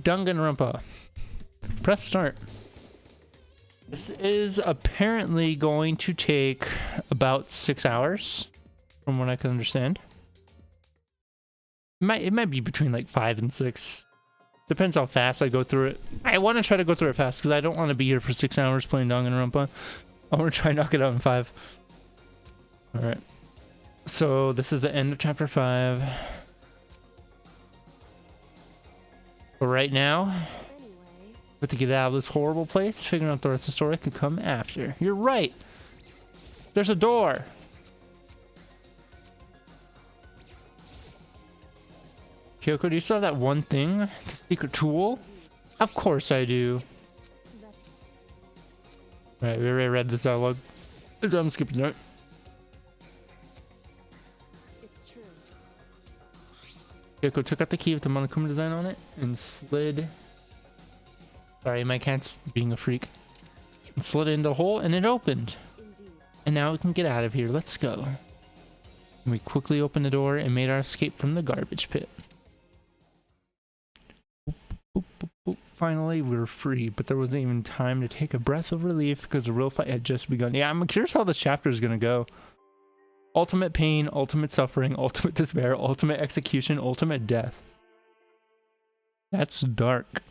Danganronpa. Press start. This is apparently going to take about 6 hours, from what I can understand. It might be between like 5 and 6. Depends how fast I go through it. I want to try to go through it fast because I don't want to be here for 6 hours playing Danganronpa. I want to try and knock it out in 5. Alright. So this is the end of chapter 5. But right now, we have to get out of this horrible place. Figuring out the rest of the story could come after. You're right. There's a door. Kyoko, do you still have that one thing? The secret tool? Of course I do. Right, we already read this dialogue. So I'm skipping it. It's true. Kyoko took out the key with the Monokuma design on it and slid. Sorry, my cat's being a freak. And slid into the hole and it opened. Indeed. And now we can get out of here. Let's go. And we quickly opened the door and made our escape from the garbage pit. Boop, boop, boop, boop. Finally, we were free, but there wasn't even time to take a breath of relief because the real fight had just begun. Yeah, I'm curious how this chapter is going to go. Ultimate pain, ultimate suffering, ultimate despair, ultimate execution, ultimate death. That's dark.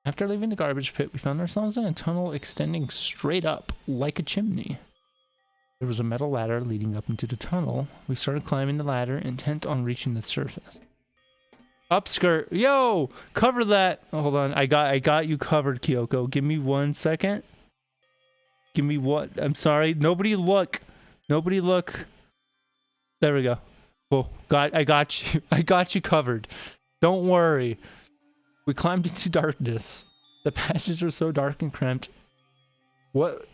After leaving the garbage pit, we found ourselves in a tunnel extending straight up like a chimney. There was a metal ladder leading up into the tunnel. We started climbing the ladder, intent on reaching the surface. Upskirt. Yo! Cover that! Hold on. I got you covered, Kyoko. Give me 1 second. Give me what? I'm sorry. Nobody look. Nobody look. There we go. Whoa. I got you. I got you covered. Don't worry. We climbed into darkness. The passages were so dark and cramped. What?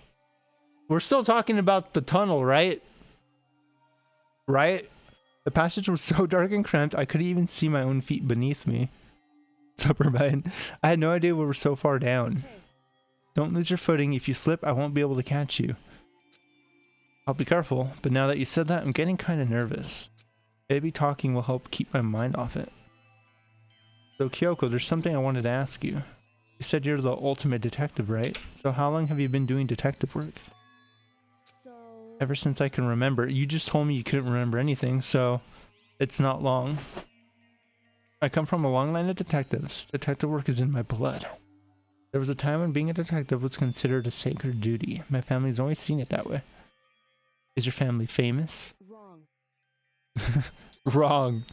We're still talking about the tunnel, right? Right? The passage was so dark and cramped, I couldn't even see my own feet beneath me. Superman. I had no idea we were so far down. Don't lose your footing. If you slip, I won't be able to catch you. I'll be careful, but now that you said that, I'm getting kind of nervous. Maybe talking will help keep my mind off it. So Kyoko, there's something I wanted to ask you. You said you're the ultimate detective, right? So how long have you been doing detective work? Ever since I can remember. You just told me you couldn't remember anything, so it's not long. I come from a long line of detectives. Detective work is in my blood. There was a time when being a detective was considered a sacred duty. My family's always seen it that way. Is your family famous? Wrong. Wrong.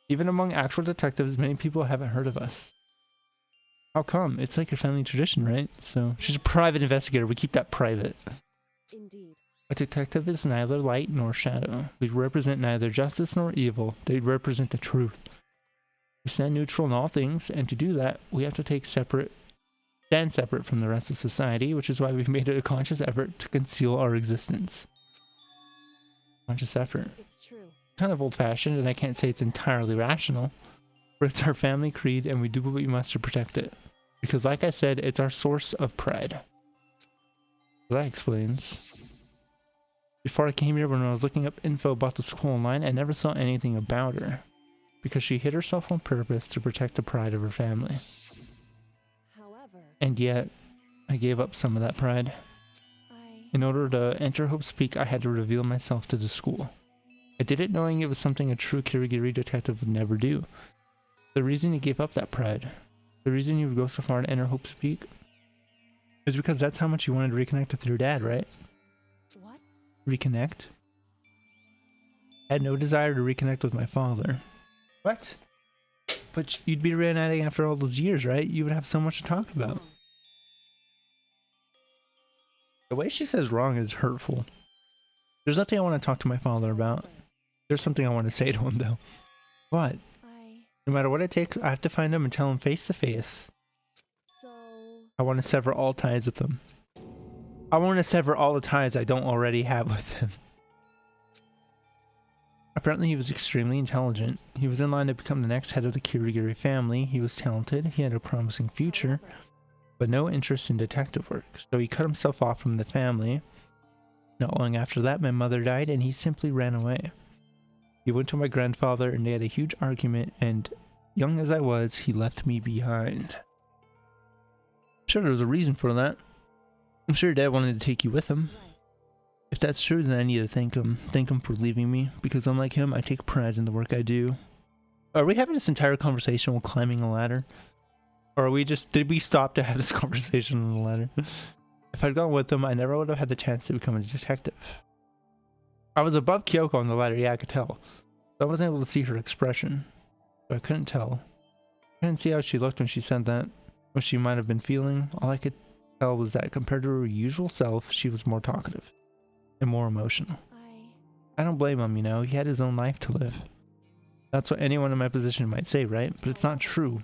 Even among actual detectives, many people haven't heard of us. How come? It's like your family tradition, right? So she's a private investigator. We keep that private. Indeed. A detective is neither light nor shadow. We represent neither justice nor evil. They represent the truth. We stand neutral in all things, and to do that, we have to stand separate from the rest of society, which is why we've made it a conscious effort to conceal our existence. Conscious effort. It's true. Kind of old-fashioned, and I can't say it's entirely rational, but it's our family creed, and we do what we must to protect it. Because like I said, it's our source of pride. So that explains. Before I came here, when I was looking up info about the school online, I never saw anything about her. Because she hid herself on purpose to protect the pride of her family. However, And yet, I gave up some of that pride. In order to enter Hope's Peak, I had to reveal myself to the school. I did it knowing it was something a true Kirigiri detective would never do. The reason you gave up that pride, the reason you would go so far to enter Hope's Peak, is because that's how much you wanted to reconnect with your dad, right? what? Reconnect? I had no desire to reconnect with my father. What? But you'd be reuniting after all those years, right? You would have so much to talk about. Wrong. The way she says wrong is hurtful. There's nothing I want to talk to my father about. There's something I want to say to him, though. What? No matter what it takes, I have to find him and tell him face to face. So... I want to sever all ties with him. I want to sever all the ties I don't already have with him. Apparently he was extremely intelligent. He was in line to become the next head of the Kirigiri family. He was talented, he had a promising future, but no interest in detective work, so he cut himself off from the family. Not long after that, my mother died, and he simply ran away. He went to my grandfather and they had a huge argument, and young as I was, he left me behind. I'm sure there was a reason for that. I'm sure your dad wanted to take you with him. Right. If that's true, then I need to thank him. Thank him for leaving me, because unlike him, I take pride in the work I do. Are we having this entire conversation while climbing a ladder? Or are we just, did we stop to have this conversation on the ladder? If I'd gone with him, I never would have had the chance to become a detective. I was above Kyoko on the ladder, yeah, I could tell. I wasn't able to see her expression, but I couldn't tell. I couldn't see how she looked when she said that, what she might have been feeling. All I could tell was that compared to her usual self, she was more talkative and more emotional. I don't blame him, you know, he had his own life to live. That's what anyone in my position might say, right? But it's not true.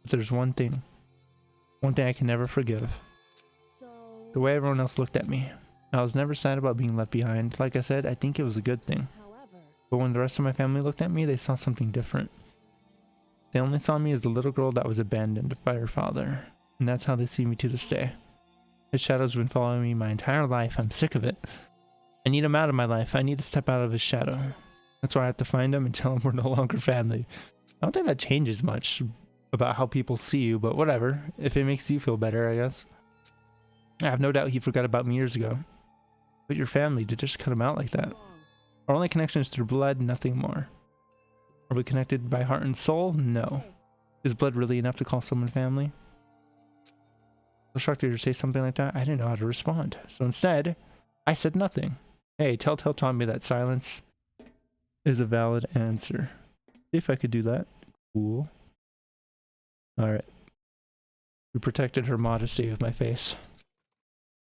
But there's one thing I can never forgive. The way everyone else looked at me. I was never sad about being left behind. Like I said, I think it was a good thing. But when the rest of my family looked at me, they saw something different. They only saw me as the little girl that was abandoned by her father. And that's how they see me to this day. His shadow's been following me my entire life. I'm sick of it. I need him out of my life. I need to step out of his shadow. That's why I have to find him and tell him we're no longer family. I don't think that changes much about how people see you, but whatever. If it makes you feel better, I guess. I have no doubt he forgot about me years ago. But your family did just cut him out like that. Our only connection is through blood, nothing more. Are we connected by heart and soul? No. Is blood really enough to call someone family? I was shocked to hear you say something like that. I didn't know how to respond. So instead, I said nothing. Hey, Telltale taught me that silence is a valid answer. See if I could do that. Cool. Alright. We protected her modesty with my face.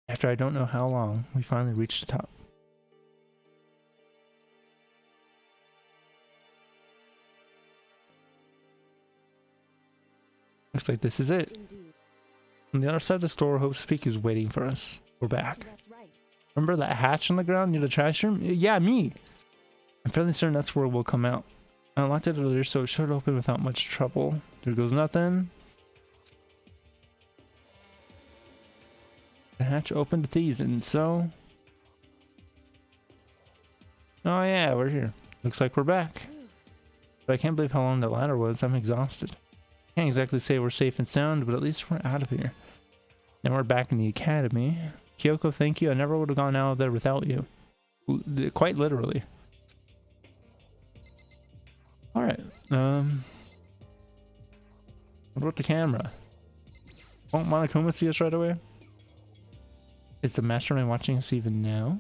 After I don't know how long, we finally reached the top. Looks like this is it. Indeed. On the other side of the store, Hope's Peak is waiting for us. We're back. That's right. Remember that hatch on the ground near the trash room? Yeah, me! I'm fairly certain that's where we'll come out. I unlocked it earlier, so it should open without much trouble. There goes nothing. The hatch opened with ease, and so... Oh yeah, we're here. Looks like we're back. But I can't believe how long that ladder was. I'm exhausted. Can't exactly say we're safe and sound, but at least we're out of here. Now we're back in the academy. Kyoko, thank you. I never would have gone out of there without you. Quite literally. Alright. What about the camera? Won't Monokuma see us right away? Is the mastermind watching us even now?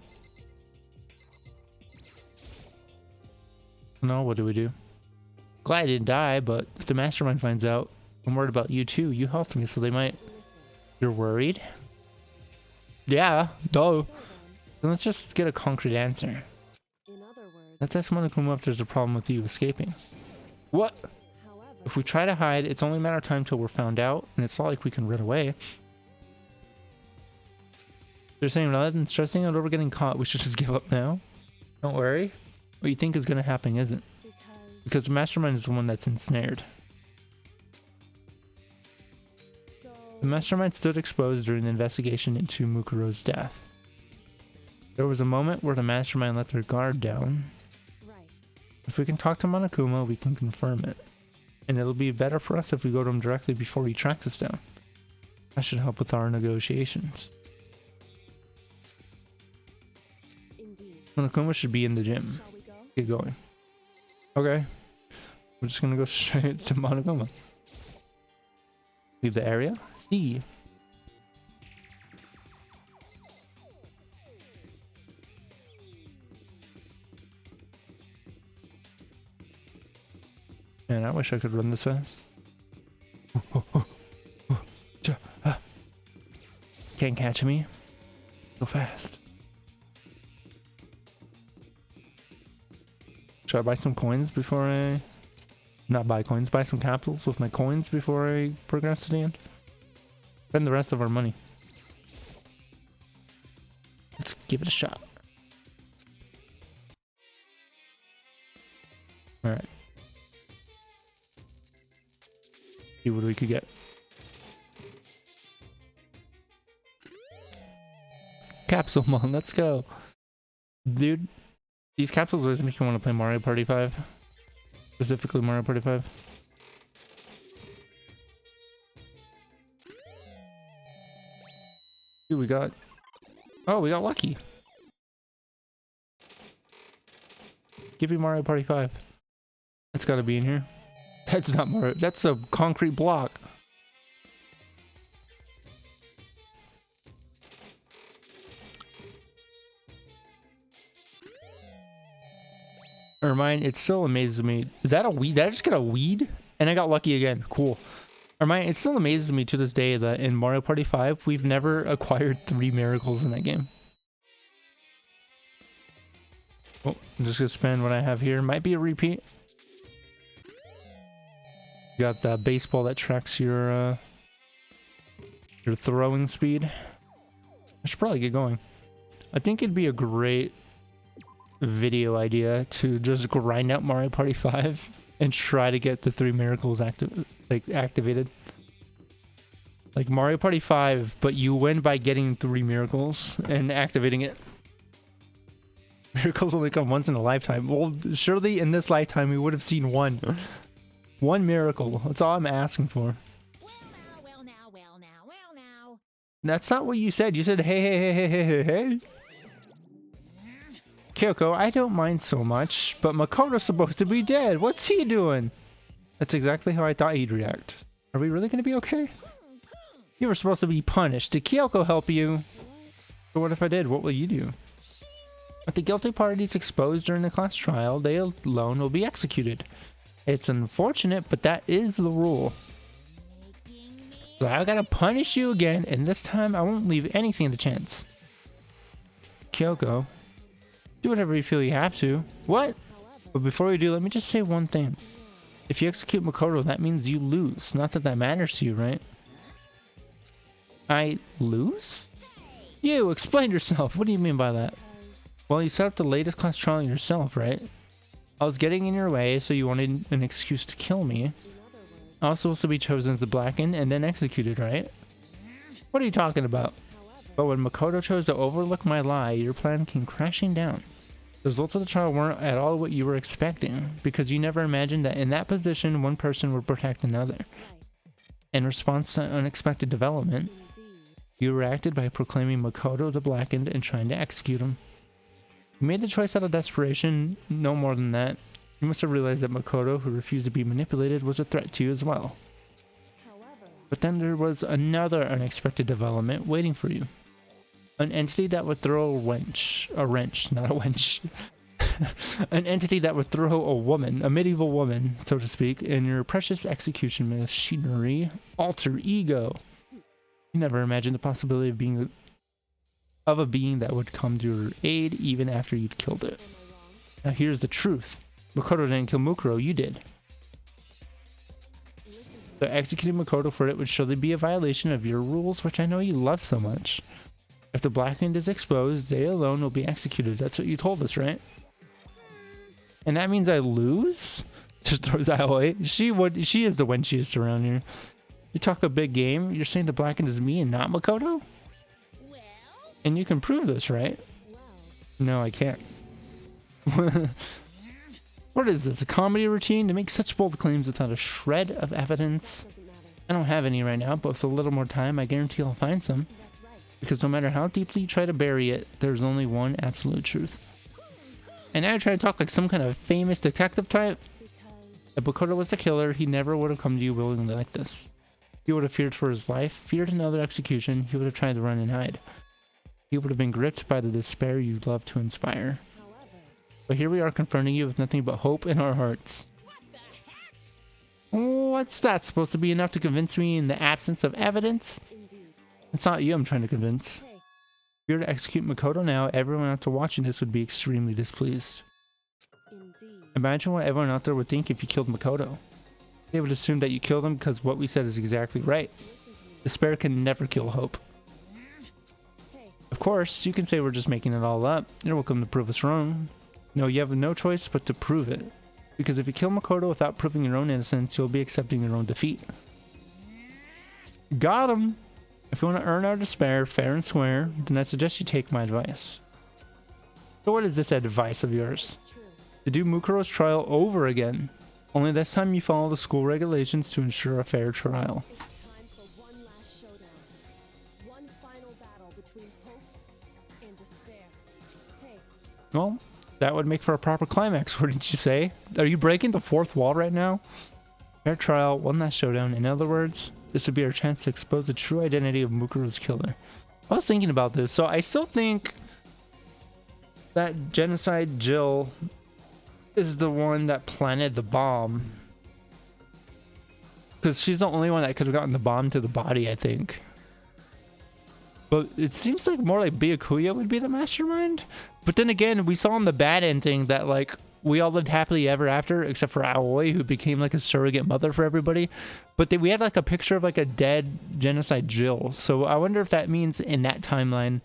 No, what do we do? Glad I didn't die, but if the mastermind finds out, I'm worried about you too. You helped me, so they might... You're worried? Yeah, duh. Then let's just get a concrete answer. In other words, Let's ask Monokuma if there's a problem with you escaping. What? however, If we try to hide, it's only a matter of time till we're found out, and it's not like we can run away. They're saying rather than stressing out over getting caught, we should just give up now. Don't worry. What you think is going to happen isn't. Because the mastermind is the one that's ensnared. so The mastermind stood exposed during the investigation into Mukuro's death. There was a moment where the mastermind let their guard down. right. If we can talk to Monokuma, we can confirm it. And it'll be better for us if we go to him directly before he tracks us down. That should help with our negotiations. Indeed. Monokuma should be in the gym. Shall we go? Get going. Okay. We're just gonna go straight to Monokuma. Leave the area. See. Man, I wish I could run this fast. Can't catch me. So fast. Should I buy some coins before I... Not buy coins, buy some capsules with my coins before I progress to the end? Spend the rest of our money. Let's give it a shot. Alright. See what we could get. Capsule Mon, let's go. Dude, These capsules always make me want to play Mario Party 5. Specifically Mario Party 5. Dude, we got... Oh, we got lucky. Give me Mario Party 5. That's gotta be in here. That's not Mario. That's a concrete block. Or mine, it still amazes me. Is that a weed? Did I just get a weed? And I got lucky again. Cool. Or mine, it still amazes me to this day that in Mario Party 5, we've never acquired 3 miracles in that game. Oh, I'm just gonna spend what I have here. Might be a repeat. You got the baseball that tracks your throwing speed. I should probably get going. I think it'd be a great video idea to just grind out Mario Party 5 and try to get the 3 miracles activated. Like Mario Party 5, but you win by getting 3 miracles and activating it. Miracles only come once in a lifetime. Well, surely in this lifetime we would have seen one. One miracle. That's all I'm asking for. Well now. That's not what you said. You said, hey. Kyoko, I don't mind so much, but Makoto's supposed to be dead. What's he doing? That's exactly how I thought he'd react. Are we really going to be okay? You were supposed to be punished. Did Kyoko help you? But what if I did? What will you do? If the guilty parties exposed during the class trial, they alone will be executed. It's unfortunate, but that is the rule. So I gotta punish you again, and this time I won't leave anything to chance. Kyoko, do whatever you feel you have to. What? But before you do, let me just say one thing. If you execute Makoto, that means you lose. Not that that matters to you, right? I lose? You, explain yourself. What do you mean by that? Well, you set up the latest class trial yourself, right? I was getting in your way, so you wanted an excuse to kill me. I was supposed to be chosen as the blackened and then executed, right? What are you talking about? But when Makoto chose to overlook my lie, your plan came crashing down. The results of the trial weren't at all what you were expecting, because you never imagined that in that position, one person would protect another. In response to unexpected development, you reacted by proclaiming Makoto the blackened and trying to execute him. You made the choice out of desperation, no more than that. You must have realized that Makoto, who refused to be manipulated, was a threat to you as well. But then there was another unexpected development waiting for you. An entity that would throw a wrench, not a wench. An entity that would throw a woman, a medieval woman, so to speak, in your precious execution machinery, alter ego. You never imagined the possibility of a being that would come to your aid even after you'd killed it. Now here's the truth. Makoto didn't kill Mukuro, you did. So executing Makoto for it would surely be a violation of your rules, which I know you love so much. If the blackened is exposed, they alone will be executed. That's what you told us, right? And that means I lose? Just throws that away. She is the wenchiest around here. You talk a big game, you're saying the blackened is me and not Makoto? And you can prove this, right? No, I can't. What is this, a comedy routine to make such bold claims without a shred of evidence? I don't have any right now, but with a little more time, I guarantee I'll find some. Because no matter how deeply you try to bury it, there's only one absolute truth. And now I try to talk like some kind of famous detective type. If Makoto was the killer, he never would have come to you willingly like this. He would have feared for his life, feared another execution, he would have tried to run and hide. He would have been gripped by the despair you love to inspire. But here we are confronting you with nothing but hope in our hearts. What's that supposed to be enough to convince me in the absence of evidence? It's not you I'm trying to convince. If you were to execute Makoto now, everyone after watching this would be extremely displeased. Imagine what everyone out there would think if you killed Makoto. They would assume that you killed him because what we said is exactly right. Despair can never kill hope. Of course, you can say we're just making it all up. You're welcome to prove us wrong. No, you have no choice but to prove it. Because if you kill Makoto without proving your own innocence, you'll be accepting your own defeat. Got him! If you want to earn our despair fair and square, then I suggest you take my advice. So what is this advice of yours? It's true. To do Mukuro's trial over again. Only this time you follow the school regulations to ensure a fair trial. It's time for one last showdown. One final battle between hope and despair. Hey, Well, that would make for a proper climax, wouldn't you say? Are you breaking the fourth wall right now? Fair trial, one last showdown. In other words, this would be our chance to expose the true identity of Mukuro's killer. I was thinking about this, so I still think that Genocide Jill is the one that planted the bomb. Because she's the only one that could have gotten the bomb to the body, I think. But it seems like more like Byakuya would be the mastermind. But then again, we saw in the bad ending that like we all lived happily ever after, except for Aoi, who became like a surrogate mother for everybody. But we had like a picture of like a dead Genocide Jill. So I wonder if that means in that timeline,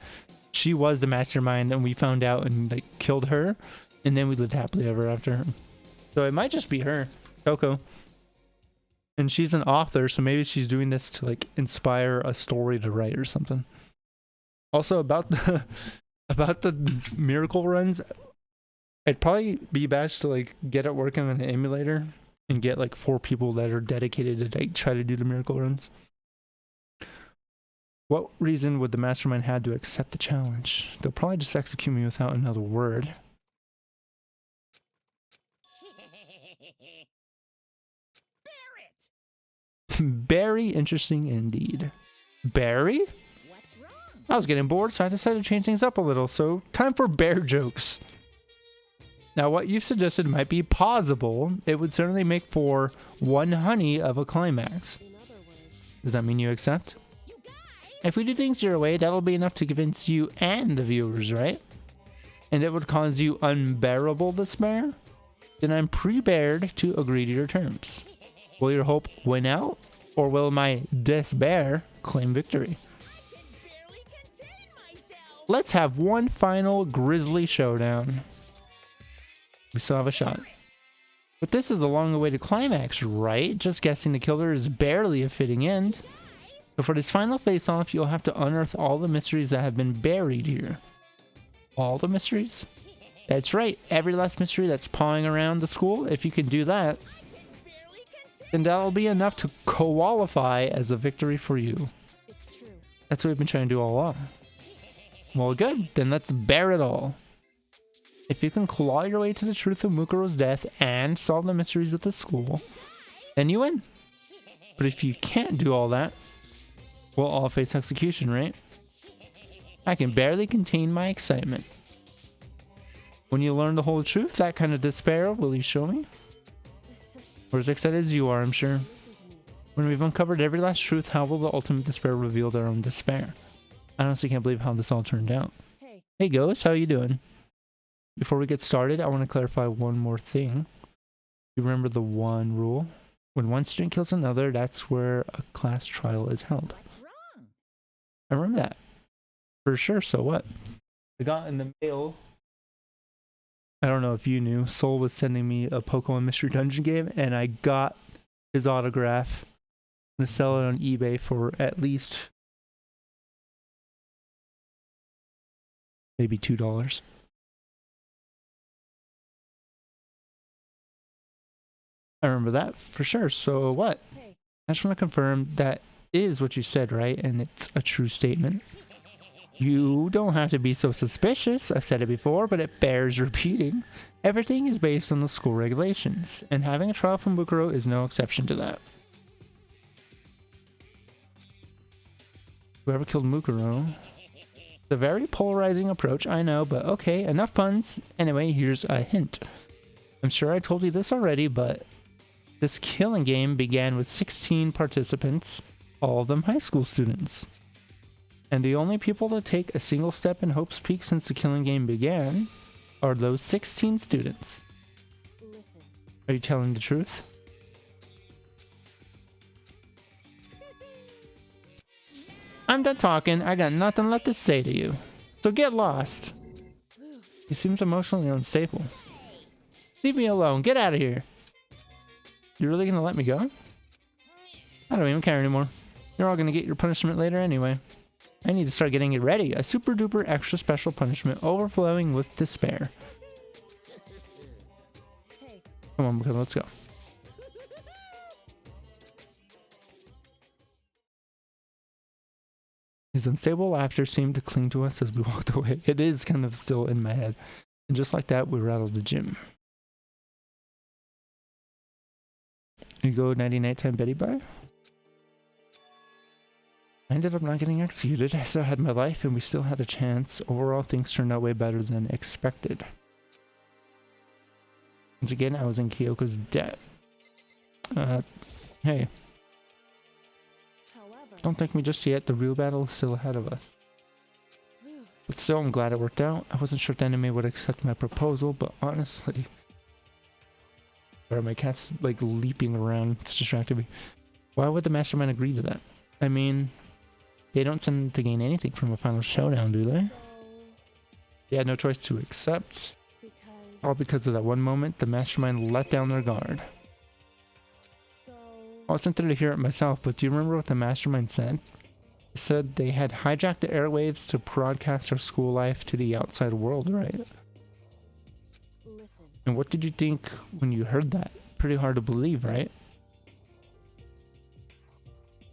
she was the mastermind and we found out and like killed her. And then we lived happily ever after. So it might just be her, Coco. And she's an author, so maybe she's doing this to like inspire a story to write or something. Also about the miracle runs, I'd probably be best to like get it working on an emulator and get like 4 people that are dedicated to like try to do the miracle runs. What reason would the mastermind have to accept the challenge? They'll probably just execute me without another word. Very interesting indeed. Barry? What's wrong? I was getting bored, so I decided to change things up a little. So, time for bear jokes. Now, what you've suggested might be plausible. It would certainly make for one honey of a climax. in other words, Does that mean you accept? You guys! If we do things your way, that'll be enough to convince you and the viewers, right? And it would cause you unbearable despair? Then I'm prepared to agree to your terms. Will your hope win out, or will my despair claim victory? I can barely contain myself! Let's have one final grisly showdown. We still have a shot. But this is the long-awaited climax, right? Just guessing the killer is barely a fitting end. So for this final face-off, you'll have to unearth all the mysteries that have been buried here. All the mysteries? That's right, every last mystery that's pawing around the school. If you can do that, Barely contain. then that'll be enough to qualify as a victory for you. it's true. That's what we've been trying to do all along. Well, good. Then let's bear it all. If you can claw your way to the truth of Mukuro's death and solve the mysteries at the school, then you win. But if you can't do all that, we'll all face execution, right? I can barely contain my excitement. When you learn the whole truth, that kind of despair, will you show me? We're as excited as you are, I'm sure. Listen to me. When we've uncovered every last truth, how will the ultimate despair reveal their own despair? I honestly can't believe how this all turned out. Hey, Hey Ghost, how you doing? Before we get started, I want to clarify one more thing. You remember the one rule? When one student kills another, that's where a class trial is held. What's wrong? I remember that. For sure, so what? I got in the mail. I don't know if you knew, Soul was sending me a Pokemon Mystery Dungeon game, and I got his autograph. I'm going to sell it on eBay for at least maybe $2. I remember that for sure. So what? hey, I just want to confirm that is what you said, right? And it's a true statement. You don't have to be so suspicious. I've said it before, but it bears repeating. Everything is based on the school regulations, and having a trial from Mukuro is no exception to that. Whoever killed Mukuro. It's a very polarizing approach, I know, but okay, enough puns. Anyway, here's a hint. I'm sure I told you this already, but this killing game began with 16 participants, all of them high school students. And the only people to take a single step in Hope's Peak since the killing game began are those 16 students. listen. Are you telling the truth? I'm done talking. I got nothing left to say to you. So get lost. He seems emotionally unstable. Leave me alone. Get out of here. You're really gonna let me go? I don't even care anymore. You're all gonna get your punishment later anyway. I need to start getting it ready. A super duper extra special punishment overflowing with despair. Hey, Come on, let's go. His unstable laughter seemed to cling to us as we walked away. It is kind of still in my head. And just like that, we were out of the gym. You go 99 time Betty bye? I ended up not getting executed. I still had my life and we still had a chance. Overall, things turned out way better than expected. Once again, I was in Kyoko's debt. Hey. however, Don't thank me just yet. The real battle is still ahead of us. whew, But still, I'm glad it worked out. I wasn't sure if the enemy would accept my proposal, but honestly... Or my cat's like leaping around. It's distracting me. Why would the mastermind agree to that? I mean, they don't stand to gain anything from a final showdown, do they? so They had no choice to accept. because All because of that one moment, the mastermind let down their guard. so I was tempted to hear it myself, but do you remember what the mastermind said? It said they had hijacked the airwaves to broadcast our school life to the outside world, right? listen. And what did you think when you heard that? Pretty hard to believe, right?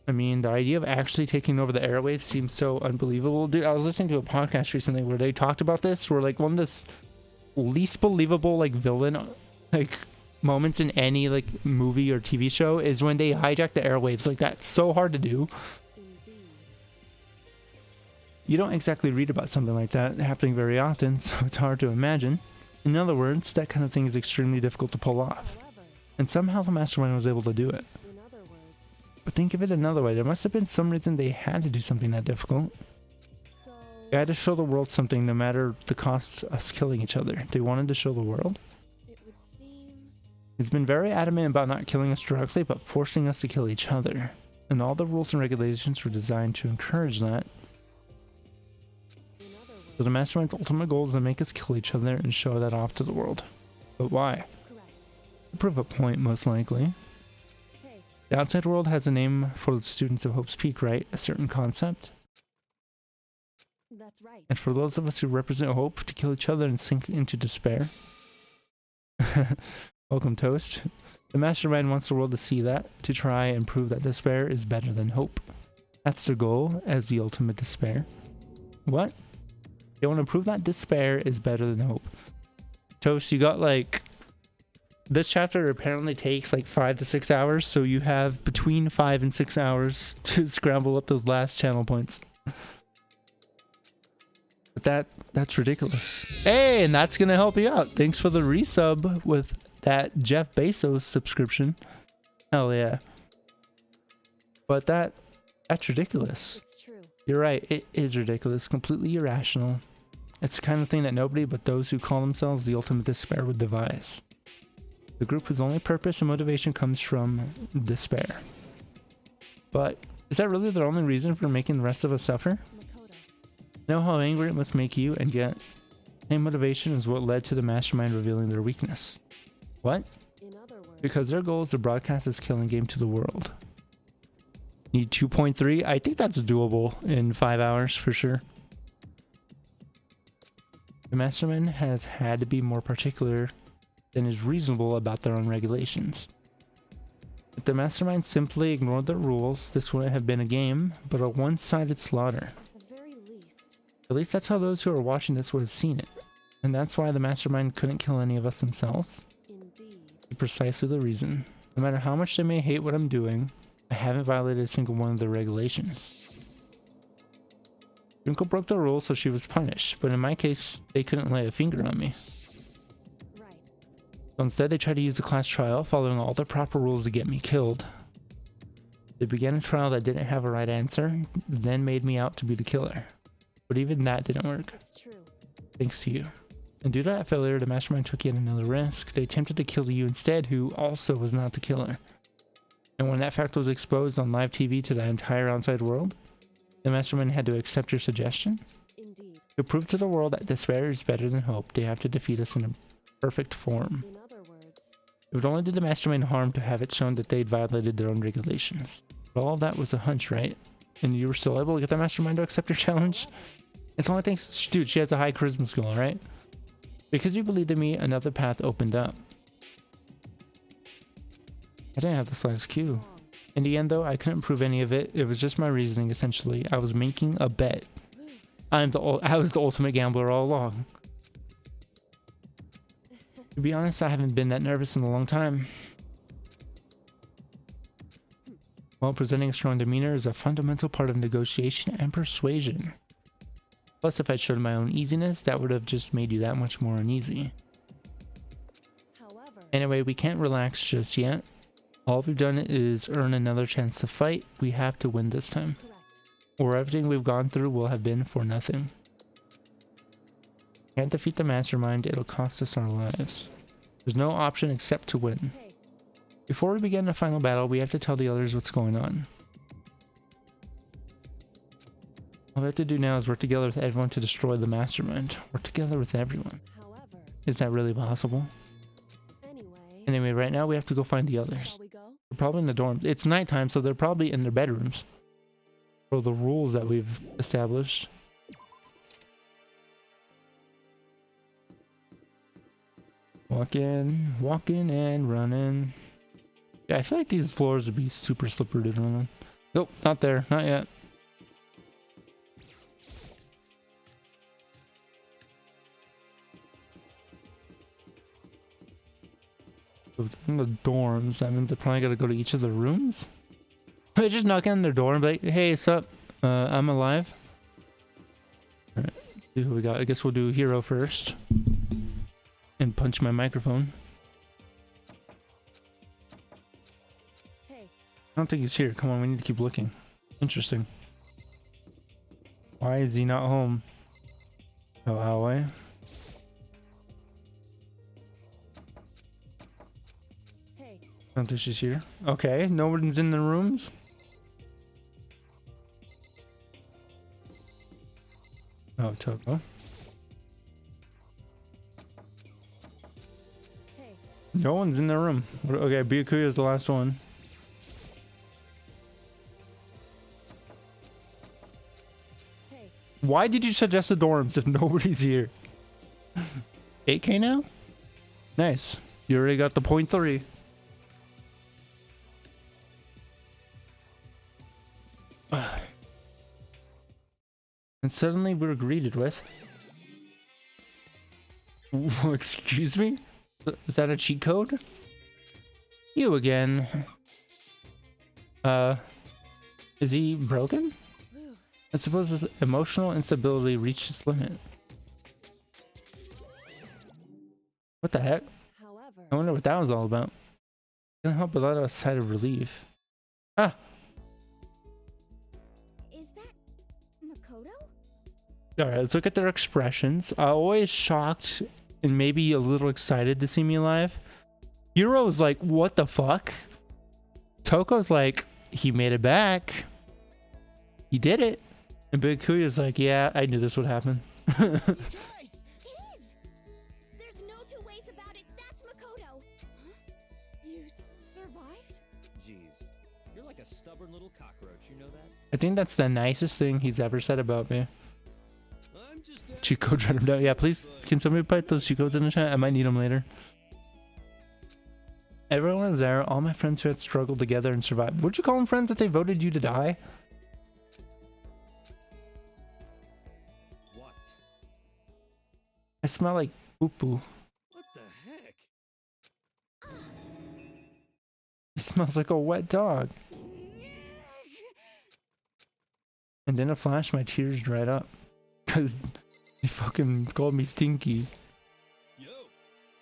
I mean, the idea of actually taking over the airwaves seems so unbelievable. Dude, I was listening to a podcast recently where they talked about this, where like one of the least believable like villain like moments in any like movie or TV show is when they hijack the airwaves. Like that's so hard to do. Indeed. You don't exactly read about something like that happening very often, so it's hard to imagine. In other words, that kind of thing is extremely difficult to pull off. However, And somehow the mastermind was able to do it. in other words, But think of it another way. There must have been some reason they had to do something that difficult. so They had to show the world something no matter the cost us killing each other. They wanted to show the world. it would seem He's been very adamant about not killing us directly, but forcing us to kill each other. And all the rules and regulations were designed to encourage that. in other So words, the mastermind's ultimate goal is to make us kill each other and show that off to the world. But why? correct. To prove a point, most likely. Hey, The outside world has a name for the students of Hope's Peak, right? A certain concept. that's right. And for those of us who represent hope, to kill each other and sink into despair. Welcome, Toast. The mastermind wants the world to see that, to try and prove that despair is better than hope. That's their goal as the ultimate despair. What? They want to prove that despair is better than hope. Toast, you got like... This chapter apparently takes like 5 to 6 hours, so you have between 5 and 6 hours to scramble up those last channel points. But that's ridiculous. Hey, and that's gonna help you out. Thanks for the resub with that Jeff Bezos subscription. Hell yeah. But that's ridiculous. It's true. You're right, it is ridiculous, completely irrational. It's the kind of thing that nobody but those who call themselves the ultimate despair would devise. The group whose only purpose and motivation comes from despair. But is that really their only reason for making the rest of us suffer? Makoto. Know how angry it must make you, and yet same motivation is what led to the mastermind revealing their weakness. What? In other words, Because their goal is to broadcast this killing game to the world. Need 2.3? I think that's doable in 5 hours for sure. The mastermind has had to be more particular than is reasonable about their own regulations. If the mastermind simply ignored the rules, this wouldn't have been a game, but a one-sided slaughter. at the very least, At least that's how those who are watching this would have seen it. And that's why the mastermind couldn't kill any of us themselves. indeed. Precisely the reason. No matter how much they may hate what I'm doing, I haven't violated a single one of their regulations. Junko broke the rules, so she was punished, but in my case, they couldn't lay a finger on me. Right. So instead, they tried to use the class trial, following all the proper rules to get me killed. They began a trial that didn't have a right answer, then made me out to be the killer. But even that didn't work, It's true. thanks to you. And due to that failure, the mastermind took yet another risk. They attempted to kill you instead, who also was not the killer. And when that fact was exposed on live TV to the entire outside world, the mastermind had to accept your suggestion. Indeed. To prove to the world that despair is better than hope, they have to defeat us in a perfect form. In other words, It would only do the mastermind harm to have it shown that they'd violated their own regulations. But all of that was a hunch, right? and you were still able to get that mastermind to accept your challenge. It's only thanks, dude, she has a high charisma skill, alright? Because you believed in me, another path opened up. I didn't have the slightest clue. In the end, though, I couldn't prove any of it. It was just my reasoning, essentially. I was making a bet. I was the ultimate gambler all along. To be honest, I haven't been that nervous in a long time. Well, presenting a strong demeanor is a fundamental part of negotiation and persuasion. Plus, if I showed my own easiness, that would have just made you that much more uneasy. However, Anyway, we can't relax just yet. All we've done is earn another chance to fight. We have to win this time, correct. or everything we've gone through will have been for nothing. Can't defeat the mastermind, it'll cost us our lives. There's no option except to win. Hey, Before we begin the final battle, we have to tell the others what's going on. All we have to do now is work together with everyone to destroy the mastermind. Work together with everyone. however, Is that really possible? Anyway, right now we have to go find the others. shall we go? They're probably in the dorms. It's nighttime, so they're probably in their bedrooms. For the rules that we've established. Walking and running. Yeah, I feel like these floors would be super slippery to run on. Nope, not there. Not yet. In the dorms, that means I probably gotta go to each of the rooms? I just knock on their door and be like, hey, what's up? I'm alive. Alright, see who we got. I guess we'll do hero first. And punch my microphone. Hey, I don't think he's here. Come on, we need to keep looking. Interesting. Why is he not home? Oh, Howie. hey, I don't think she's here. Okay, no one's in the rooms. Oh, Toko. hey, No one's in the room. Okay, Byakuya is the last one. hey. Why did you suggest the dorms if nobody's here? 8K now? Nice. You already got the .3. And suddenly we're greeted with... Excuse me? Is that a cheat code? You again. Is he broken? Whew. I suppose his emotional instability reached its limit. What the heck? However, I wonder what that was all about. Can't help but let out a sigh of relief. Ah! Is that Makoto? Alright, let's look at their expressions. Always shocked and maybe a little excited to see me alive. Hiro's like, what the fuck? Toko's like, he made it back. He did it. And Byakuya's like, yeah, I knew this would happen. Joyce! It is! There's no two ways about it. That's Makoto. huh? You survived? Jeez, you're like a stubborn little cockroach, you know that? I think that's the nicest thing he's ever said about me. I'm just Cheat codes, write them down. Yeah, please, can somebody put those cheat codes in the chat? I might need them later. Everyone was there. All my friends who had struggled together and survived. Would you call them friends that they voted you to die? What? I smell like poo-poo. What the heck? It smells like a wet dog. And in a flash, my tears dried up. Because they fucking called me stinky. Yo,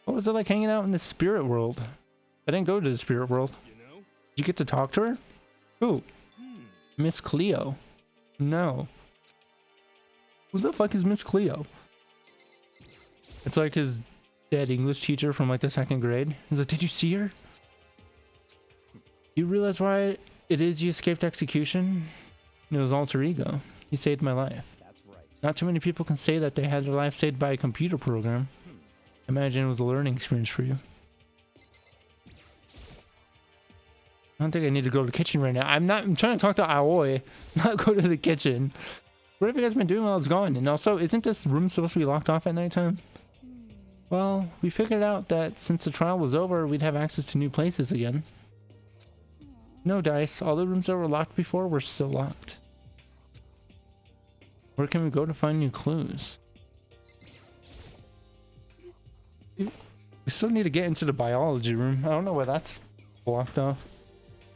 What was it like hanging out in the spirit world? I didn't go to the spirit world. you know? Did you get to talk to her? Who? Hmm. Miss Cleo. No. Who the fuck is Miss Cleo? It's like his dead English teacher from like the 2nd grade. He's like, did you see her? You realize why it is you escaped execution? It was alter ego. He saved my life. That's right. Not too many people can say that they had their life saved by a computer program. Imagine it was a learning experience for you. I don't think I need to go to the kitchen right now. I'm trying to talk to Aoi, not go to the kitchen. What have you guys been doing while it's gone? And also, isn't this room supposed to be locked off at nighttime? Well, we figured out that since the trial was over, we'd have access to new places again. No, Dice. All the rooms that were locked before were still locked. Where can we go to find new clues? We still need to get into the biology room. I don't know why that's blocked off.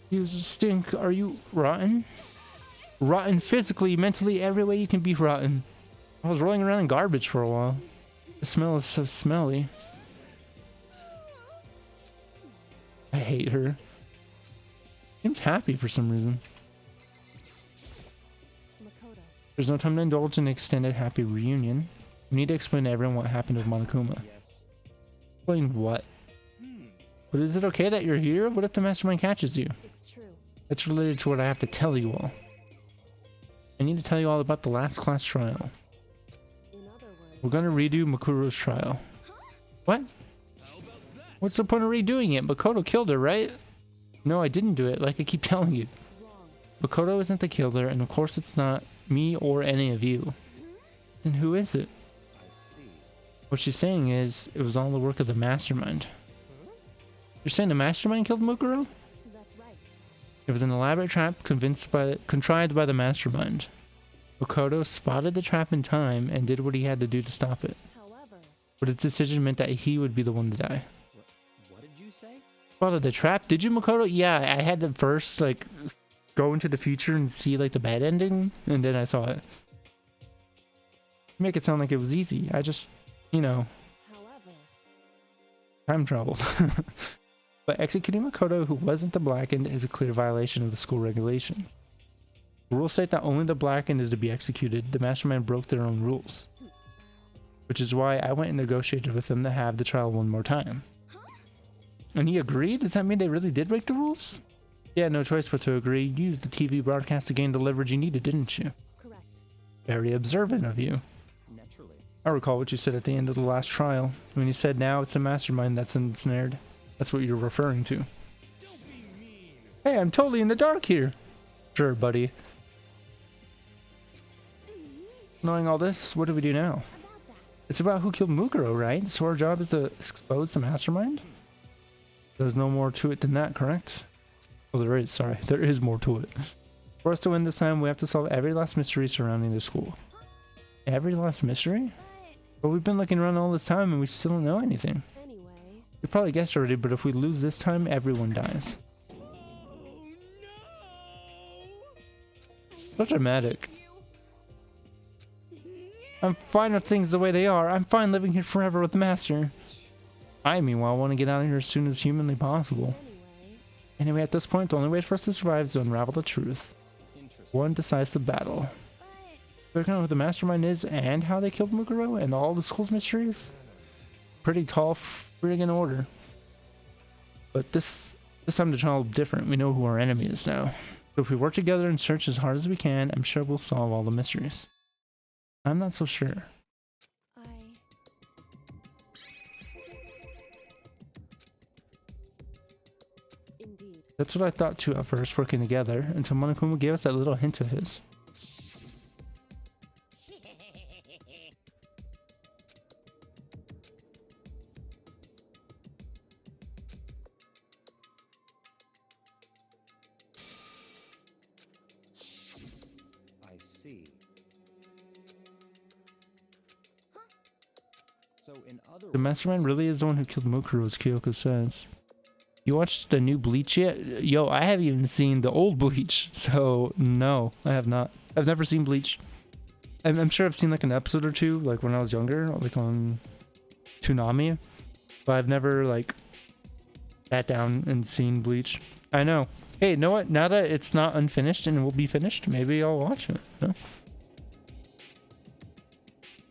You stink. Are you rotten? Rotten physically, mentally, every way you can be rotten. I was rolling around in garbage for a while. The smell is so smelly. I hate her. Seems happy for some reason. Makoto. There's no time to indulge in an extended happy reunion. We need to explain to everyone what happened with Monokuma. Yes. Explain what? But is it okay that you're here? What if the mastermind catches you? It's true. That's related to what I have to tell you all. I need to tell you all about the last class trial. In other words, We're gonna redo Makuro's trial. What? What's the point of redoing it? Makoto killed her, right? No, I didn't do it, like I keep telling you. wrong. Makoto isn't the killer, and of course it's not me or any of you. Then who is it? I see. What she's saying is, it was all the work of the mastermind. You're saying the mastermind killed Mukuro? That's right. It was an elaborate trap contrived by the mastermind. Makoto spotted the trap in time and did what he had to do to stop it. However, But his decision meant that he would be the one to die. What did you say? Spotted the trap? Did you, Makoto? Yeah, I had to first, like, go into the future and see, like, the bad ending, and then I saw it. Make it sound like it was easy. I just, you know, however, time traveled. But executing Makoto, who wasn't the Blackened, is a clear violation of the school regulations. The rules state that only the Blackened is to be executed. The mastermind broke their own rules. Which is why I went and negotiated with them to have the trial one more time. And he agreed? Does that mean they really did break the rules? Yeah, no choice but to agree. You used the TV broadcast to gain the leverage you needed, didn't you? correct. Very observant of you. Naturally. I recall what you said at the end of the last trial. When you said now it's the mastermind that's ensnared. That's what you're referring to. Hey, I'm totally in the dark here. Sure, buddy. Knowing all this, what do we do now? About that. It's about who killed Mukuro, right? So our job is to expose the mastermind? There's no more to it than that, correct? Well, there is, sorry. There is more to it. For us to win this time, we have to solve every last mystery surrounding the school. Every last mystery? But we've been looking around all this time and we still don't know anything. Anyway, You probably guessed already, but if we lose this time, everyone dies. So dramatic. I'm fine with things the way they are. I'm fine living here forever with the master. I, meanwhile, want to get out of here as soon as humanly possible. Anyway, at this point, the only way for us to survive is to unravel the truth. Interesting. One decisive battle. Figuring out who the mastermind is and how they killed Mukuro and all the school's mysteries? Pretty tall friggin' order. But this time the trial will be different. We know who our enemy is now. So if we work together and search as hard as we can, I'm sure we'll solve all the mysteries. I'm not so sure. I... Indeed. That's what I thought too at first, working together, until Monokuma gave us that little hint of his. I see. So in other The mastermind really is the one who killed Mukuro, as Kyoko says. You watched the new Bleach yet? Yo, I haven't even seen the old Bleach, so no, I have not. I've never seen Bleach. I'm sure I've seen like an episode or two, like when I was younger, like on Toonami, but I've never like sat down and seen Bleach. I know. Hey, you know what? Now that it's not unfinished and it will be finished, maybe I'll watch it. No?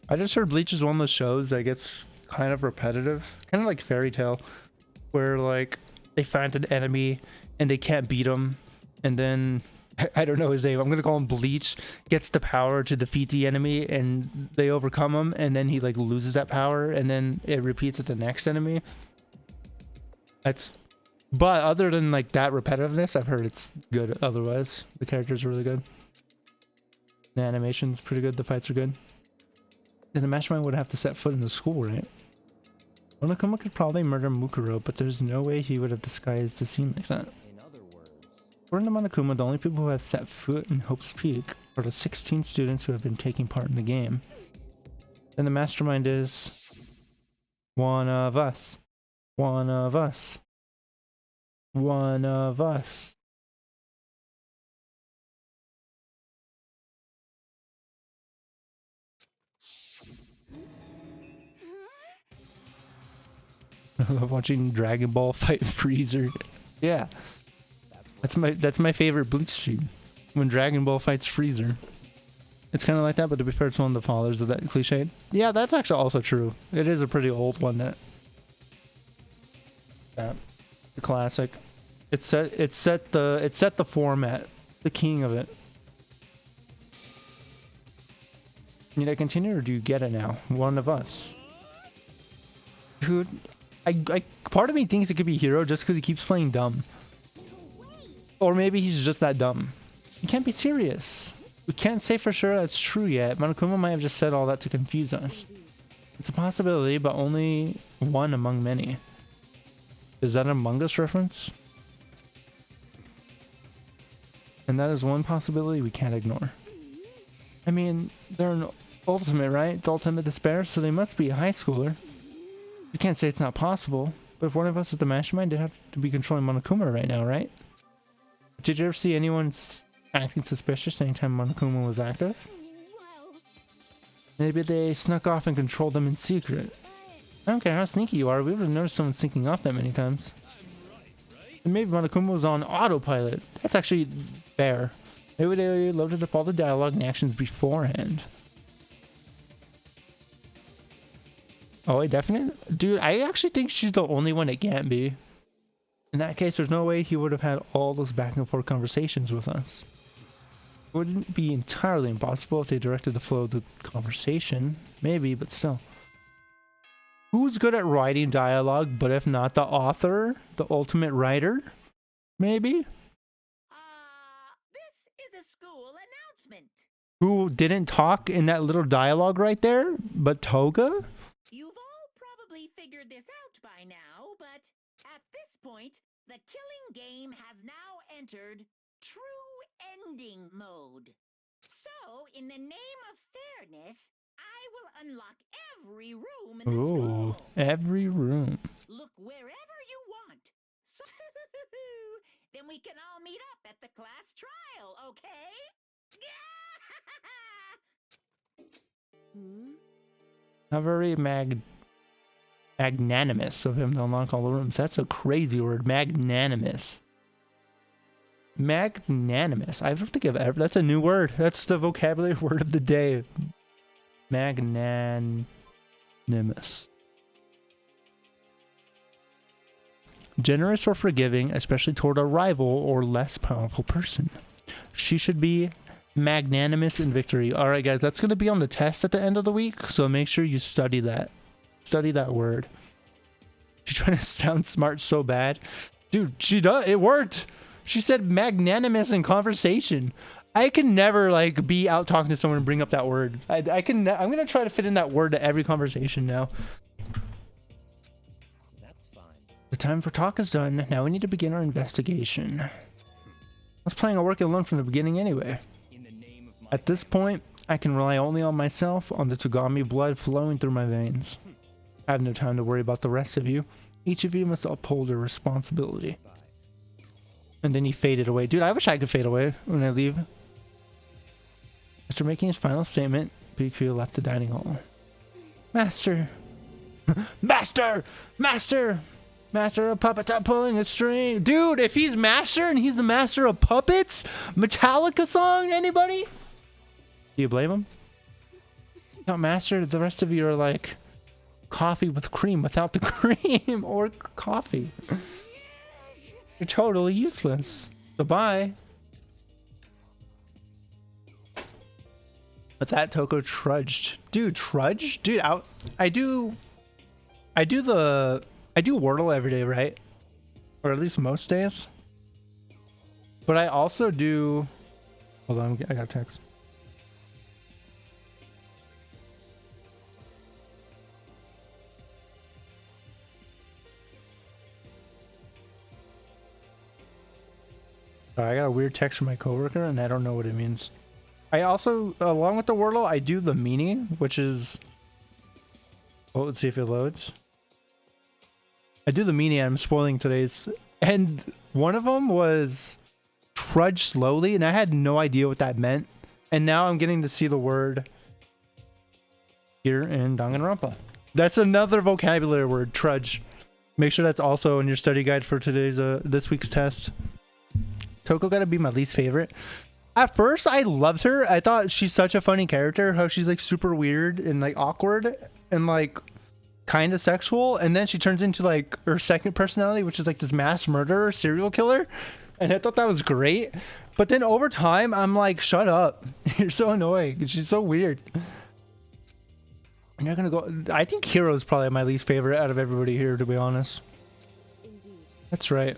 I just heard Bleach is one of those shows that gets kind of repetitive, kind of like Fairy Tail, where like they find an enemy and they can't beat him, and then I don't know his name. I'm gonna call him Bleach. Gets the power to defeat the enemy, and they overcome him, and then he like loses that power, and then it repeats with the next enemy. That's But other than like that repetitiveness, I've heard it's good otherwise. The characters are really good. The animation's pretty good, the fights are good. Then the mastermind would have to set foot in the school, right? Monokuma could probably murder Mukuro, but there's no way he would have disguised the scene like that. In other words, According to Monokuma, the only people who have set foot in Hope's Peak are the 16 students who have been taking part in the game. Then the mastermind is one of us. One of us. One of us. I love watching Dragon Ball fight Freezer. Yeah. That's my favorite Bleach scene. When Dragon Ball fights Freezer. It's kind of like that, but to be fair, it's one of the fathers of that cliche. Yeah, that's actually also true. It is a pretty old one that. Yeah. The classic. It set the format. The king of it. Need I continue or do you get it now? One of us. Dude, I part of me thinks it could be Hero just because he keeps playing dumb. Or maybe he's just that dumb. You can't be serious. We can't say for sure that's true yet. Monokuma might have just said all that to confuse us. It's a possibility, but only one among many. Is that an Among Us reference? And that is one possibility we can't ignore. I mean, they're an ultimate, right? It's ultimate despair, so they must be a high schooler. You can't say it's not possible, but if one of us is the mastermind, they'd have to be controlling Monokuma right now, right? Did you ever see anyone acting suspicious anytime Monokuma was active? Well, Maybe they snuck off and controlled them in secret. I don't care how sneaky you are, we would have noticed someone sneaking off that many times. And maybe Monokuma was on autopilot. That's actually fair. Maybe they loaded up all the dialogue and actions beforehand. Oh, wait, definitely? Dude, I actually think she's the only one it can't be. In that case, there's no way he would have had all those back and forth conversations with us. It wouldn't be entirely impossible if they directed the flow of the conversation. Maybe, but still. Who's good at writing dialogue, but if not the author? The ultimate writer? Maybe? This is a school announcement. Who didn't talk in that little dialogue right there, but Toga? You've all probably figured this out by now, but at this point, the killing game has now entered true ending mode. So, in the name of fairness, I will unlock every room in the Ooh, school. every room. Look wherever you want. So then we can all meet up at the class trial, okay? How very magnanimous of him to unlock all the rooms. That's a crazy word. Magnanimous. Magnanimous. I don't think I've ever... That's a new word. That's the vocabulary word of the day. Magnanimous. Generous or forgiving, especially toward a rival or less powerful person. She should be magnanimous in victory. All right, guys, that's going to be on the test at the end of the week, so make sure you study that. Study that word. She's trying to sound smart so bad. Dude, she does. It worked. She said magnanimous in conversation. I can never like be out talking to someone and bring up that word. I'm going to try to fit in that word to every conversation now. that's fine. The time for talk is done. Now we need to begin our investigation. I was planning on working alone from the beginning anyway. In the name of my At this point, I can rely only on myself, on the Togami blood flowing through my veins. I have no time to worry about the rest of you. Each of you must uphold your responsibility. bye. And then he faded away. Dude, I wish I could fade away when I leave. After making his final statement, Bikku left the dining hall. Master! Master! Master! Master of puppets, I'm pulling a string. Dude, if he's master and he's the master of puppets, Metallica song, anybody? Do you blame him? No, master, the rest of you are like coffee with cream without the cream or coffee. You're totally useless. Goodbye. With that, Toko trudged. Dude, trudge? Dude, I do Wordle every day, right? or at least most days. But I also do. Hold on, I got a text. I got a weird text from my coworker, and I don't know what it means. I also, along with the Wordle, I do the meaning, which is. Oh, let's see if it loads. I do the meaning. I'm spoiling today's, and one of them was trudge slowly, and I had no idea what that meant. And now I'm getting to see the word here in Danganronpa. That's another vocabulary word, trudge. Make sure that's also in your study guide for today's this week's test. Toko gotta be my least favorite. At first, I loved her. I thought she's such a funny character. How she's like super weird and like awkward and like kind of sexual. And then she turns into like her second personality, which is like this mass murderer, serial killer. And I thought that was great. But then over time, I'm like, shut up. You're so annoying. She's so weird. I'm not gonna go. I think Hiro's probably my least favorite out of everybody here, to be honest. Indeed. That's right.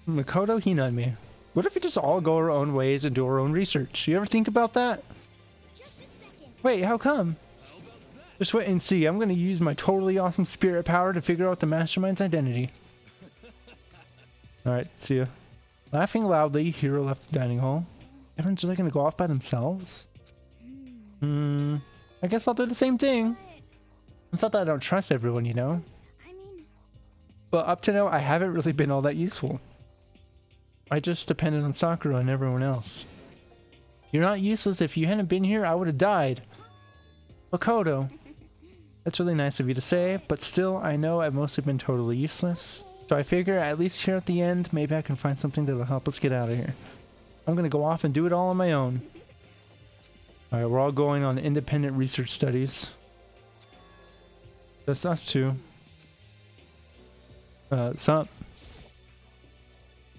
Makoto Hinami. What if we just all go our own ways and do our own research? You ever think about that? Just a second. Wait, how come? Just wait and see. I'm going to use my totally awesome spirit power to figure out the mastermind's identity. Alright, see ya. Laughing loudly, Hiro left the dining hall. Everyone's really going to go off by themselves? I guess I'll do the same thing. It's not that I don't trust everyone, you know? I mean, But up to now, I haven't really been all that useful. I just depended on Sakura and everyone else. You're not useless. If you hadn't been here, I would have died. Makoto. That's really nice of you to say, but still, I know I've mostly been totally useless. So I figure, at least here at the end, maybe I can find something that'll help us get out of here. I'm gonna go off and do it all on my own. Alright, we're all going on independent research studies. That's us two. Sup?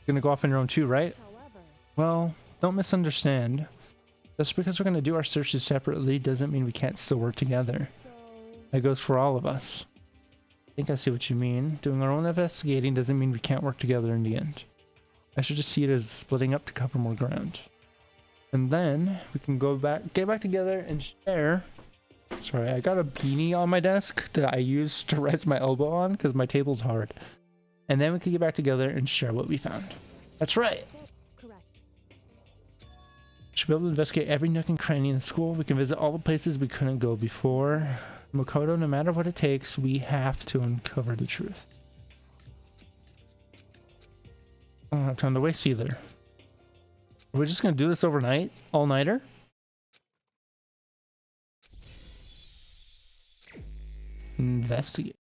Gonna go off on your own too, right? However, Well, don't misunderstand. Just because we're gonna do our searches separately doesn't mean we can't still work together. so That goes for all of us. I think I see what you mean. Doing our own investigating doesn't mean we can't work together in the end. I should just see it as splitting up to cover more ground. And then we can get back together and share. Sorry, I got a beanie on my desk that I use to rest my elbow on because my table's hard. And then we can get back together and share what we found. That's right. set. Correct. Should be able to investigate every nook and cranny in the school. We can visit all the places we couldn't go before. Makoto, no matter what it takes, we have to uncover the truth. I don't have time to waste either. Are we just gonna do this overnight? All-nighter? Investigate.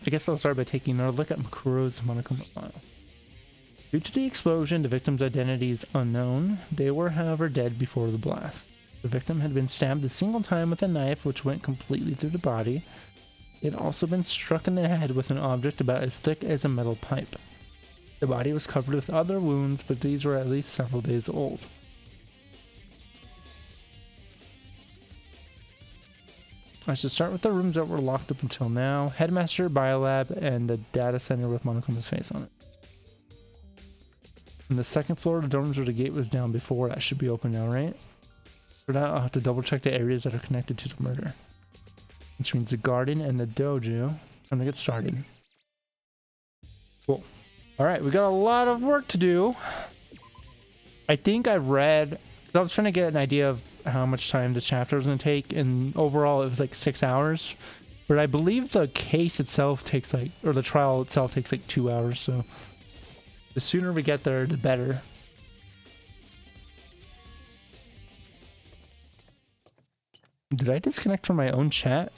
I guess I'll start by taking another look at Makuro's Monokuma file. Due to the explosion, the victim's identity is unknown. They were, however, dead before the blast. The victim had been stabbed a single time with a knife, which went completely through the body. It had also been struck in the head with an object about as thick as a metal pipe. The body was covered with other wounds, but these were at least several days old. I should start with the rooms that were locked up until now. Headmaster, Biolab, and the data center with Monokuma's face on it. On the second floor of the dorms where the gate was down before, that should be open now, right? For that, I'll have to double check the areas that are connected to the murder. Which means the garden and the dojo. Time to get started. Cool. Alright, we got a lot of work to do. I think I've read... I was trying to get an idea of how much time this chapter was going to take, and overall it was like 6 hours. But I believe the case itself takes like... or the trial itself takes like 2 hours, so... the sooner we get there, the better. Did I disconnect from my own chat?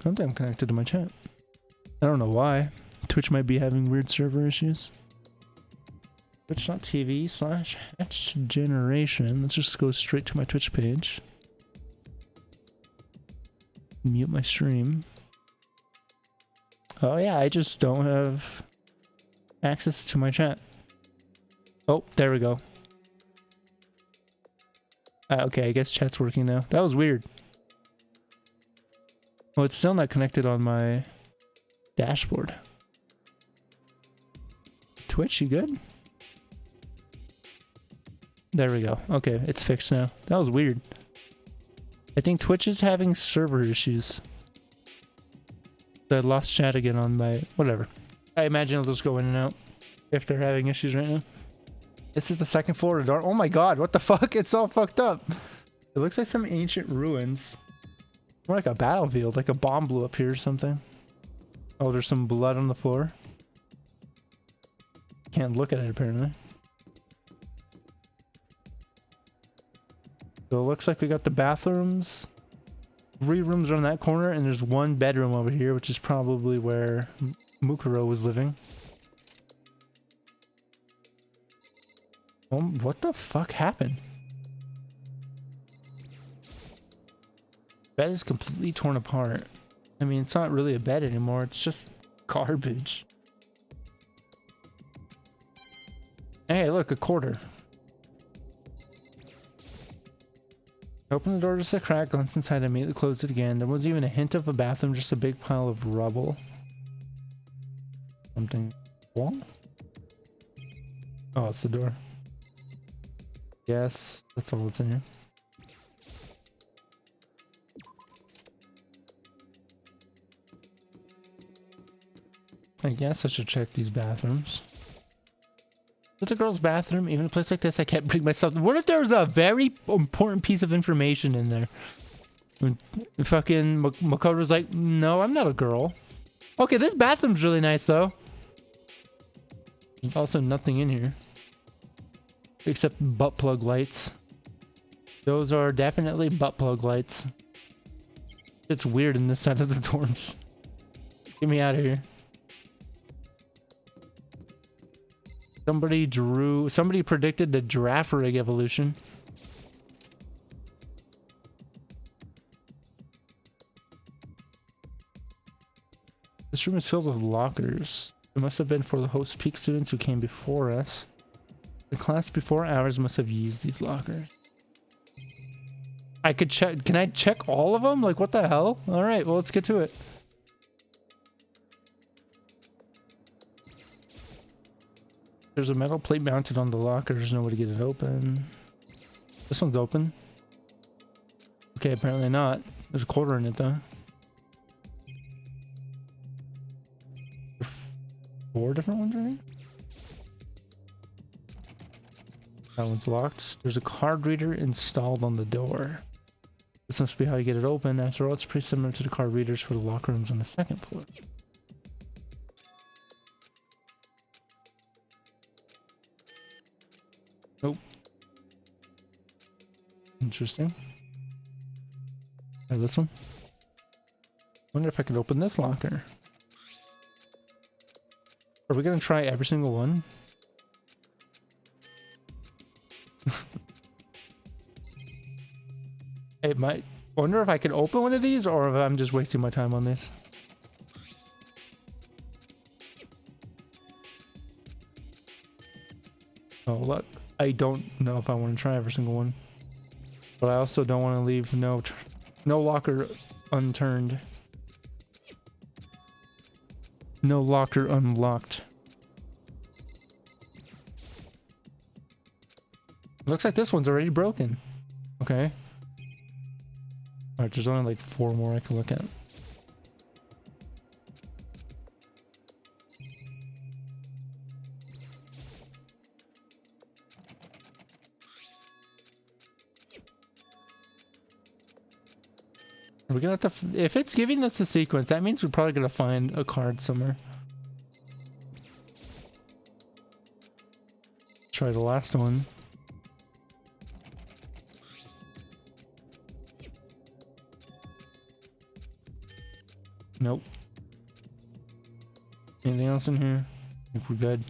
I don't think I'm connected to my chat. I don't know why. Twitch might be having weird server issues. Twitch.tv/HatchedGeneration. Let's just go straight to my Twitch page. Mute my stream. Oh yeah, I just don't have access to my chat. Oh, there we go. Okay, I guess chat's working now. That was weird. Oh, it's still not connected on my dashboard. Twitch, you good? There we go. Okay, it's fixed now. That was weird. I think Twitch is having server issues. I lost chat again on my... whatever. I imagine it'll just go in and out if they're having issues right now. This is the second floor of the door. Oh my god, what the fuck? It's all fucked up. It looks like some ancient ruins. More like a battlefield, like a bomb blew up here or something. Oh, there's some blood on the floor. Can't look at it apparently. So it looks like we got the bathrooms. 3 rooms are on that corner, and there's 1 bedroom over here, which is probably where Mukuro was living. What the fuck happened? Bed is completely torn apart. I mean, it's not really a bed anymore, it's just garbage. Hey, look, a quarter. I opened the door just a crack, glanced inside, and immediately closed it again. There wasn't even a hint of a bathroom, just a big pile of rubble. Something wrong? Oh, it's the door. Yes, that's all that's in here. I guess I should check these bathrooms. It's a girl's bathroom. Even a place like this, I can't bring myself. What if there was a very important piece of information in there? When fucking Makoto's like, no, I'm not a girl. Okay, this bathroom's really nice, though. There's also nothing in here. Except butt plug lights. Those are definitely butt plug lights. It's weird in this side of the dorms. Get me out of here. Somebody predicted the giraffe rig evolution. This room is filled with lockers. It must have been for the host peak students who came before us. The class before ours must have used these lockers. I could check. Can I check all of them? Like, what the hell? Alright, well, let's get to it. There's a metal plate mounted on the locker. There's no way to get it open. This one's open. Okay, apparently not. There's a quarter in it, though. 4 different ones, I think? That one's locked. There's a card reader installed on the door. This must be how you get it open. After all, it's pretty similar to the card readers for the locker rooms on the 2nd floor. Nope. Interesting. Try this one. Wonder if I could open this locker. Are we gonna try every single one? It might. Wonder if I can open one of these or if I'm just wasting my time on this. Oh, look. I don't know if I want to try every single one. But I also don't want to leave no locker unturned. No locker unlocked. Looks like this one's already broken. Okay. Alright, there's only like 4 more I can look at. We're gonna have to, if it's giving us a sequence, that means we're probably gonna find a card somewhere. Try the last one. Nope. Anything else in here? I think we're good.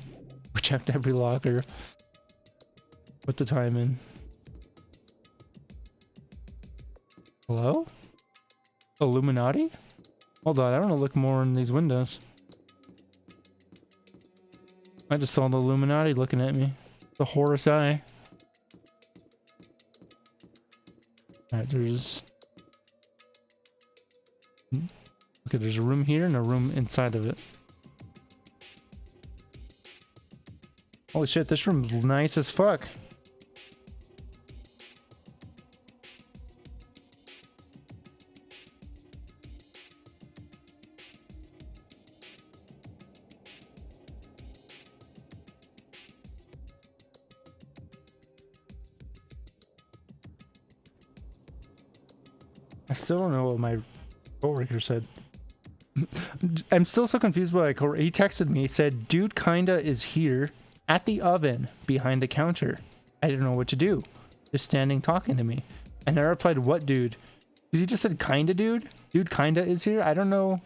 We checked every locker. Put the time in. Hello? Illuminati? Hold on, I want to look more in these windows. I just saw the Illuminati looking at me. The Horus Eye. Alright, there's Okay, there's a room here and a room inside of it. Holy shit, this room's nice as fuck. I still don't know what my coworker said. I'm still so confused by my coworker. He texted me, he said, dude kinda is here at the oven behind the counter. I didn't know what to do. Just standing talking to me. And I replied, what dude? Because he just said kinda dude? Dude kinda is here? I don't know.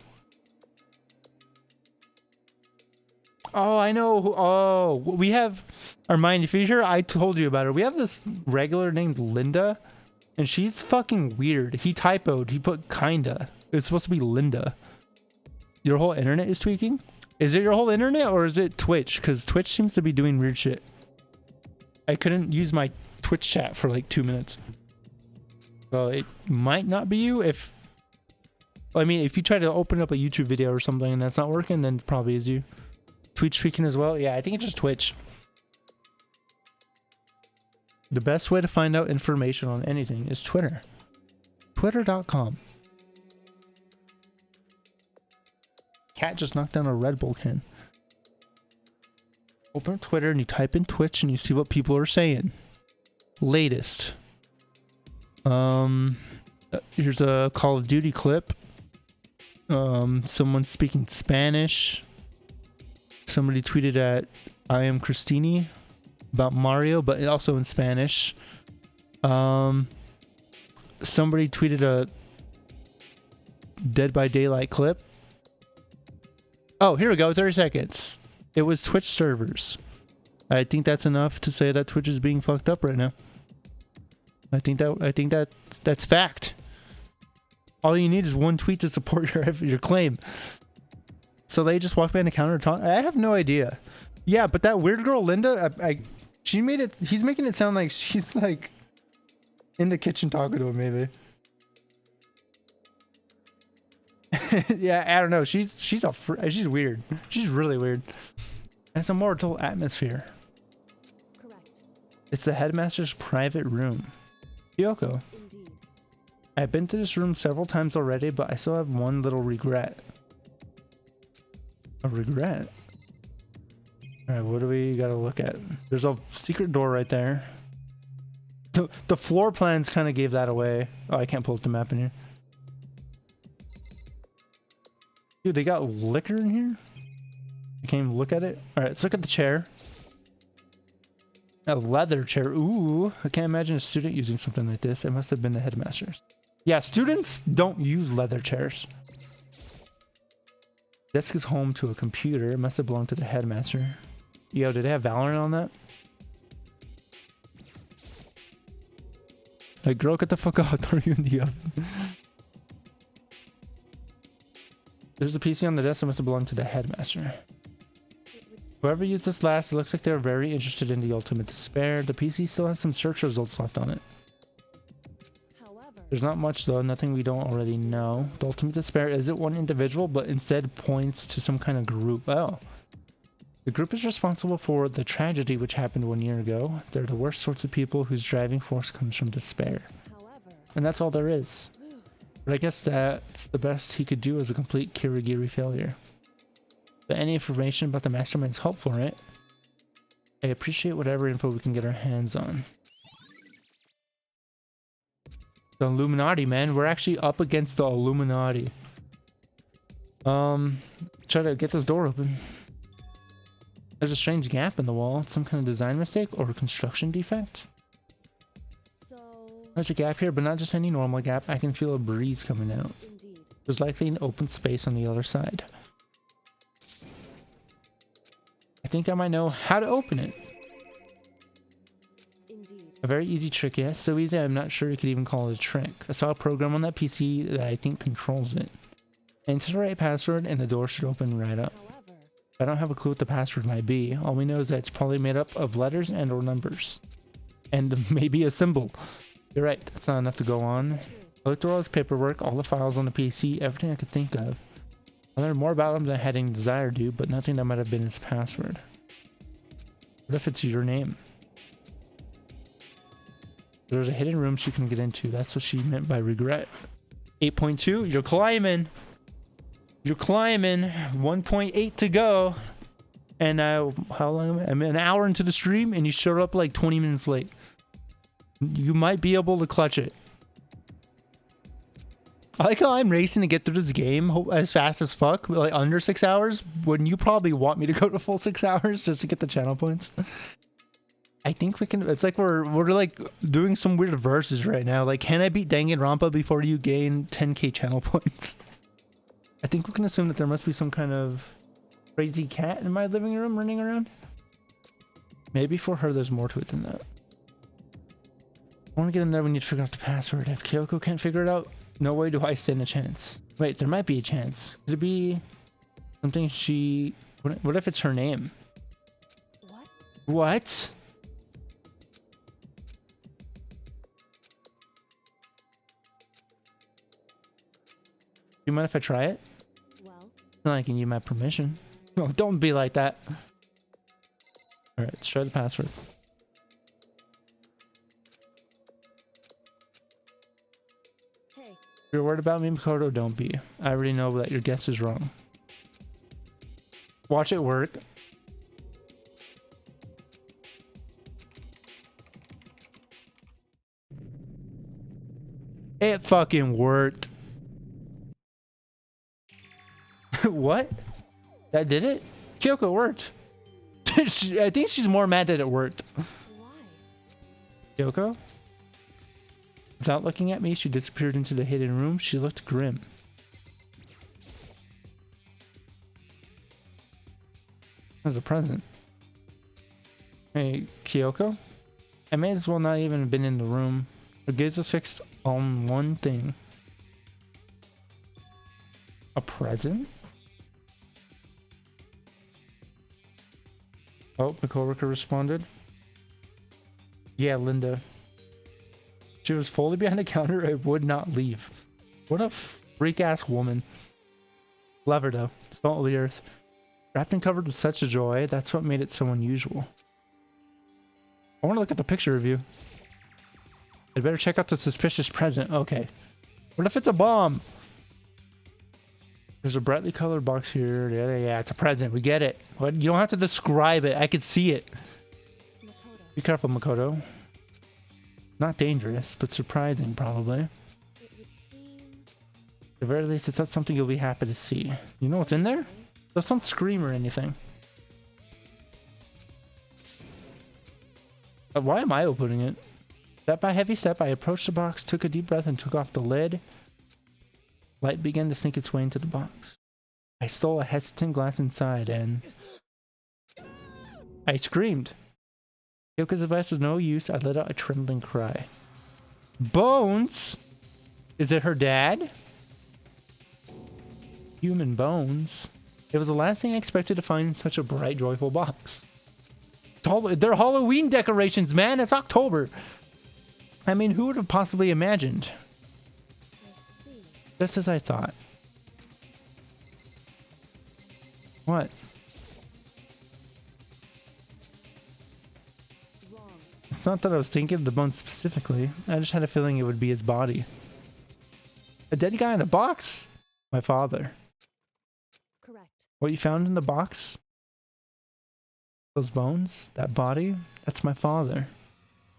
Oh, I know. Oh, we have Armand, if you're here, I told you about her. We have this regular named Linda. And she's fucking weird. He typoed. He put kinda. It's supposed to be Linda. Your whole internet is tweaking? Is it your whole internet or is it Twitch? Because Twitch seems to be doing weird shit. I couldn't use my Twitch chat for like 2 minutes. Well, it might not be you if... I mean, if you try to open up a YouTube video or something and that's not working, then it probably is you. Twitch tweaking as well? Yeah, I think it's just Twitch. The best way to find out information on anything is Twitter. Twitter.com. Cat just knocked down a Red Bull can. Open up Twitter and you type in Twitch and you see what people are saying. Latest. Here's a Call of Duty clip. Someone speaking Spanish. Somebody tweeted at I am Christini about Mario, but also in Spanish. Somebody tweeted a Dead by Daylight clip. Oh, here we go, 30 seconds. It was Twitch servers. I think that's enough to say that Twitch is being fucked up right now. I think that's fact. All you need is one tweet to support your claim. So they just walk behind the counter and talk. I have no idea. Yeah, but that weird girl Linda, she made it. He's making it sound like she's like in the kitchen talking to him, maybe. Yeah, I don't know. She's weird. She's really weird. It's a mortal atmosphere. Correct. It's the headmaster's private room. Yoko. Indeed. I've been to this room several times already, but I still have one little regret. A regret? Alright, what do we gotta look at? There's a secret door right there. The floor plans kind of gave that away. Oh, I can't pull up the map in here. Dude, they got liquor in here? I can't even look at it. Alright, let's look at the chair. A leather chair. Ooh, I can't imagine a student using something like this. It must have been the headmaster's. Yeah, students don't use leather chairs. Desk is home to a computer. It must have belonged to the headmaster. Yo, did they have Valorant on that? Like, girl, get the fuck out. Throw you in the oven. There's a PC on the desk that must have belonged to the headmaster. Whoever used this last, it looks like they're very interested in the ultimate despair. The PC still has some search results left on it. However, There's not much though, nothing we don't already know. The ultimate despair isn't one individual, but instead points to some kind of group. Oh. The group is responsible for the tragedy which happened 1 year ago. They're the worst sorts of people whose driving force comes from despair. however, And that's all there is. But I guess that's the best he could do as a complete Kirigiri failure. But any information about the mastermind's helpful, right? I appreciate whatever info we can get our hands on. The Illuminati, man. We're actually up against the Illuminati. Try to get this door open. There's a strange gap in the wall. Some kind of design mistake or construction defect? so There's a gap here, but not just any normal gap. I can feel a breeze coming out. indeed. There's likely an open space on the other side. I think I might know how to open it. Indeed. A very easy trick, yes. So easy, I'm not sure you could even call it a trick. I saw a program on that PC that I think controls it. Enter the right password and the door should open right up. However, I don't have a clue what the password might be. All we know is that it's probably made up of letters and or numbers. And maybe a symbol. You're right, that's not enough to go on. it's true. I looked through all his paperwork, all the files on the PC, everything I could think of. I learned more about him than I had any desire to, but nothing that might have been his password. What if it's your name? There's a hidden room she can get into. That's what she meant by regret. 8.2, you're climbing. You're climbing. 1.8 to go. And how long am I? I'm an hour into the stream and you showed up like 20 minutes late. You might be able to clutch it. I like how I'm racing to get through this game as fast as fuck, like under 6 hours, when you probably want me to go to full 6 hours just to get the channel points. I think we can. It's like we're like doing some weird verses right now. Like, can I beat Danganronpa before you gain 10k channel points? I think we can assume that there must be some kind of crazy cat in my living room running around. Maybe for her there's more to it than that. I want to get in there. We need to figure out the password. If Kyoko can't figure it out, no way do I stand a chance. Wait, there might be a chance. Could it be something she... What if it's her name? What? Do you mind if I try it? Well, It's not like I can need my permission. No, don't be like that. Alright, let's try the password. hey, If you're worried about me, Makoto, don't be. I already know that your guess is wrong. Watch it work. It fucking worked. What? That did it? Kyoko worked. I think she's more mad that it worked. why? Kyoko? Without looking at me, she disappeared into the hidden room. She looked grim. As a present. Hey, Kyoko? I may as well not even have been in the room. Her gaze was fixed on one thing. A present? Oh, the coworker responded. Yeah, Linda. She was fully behind the counter. I would not leave. What a freak-ass woman. Love her, though. Salt of the earth. Wrapped and covered with such a joy. That's what made it so unusual. I want to look at the picture of you. I'd better check out the suspicious present. Okay. What if it's a bomb? There's a brightly colored box here. Yeah, it's a present. We get it. What? You don't have to describe it. I can see it. Makoto. Be careful, Makoto. Not dangerous, but surprising, probably. It would seem... At the very least, it's not something you'll be happy to see. You know what's in there? Just don't scream or anything. Why am I opening it? Step by heavy step, I approached the box, took a deep breath, and took off the lid. Light began to sink its way into the box. I stole a hesitant glance inside, and... I screamed. Kyoko's advice was no use. I let out a trembling cry. Bones? Is it her dad? Human bones? It was the last thing I expected to find in such a bright, joyful box. They're Halloween decorations, man. It's October. I mean, who would have possibly imagined? I see. Just as I thought. What? Wrong. It's not that I was thinking of the bones specifically. I just had a feeling it would be his body. A dead guy in a box? My father. Correct. What you found in the box? Those bones? That body? That's my father.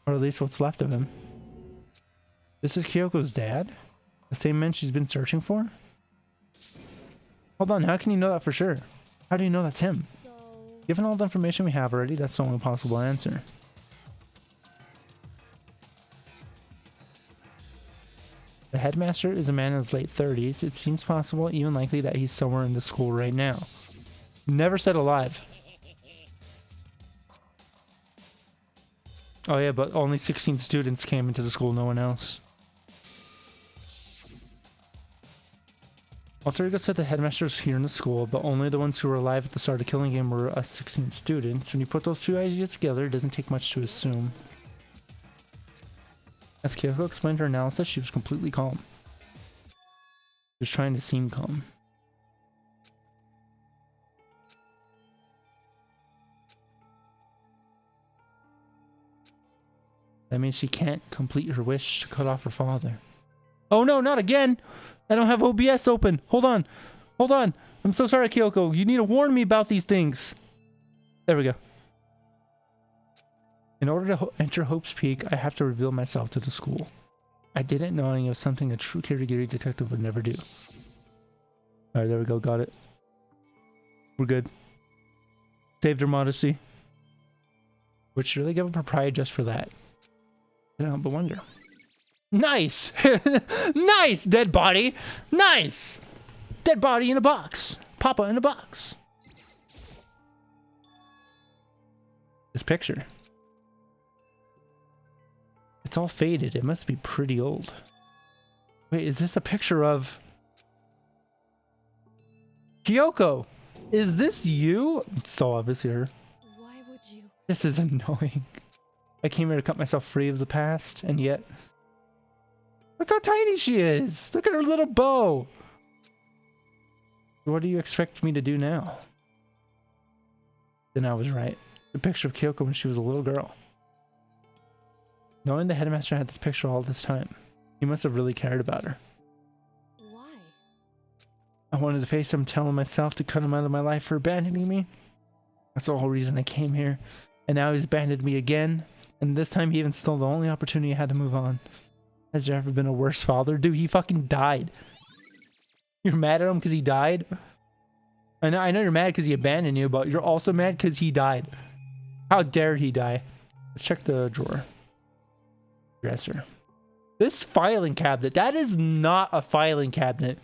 Or at least what's left of him. This is Kyoko's dad? The same man she's been searching for? Hold on, how can you know that for sure? How do you know that's him? So... Given all the information we have already, that's the only possible answer. The headmaster is a man in his late 30s. It seems possible, even likely, that he's somewhere in the school right now. Never said alive. Oh yeah, but only 16 students came into the school, no one else. Alter Ego said the headmaster's here in the school, but only the ones who were alive at the start of the killing game were us 16 students. When you put those two ideas together, it doesn't take much to assume. As Kyoko explained her analysis, she was completely calm. Just trying to seem calm. That means she can't complete her wish to cut off her father. Oh no, not again! I don't have OBS open. Hold on. Hold on. I'm so sorry, Kyoko. You need to warn me about these things. There we go. In order to enter Hope's Peak, I have to reveal myself to the school. I didn't know it was something a true Kirigiri detective would never do. Alright, there we go. Got it. We're good. Saved her modesty. Would she really give up her pride just for that? I don't but wonder. Nice! Nice, dead body! Nice! Dead body in a box. Papa in a box. This picture. It's all faded. It must be pretty old. Wait, is this a picture of... Kyoko! Is this you? It's so obviously her. Why would you? This is annoying. I came here to cut myself free of the past, and yet... Look how tiny she is! Look at her little bow! What do you expect me to do now? Then I was right. The picture of Kyoko when she was a little girl. Knowing the headmaster had this picture all this time, he must have really cared about her. Why? I wanted to face him, telling myself to cut him out of my life for abandoning me. That's the whole reason I came here. And now he's abandoned me again. And this time he even stole the only opportunity I had to move on. Has there ever been a worse father? Dude, he fucking died. You're mad at him because he died? I know you're mad because he abandoned you, but you're also mad because he died. How dare he die? Let's check the drawer. Dresser. This filing cabinet, that is not a filing cabinet.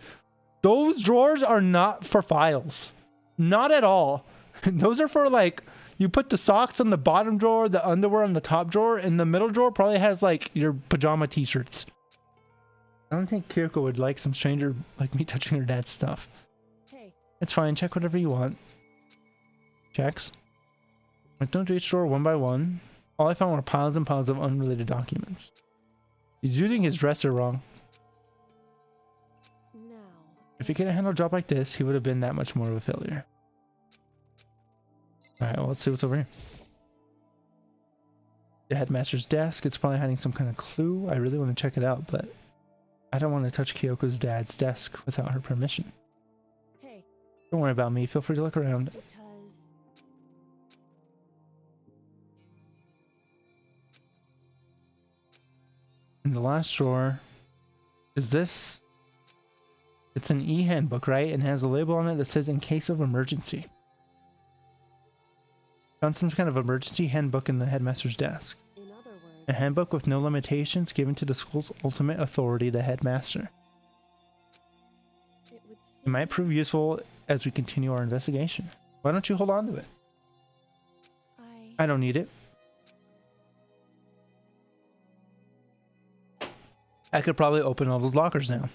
Those drawers are not for files. Not at all. Those are for like, you put the socks on the bottom drawer, the underwear on the top drawer, and the middle drawer probably has like your pajama t-shirts. I don't think Kyoko would like some stranger like me touching her dad's stuff. Hey. It's fine, check whatever you want. Checks. Went down to each drawer one by one. All I found were piles and piles of unrelated documents. He's using his dresser wrong. Now. If he couldn't handle a job like this, he would have been that much more of a failure. Alright, well, let's see what's over here. The headmaster's desk. It's probably hiding some kind of clue. I really want to check it out, but I don't want to touch Kyoko's dad's desk without her permission. Hey. Don't worry about me. Feel free to look around. Because. In the last drawer, is this? It's an e-handbook, right? And it has a label on it that says in case of emergency. Found some kind of emergency handbook in the headmaster's desk. In other words. A handbook with no limitations given to the school's ultimate authority, the headmaster. It would It seem. might prove useful as we continue our investigation. Why don't you hold on to it? I don't need it. I could probably open all those lockers now.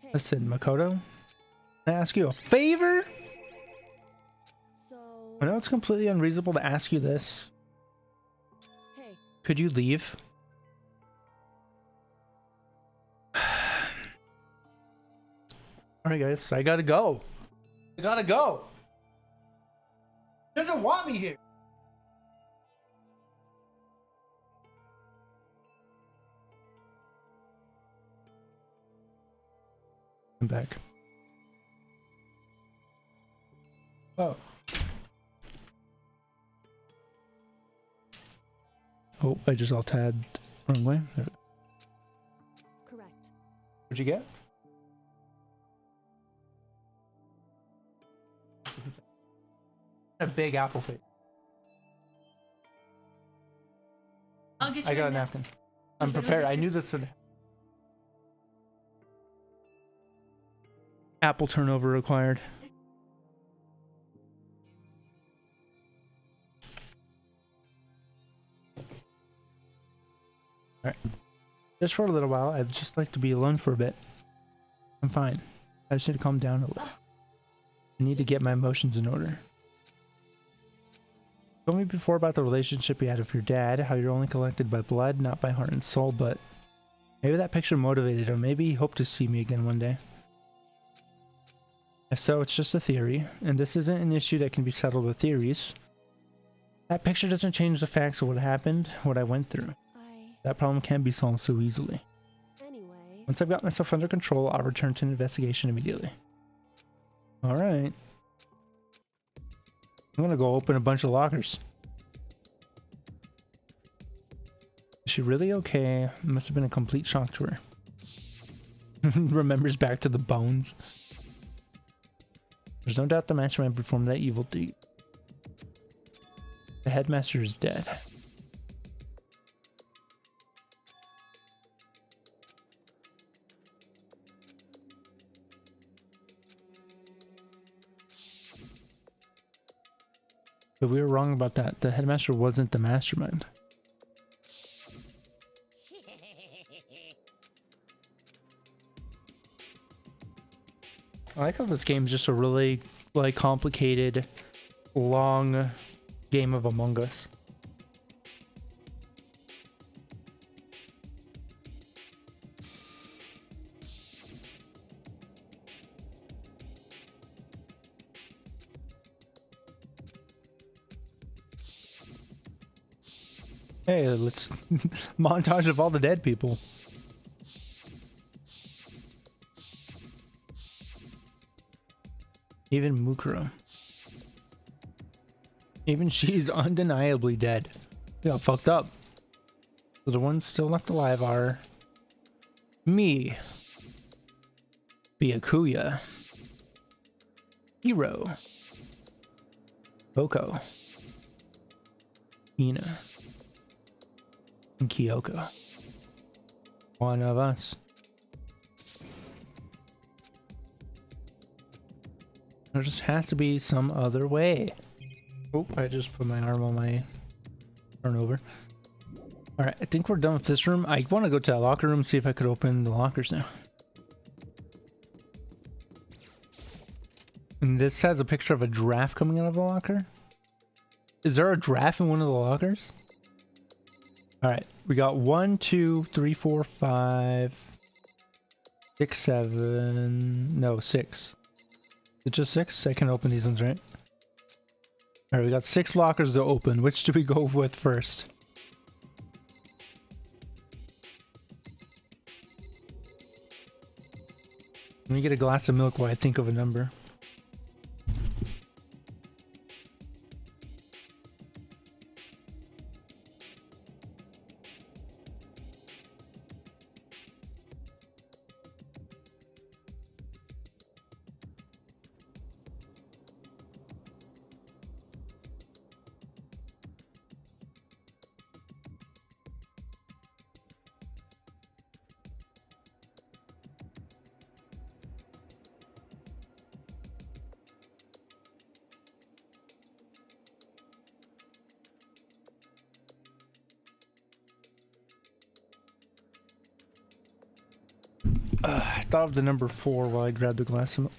Hey. Listen, Makoto, can I ask you a favor? So. I know it's completely unreasonable to ask you this. Hey. Could you leave? Alright guys, I gotta go. I gotta go. He doesn't want me here. I'm back. Oh. Oh, I just alt-tabbed wrong way. There. Correct. What'd you get? A big apple face. I'll get you I got a a napkin. I'm prepared. I knew this would. Apple turnover required. Alright. Just for a little while, I'd just like to be alone for a bit. I'm fine. I just need to calm down a little. I need to get my emotions in order. Told me before about the relationship you had with your dad, how you're only connected by blood, not by heart and soul, but maybe that picture motivated him. Maybe he hoped to see me again one day. If so, it's just a theory, and this isn't an issue that can be settled with theories. That picture doesn't change the facts of what happened, what I went through. That problem can't be solved so easily. Anyway. Once I've got myself under control, I'll return to an investigation immediately. Alright. I'm gonna go open a bunch of lockers. Is she really okay? It must have been a complete shock to her. Remembers back to the bones. There's no doubt the mastermind performed that evil deed. The headmaster is dead. But we were wrong about that. The headmaster wasn't the mastermind. I like how this game is just a really like complicated, long game of Among Us. Hey, let's montage of all the dead people. Even Mukuro. Even she's undeniably dead. They got fucked up. So the ones still left alive are me, Byakuya, Hiro, Coco, Ina, and Kyoko. One of us. There just has to be some other way. Oh, I just put my arm on my turnover. Alright, I think we're done with this room. I want to go to that locker room and see if I could open the lockers now. And this has a picture of a giraffe coming out of the locker. Is there a giraffe in one of the lockers? Alright, we got 1, 2, 3, 4, 5, 6, 7. No, 6. It's just 6? I can open these ones, right? Alright, we got 6 lockers to open. Which do we go with first? Let me get a glass of milk while I think of a number. I thought of the number 4 while I grabbed the glass of milk.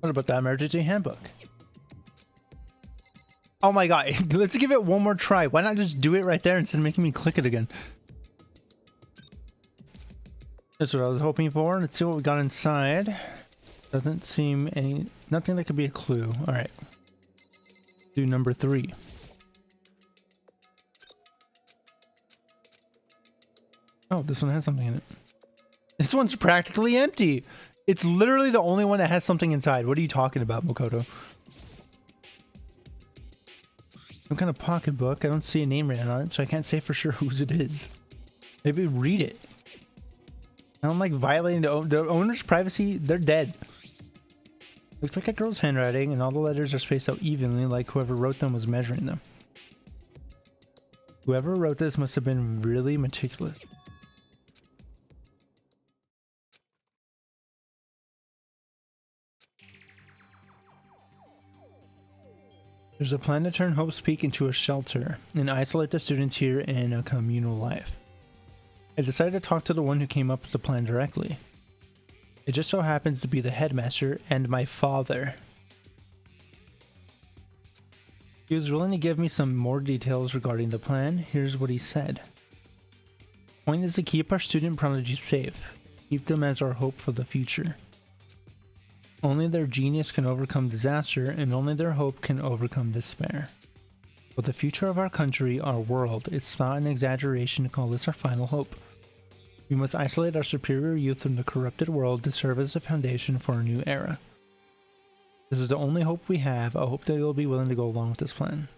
What about the emergency handbook? Oh my god, let's give it one more try. Why not just do it right there instead of making me click it again? That's what I was hoping for. Let's see what we got inside. Doesn't seem nothing that could be a clue. Alright. Do number 3. Oh, this one has something in it. This one's practically empty. It's literally the only one that has something inside. What are you talking about, Makoto? Some kind of pocketbook. I don't see a name written on it, so I can't say for sure whose it is. Maybe read it. I don't like violating the owner's privacy. They're dead. Looks like a girl's handwriting, and all the letters are spaced out evenly, like whoever wrote them was measuring them. Whoever wrote this must have been really meticulous. There's a plan to turn Hope's Peak into a shelter and isolate the students here in a communal life. I decided to talk to the one who came up with the plan directly. It just so happens to be the headmaster and my father. He was willing to give me some more details regarding the plan. Here's what he said. The point is to keep our student prodigies safe. Keep them as our hope for the future. Only their genius can overcome disaster, and only their hope can overcome despair. For the future of our country, our world, it's not an exaggeration to call this our final hope. We must isolate our superior youth from the corrupted world to serve as the foundation for a new era. This is the only hope we have. I hope that you'll be willing to go along with this plan.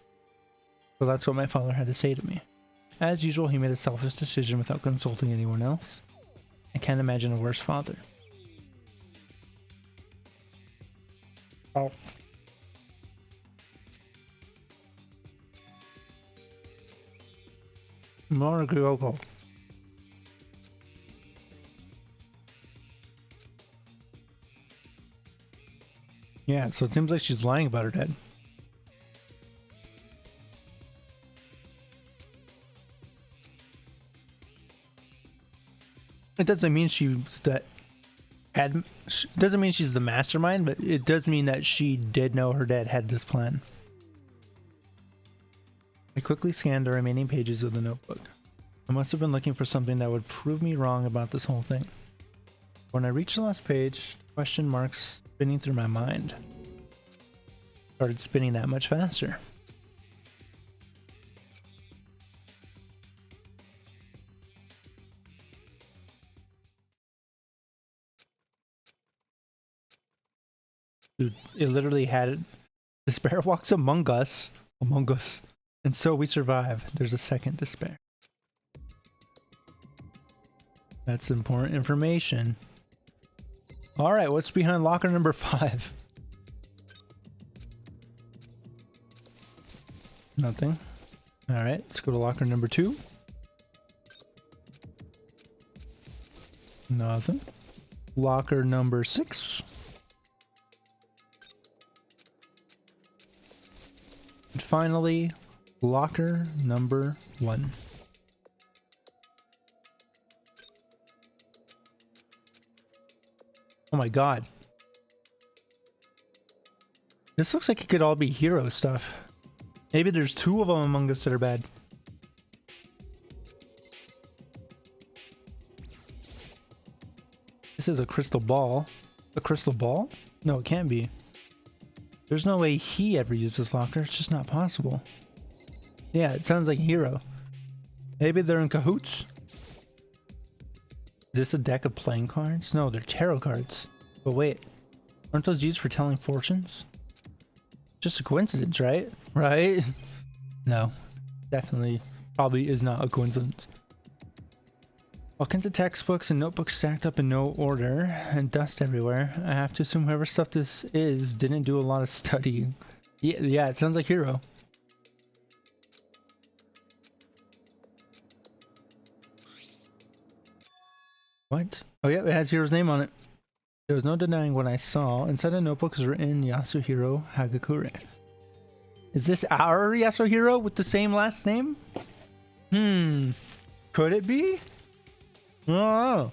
So that's what my father had to say to me. As usual, he made a selfish decision without consulting anyone else. I can't imagine a worse father. Oh. More Kyoko. Yeah, so it seems like she's lying about her dad. It doesn't mean doesn't mean she's the mastermind, but it does mean that she did know her dad had this plan. I quickly scanned the remaining pages of the notebook. I must have been looking for something that would prove me wrong about this whole thing. When I reached the last page, question marks spinning through my mind started spinning that much faster. Dude, it literally had it. Despair walks among us, and so we survive. There's a second despair. That's important information. All right, what's behind locker number 5? Nothing. All right, let's go to locker number 2. Nothing. Locker number 6. And finally, locker number 1. Oh my god. This looks like it could all be hero stuff. Maybe there's 2 of them among us that are bad. This is a crystal ball. A crystal ball? No, it can't be. There's no way he ever used this locker. It's just not possible. Yeah, it sounds like hero. Maybe they're in cahoots. Is this a deck of playing cards? No, they're tarot cards. But wait, aren't those used for telling fortunes? Just a coincidence, right? Right? No, definitely, probably is not a coincidence. All kinds of textbooks and notebooks stacked up in no order, and dust everywhere. I have to assume whoever stuff this is didn't do a lot of studying. Yeah, it sounds like hero. What? Oh yeah, it has Hero's name on it. There was no denying what I saw. Inside the notebook is written Yasuhiro Hagakure. Is this our Yasuhiro with the same last name? Could it be? Oh.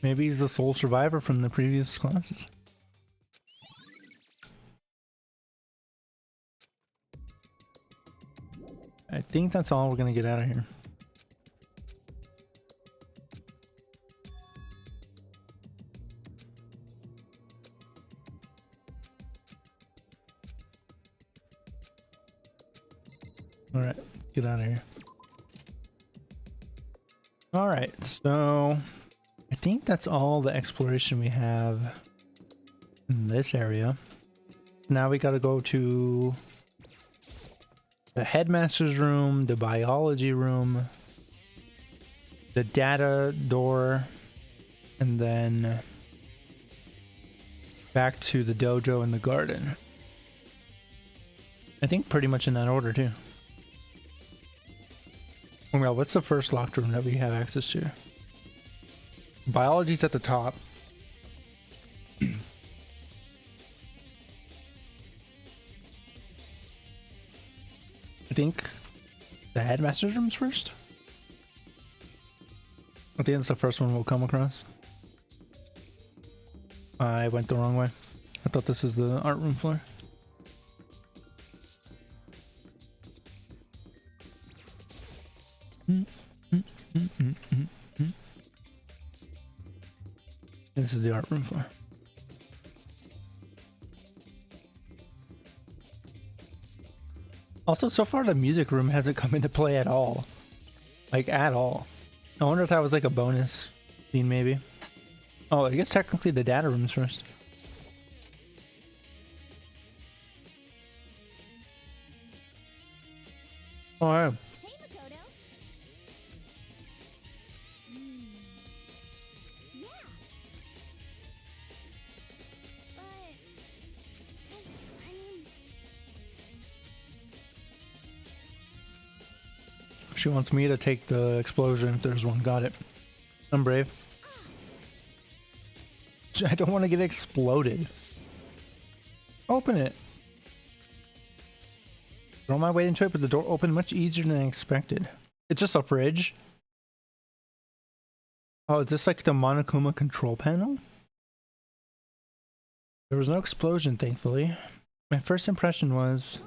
Maybe he's the sole survivor from the previous classes. I think that's all we're gonna get out of here. All right, let's get out of here. All right, so I think that's all the exploration we have in this area. Now we gotta go to the headmaster's room, the biology room, the data door, and then back to the dojo and the garden. I think pretty much in that order too. Oh my god, what's the first locked room that we have access to? Biology's at the top. I think the headmaster's room's first. I think that's the first one we'll come across. I went the wrong way. I thought this was the art room floor. This is the art room floor. Also, so far the music room hasn't come into play at all. Like, at all. I wonder if that was like a bonus scene, maybe. Oh, I guess technically the data room's first. Oh, yeah. Hey, Makoto. Yeah. But I mean, She wants me to take the explosion if there's one. Got it. I'm brave. I don't want to get exploded. Open it. Throw my weight into it, but the door opened much easier than I expected. It's just a fridge. Oh, is this like the Monokuma control panel? There was no explosion, thankfully. My first impression was,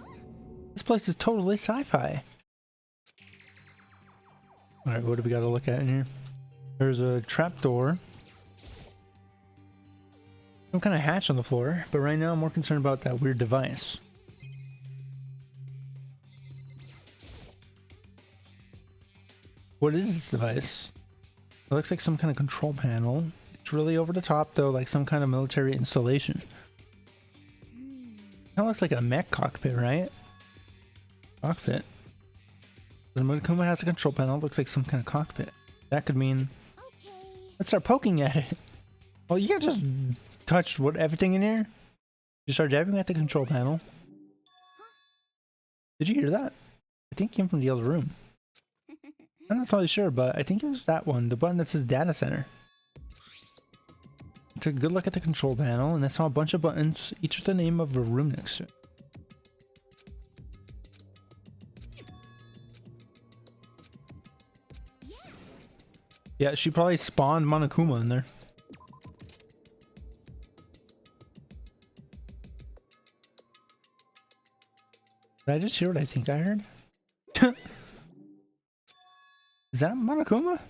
this place is totally sci-fi. Alright, what do we got to look at in here? There's a trapdoor. Some kind of hatch on the floor, but right now I'm more concerned about that weird device. What is this device? It looks like some kind of control panel. It's really over the top though, like some kind of military installation. Kind of looks like a mech cockpit, right? Cockpit. The Monokuma has a control panel. Looks like some kind of cockpit. That could mean... okay. Let's start poking at it. Well, you can't just touch everything in here. You start jabbing at the control panel. Did you hear that? I think it came from the other room. I'm not totally sure, but I think it was that one. The button that says data center. I took a good look at the control panel and I saw a bunch of buttons, each with the name of a room next to it. Yeah, she probably spawned Monokuma in there. Did I just hear what I think I heard? Is that Monokuma?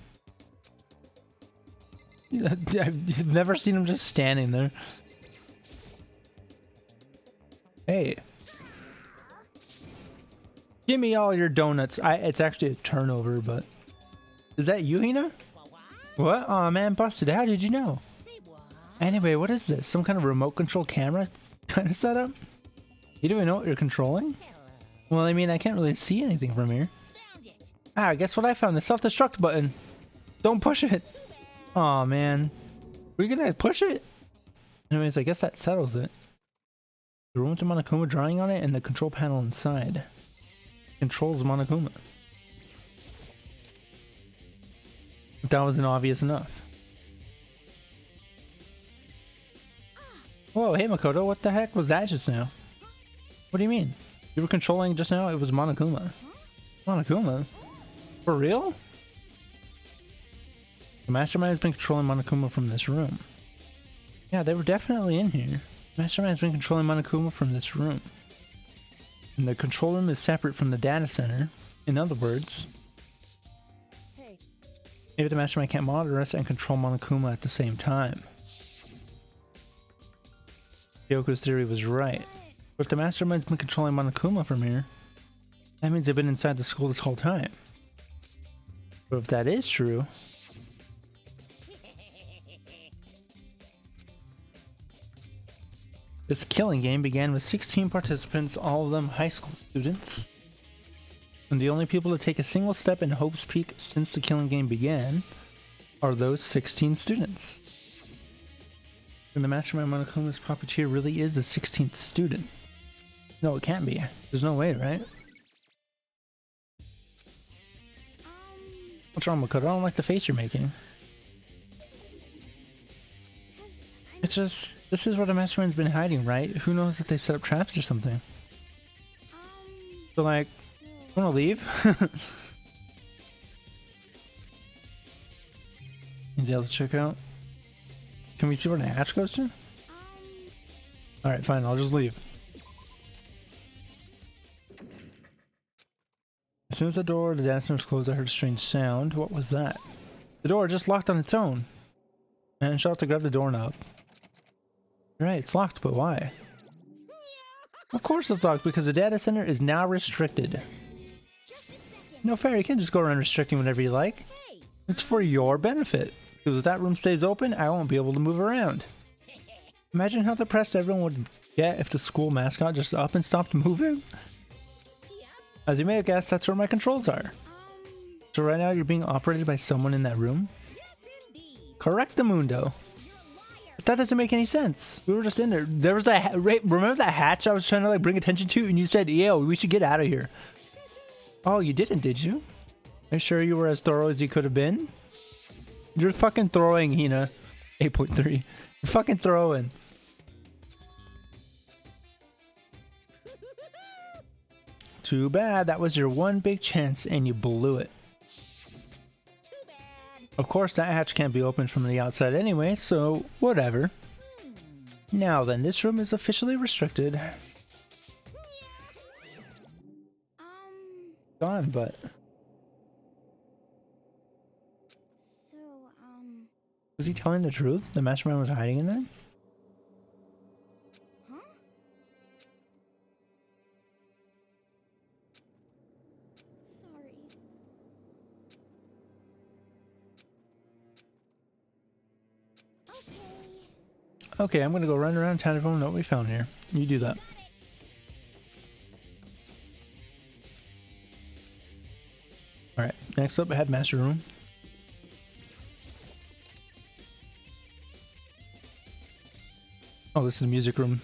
I've never seen him just standing there. Hey. Give me all your donuts. It's actually a turnover, but... Is that you, Hina? What? Aw, man, busted. How did you know? Anyway, what is this? Some kind of remote control camera kind of setup? You don't even know what you're controlling? Well, I mean, I can't really see anything from here. Ah, guess what I found? The self-destruct button. Don't push it. Aw, man. Were you gonna push it? Anyways, I guess that settles it. The room with the Monokuma drawing on it and the control panel inside. Controls Monokuma. That wasn't obvious enough. Whoa, hey Makoto, what the heck was that just now? What do you mean? You were controlling just now? It was Monokuma. Monokuma? For real? The Mastermind has been controlling Monokuma from this room. Yeah, they were definitely in here. The Mastermind has been controlling Monokuma from this room. And the control room is separate from the data center. In other words... Hey, Maybe the Mastermind can't monitor us and control Monokuma at the same time. Kyoko's theory was right. But if the Mastermind's been controlling Monokuma from here, that means they've been inside the school this whole time. But if that is true... This killing game began with 16 participants, all of them high school students. And the only people to take a single step in Hope's Peak since the killing game began are those 16 students. And the Mastermind Monokuma's puppeteer really is the 16th student. No, it can't be. There's no way, right? What's wrong, Makoto? I don't like the face you're making. It's just, this is where the mastermind's been hiding, right? Who knows if they set up traps or something? So like, wanna leave? Anything else to check out? Can we see where the hatch goes to? Alright, fine, I'll just leave. As soon as the door to the dance was closed, I heard a strange sound. What was that? The door just locked on its own. And shot to grab the doorknob. Right, it's locked, but why? Of course it's locked, because the data center is now restricted. No fair, you can't just go around restricting whenever you like. It's for your benefit. Because if that room stays open, I won't be able to move around. Imagine how depressed everyone would get if the school mascot just up and stopped moving. As you may have guessed, that's where my controls are. So right now you're being operated by someone in that room? Correctamundo. But that doesn't make any sense. We were just in there. There was that, remember that hatch I was trying to like bring attention to, and you said, yo, we should get out of here. Oh, you didn't, did you? Are you sure you were as thorough as you could have been? You're fucking throwing, Hina. 8.3. You're fucking throwing. Too bad. That was your one big chance and you blew it. Of course, that hatch can't be opened from the outside anyway, so whatever. Now then, this room is officially restricted. Gone, but... Was he telling the truth? The mastermind was hiding in there? Sorry. Okay, I'm gonna go run around town and everyone know what we found here. You do that. Alright, next up, headmaster room. Oh, this is the music room.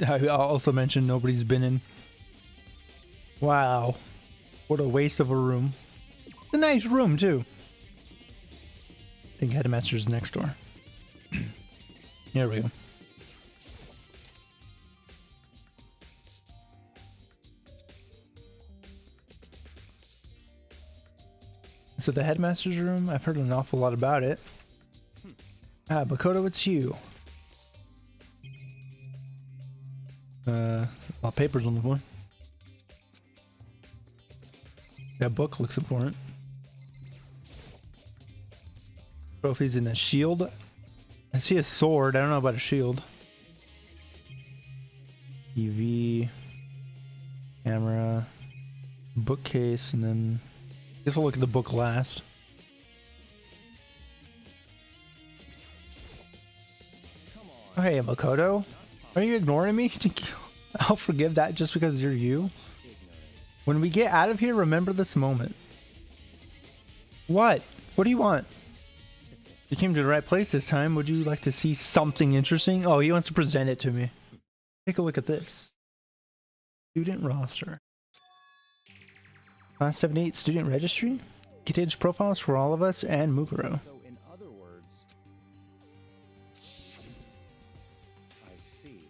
I also mentioned nobody's been in. Wow. What a waste of a room. It's a nice room, too. I think headmaster's next door. Here we go. So the headmaster's room, I've heard an awful lot about it. Ah, Makoto, it's you. Well, papers on the floor. That book looks important. Trophies and a shield. I see a sword. I don't know about a shield. TV, camera, bookcase, and then I guess we'll look at the book last. Oh, hey, Makoto. Are you ignoring me? I'll forgive that just because you're you. When we get out of here, remember this moment. What? What do you want? You came to the right place this time. Would you like to see something interesting? Oh, he wants to present it to me. Take a look at this. Student roster. Class 78 student registry. Contains profiles for all of us and Mukuro. So, in other words, I see.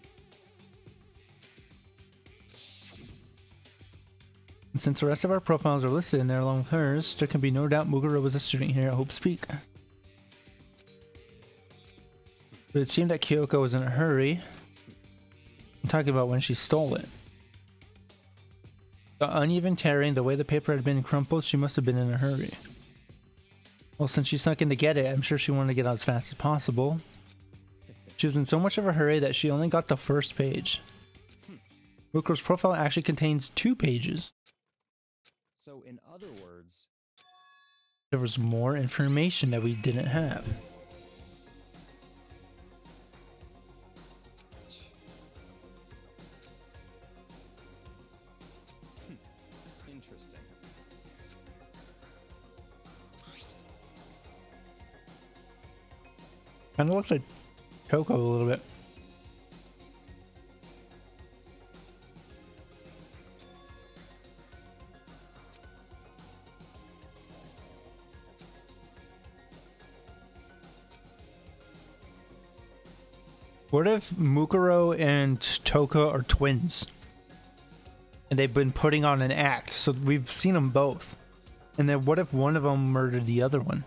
And since the rest of our profiles are listed in there along with hers, there can be no doubt Mukuro was a student here at Hope's Peak. But it seemed that Kyoko was in a hurry. I'm talking about when she stole it. The uneven tearing, the way the paper had been crumpled, she must have been in a hurry. Well, since she snuck in to get it, I'm sure she wanted to get out as fast as possible. She was in so much of a hurry that she only got the first page. Mukuro's profile actually contains 2 pages. So, in other words, There was more information that we didn't have. interesting. Kind of looks like Coco a little bit. What if Mukuro and Toka are twins? And they've been putting on an act, so we've seen them both. And then what if one of them murdered the other one?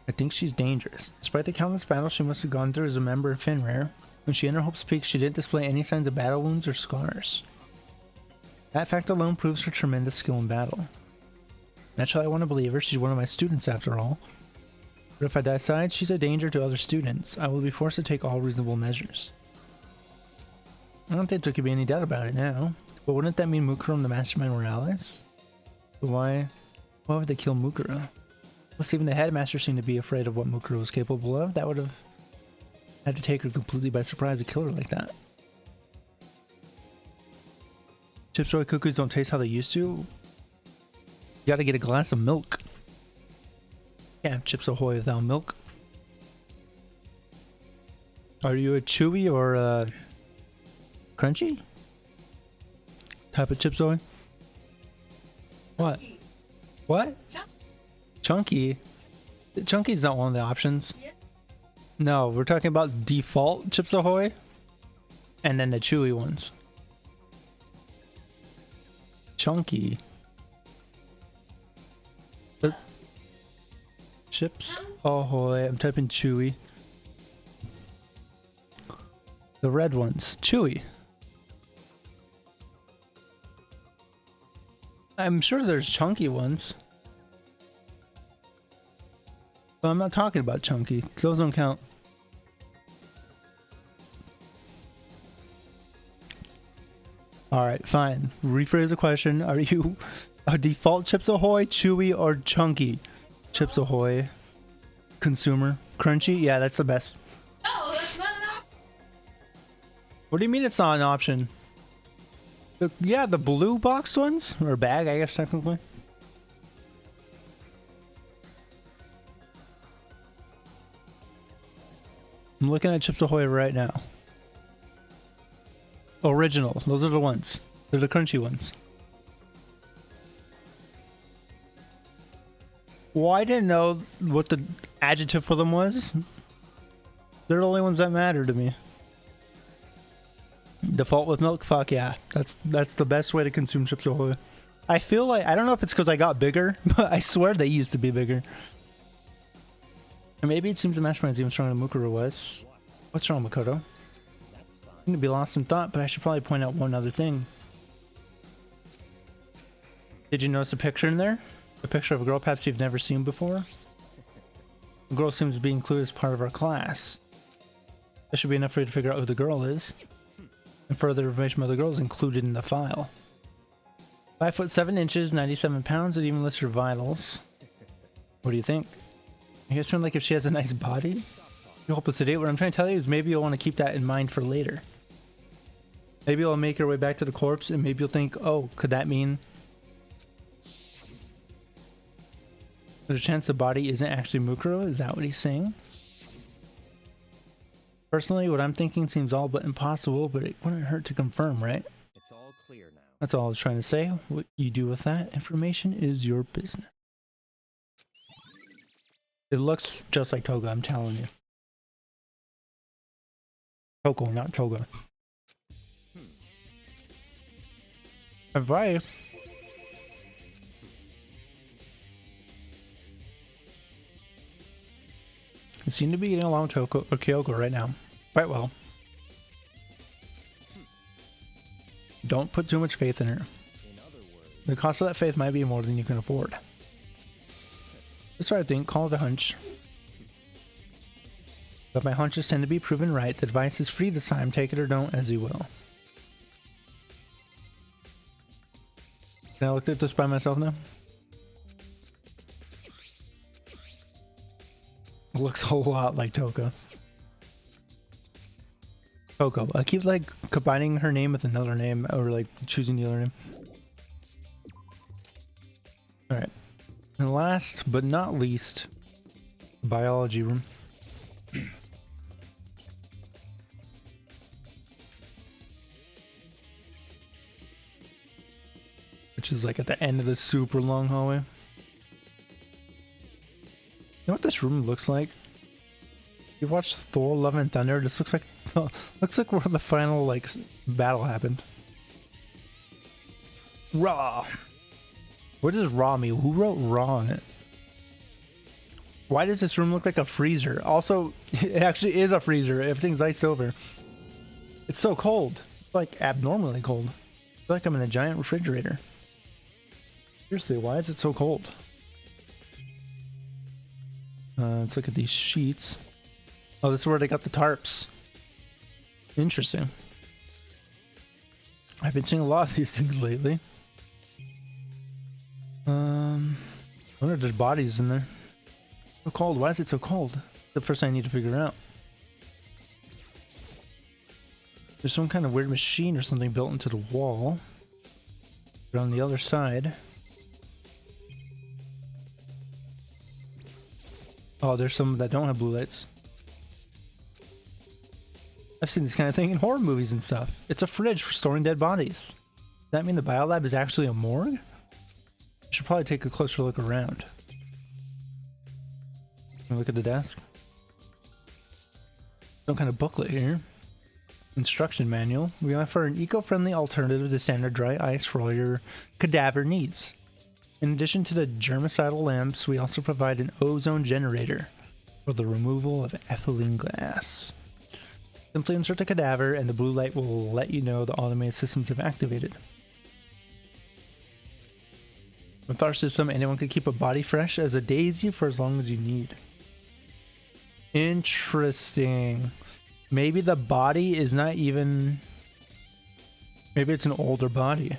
I think she's dangerous. Despite the countless battles she must have gone through as a member of Finrare, when she entered Hope's Peak, she didn't display any signs of battle wounds or scars. That fact alone proves her tremendous skill in battle. Naturally, I want to believe her. She's one of my students after all. But if I decide she's a danger to other students, I will be forced to take all reasonable measures. I don't think there could be any doubt about it now. But wouldn't that mean Mukuro and the Mastermind were allies? But why would they kill Mukuro? Plus, even the headmaster seemed to be afraid of what Mukuro was capable of. That would have had to take her completely by surprise to kill her like that. Chips Ahoy cookies don't taste how they used to. You gotta get a glass of milk. Can't have Chips Ahoy without milk. Are you a chewy or a crunchy type of Chips Ahoy? What? What? Chunky? Chunky's not one of the options. Yeah. No, we're talking about default Chips Ahoy and then the chewy ones. Chunky. The Chips Ahoy. I'm typing chewy. The red ones. Chewy. I'm sure there's chunky ones. But I'm not talking about chunky. Those don't count. Alright, fine. Rephrase the question. Are you a default Chips Ahoy, chewy, or chunky Chips Ahoy consumer? Crunchy? Yeah, that's the best. No, that's not an option. What do you mean it's not an option? Yeah, the blue box ones? Or bag, I guess, technically. I'm looking at Chips Ahoy right now. Original. Those are the ones. They're the crunchy ones. Well, I didn't know what the adjective for them was. They're the only ones that matter to me. Default with milk? Fuck yeah. That's the best way to consume Chips Ahoy. I feel like, I don't know if it's because I got bigger, but I swear they used to be bigger. Or maybe it seems the Mastermind's even stronger than Mukuro was. What's wrong, Makoto? I'm gonna be lost in thought, but I should probably point out one other thing. Did you notice a picture in there? A picture of a girl perhaps you've never seen before? The girl seems to be included as part of our class. That should be enough for you to figure out who the girl is. And further information about the girl is included in the file. 5'7", 97 pounds, it even lists her vitals. What do you think? You guys feel like if she has a nice body? You hope it's a date. What I'm trying to tell you is maybe you'll want to keep that in mind for later. Maybe you'll make your way back to the corpse and maybe you'll think, oh, could that mean there's a chance the body isn't actually Mukuro? Is that what he's saying? Personally, what I'm thinking seems all but impossible, but it wouldn't hurt to confirm, right? It's all clear now. That's all I was trying to say. What you do with that information is your business. It looks just like Toga, I'm telling you. Toko, not Toga. Bye. You seem to be getting along with Kyoko right now. Quite well. Don't put too much faith in her. In other words, The cost of that faith might be more than you can afford. That's what I think. Call it a hunch. But my hunches tend to be proven right. The advice is free this time. Take it or don't, as you will. Can I look at this by myself now? Looks a whole lot like Toka. Toko. I keep like combining her name with another name or like choosing the other name. Alright. And last but not least, biology room. Which is like at the end of the super long hallway. You know what this room looks like? You watched Thor: Love and Thunder? This looks like where the final like battle happened. Raw. What does raw mean? Who wrote raw on it? Why does this room look like a freezer? Also, it actually is a freezer. Everything's iced over. It's so cold. It's like abnormally cold. I feel like I'm in a giant refrigerator. Seriously, why is it so cold? Let's look at these sheets. Oh, this is where they got the tarps. Interesting. I've been seeing a lot of these things lately. I wonder if there's bodies in there. So cold. Why is it so cold? The first thing I need to figure out. There's some kind of weird machine or something built into the wall. But on the other side. Oh, there's some that don't have blue lights. I've seen this kind of thing in horror movies and stuff. It's a fridge for storing dead bodies. Does that mean the biolab is actually a morgue? I should probably take a closer look around. Look at the desk. Some kind of booklet here. Instruction manual. We offer an eco-friendly alternative to standard dry ice for all your cadaver needs. In addition to the germicidal lamps, we also provide an ozone generator for the removal of ethylene gas. Simply insert the cadaver and the blue light will let you know the automated systems have activated. With our system, anyone can keep a body fresh as a daisy for as long as you need. Interesting. Maybe the body is not even... Maybe it's an older body.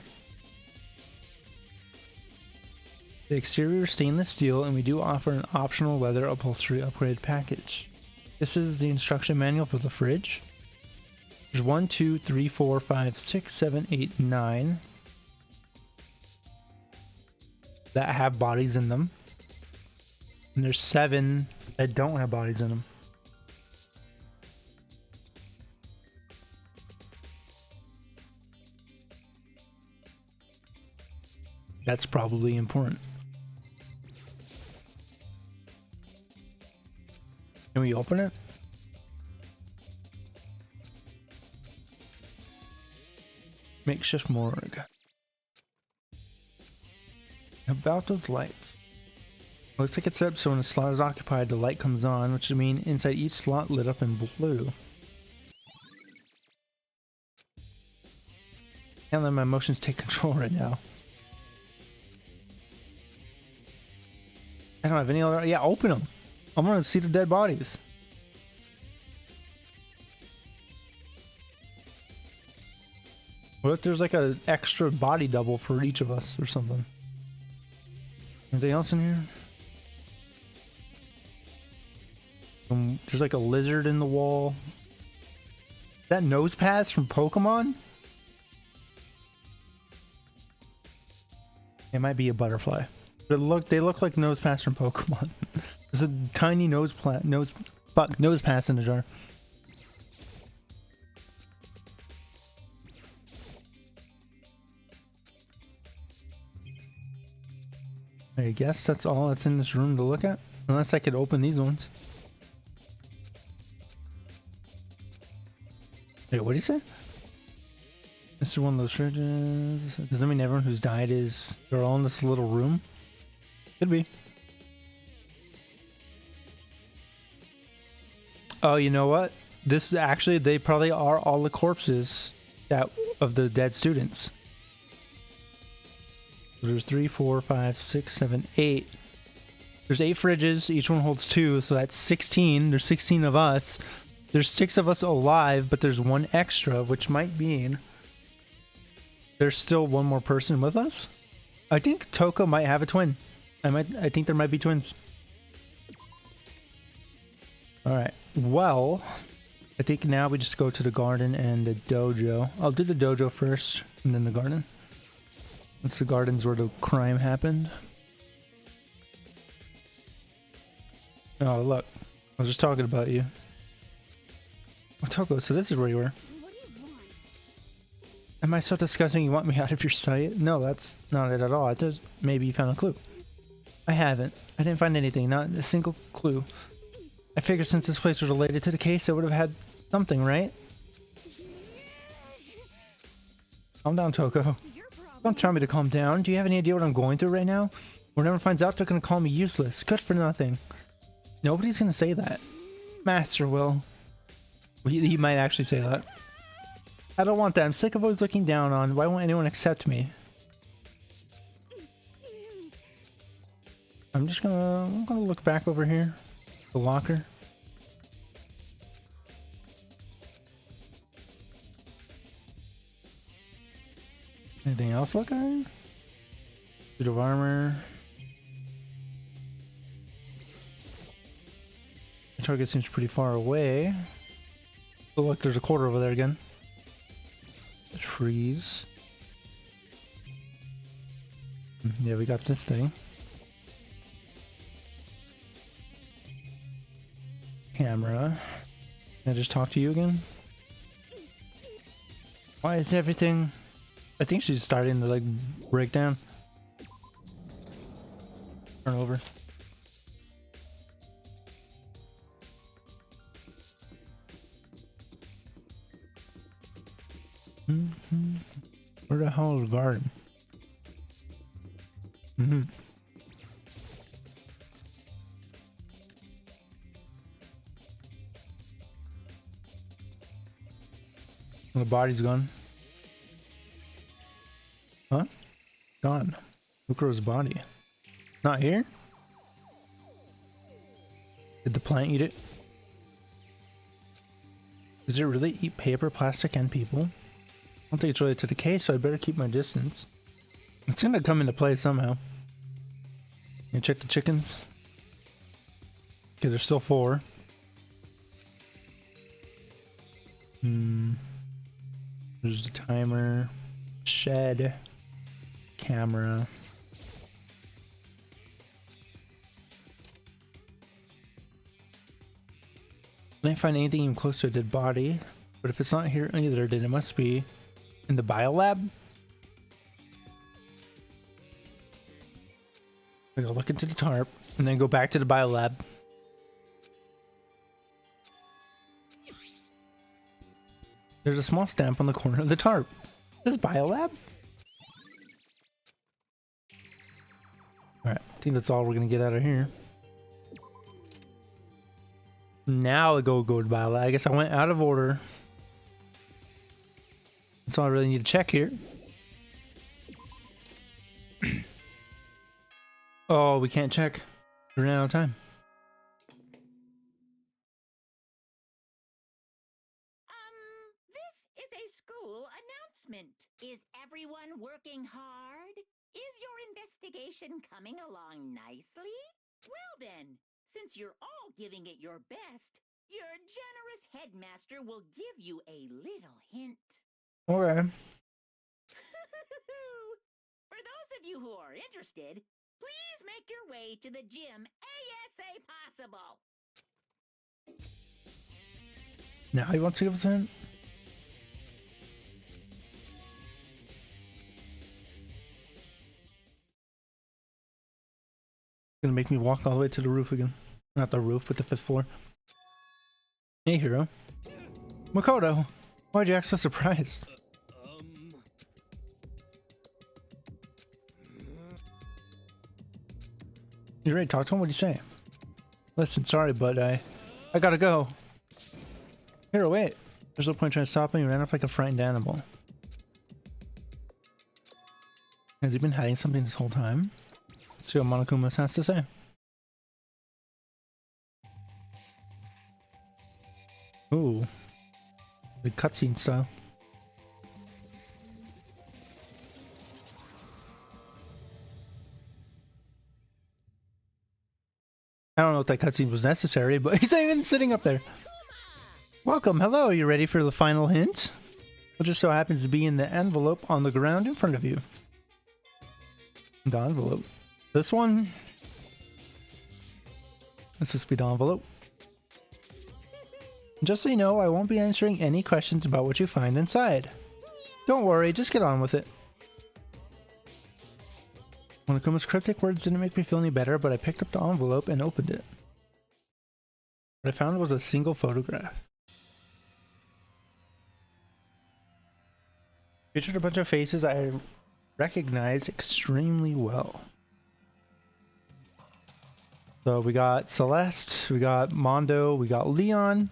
The exterior is stainless steel, and we do offer an optional leather upholstery upgrade package. This is the instruction manual for the fridge. There's 1, 2, 3, 4, 5, 6, 7, 8, 9 that have bodies in them. And there's 7 that don't have bodies in them. That's probably important. Can we open it? Makeshift morgue. About those lights. Looks like it's set up so when a slot is occupied, the light comes on, which would mean inside each slot lit up in blue. Can't let my emotions take control right now. I don't have any other... Yeah, open them. I want to see the dead bodies. What if there's like an extra body double for each of us or something? Anything else in here? There's like a lizard in the wall. That nose pads from Pokemon? It might be a butterfly. But they look like nose pads from Pokemon. There's a tiny nose pass in the jar. I guess that's all that's in this room to look at. Unless I could open these ones. Wait, what did he say? This is one of those fridges. Does that mean everyone who's died they're all in this little room? Could be. Oh, you know what? This actually, they probably are all the corpses of the dead students. So there's 3, 4, 5, 6, 7, 8. There's 8 fridges. Each one holds 2, so that's 16. There's 16 of us. There's 6 of us alive, but there's 1 extra, which might mean there's still 1 more person with us. I think Toko might have a twin. I think there might be twins. Alright, well, I think now we just go to the garden and the dojo. I'll do the dojo first, and then the garden. Since the garden's where the crime happened. Oh, look. I was just talking about you. Oh, Toko, so this is where you were. What do you want? Am I so disgusting you want me out of your sight? No, that's not it at all. I thought maybe you found a clue. I haven't. I didn't find anything. Not a single clue. I figured since this place was related to the case, it would have had something, right? Calm down, Toko. Don't tell me to calm down. Do you have any idea what I'm going through right now? When everyone finds out, they're gonna call me useless, good for nothing. Nobody's gonna say that. Master will. He might actually say that. I don't want that. I'm sick of always looking down on. Why won't anyone accept me? I'm gonna look back over here. The locker. Anything else looking? Suit of armor. The target seems pretty far away. Oh look, there's a quarter over there again. The trees. Yeah, we got this thing. Camera. Can I just talk to you again? Why is everything... I think she's starting to like break down. Turn over. Where the hell is the garden? The body's gone. Huh? Gone. Look where's his body. Not here? Did the plant eat it? Does it really eat paper, plastic, and people? I don't think it's related to the case, so I better keep my distance. It's gonna come into play somehow. You check the chickens. Okay, there's still 4. There's the timer. Shed. Camera. I didn't find anything even close to a dead body, but if it's not here either, then it must be in the biolab. I gotta look into the tarp and then go back to the biolab. There's a small stamp on the corner of the tarp. This biolab? Alright, I think that's all we're gonna get out of here. Now I go to biolab. I guess I went out of order. That's all I really need to check here. Oh, we can't check. We're running out of time. This is a school announcement. Is everyone working hard? Is your investigation coming along nicely? Well then, since you're all giving it your best, your generous headmaster will give you a little hint. Okay. For those of you who are interested, please make your way to the gym ASA possible. Now he wants to give us a hint? Gonna make me walk all the way to the roof again. Not the roof, but the 5th floor. Hey, hero. Makoto! Why'd you act so surprised? You ready to talk to him? What'd you say? Listen, sorry, but I gotta go. Hero, wait. There's no point trying to stop me. You ran off like a frightened animal. Has he been hiding something this whole time? Let's see what Monokuma has to say. Ooh. The cutscene style. I don't know if that cutscene was necessary, but he's not even sitting up there. Welcome, hello, are you ready for the final hint? It just so happens to be in the envelope on the ground in front of you. The envelope. This one? Let's just be the envelope. Just so you know, I won't be answering any questions about what you find inside. Don't worry, just get on with it. Monokuma's cryptic words didn't make me feel any better, but I picked up the envelope and opened it. What I found was a single photograph. Featured a bunch of faces I recognize extremely well. So we got Celeste, we got Mondo, we got Leon,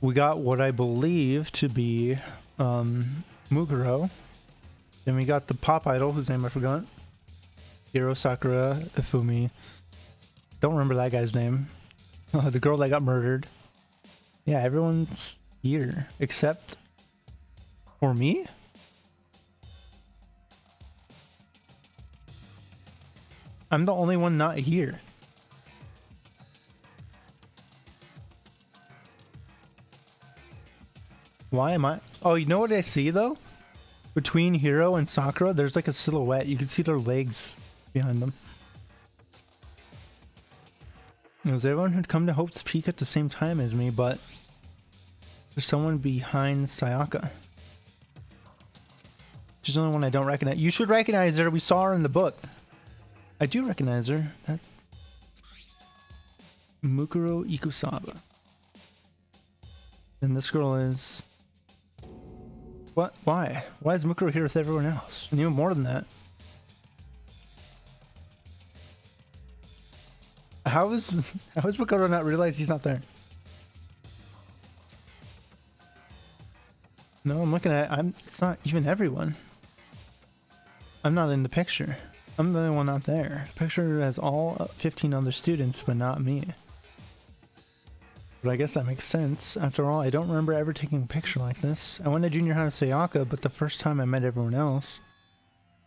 we got what I believe to be Muguro. Then we got the pop idol whose name I forgot. Hiro Sakura Ifumi. Don't remember that guy's name. The girl that got murdered. Yeah, everyone's here except for me. I'm the only one not here. Why am I? Oh, you know what I see though? Between Hiro and Sakura, there's like a silhouette. You can see their legs behind them. It was everyone who'd come to Hope's Peak at the same time as me, but there's someone behind Sayaka. She's the only one I don't recognize. You should recognize her. We saw her in the book. I do recognize her. That's Mukuro Ikusaba. And this girl is... What? Why? Why is Mukuro here with everyone else? And even more than that. How is Mukuro not realize he's not there? No, I'm looking at... It's not even everyone. I'm not in the picture. I'm the only one not there. The picture has all 15 other students, but not me. But I guess that makes sense. After all, I don't remember ever taking a picture like this. I went to junior high with Sayaka, but the first time I met everyone else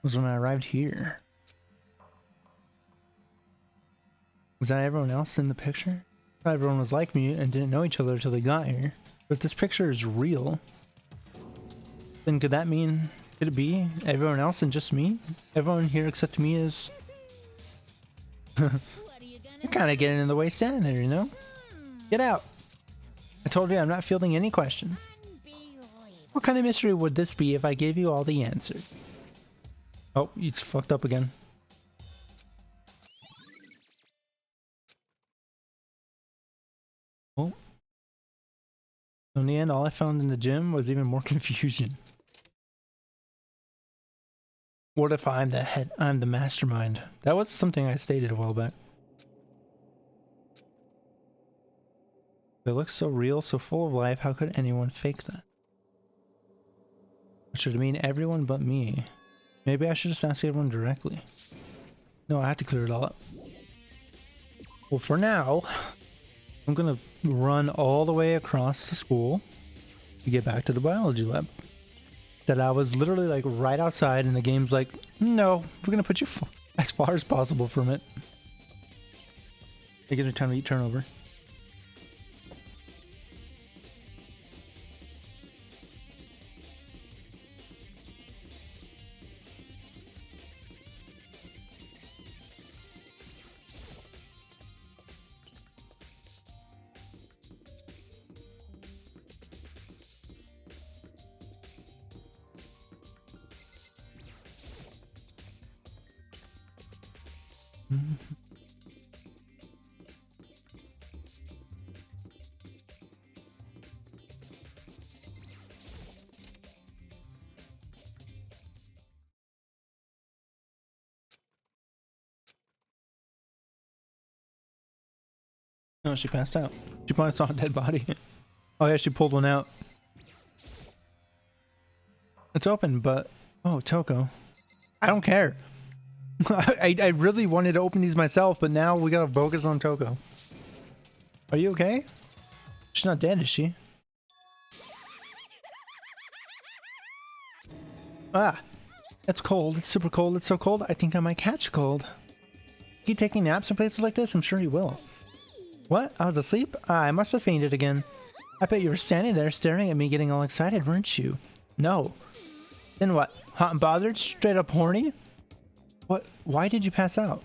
was when I arrived here. Was that everyone else in the picture? I thought everyone was like me and didn't know each other until they got here. But if this picture is real, then could that mean... Could it be everyone else and just me? Everyone here except me is... You're kind of getting in the way standing there, you know? Get out. I told you I'm not fielding any questions. What kind of mystery would this be if I gave you all the answers? Oh, he's fucked up again. Oh. In the end, all I found in the gym was even more confusion. What if I'm the head? I'm the mastermind. That was something I stated a while back. They look so real, so full of life. How could anyone fake that? Should it mean everyone but me? Maybe I should just ask everyone directly. No, I have to clear it all up. Well, for now, I'm gonna run all the way across the school to get back to the biology lab. That I was literally like right outside, and the game's like, no, we're gonna put you as far as possible from it. It gives me time to eat turnover. No, she passed out. She probably saw a dead body. Oh yeah, she pulled one out. It's open, but... Oh, Toko. I don't care. I really wanted to open these myself, but now we gotta focus on Toko. Are you okay? She's not dead, is she? Ah! It's cold. It's super cold. It's so cold, I think I might catch a cold. Keep taking naps in places like this? I'm sure he will. What? I was asleep? Ah, I must have fainted again. I bet you were standing there staring at me getting all excited, weren't you? No. Then what? Hot and bothered? Straight up horny? What? Why did you pass out?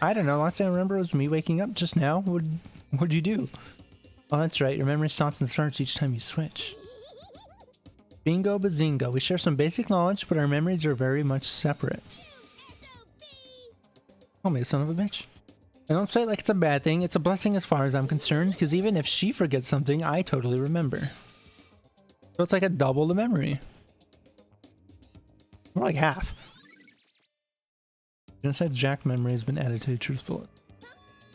I don't know. Last thing I remember was me waking up just now. What'd you do? Oh, that's right. Your memory stops and starts each time you switch. Bingo bazingo. We share some basic knowledge, but our memories are very much separate. Oh, me, son of a bitch. I don't say it like it's a bad thing. It's a blessing as far as I'm concerned, because even if she forgets something, I totally remember. So it's like a double the memory. More like half. Genocide's Jack memory has been added to the truth bullet.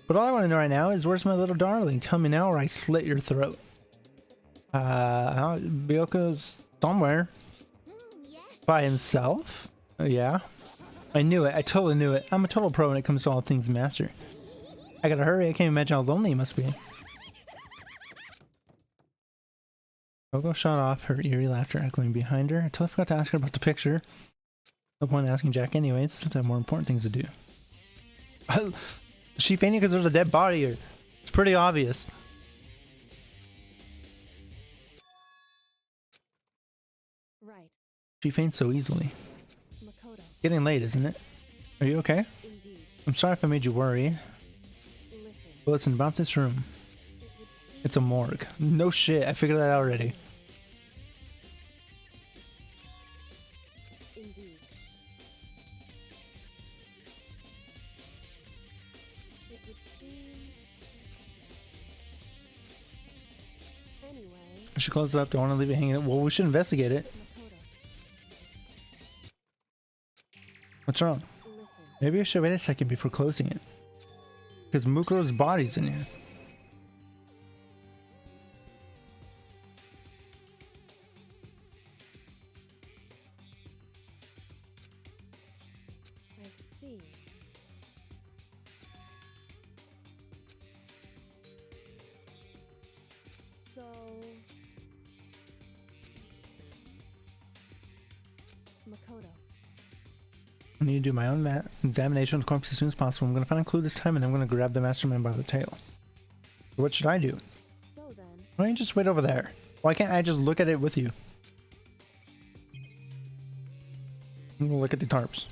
But all I want to know right now is, where's my little darling? Tell me now or I slit your throat. Byoko's somewhere. Yes. By himself? Oh, yeah. I knew it. I totally knew it. I'm a total pro when it comes to all things master. I gotta hurry. I can't imagine how lonely he must be. Coco shot off, her eerie laughter echoing behind her. I totally forgot to ask her about the picture. No point in asking Jack anyways, since I have more important things to do. She fainted because there's a dead body here. It's pretty obvious. Right. She faints so easily. Makoto. Getting late, isn't it? Are you okay? Indeed. I'm sorry if I made you worry. Listen. But listen, about this room. It would seem It's a morgue. No shit, I figured that out already. indeed. It would seem anyway, She closed it up. Don't want to leave it hanging. Well, we should investigate it. Makoto. What's wrong? Listen. Maybe I should wait a second before closing it. Because Mukuro's body's in here. I see. So Makoto. I need to do my own examination of the corpse as soon as possible. I'm going to find a clue this time, and I'm going to grab the mastermind by the tail. So what should I do? So then, Why don't you just wait over there? Why can't I just look at it with you? I'm going to look at the tarps.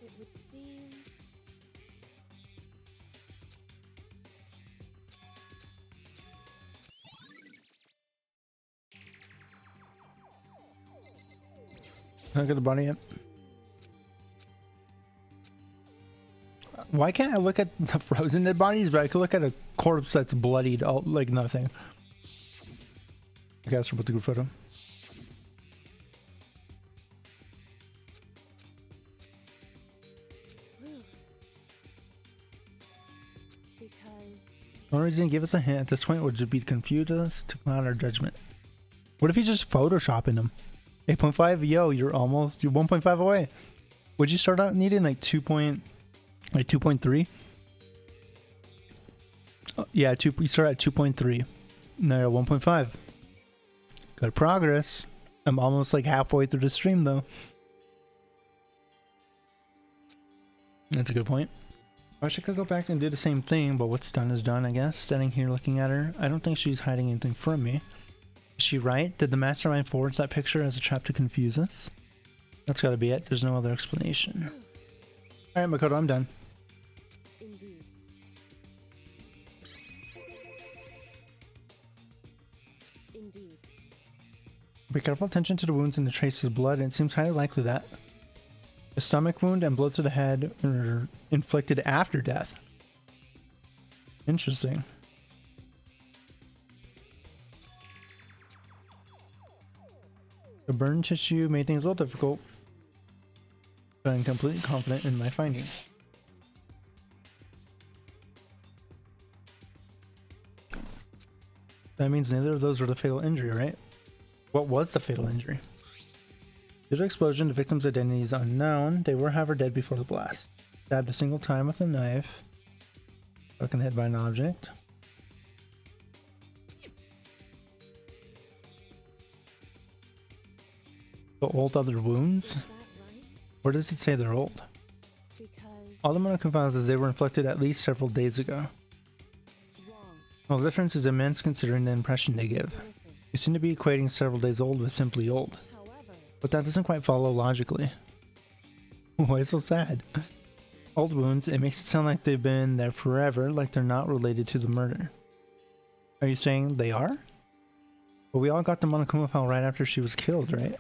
it would seem Can I get the body yet? Why can't I look at the frozen dead bodies, but I can look at a corpse that's bloodied, all, like nothing? I guess we'll put the group photo. whew. Because The only reason he gave us a hint at this point would just be to confuse us, to cloud our judgment. What if he's just photoshopping them? 8.5? Yo, you're 1.5 away. Would you start out needing like 2.3? Yeah, you start at 2.3. No, you're 1.5. Good progress. I'm almost like halfway through the stream though. That's a good point. I wish I could go back and do the same thing, but what's done is done, I guess. Standing here looking at her, I don't think she's hiding anything from me. Is she right? Did the mastermind forge that picture as a trap to confuse us? That's gotta be it. There's no other explanation. Alright, Makoto, I'm done. indeed. Indeed. Pay careful attention to the wounds and the traces of blood, and it seems highly likely that a stomach wound and blow to the head are inflicted after death. Interesting. The burn tissue made things a little difficult, but I'm completely confident in my findings. That means neither of those were the fatal injury, right? What was the fatal injury? Due to the explosion, the victim's identity is unknown. They were, however, dead before the blast. Stabbed a single time with a knife. Struck in the head by an object. The old other wounds? Is that right? Where does it say they're old? Because All the money confiles is they were inflicted at least several days ago. Well, the difference is immense considering the impression they give. Listen. You seem to be equating several days old with simply old, However, but that doesn't quite follow logically. Why so sad? Old wounds, it makes it sound like they've been there forever, like they're not related to the murder. Are you saying they are? Well, we all got the Monokuma file right after she was killed, right?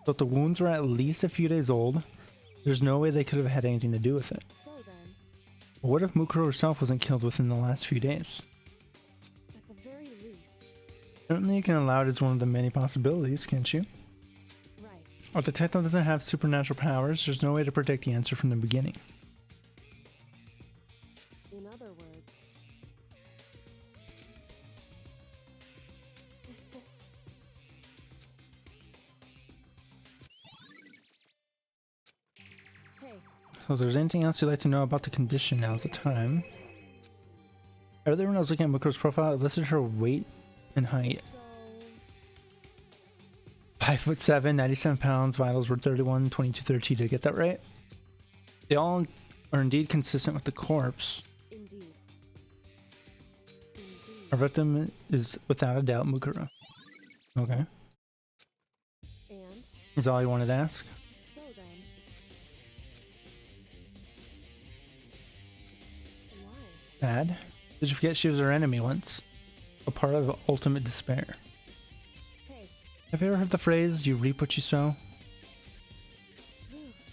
So if the wounds were at least a few days old, there's no way they could have had anything to do with it. so then, But what if Mukuro herself wasn't killed within the last few days? at the very least, Certainly you can allow it as one of the many possibilities, can't you? right. If the techno doesn't have supernatural powers, there's no way to predict the answer from the beginning. In other words, hey, So if there's anything else you'd like to know about the condition, now's the time. Earlier when I was looking at Mukuro's profile, it listed her weight and height. so 5'7", 97 pounds, vitals were 31, 22, 32. Did I get that right? They all are indeed consistent with the corpse. indeed. Our victim is without a doubt Mukuro. Okay. And Is all you wanted to ask? so then, why? Bad? Did you forget she was our enemy once? A part of ultimate despair. Hey, Have you ever heard the phrase, you reap what you sow?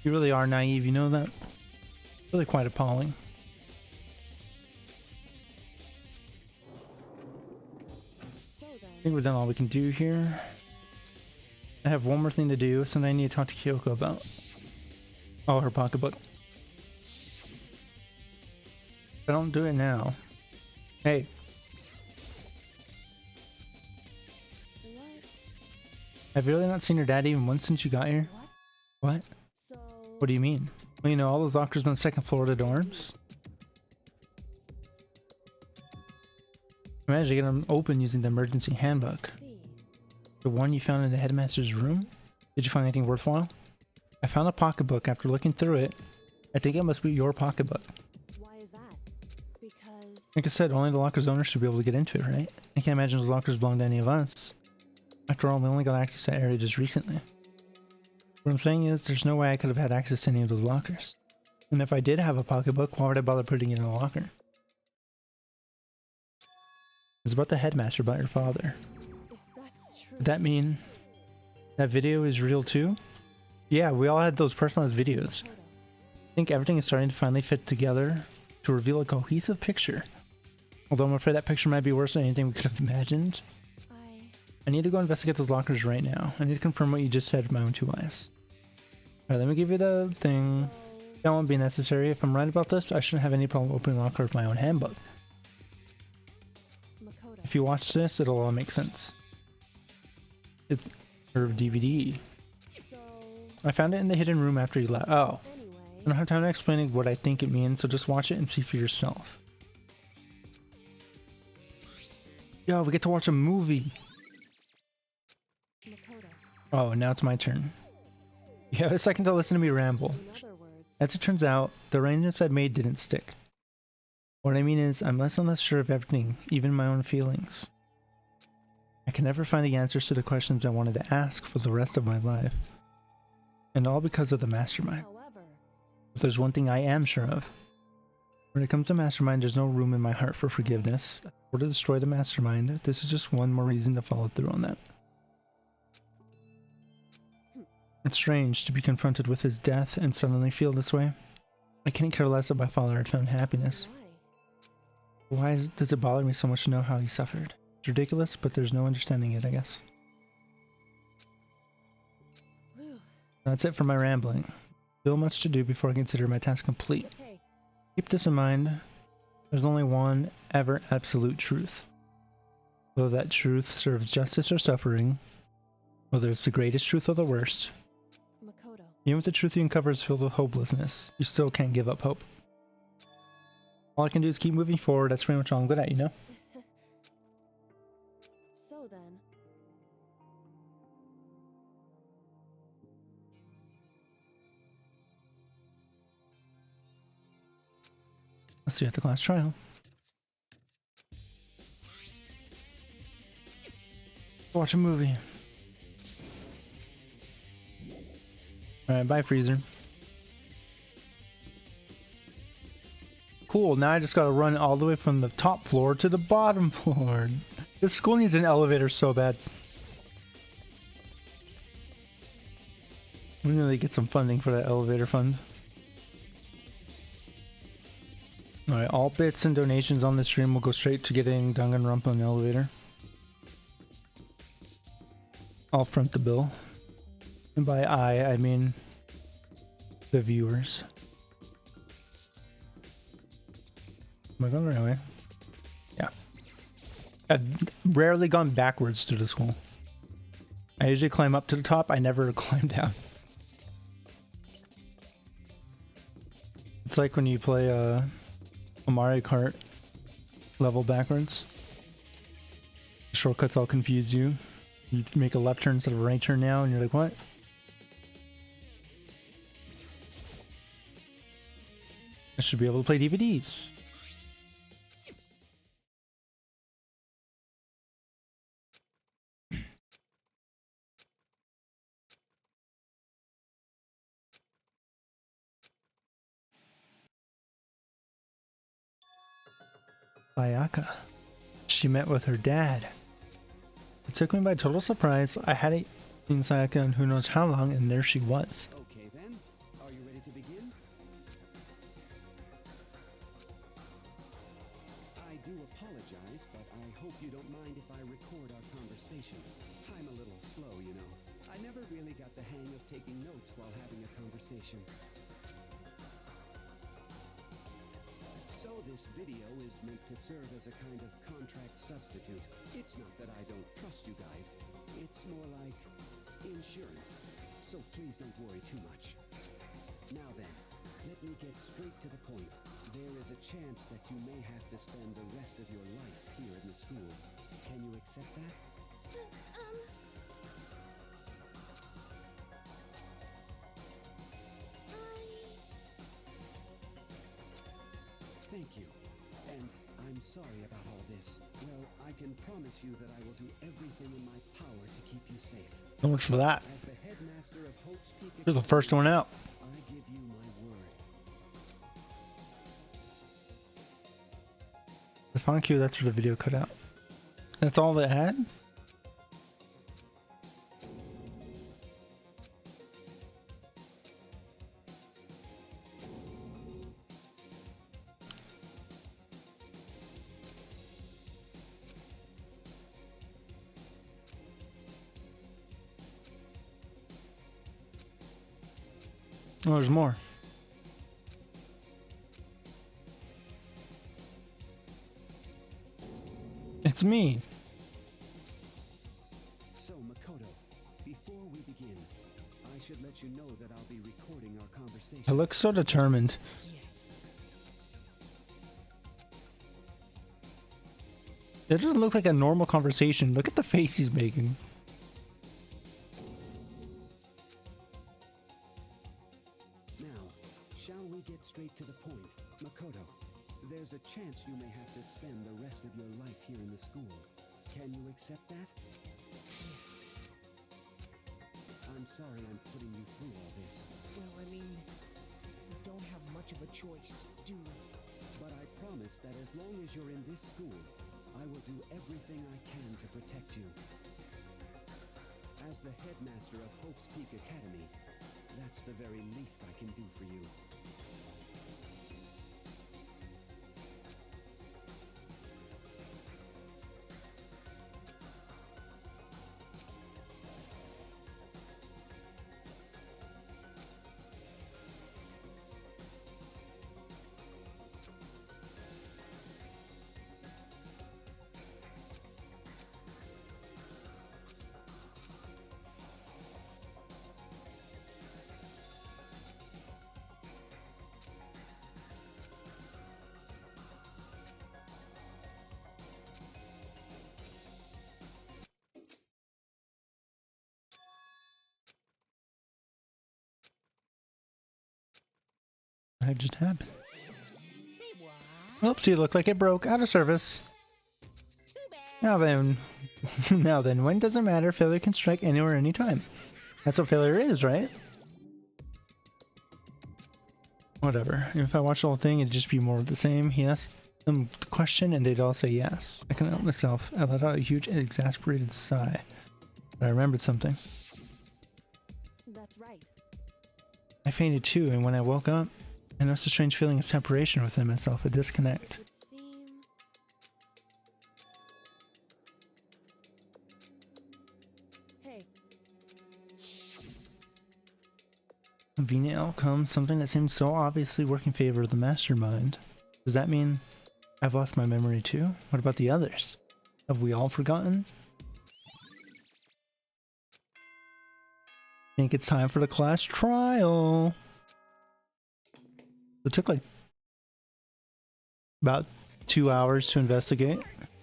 You really are naive, you know that? Really quite appalling. so I then, think we're done all we can do here. I have one more thing to do, something I need to talk to Kyoko about. Oh, her pocketbook. If I don't do it now. Hey, what? have you really not seen your dad even once since you got here? What? What? So, What do you mean? Well, you know, all those lockers on the second floor of the dorms? Imagine getting them open using the emergency handbook. see, The one you found in the headmaster's room? Did you find anything worthwhile? I found a pocketbook after looking through it. I think it must be your pocketbook. why is that? Because, Like I said, only the locker's owner should be able to get into it, right? I can't imagine those lockers belong to any of us. After all, we only got access to that area just recently. What I'm saying is, there's no way I could have had access to any of those lockers. And if I did have a pocketbook, why would I bother putting it in a locker? It's about the headmaster, about your father. if that's true, Does that mean that video is real too? Yeah, we all had those personalized videos. Makoto, I think everything is starting to finally fit together to reveal a cohesive picture. Although I'm afraid that picture might be worse than anything we could have imagined. I need to go investigate those lockers right now. I need to confirm what you just said with my own two eyes. Alright, let me give you the thing. so, That won't be necessary. If I'm right about this, I shouldn't have any problem opening a locker with my own handbook. Makoto, If you watch this, it'll all make sense. It's her DVD. so, I found it in the hidden room after you left. Oh. I anyway, don't have time to explain what I think it means, so just watch it and see for yourself. Yo, we get to watch a movie. Makoto, Oh, now it's my turn. You have a second to listen to me ramble. in other words, As it turns out, the arrangements I'd made didn't stick. What I mean is, I'm less and less sure of everything, even my own feelings. I can never find the answers to the questions I wanted to ask for the rest of my life. And all because of the mastermind. however, But there's one thing I am sure of. When it comes to mastermind, there's no room in my heart for forgiveness. Or to destroy the mastermind, this is just one more reason to follow through on that. It's strange to be confronted with his death and suddenly feel this way. I couldn't care less if my father had found happiness. why? Does it bother me so much to know how he suffered? It's ridiculous, but there's no understanding it, I guess. Whew. That's it for my rambling. Still much to do before I consider my task complete. Hey, Keep this in mind. There's only one ever absolute truth. Whether that truth serves justice or suffering, whether it's the greatest truth or the worst, Makoto, even if the truth you uncover is filled with hopelessness, you still can't give up hope. All I can do is keep moving forward. That's pretty much all I'm good at, you know? so then, Let's see you at the class trial. Watch a movie. Alright, bye, Freezer. Cool, now I just gotta run all the way from the top floor to the bottom floor. This school needs an elevator so bad. We really get some funding for that elevator fund. Alright, all bits and donations on the stream will go straight to getting Danganronpa an elevator. I'll front the bill. And by I mean the viewers. Am I going the right way? Yeah. I've rarely gone backwards to the school. I usually climb up to the top, I never climb down. It's like when you play a Mario Kart level backwards. The shortcuts all confuse you. You make a left turn instead of a right turn now, and you're like, what? I should be able to play DVDs. Bayaka. She met with her dad. It took me by total surprise. I hadn't seen Sayaka in who knows how long, and there she was. Okay then, are you ready to begin? I do apologize, but I hope you don't mind if I record our conversation. I'm a little slow, you know. I never really got the hang of taking notes while having a conversation. So this video is meant to serve as a kind of contract substitute. It's not that I don't trust you guys. It's more like insurance. So please don't worry too much. Now then, let me get straight to the point. There is a chance that you may have to spend the rest of your life here in the school. Can you accept that? Thank you. And I'm sorry about all this. Well, I can promise you that I will do everything in my power to keep you safe. So much for that. As the headmaster of Hope's Peak You're the Academy, first one out. I give you my word. The fun cue, that's where the video cut out. That's all that it had? Oh, there's more. It's me. So, Makoto, before we begin, I should let you know that I'll be recording our conversation. I look so determined. It doesn't look like a normal conversation. Look at the face he's making. Now, shall we get straight to the point? Makoto, there's a chance you may have to spend the rest of your life here in the school. Can you accept that? Yes. I'm sorry I'm putting you through all this. Well, I mean, we don't have much of a choice, do we? But I promise that as long as you're in this school, I will do everything I can to protect you. As the headmaster of Hope's Peak Academy, that's the very least I can do for you. What just happened? Say what? Oopsie, looked like it broke. Out of service. Too bad. Now then, now then, when doesn't matter, failure can strike anywhere, anytime. That's what failure is, right? Whatever. If I watch the whole thing, it'd just be more of the same. He asked them the question and they'd all say yes. I couldn't help myself. I let out a huge, exasperated sigh. But I remembered something. That's right. I fainted too, and when I woke up, I noticed a strange feeling of separation within myself, a disconnect. It would seem. Hey, Convenient outcome, something that seemed so obviously work in favor of the mastermind. Does that mean I've lost my memory too? What about the others? Have we all forgotten? I think it's time for the class trial. It took like about 2 hours to investigate.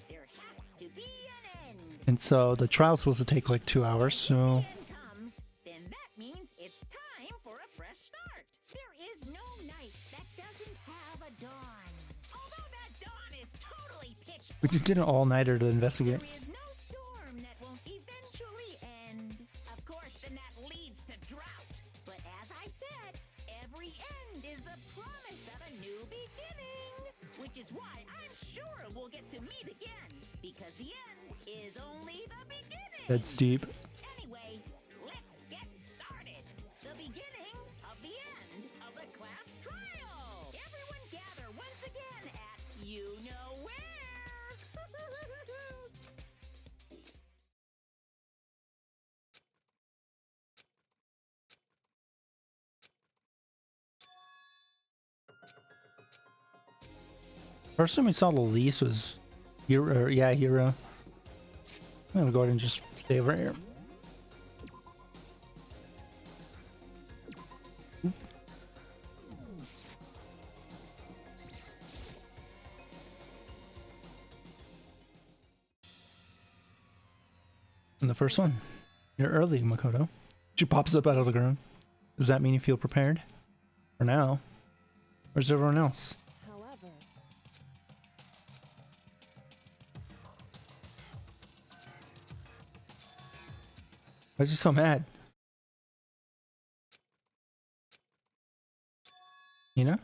There has to be an end. And so the trial's supposed to take like 2 hours, so End comes, then that means it's time for a fresh start. There is no night that doesn't have a dawn. Although that dawn is totally pitch we just did an all-nighter to investigate. There is no storm that won't eventually end. Of course, then that leads to drought. But as I said, every end is the promise of a new beginning. Which is why I'm sure we'll get to meet again. Because the end is only the beginning. That's deep. Anyway, let's get started. The beginning of the end of the class trial. Everyone gather once again at you know where. First time we saw the lease was Hero. Yeah, Hero. I'm gonna go ahead and just stay over here. Oop. And the first one. You're early, Makoto. She pops up out of the ground. Does that mean you feel prepared? For now. Where's everyone else? however, Why is she so mad? You know? I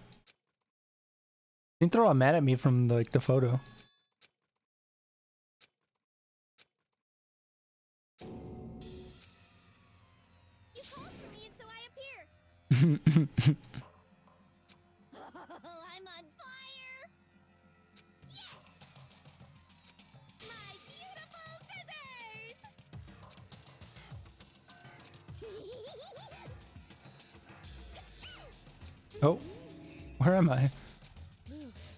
think they're all mad at me from like the photo. You called for me, and so I appear. I'm on fire. Yes! My beautiful scissors! Oh, where am I?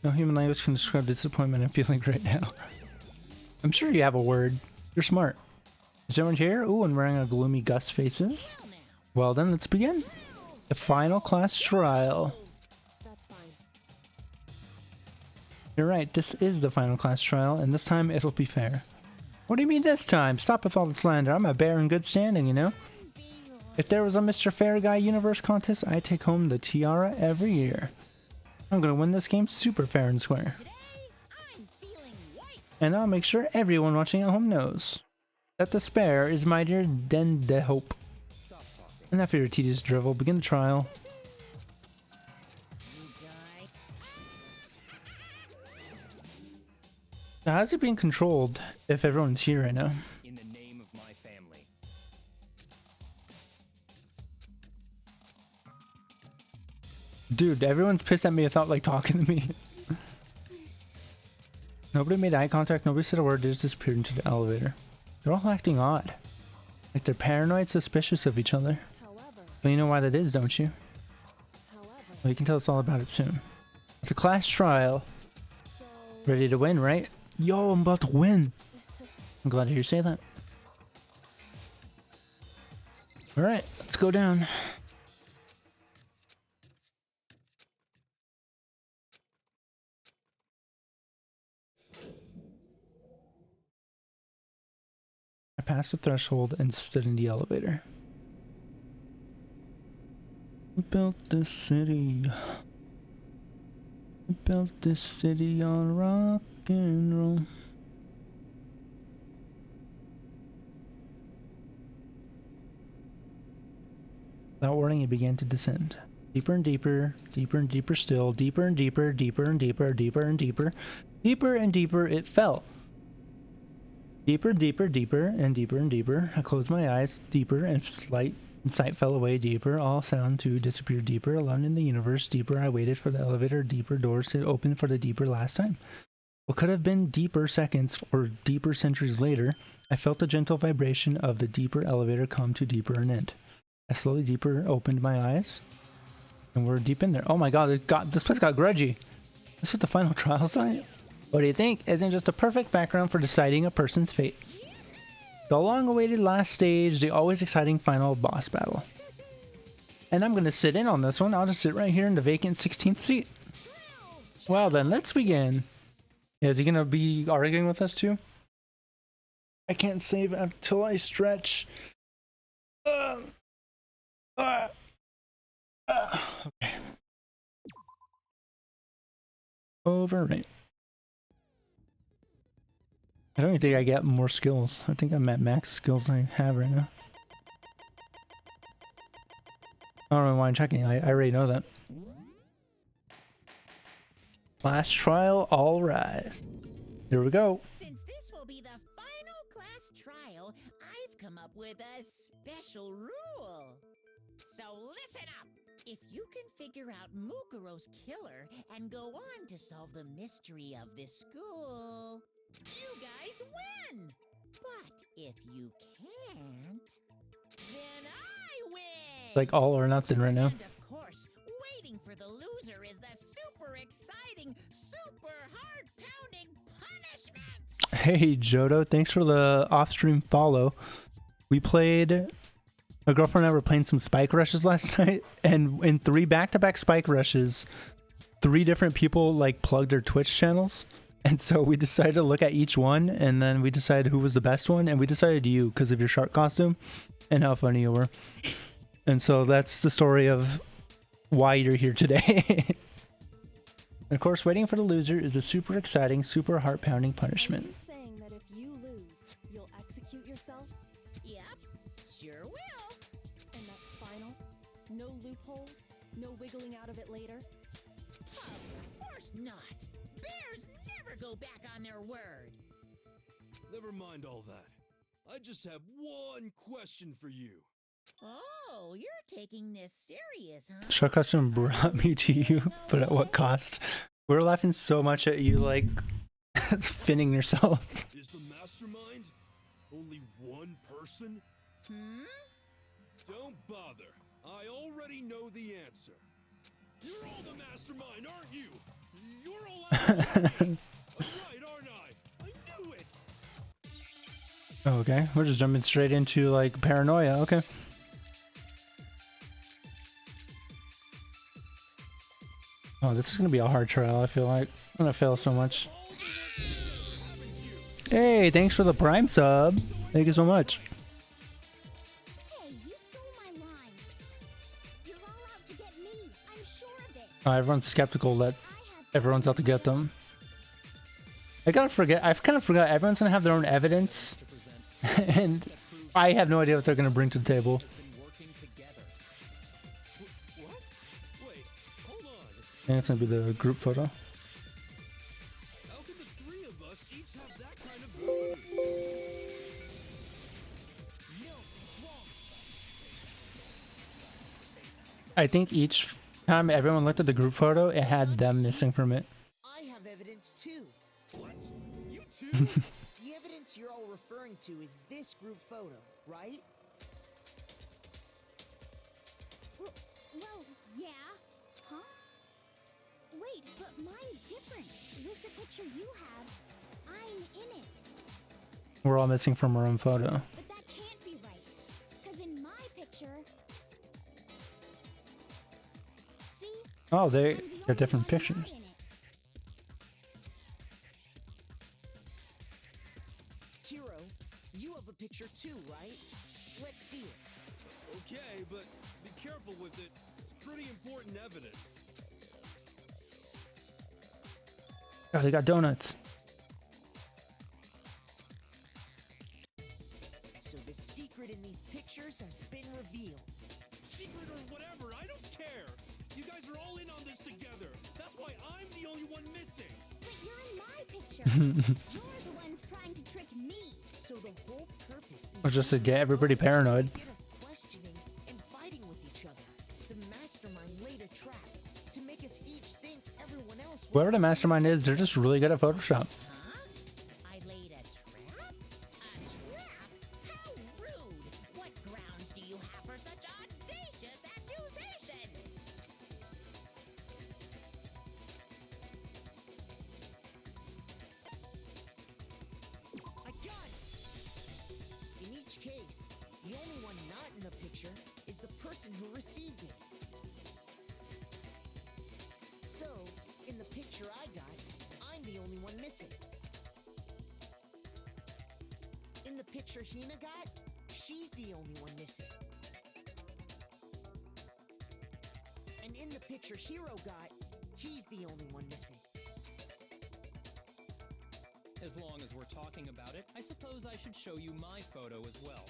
No human language can describe the disappointment I'm feeling right now. I'm sure you have a word. You're smart. Is everyone here? Ooh, and wearing a gloomy Gus faces. Well then, let's begin. The final class trial. that's fine. You're right, this is the final class trial, and this time it'll be fair. What do you mean this time? Stop with all the slander. I'm a bear in good standing, you know? If there was a Mr. Fair Guy Universe contest, I'd take home the tiara every year. I'm gonna win this game super fair and square. I'm feeling white. And I'll make sure everyone watching at home knows that the spare is my dear Dendehope. Stop talking. Enough of your tedious drivel. Begin the trial. You guys. Now, how's it being controlled if everyone's here right now? In the name of my family. Dude, everyone's pissed at me without like talking to me. Nobody made eye contact, nobody said a word, they just disappeared into the elevator. They're all acting odd. Like they're paranoid, suspicious of each other. However, But you know why that is, don't you? however, Well, you can tell us all about it soon. It's a class trial. so Ready to win, right? Yo, I'm about to win. I'm glad to hear you say that. Alright, let's go down. I passed the threshold and stood in the elevator. We built this city. We built this city on rock and roll. Without warning, it began to descend. Deeper and deeper, deeper and deeper still, deeper and deeper, deeper and deeper, deeper and deeper, deeper and deeper it fell. Deeper, deeper, deeper, and deeper and deeper. I closed my eyes, deeper, and sight fell away deeper. All sound to disappear deeper. Alone in the universe, deeper. I waited for the elevator, deeper doors to open for the deeper last time. What could have been deeper seconds or deeper centuries later, I felt the gentle vibration of the deeper elevator come to deeper an end. I slowly deeper opened my eyes, and we're deep in there. Oh my god, this place got grudgy. This is the final trial site? What do you think? Isn't just the perfect background for deciding a person's fate. The long-awaited last stage, the always exciting final boss battle. And I'm gonna sit in on this one. I'll just sit right here in the vacant 16th seat. Well then, let's begin. Is he gonna be arguing with us too? I can't save until I stretch. Okay. Overrate. I don't even think I get more skills. I think I'm at max skills I have right now. I don't know why I'm checking. I already know that. Last trial, all rise. Here we go. Since this will be the final class trial, I've come up with a special rule. So listen up. If you can figure out Mukuro's killer and go on to solve the mystery of this school, you guys win. But if you can't, then I win. Like all or nothing right now. And of course, waiting for the loser is the super exciting, super heart-pounding punishment. Hey Jodo, thanks for the off-stream follow. We played... My girlfriend and I were playing some spike rushes last night, and in 3 back-to-back spike rushes, 3 different people like plugged their Twitch channels, and so we decided to look at each one, and then we decided who was the best one, and we decided you because of your shark costume and how funny you were. And so that's the story of why you're here today. And of course, waiting for the loser is a super exciting, super heart-pounding punishment. Are you saying that if you lose, you'll execute yourself? Yep, sure will. And that's final? No loopholes? No wiggling out of it later? Of course not. Bears never go back on their word. Never mind all that. I just have one question for you. Oh, you're taking this serious, huh? Shark costume brought me to you, but at what cost? We were laughing so much at you, like, finning yourself. Is the mastermind only one person? Hmm? Don't bother. I already know the answer. You're all the mastermind, aren't you? You're all I'm right, aren't I? I knew it! Okay, we're just jumping straight into, like, paranoia. Okay. Oh, this is gonna be a hard trial, I feel like. I'm gonna fail so much. Hey, thanks for the Prime sub. Thank you so much. Hey, you stole my line. You're all out to get me. I'm sure of it. Everyone's skeptical that I have everyone's out to get them. I kind of forgot everyone's gonna have their own evidence. And I have no idea what they're gonna bring to the table. Been working together. What? Wait, hold on. I think it's gonna be the group photo. How can the 3 of us each have that kind of evidence? No, it's wrong. I think each time everyone looked at the group photo, it had them missing from it. I have evidence too. What? You too? The evidence you're all referring to is this group photo, right? Well, yeah. Huh? Wait, but mine's different. With the picture you have, I'm in it. We're all missing from our own photo. But that can't be right. Because in my picture... See? Oh, they I'm the got only different one pictures. not in it. Hero, you have a picture too, right? Let's see it. Okay, but be careful with it. It's pretty important evidence. Oh, they got donuts. So the secret in these pictures has been revealed. Secret or why I'm the only one missing. But you're in my picture. You're the ones trying to trick me. So the whole purpose Or just to get everybody paranoid. get us questioning and fighting with each other. The mastermind laid a trap to make us each think everyone else was Whoever the mastermind is, they're just really good at Photoshop. Huh? I laid a trap? A trap? How rude! What grounds do you have for such audacious accusations? I got it! In each case, the only one not in the picture is the person who received it. So, in the picture I got, I'm the only one missing. In the picture Hina got, she's the only one missing. And in the picture Hiro got, he's the only one missing. As long as we're talking about it, I suppose I should show you my photo as well.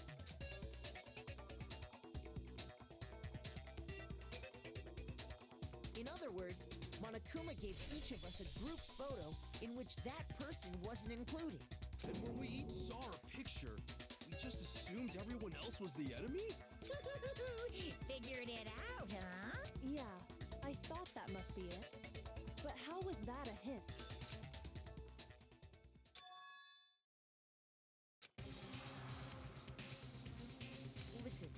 In other words, Monokuma gave each of us a group photo in which that person wasn't included. And when we each saw our picture, we just assumed everyone else was the enemy? Figured it out, huh? Yeah, I thought that must be it. But how was that a hint? Listen,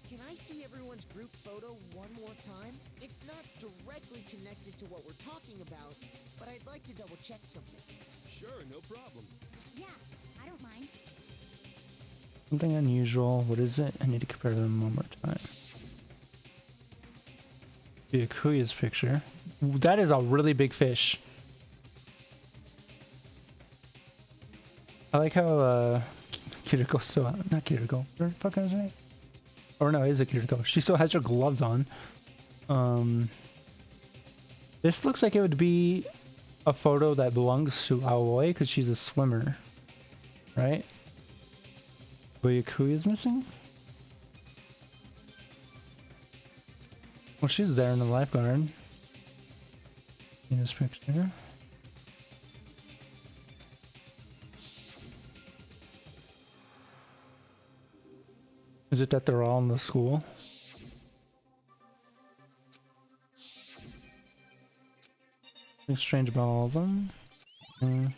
can I see everyone's group photo one more time? It's not directly connected to what we're talking about, but I'd like to double check something. Sure, no problem. Yeah, I don't mind. Something unusual. What is it? I need to compare them one more time. Byakuya's picture. That is a really big fish. I like how Kiriko still not Kiriko. Where the fuck is it? Or no, it is a Kiriko. She still has her gloves on. This looks like it would be a photo that belongs to Aoi because she's a swimmer, right? Byakuya is missing? Well, she's there in the lifeguard. In this picture. Is it that they're all in the school? Nothing strange about all of them. Can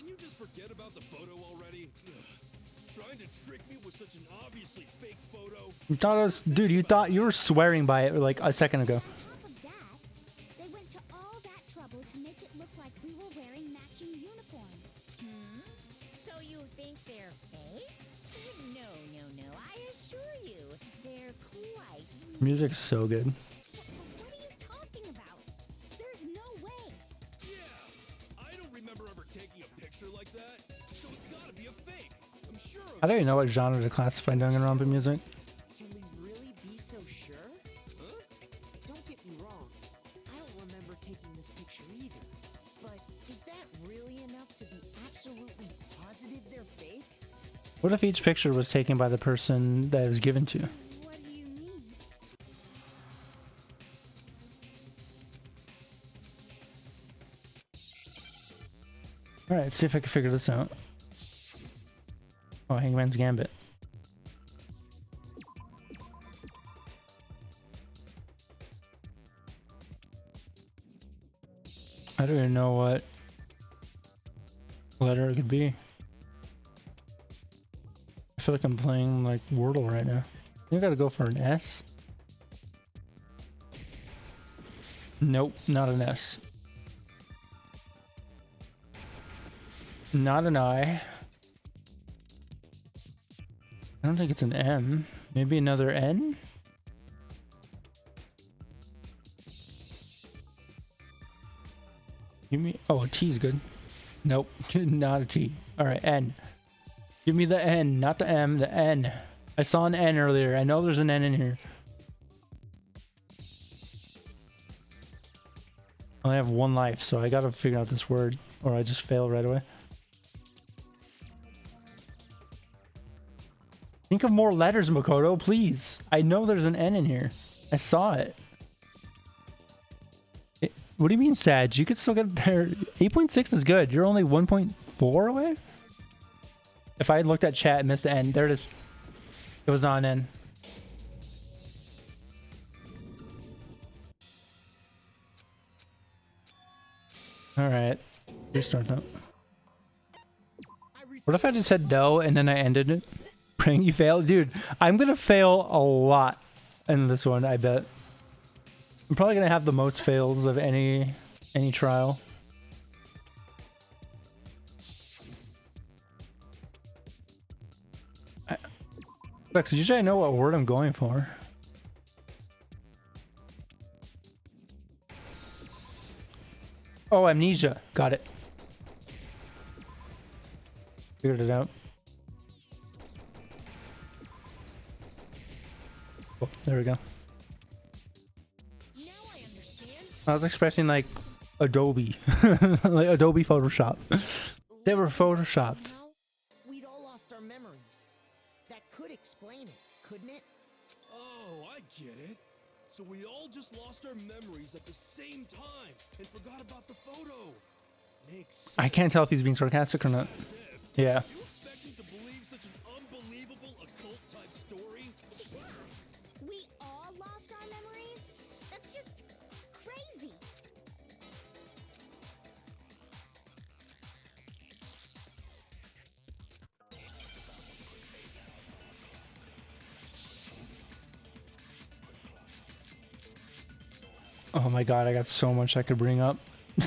you just forget about the photo already? Ugh. Trying to trick me with such an obviously fake photo. You thought it was, dude, you thought you were swearing by it like a second ago. On top of that, they went to all that trouble to make it look like we were wearing matching uniforms. So you think they're fake? No, I assure you, they're quite real. Music's so good. What are you talking about? There's no way. Yeah, I don't remember ever taking a picture like that, so it's gotta be a fake. I'm sure of I don't even know what genre to classify Danganronpa music. Can we really be so sure? Huh? Don't get me wrong. I don't remember taking this picture either. But is that really enough to be absolutely positive they're fake? What if each picture was taken by the person that it was given to? What do you mean? Alright, let's see if I can figure this out. Oh, Hangman's Gambit. I don't even know what letter it could be. I feel like I'm playing like Wordle right now. I think I gotta go for an S. Nope, not an S. Not an I. I don't think it's an M. Maybe another N? Give me... Oh, a T is good. Nope, not a T. Alright, N. Give me the N, not the M, the N. I saw an N earlier. I know there's an N in here. I only have one life, so I gotta figure out this word, or I just fail right away. Think of more letters, Makoto, please. I know there's an N in here. I saw it. What do you mean, Sag? You could still get there. 8.6 is good. You're only 1.4 away? If I had looked at chat and missed the end, there it is. It was on in. Alright. Restart that. What if I just said no and then I ended it? Praying you fail? Dude, I'm gonna fail a lot in this one, I bet. I'm probably gonna have the most fails of any trial. Because usually I know what word I'm going for. Oh, amnesia. Got it. Figured it out. Oh, there we go. Now I understand. I was expecting like Adobe, like Adobe Photoshop. They were photoshopped. Somehow, we'd all lost our memories. That could explain it, couldn't it? Oh, I get it. So we all just lost our memories at the same time and forgot about the photo. Makes sense. I can't tell if he's being sarcastic or not. Yeah. You expect me to believe such an unbelievable occult type story? Yeah, we all lost our memories? That's just crazy. Oh my god, I got so much I could bring up.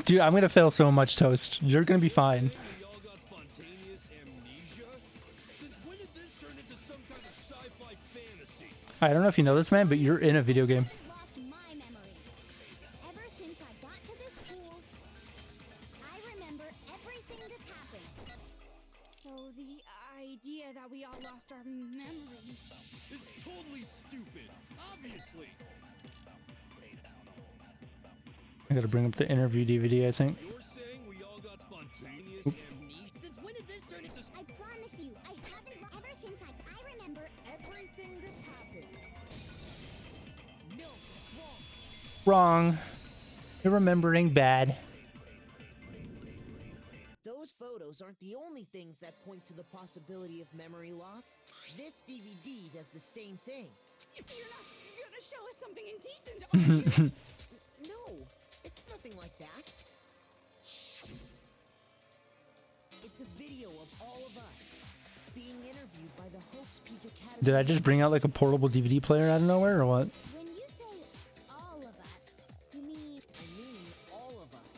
Dude, I'm gonna fail so much, Toast. You're gonna be fine. We all got spontaneous amnesia? Since when did this turn into some kind of sci-fi fantasy? I don't know if you know this, man, but you're in a video game. I've lost my memory. Ever since I got to this school, I remember everything that's happened. So the idea that we all lost our memories. It's totally stupid. Obviously. I gotta bring up the interview DVD, I think. You're saying we all got spontaneous amnesia? Since when did this turn into... I promise you, I haven't ever since I remember everything that's happened. No, that's wrong. Wrong. You're remembering bad. Those photos aren't the only things that point to the possibility of memory loss. This DVD does the same thing. You're not gonna show us something indecent, are you? No, it's nothing like that. It's a video of all of us being interviewed by the Hope's Peak Academy. Did I just bring out like a portable DVD player out of nowhere or what? When you say all of us, you mean I mean all of us,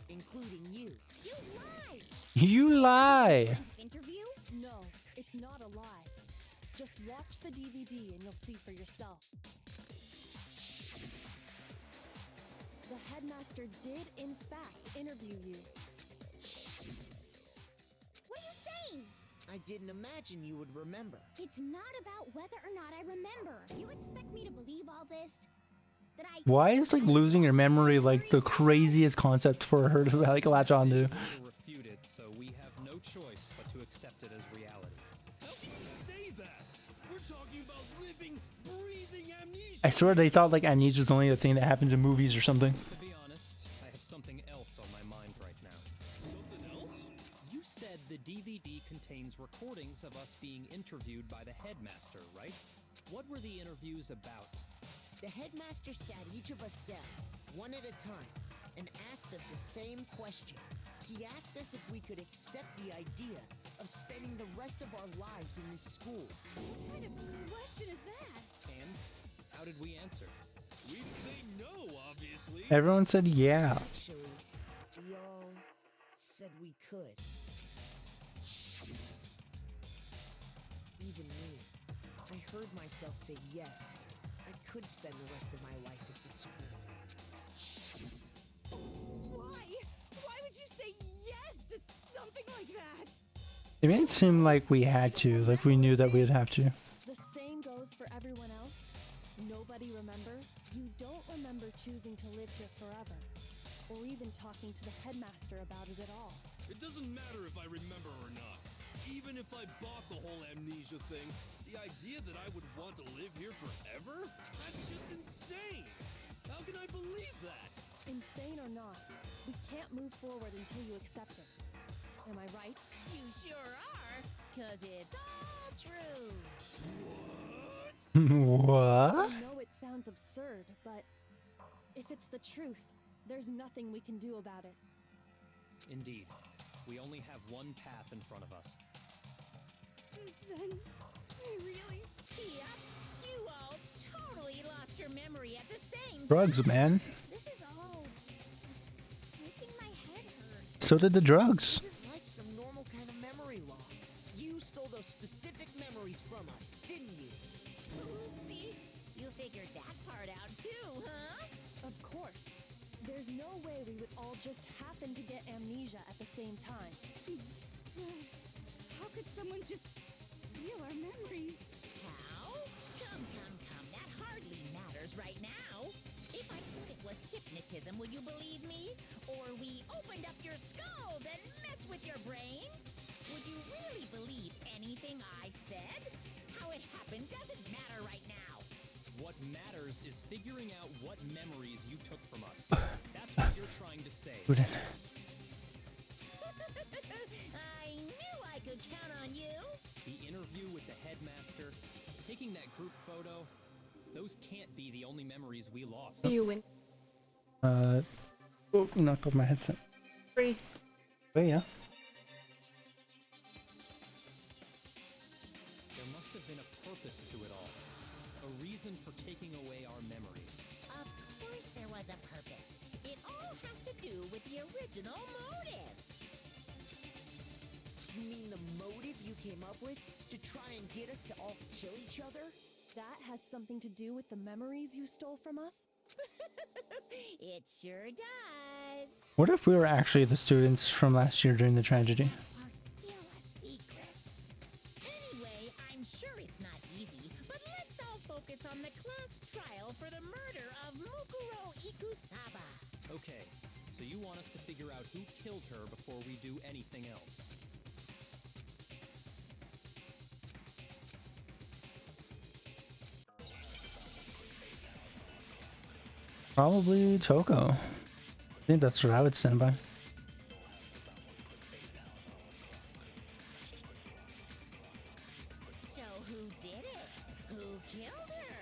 including you. you lie? You lie! Interview? No, it's not a lie. Just watch the DVD and you'll see for yourself. The headmaster did, in fact, interview you. What are you saying? I didn't imagine you would remember. It's not about whether or not I remember. You expect me to believe all this? That I Why is like losing your memory like the craziest concept for her to like latch on to? To refute it, so we have no choice but to accept it as reality. How can you say that? We're talking about living, breathing amnesia. I swear they thought like amnesia is only a thing that happens in movies or something. To be honest, I have something else on my mind right now. Something else? You said the DVD contains recordings of us being interviewed by the headmaster, right? What were the interviews about? The headmaster sat each of us down, one at a time, and asked us the same question. He asked us if we could accept the idea of spending the rest of our lives in this school. What kind of question is that? And how did we answer? We'd say no, obviously. Everyone said yeah. Actually, we all said we could. Even me. I heard myself say yes. I could spend the rest of my life at this school. Why? Why would you say yes to something like that? It made it seem like we had to, like we knew that we'd have to. The same goes for everyone else. Nobody remembers. You don't remember choosing to live here forever, or even talking to the headmaster about it at all. It doesn't matter if I remember or not. Even if I bought the whole amnesia thing, the idea that I would want to live here forever? That's just insane! How can I believe that? Insane or not, we can't move forward until you accept it. Am I right? You sure are, 'cause it's all true. What? I know it sounds absurd, but if it's the truth, there's nothing we can do about it. Indeed. We only have one path in front of us. Then I really... Yep, you all totally lost your memory at the same time. Drugs, man. This is all making my head hurt. So did the drugs. Isn't like some normal kind of memory loss. You stole those specific memories from us, didn't you? Oopsie, you figured that part out too, huh? Of course. There's no way we would all just happen to get amnesia at the same time. How could someone just steal our memories? How? Come, that hardly matters right now. If I said it was hypnotism, would you believe me? Or we opened up your skulls and messed with your brains? Would you really believe anything I said? How it happened doesn't matter right now. What matters is figuring out what memories you took from us. That's what you're trying to say. I knew I could count on you. The interview with the headmaster, taking that group photo, those can't be the only memories we lost. You win. Oh, knocked off my headset. Free. Oh yeah. There must have been a purpose to it all. A reason for taking away our memories. Of course there was a purpose. It all has to do with the original motive. You mean the motive you came up with to try and get us to all kill each other? That has something to do with the memories you stole from us? It sure does. What if we were actually the students from last year during the tragedy? Part's still a secret. Anyway, I'm sure it's not easy, but let's all focus on the class trial for the murder of Mukuro Ikusaba. Okay, so you want us to figure out who killed her before we do anything else. Probably Toko. I think that's what I would stand by. So who did it? Who killed her?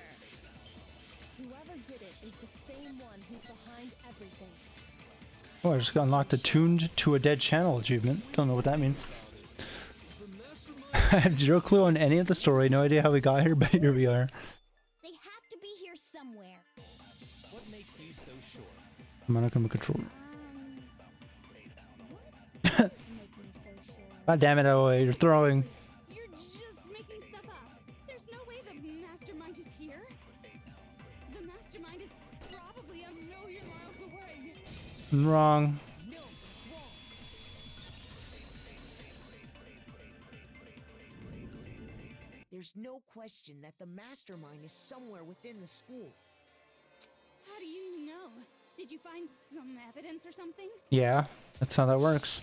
Whoever did it is the same one who's behind everything. Oh, I just got unlocked the tuned to a dead channel achievement. Don't know what that means. I have zero clue on any of the story, no idea how we got here, but here we are. They have to be here somewhere. What makes you so sure? Monokuma controller. What does make me so sure? God damn it, Aoi, you're throwing. You're just making stuff up. There's no way the mastermind is here. The mastermind is probably a million miles away. Wrong. No, it's wrong. There's no question that the mastermind is somewhere within the school. How do you know? Did you find some evidence or something? Yeah, that's how that works.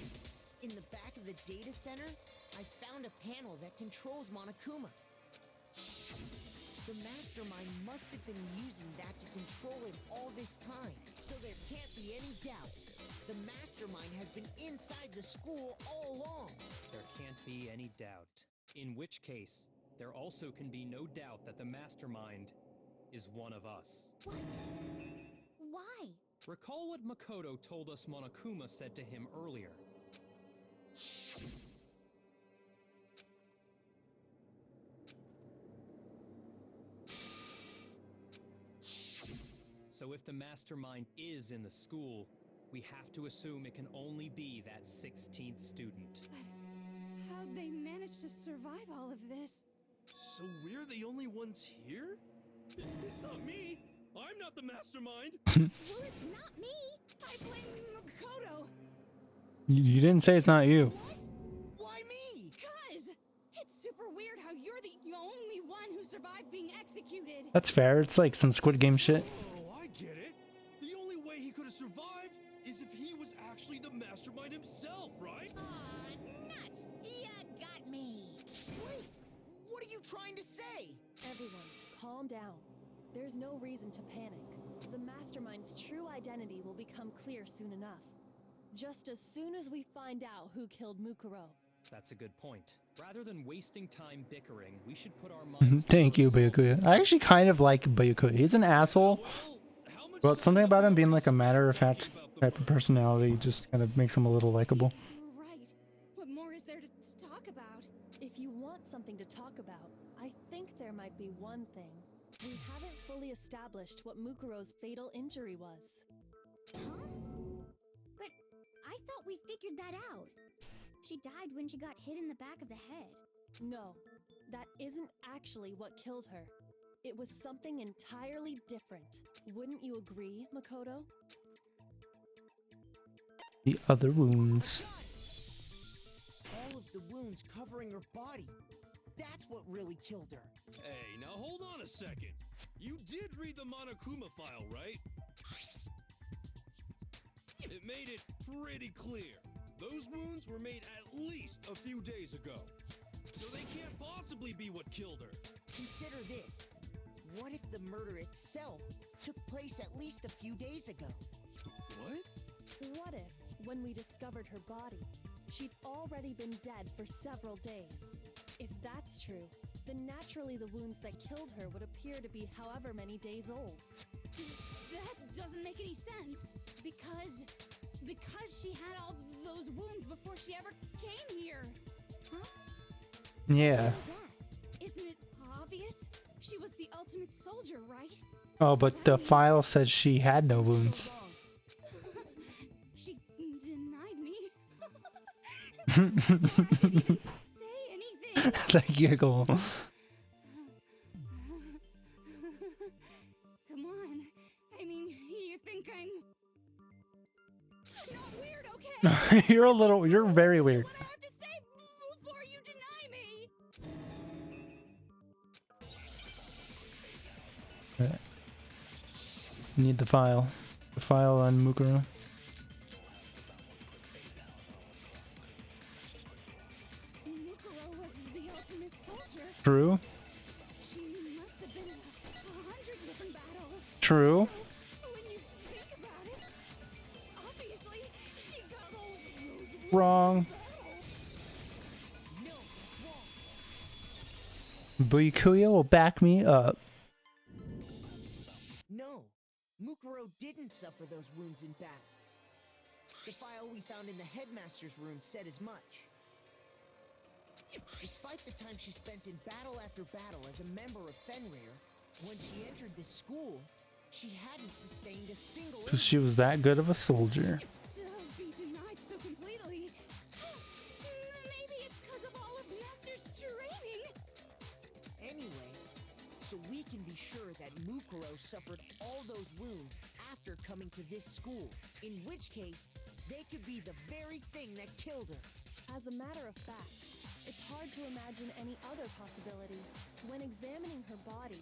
In the back of the data center, I found a panel that controls Monokuma. The mastermind must have been using that to control him all this time, so there can't be any doubt. The mastermind has been inside the school all along. There can't be any doubt. In which case, there also can be no doubt that the mastermind is one of us. What? Why? Recall what Makoto told us Monokuma said to him earlier. So if the mastermind is in the school, we have to assume it can only be that 16th student. But how'd they manage to survive all of this? So we're the only ones here? It's not me. I'm not the mastermind. Well, it's not me. I blame Makoto. You didn't say it's not you. What? Why me? Cuz it's super weird how you're the only one who survived being executed. That's fair. It's like some Squid Game shit. Oh, I get it. The only way he could have survived is if he was actually the mastermind himself, right? Aw, nuts! Ya got me! Wait, what are you trying to say? Everyone, calm down. There's no reason to panic. The mastermind's true identity will become clear soon enough. Just as soon as we find out who killed Mukuro. That's a good point. Rather than wasting time bickering, we should put our minds Thank to you, solving Bayukuya. this. I actually kind of like Bayukuya. He's an asshole, Well, how much but something time about have him we being already like a matter-of-fact spent talking about the type of murder? personality just kind of makes him a little likable. Right. What more is there to talk about? If you want something to talk about, I think there might be one thing. We haven't fully established what Mukuro's fatal injury was. Huh? But I thought we figured that out. She died when she got hit in the back of the head. No, that isn't actually what killed her. It was something entirely different. Wouldn't you agree, Makoto? The other wounds. All of the wounds covering her body. That's what really killed her. Hey, now hold on a second. You did read the Monokuma file, right? It made it pretty clear. Those wounds were made at least a few days ago. So they can't possibly be what killed her. Consider this. What if the murder itself took place at least a few days ago? What? What if, when we discovered her body, she'd already been dead for several days? If that's true, then naturally the wounds that killed her would appear to be however many days old. That doesn't make any sense. Because she had all those wounds before she ever came here. Huh? Yeah. That? Isn't it obvious? She was the ultimate soldier, right? Oh, but the file says she had no wounds. She denied me. I didn't say anything. That giggle. Come on. I mean, you think I'm not weird, okay? You're very weird. What I have to say before you deny me. Need the file. The file on Mukuro. Mukuro was the ultimate soldier. True. She must have been in 100 different battles. True. So, when you think about it, obviously she got all those wounds Wrong. in battle. No, that's wrong. Bayukuya will back me up. No, Mukuro didn't suffer those wounds in battle. The file we found in the headmaster's room said as much. Despite the time she spent in battle after battle as a member of Fenrir, when she entered this school, she hadn't sustained a single Because she was that good of a soldier. To be denied so completely. Maybe it's because of all of Master's training. Anyway, so we can be sure that Mukuro suffered all those wounds after coming to this school, in which case, they could be the very thing that killed her. As a matter of fact, it's hard to imagine any other possibility. When examining her body,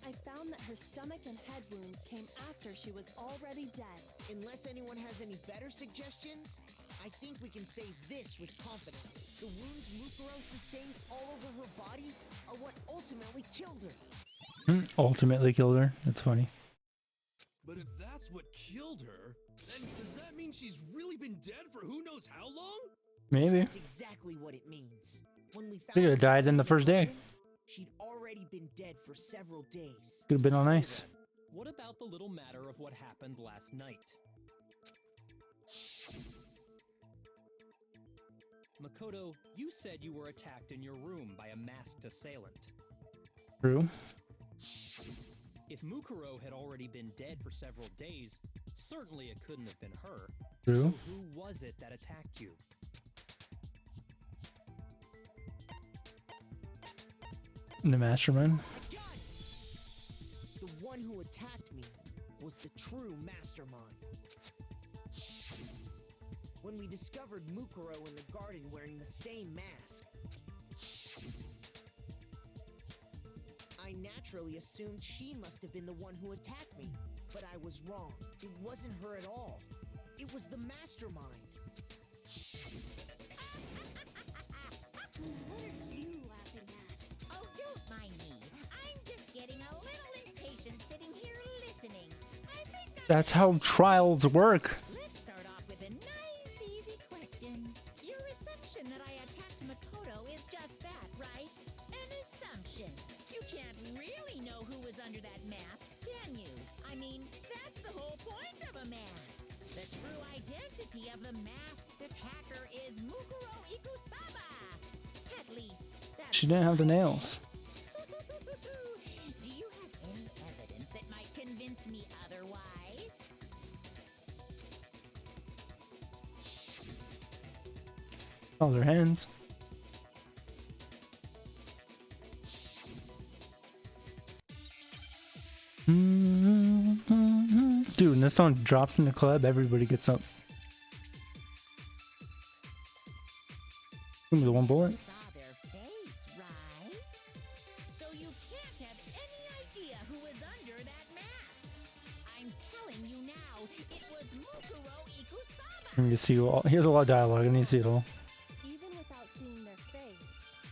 I found that her stomach and head wounds came after she was already dead. Unless anyone has any better suggestions, I think we can say this with confidence. The wounds Mukuro sustained all over her body are what ultimately killed her. Ultimately killed her. That's funny. But if that's what killed her, then does that mean she's really been dead for who knows how long? Maybe. That's exactly what it means. When we She found could have died in the first day. she'd already been dead for several days. Could have been on ice. What about the little matter of what happened last night? Makoto, you said you were attacked in your room by a masked assailant. True. If Mukuro had already been dead for several days, certainly it couldn't have been her. True. So who was it that attacked you? The mastermind. The one who attacked me was the true mastermind. When we discovered Mukuro in the garden wearing the same mask, I naturally assumed she must have been the one who attacked me, but I was wrong. It wasn't her at all. It was the mastermind. What are you laughing at? Oh, don't mind me. I'm just getting a little impatient sitting here listening. I That's how trials work. Let's start off with a nice, easy question. Your assumption that I attacked Makoto is just that, right? An assumption. You can't really know who was under that mask, can you? I mean, that's the whole point of a mask. The true identity of the masked attacker is Mukuro Ikusaba. At least, that's She didn't have the nails. Do you have any evidence that might convince me otherwise? Oh, their hands. Dude, when this song drops in the club, everybody gets up. Give me the one bullet. Saw their face, right? So you can't have any idea who was under that mask. I'm telling you now, it was Mukuro Ikusaba. Let me see all. Here's a lot of dialogue. I need to see it all. Even without seeing their face,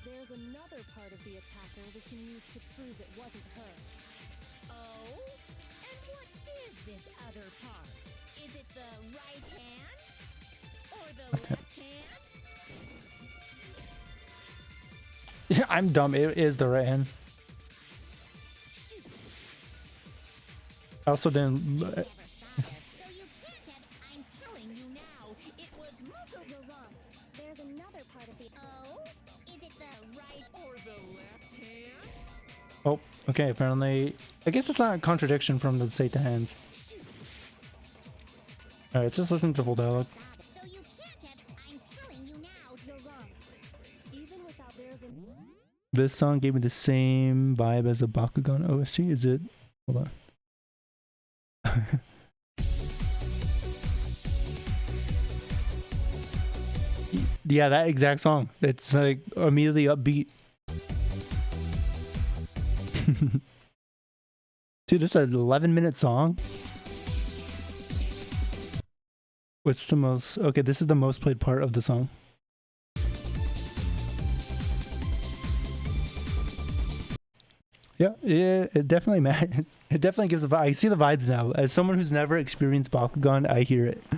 there's another part of the attacker we can use to prove it wasn't her. Oh? And what is this other part? Is it the right hand? Or the left hand? Yeah, I'm dumb. It is the right hand. I also didn't. Never saw their. So you can't have. I'm telling you now, it was Mukuro. You're wrong. There's another part of the. Oh? Is it the right Or the left hand? Oh, okay. Apparently, I guess it's not a contradiction from the state the hands. All right, let's just listen to the full dialogue. So you can't have. I'm telling you now. You're wrong. Even without there's an This song gave me the same vibe as a Bakugan OST. Is it? Hold on. Yeah, that exact song. It's like immediately upbeat. Dude, this is an 11-minute song. What's the most? Okay, this is the most played part of the song. Yeah, it definitely it definitely gives a vibe. I see the vibes now. As someone who's never experienced Bakugan, I hear it. Oh?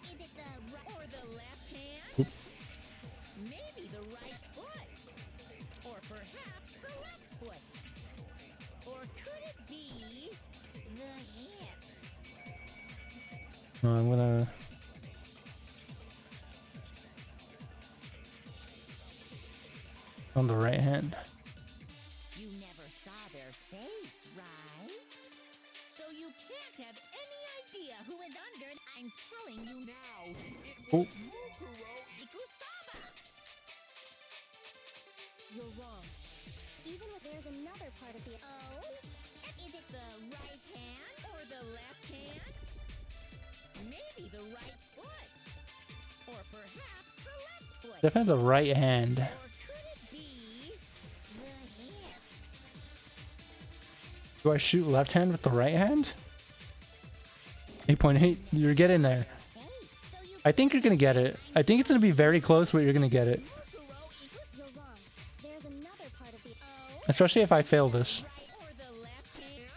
Is it the right or the left hand? Maybe the right foot. Or perhaps the left foot. Or could it be the hips? I'm gonna. On the right hand. You never saw their face, right? So you can't have any idea who is under. I'm telling you now, it Oh. was Mukuro Ikusaba. you're wrong. Even with there's another part of the. Oh? Is it the right hand or the left hand? Maybe the right foot. Or perhaps the left foot. Definitely the right hand. Or could it be the hips? Do I shoot left hand with the right hand? 8.8. You're getting there. Face. So you I think you're gonna get it. I think it's gonna be very close, but you're gonna get it. Mukuro Ikusaba. You're wrong. There's another part of the. Oh? Especially if I fail this. Right or the left hand?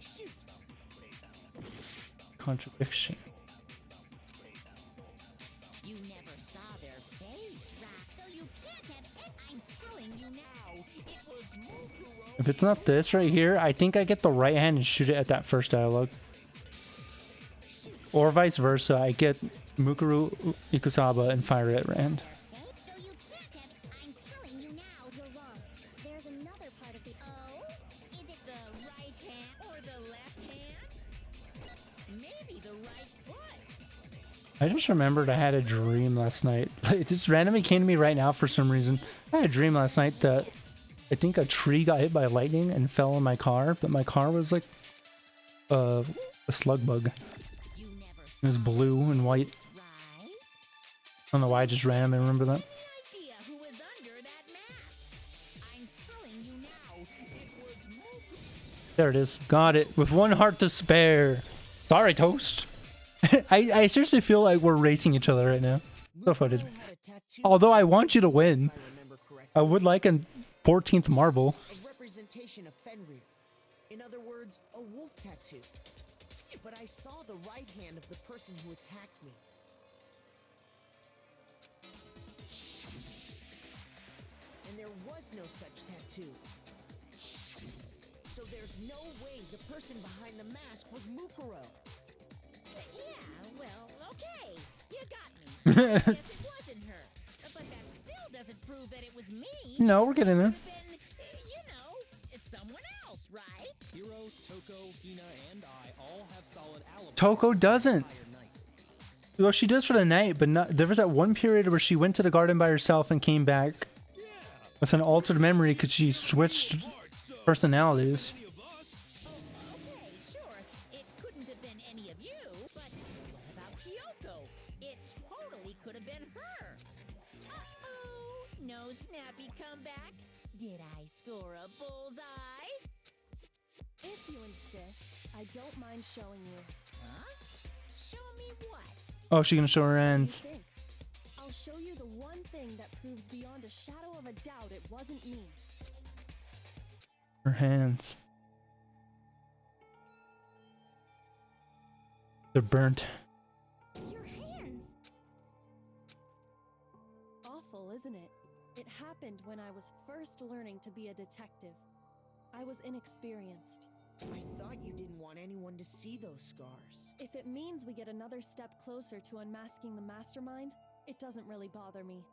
Shoot. Contradiction. You never saw their face, right? So you can't have it. I'm telling you now, it was Mukuro. If it's not this right here, I think I get the right hand and shoot it at that first dialogue. Or vice versa, I get Mukuro Ikusaba and fire it at right hand. So you can't have. I'm telling you now. You're wrong. There's another part of the. Oh? Is it the right hand or the left hand? Maybe the right foot. I just remembered I had a dream last night. It just randomly came to me right now for some reason. I had a dream last night that I think a tree got hit by lightning and fell in my car, but my car was like a slug bug. You never It was saw blue and white. right? I don't know why I just randomly remember that. Idea who was under that mask. I'm telling you now, it was Mukuro. There it is. Got it. With one heart to spare. Sorry, Toast. I seriously feel like we're racing each other right now. So footage. Mukuro had a tattoo Although I on want you to his win. if I remember correctly, I would like a 14th marble. a representation of Fenrir. In other words, a wolf tattoo. But I saw the right hand of the person who attacked me. And there was no such tattoo. So there's no way the person behind the mask was Mukuro. Yeah, well, okay. You got me. I guess it wasn't her. But that still doesn't prove that it was me. No, we're getting there. Could've been, you know, someone else, right? Hiro, Toko, Hina, and I all have solid alibis. Toko for the doesn't. entire night. Well, she does for the night, but not, there was that one period where she went to the garden by herself and came back with an altered memory because she switched personalities. Any of us? Okay, sure. It couldn't have been any of you, but what about Kyoko? It totally could have been her. Uh-oh, no snappy comeback? Did I score a bullseye? If you insist, I don't mind showing you. Huh? Show me what? Oh, she's gonna show her What do you hands. think? I'll show you the one thing that proves beyond a shadow of a doubt it wasn't me. Her hands. They're burnt. Your hands! Awful, isn't it? It happened when I was first learning to be a detective. I was inexperienced. I thought you didn't want anyone to see those scars. If it means we get another step closer to unmasking the mastermind, it doesn't really bother me.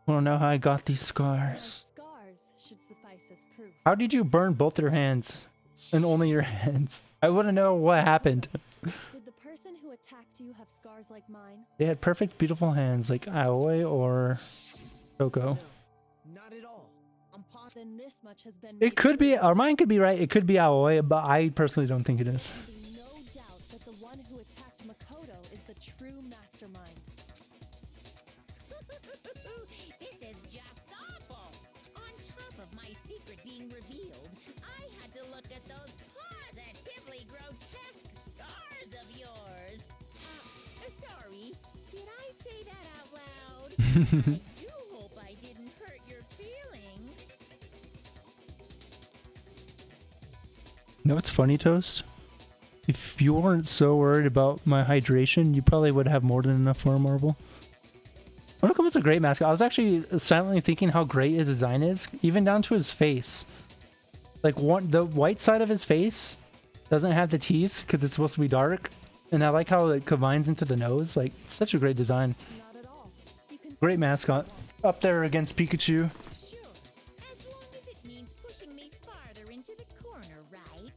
I don't know how I got these My scars. scars should suffice as proof. How did you burn both your hands? And only your hands? I want to know what happened. Did the person who attacked you have scars like mine? They had perfect, beautiful hands like Aoi or Toko. No, not at all. I'm positive. Then this much has been It could be, or mine could be right. It could be Aoi, but I personally don't think it is. There can be no doubt that the one who attacked Makoto is the true mastermind. This is just awful. On top of my secret being revealed, I had to look at those positively grotesque scars of yours. Sorry, did I say that out loud? I do hope I didn't hurt your feelings. No, it's funny, Toast. If you weren't so worried about my hydration, you probably would have more than enough for a marble. Onokuma's a great mask. I was actually silently thinking how great his design is, even down to his face. Like the white side of his face doesn't have the teeth because it's supposed to be dark, and I like how it combines into the nose. Like, it's such a great design. Not at all. You can Great mascot. Up there against Pikachu. Sure, as long as it means pushing me farther into the corner, right?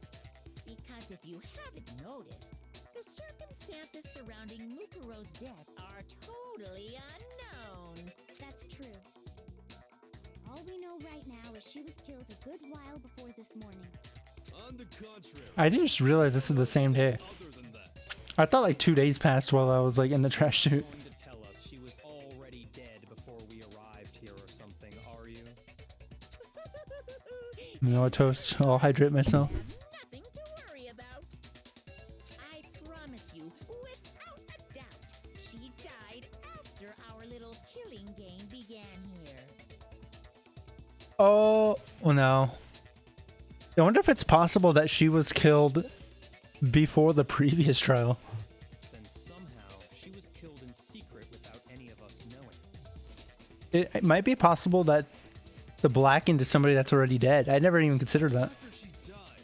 Because if you haven't noticed, the circumstances surrounding Mukuro's death are totally unknown. That's true. All we know right now is she was killed a good while before this morning. On the contrary. I just realized this is the same day. Other than that, I thought like 2 days passed while I was like in the trash chute. Going to tell us she was already dead before we arrived here or something, are you? You know what, Toast? I'll hydrate myself. Nothing to worry about. I promise you, without a doubt, she died after our little killing game began here. Oh, well, no. I wonder if it's possible that she was killed before the previous trial. Then somehow she was killed in secret without any of us knowing. It might be possible that the blackened is somebody that's already dead. I never even considered that. after she died,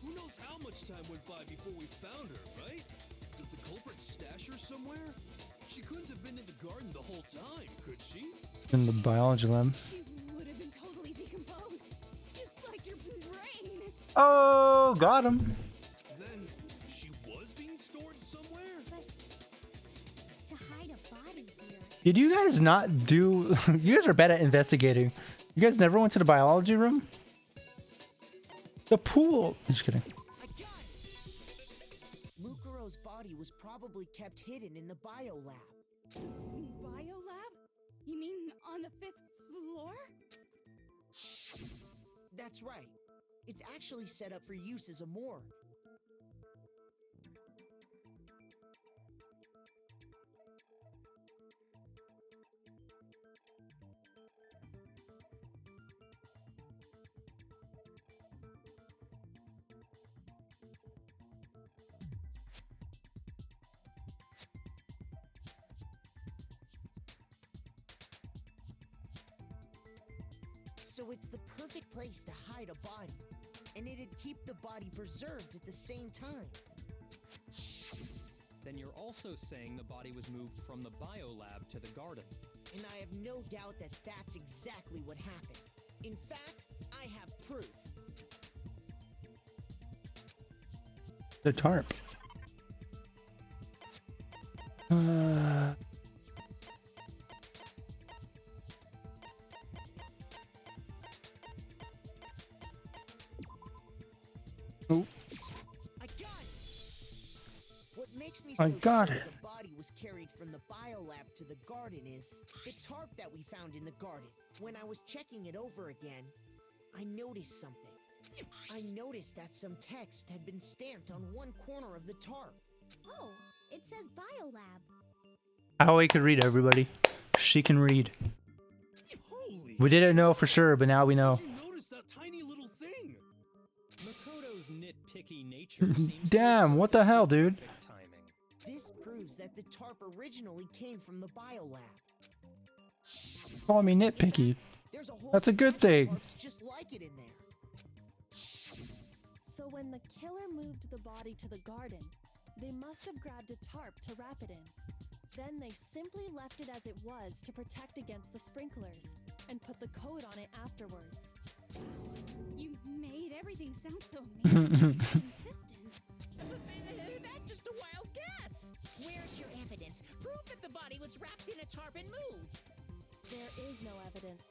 who knows how much time went by before we found her, right? Did the culprit stash her somewhere? She couldn't have been in the garden the whole time, could she? In the biology lab. She would have been totally decomposed, just like your brain. Oh, got him. Then she was being stored somewhere? But to hide a body here. Did you guys not do... You guys are bad at investigating. You guys never went to the biology room? The pool. I'm just kidding. I got it! Mukuro's body was probably kept hidden in the bio lab. Biolab? You mean on the 5th floor? That's right. It's actually set up for use as a morgue. So it's the perfect place to hide a body. And it'd keep the body preserved at the same time. Then you're also saying the body was moved from the biolab to the garden. And I have no doubt that that's exactly what happened. In fact, I have proof. The tarp. Oh, I got it! What makes me I so got sure it. the body was carried from the biolab to the garden is the tarp that we found in the garden. When I was checking it over again, I noticed something. I noticed that some text had been stamped on one corner of the tarp. Oh, it says biolab. Aoi could read, everybody. She can read. Holy! We didn't know for sure, but now we know. Did you notice that tiny little thing? Makoto's nitpicky nature seems Damn, to what the hell, dude? perfect timing. This proves that the tarp originally came from the biolab. Call me nitpicky. There's a whole That's a good stack of thing. tarps just like it in there. So when the killer moved the body to the garden, they must have grabbed a tarp to wrap it in. Then they simply left it as it was to protect against the sprinklers, and put the code on it afterwards. You made everything sound so amazing and consistent. That's just a wild guess. Where's your evidence? Prove that the body was wrapped in a tarp and moved. There is no evidence.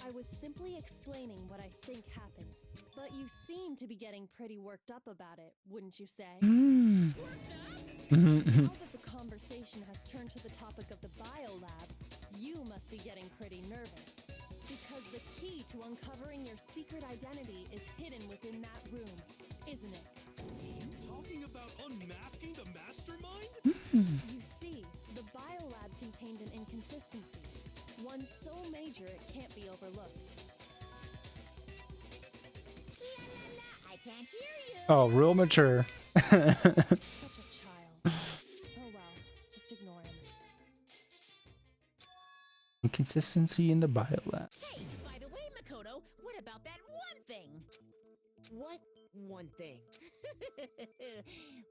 I was simply explaining what I think happened. But you seem to be getting pretty worked up about it, wouldn't you say? Mm. Now that the conversation has turned to the topic of the biolab, you must be getting pretty nervous. Because the key to uncovering your secret identity is hidden within that room, isn't it? You talking about unmasking the mastermind? You see, the biolab contained an inconsistency. One so major it can't be overlooked. La la la, I can't hear you. Oh, real mature. Such a child. Oh well, just ignore him. Inconsistency in the biolab. Hey, by the way, Makoto, what about that one thing? What one thing?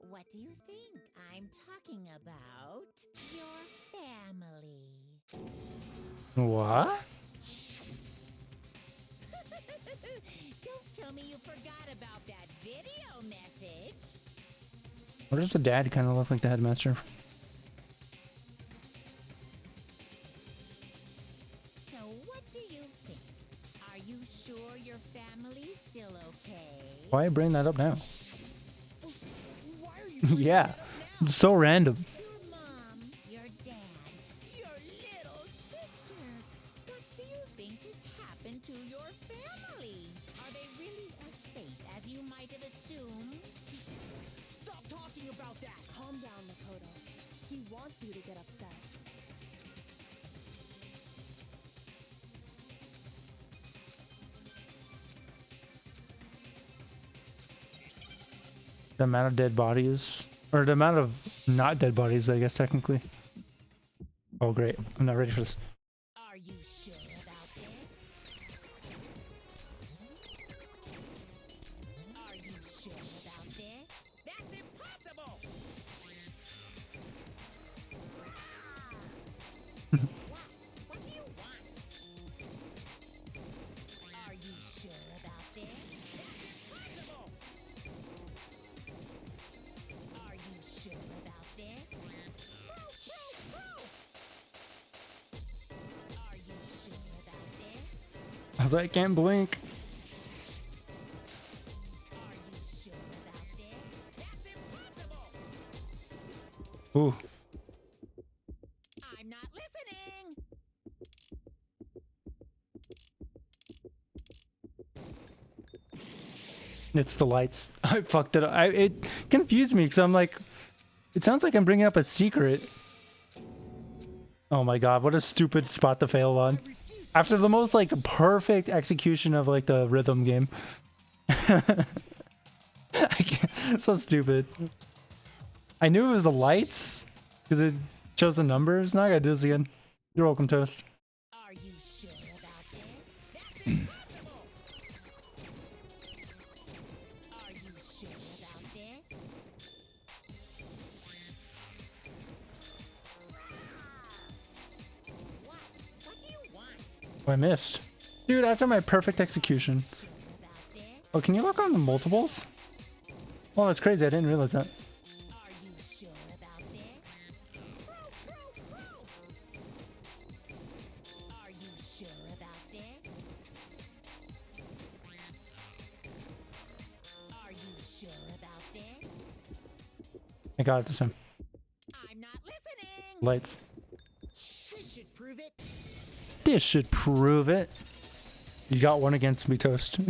What do you think? I'm talking about your family. What? Don't tell me you forgot about that video message. Or does the dad kind of look like the headmaster? So what do you think? Are you sure your family's still okay? Why bring that up now? Why are you bringing Yeah, that up now? it's so random. Your mom, your dad, your little sister. What do you think has happened to your family? Are they really as safe as you might have assumed? Stop talking about that! Calm down, Makoto. He wants you to get upset. The amount of dead bodies, or the amount of not dead bodies, I guess technically. Oh great, I'm not ready for this. Are you sure about this? Are you sure about this? That's impossible! What do you want? Are you sure about this? That's impossible! Are you sure about this? Are you sure about this? I was like, I can't blink. Are you sure about this? That's impossible! Ooh, I'm not listening! it's the lights. I fucked it up. It confused me because I'm like, it sounds like I'm bringing up a secret. Oh my god, what a stupid spot to fail on. After the most like perfect execution of like the rhythm game. I can't, so stupid. I knew it was the lights because it shows the numbers. Now I gotta do this again. You're welcome, Toast. Are you sure about this? That's impossible! Oh, I missed. Dude, after my perfect execution. Oh, can you look on the multiples? Oh, that's crazy. I didn't realize that. Are you sure about this? Are you sure about this? Are you sure about this? I got it this time. I'm not listening. Lights. This should prove it. This should prove it. You got one against me, Toast. The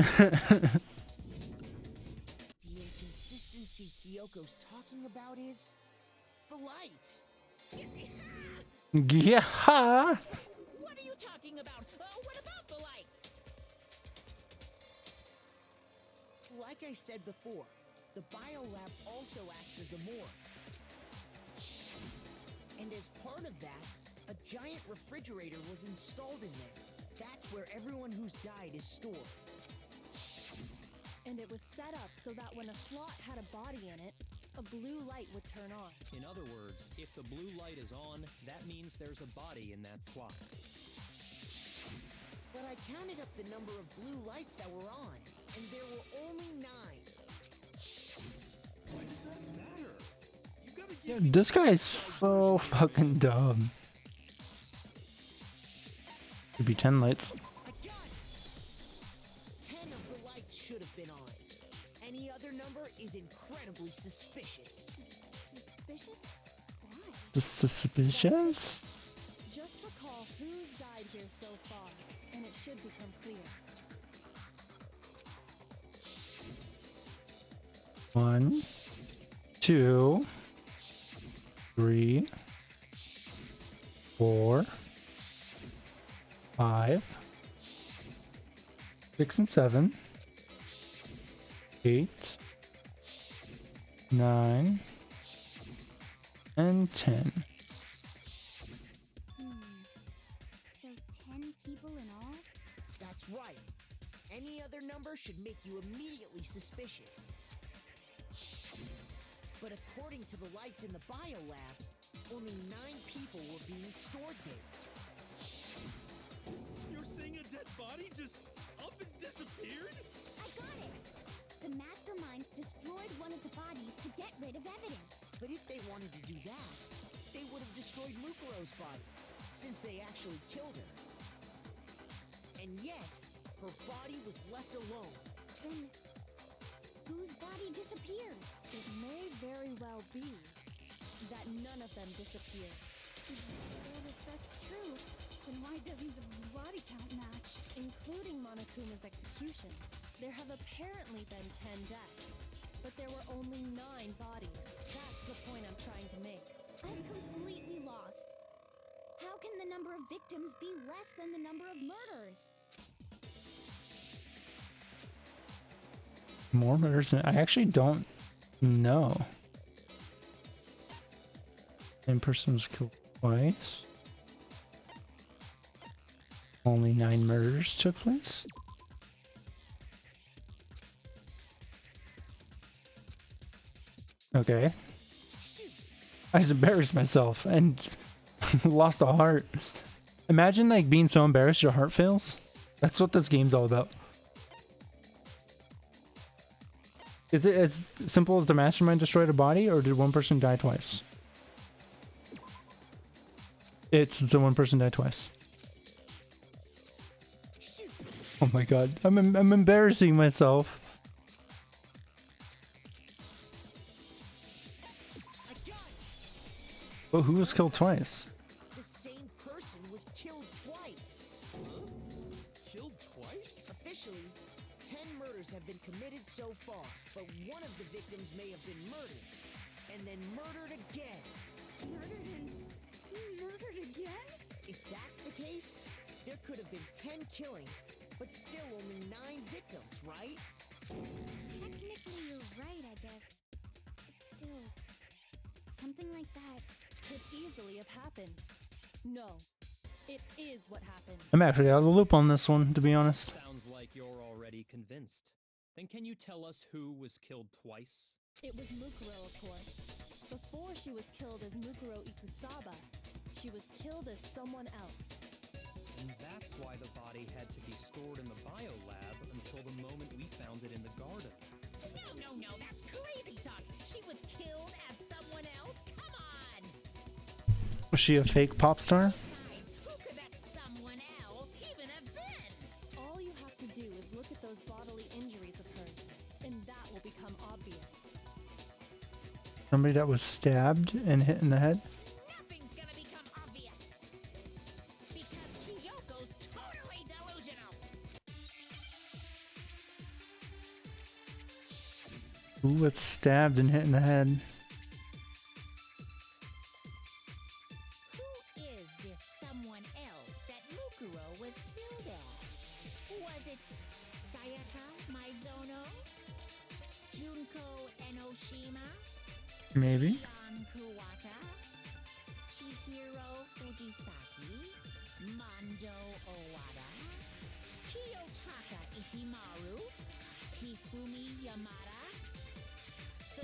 inconsistency Kyoko's talking about is the lights. Yeah. What are you talking about? What about the lights? Like I said before, the biolab also acts as a morgue. And as part of that, a giant refrigerator was installed in there. That's where everyone who's died is stored. And it was set up so that when a slot had a body in it, a blue light would turn on. In other words, if the blue light is on, that means there's a body in that slot. But I counted up the number of blue lights that were on, and there were only 9. Why does that matter? You gotta give This guy is so fucking dumb. Could be 10 lights. I got it! 10 of the lights should have been on. Any other number is incredibly suspicious. Suspicious? Why? Suspicious? Just recall who's died here so far, and it should become clear. 1, 2, 3, 4, 5, 6 and 7, 8, 9, and 10. So 10 people in all? That's right. Any other number should make you immediately suspicious. But according to the lights in the biolab, only 9 people were being stored there. You're saying a dead body just up and disappeared? I got it! The mastermind destroyed one of the bodies to get rid of evidence. But if they wanted to do that, they would have destroyed Mukuro's body, since they actually killed her. And yet, her body was left alone. Then, whose body disappeared? It may very well be that none of them disappeared. Well, if that's true, then why doesn't the body count match? Including Monokuma's executions, there have apparently been 10 deaths, but there were only 9 bodies. That's the point I'm trying to make. I'm completely lost. How can the number of victims be less than the number of murders? More murders? I actually don't know. Same person was killed twice. Only 9 murders took place. Okay. I just embarrassed myself and lost a heart. Imagine like being so embarrassed your heart fails. That's what this game's all about. Is it as simple as the mastermind destroyed a body, or did one person die twice? It's the one person died twice. Oh my god, I'm embarrassing myself. But who was killed twice? The same person was killed twice. Killed twice? Officially, 10 murders have been committed so far, but one of the victims may have been murdered, and then murdered again. Murdered and murdered again? If that's the case, there could have been 10 killings, but still only 9 victims, right? Technically, you're right, I guess. But still, something like that. Could easily have happened. No, it is what happened. I'm actually out of the loop on this one, to be honest. Sounds like you're already convinced. Then can you tell us who was killed twice? It was Mukuro, of course. Before she was killed as Mukuro Ikusaba, she was killed as someone else. And that's why the body had to be stored in the biolab until the moment we found it in the garden. No, that's crazy talk. She was killed as someone else? Come on! Was she a fake pop star? Besides, who could that someone else even have been? All you have to do is look at those bodily injuries of hers, and that will become obvious. Somebody that was stabbed and hit in the head? Nothing's gonna become obvious. Because Kyoko's totally delusional. Who was stabbed and hit in the head? Who is this someone else that Mukuro was killed as? Was it Sayaka Maizono? Junko Enoshima? Maybe. Jan Kuwata? Chihiro Fujisaki? Mondo Owada? Kiyotaka Ishimaru? Hifumi Yamada?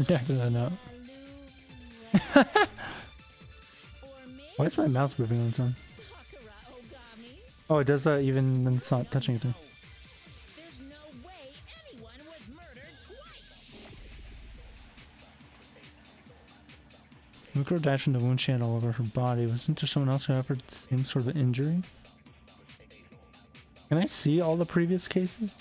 Definitely not. Salu- or maybe Why is my mouse moving on its own? Sakura Ogami? Oh, it does that even when it's not touching it. No. There's no way anyone was murdered twice. Mukuro died from the wound she had all over her body. Wasn't there someone else who suffered the same sort of injury? Can I see all the previous cases?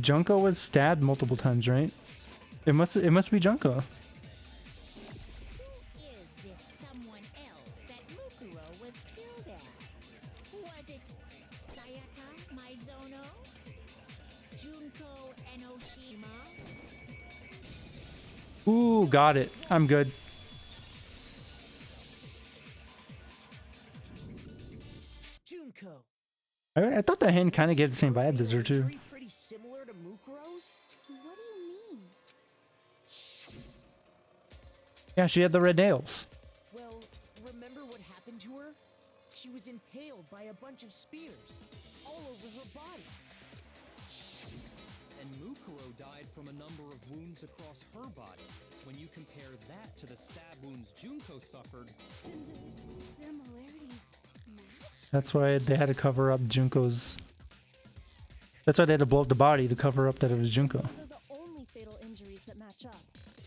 Junko was stabbed multiple times, right? It must be Junko. Who is this someone else that Mukuro was killed as? Was it Sayaka Maizono? Junko Enoshima? Ooh, got it. I'm good. Junko. I thought that hand kind of gave the same vibes as her too. Injury pretty similar to Mukuro's? What do you mean? Yeah, she had the red nails. Well, remember what happened to her? She was impaled by a bunch of spears all over her body. And Mukuro died from a number of wounds across her body. When you compare that to the stab wounds Junko suffered, And the similarities match? That's why they had to cover up Junko's. That's why they had to blow up the body to cover up that it was Junko. Those are the only fatal injuries that match up.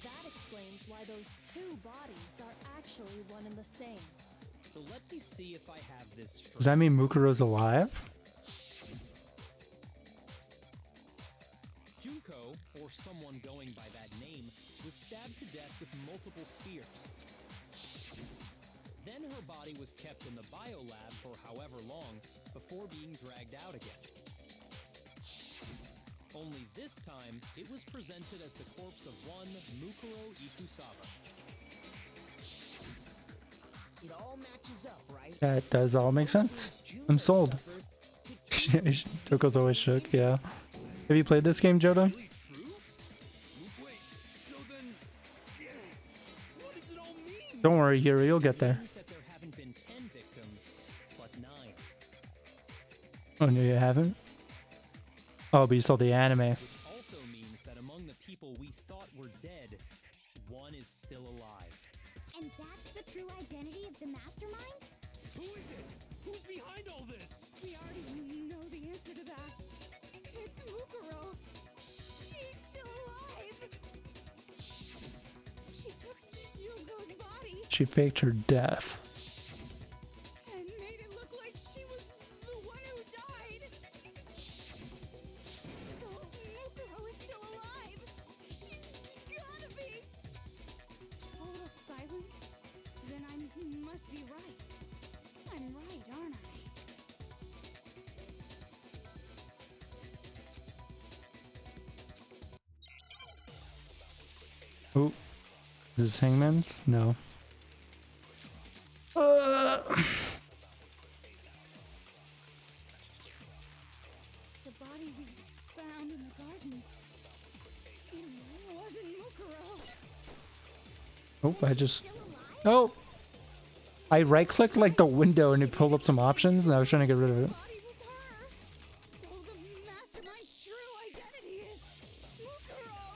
That explains why those two bodies are actually one and the same. so let me see if I have this Does straight. that mean Mukuro's alive? Junko, or someone going by that name, was stabbed to death with multiple spears. Then her body was kept in the biolab for however long before being dragged out again. Only this time, it was presented as the corpse of one Mukuro Ikusawa. It all matches up, right? That does all make sense. I'm sold. Toko's always shook, yeah. Have you played this game, Jodo? Really true? Wait, so then, what does it all mean? Don't worry, Hiro, you'll get there. Means that there haven't been 10 victims, but 9. Oh, no, you haven't? Oh, but you saw the anime. Which also means that among the people we thought were dead, one is still alive. And that's the true identity of the mastermind? Who is it? Who's behind all this? We already know the answer to that. It's Mukuro. She's still alive. She took Yugo's body She faked her death. and made it look like she was the one who died. So Mukuro is still alive. She's gotta be. Total silence? Then I must be right. I'm right, aren't I? Oh, is this Hangman's? No. The body we found in the garden. It wasn't Mukuro. Oh, I just. Still alive? Oh! I right clicked like the window and it pulled up some options and I was trying to get rid of it. The body was her. So the mastermind's true identity is Mukuro.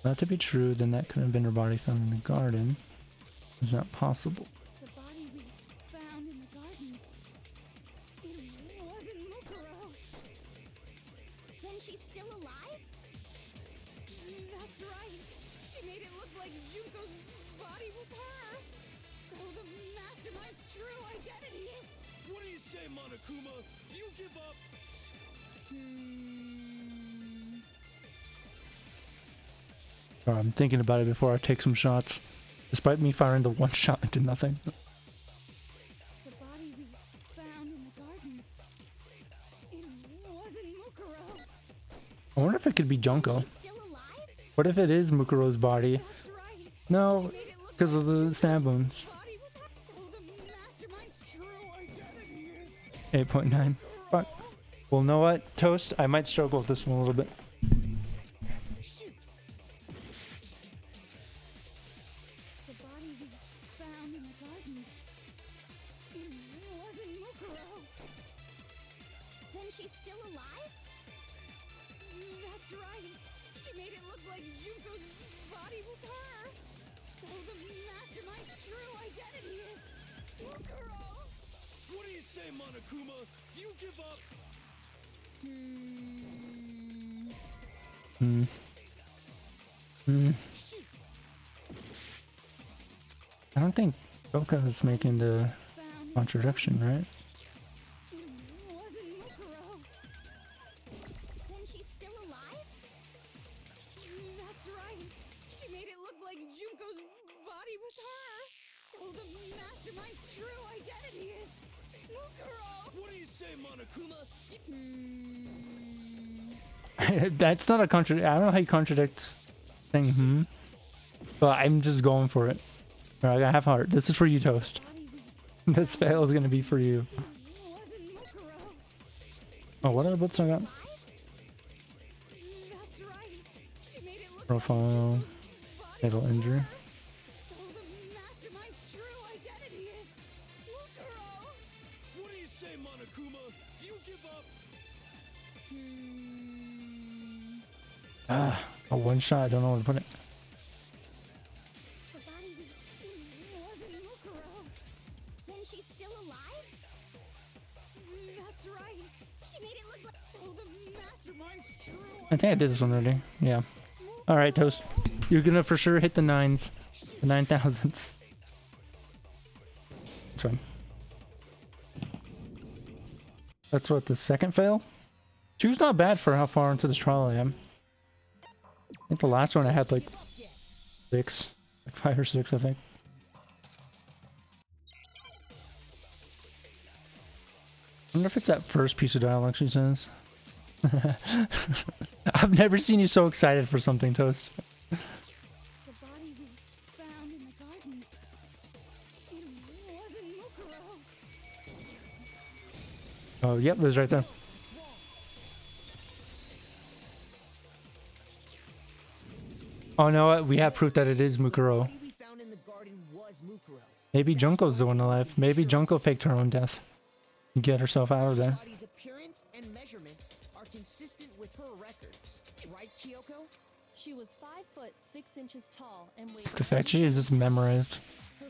That to be true, then that could have been her body found in the garden. Is that possible? The body we found in the garden. It wasn't Mukuro. Then she's still alive? That's right. She made it look like Junko's body was her. So the mastermind's true identity is... What do you say, Monokuma? Do you give up? Alright, I'm thinking about it before I take some shots. Despite me firing the one shot into nothing. The body we found in the garden. It wasn't Mukuro. I wonder if it could be Junko. She's still alive? What if it is Mukuro's body? That's right. No, because of the stab wounds. Body was her. So the mastermind's true identity is... 8.9. Fuck. Well, know what? Toast, I might struggle with this one a little bit. The body we found in the garden. It wasn't Mukuro. Then she's still alive? That's right. She made it look like Junko's body was her. So the mastermind's true identity is... Mukuro! What do you say, Monokuma? Do you give up? I don't think Junko is making the contradiction, right? It wasn't Mukuro. Then she's still alive? That's right. She made it look like Junko's body was her. So the mastermind's true identity is... Mukuro! What do you say, Monokuma? That's not a contradiction. I don't know how you contradict saying but I'm just going for it. Alright, I got half heart. This is for you, Toast. This fail is gonna be for you. It wasn't Mukuro. Oh, what other books I got? That's right. She made it look Profile, like fatal injury. So the mastermind's true identity is... Mukuro! What do you say, Monokuma? Do you give up? A one shot. I don't know where to put it. The body wasn't Mukuro. Then she's still alive? That's right. She made it look like... So the mastermind's true... I think I did this one already. Yeah. All right, Toast. You're gonna for sure hit the 9s, the 9,000s. That's fine. That's what, the second fail? She was not bad for how far into this trial I am. I think the last one I had like 6, like 5 or 6, I think. I wonder if it's that first piece of dialogue she says. I've never seen you so excited for something, Toast. The body we found in the garden. It wasn't Mukuro. Oh, yep, it was right there. Oh no, we have proof that it is Mukuro. The body we found in the garden was Mukuro. Maybe Junko's the one alive. Maybe Junko faked her own death. Get herself out of there. The body's appearance and measurements are consistent with her records, right, Kyoko? She was 5 foot 6 inches tall and weighed... The fact she is just memorized.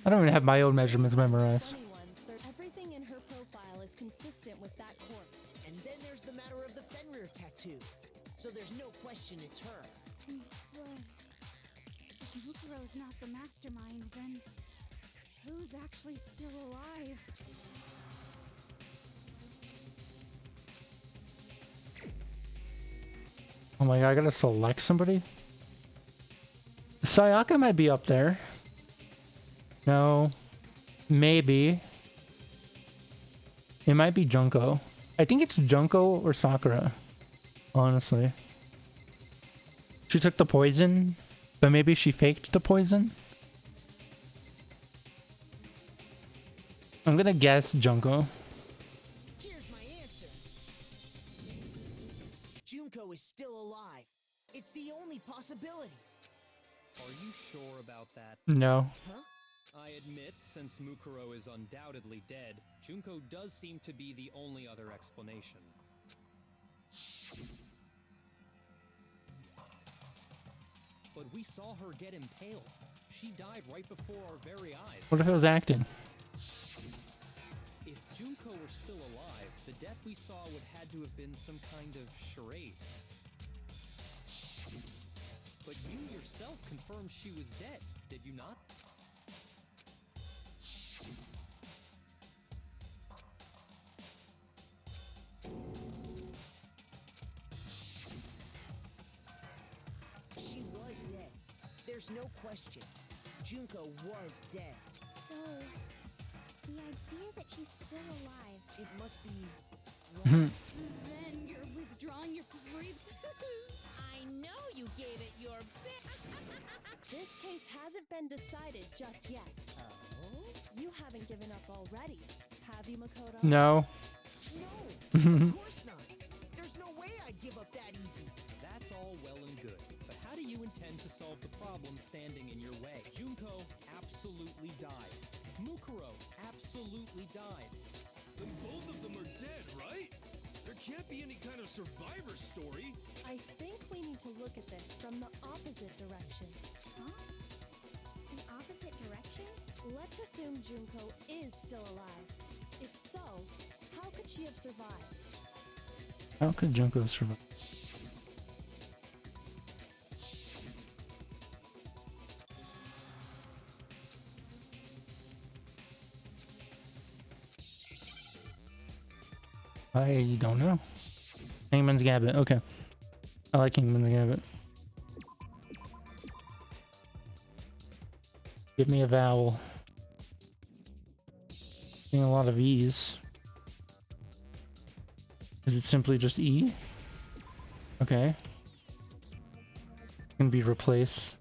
I don't even have my own measurements memorized. 21. Everything in her profile is consistent with that corpse. And then there's the matter of the Fenrir tattoo. So there's no question it's her. But if Mukuro's not the mastermind, then who's actually still alive? Oh my god, I gotta select somebody? Sayaka might be up there. No. Maybe. It might be Junko. I think it's Junko or Sakura. Honestly. She took the poison, but maybe she faked the poison? I'm gonna guess Junko. Here's my answer. Junko is still alive. It's the only possibility. Are you sure about that? No. Huh? I admit, since Mukuro is undoubtedly dead, Junko does seem to be the only other explanation. But we saw her get impaled. She died right before our very eyes. What if it was acting? If Junko were still alive, the death we saw would had to have been some kind of charade. But you yourself confirmed she was dead, did you not? She was dead. There's no question. Junko was dead. So, the idea that she's still alive. It must be Then you're withdrawing your free. I know you gave it your best. This case hasn't been decided just yet. Oh? You haven't given up already, have you, Makoto? No. No, of course not. There's no way I'd give up that easy. That's all well and good, but how do you intend to solve the problem standing in your way? Junko absolutely died. Mukuro absolutely died. Then both of them are dead, right? There can't be any kind of survivor story. I think we need to look at this from the opposite direction. Huh? The opposite direction? Let's assume Junko is still alive. If so, how could she have survived? How could Junko survive? I don't know. Hangman's Gambit. Okay. I like Hangman's Gambit. Give me a vowel. Seeing a lot of E's. Is it simply just E? Okay. Can be replaced.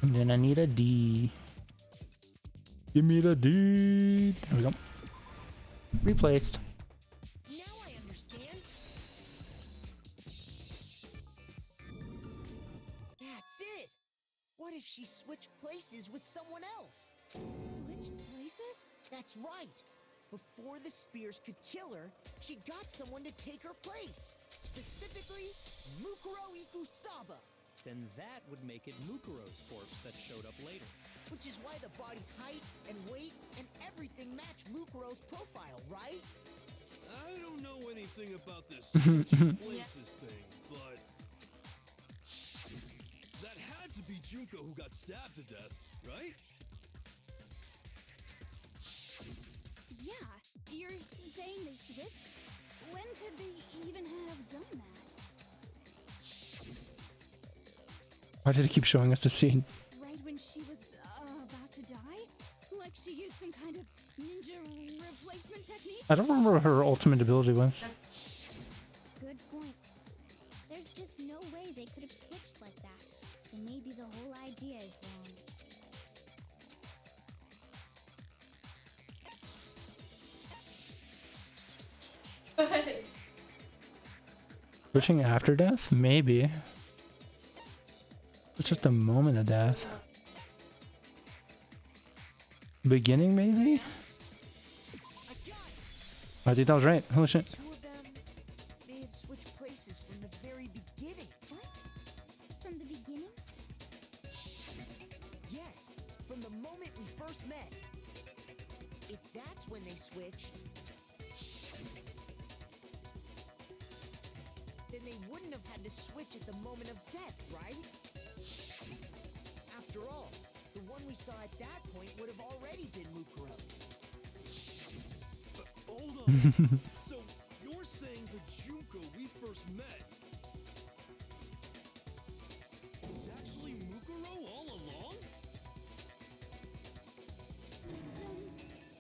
And then I need a D. Give me the D. There we go. Replaced. Now I understand. That's it. What if she switched places with someone else? Switched places? That's right. Before the spears could kill her, she got someone to take her place. Specifically, Mukuro Ikusaba. Then that would make it Mukuro's corpse that showed up later. Which is why the body's height and weight and everything match Mukuro's profile, right? I don't know anything about this switching places thing, but that had to be Junko who got stabbed to death, right? Yeah. You're saying they switched? When could they even have done that? Why did it keep showing us the scene? Right when she was about to die? Like she used some kind of ninja replacement technique? I don't remember what her ultimate ability was. Good point. There's just no way they could have switched like that. So maybe the whole idea is wrong. Switching after death? Maybe. It's just a moment of death. Beginning, maybe? I think that was right. Holy shit. Two of them, they had switched places from the very beginning. What? From the beginning? Yes, from the moment we first met. If that's when they switched, then they wouldn't have had to switch at the moment of death, right? After all, the one we saw at that point would have already been Mukuro. Hold on. So you're saying the Junko we first met is actually Mukuro all along?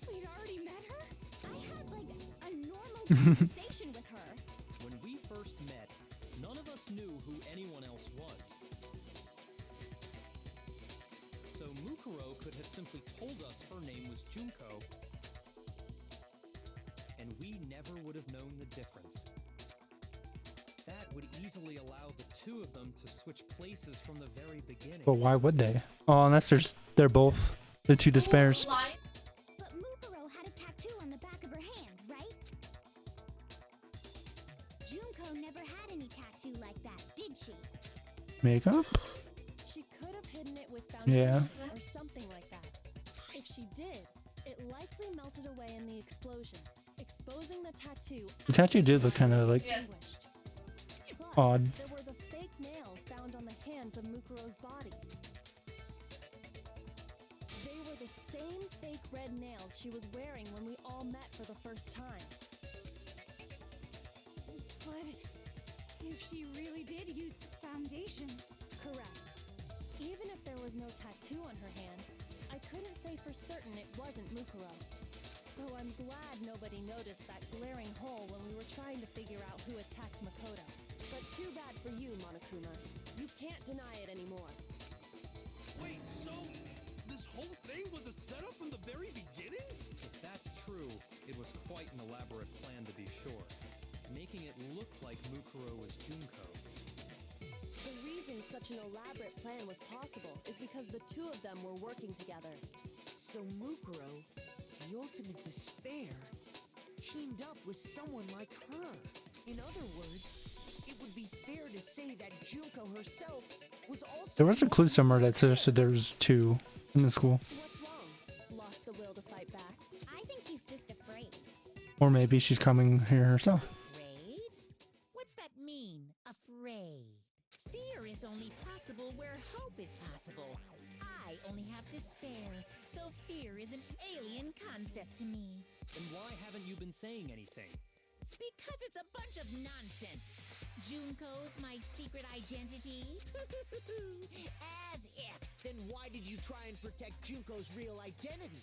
We'd already met her? I had like a normal conversation with her. When we first met, none of us knew who anyone else was. So Mukuro could have simply told us her name was Junko, and we never would have known the difference. That would easily allow the two of them to switch places from the very beginning. But why would they? Oh, unless they're both the two despairs. But Mukuro had a tattoo on the back of her hand, right? Junko never had any tattoo like that, did she? Makeup? She could have hidden it with Yeah. foundation or something like that. If she did, it likely melted away in the explosion, exposing the tattoo. The tattoo did look kind of like Extinguished. Plus, odd. there were the fake nails found on the hands of Mukuro's body. They were the same fake red nails she was wearing when we all met for the first time. But if she really did use foundation... Correct. Even if there was no tattoo on her hand, I couldn't say for certain it wasn't Mukuro. So I'm glad nobody noticed that glaring hole when we were trying to figure out who attacked Makoto. But too bad for you, Monokuma. You can't deny it anymore. Wait, so this whole thing was a setup from the very beginning? If that's true, it was quite an elaborate plan to be sure, making it look like Mukuro was Junko. The reason such an elaborate plan was possible is because the two of them were working together. So Mukuro, the ultimate despair, teamed up with someone like her. In other words, it would be fair to say that Junko herself was also... There was a clue somewhere that suggested there was two in the school. What's wrong? Lost the will to fight back? I think he's just afraid. Or maybe she's coming here herself. Afraid? What's that mean, afraid? Fear is only possible where hope is possible. I only have despair, so fear is an alien concept to me. Then why haven't you been saying anything? Because it's a bunch of nonsense. Junko's my secret identity? As if. Then why did you try and protect Junko's real identity?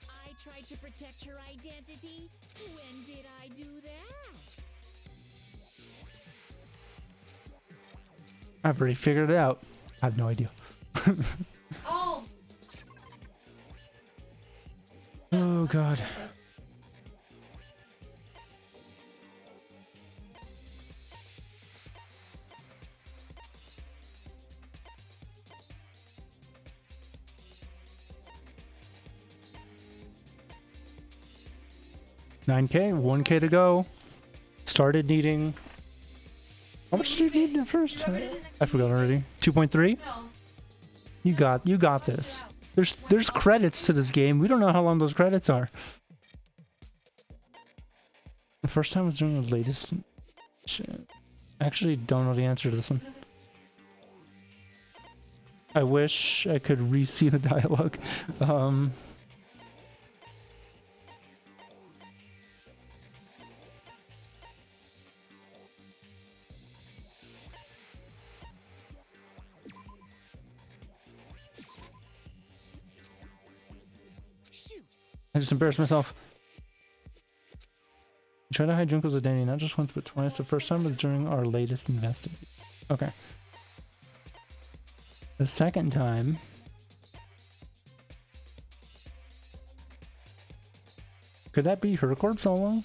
I tried to protect her identity? When did I do that? I've already figured it out. I have no idea. Oh, Oh god. $9K, $1K to go. Started needing. How much did you need at first? I forgot already. 2.3. no. You got this. There's credits to this game. We don't know how long those credits are. The first time was during the latest. Shit. I actually don't know the answer to this one. I wish I could re-see the dialogue. Shoot! I just embarrassed myself. Try to hide Junko's identity not just once but twice. The first time was during our latest investigation. Okay. The second time. Could that be her corpse all along?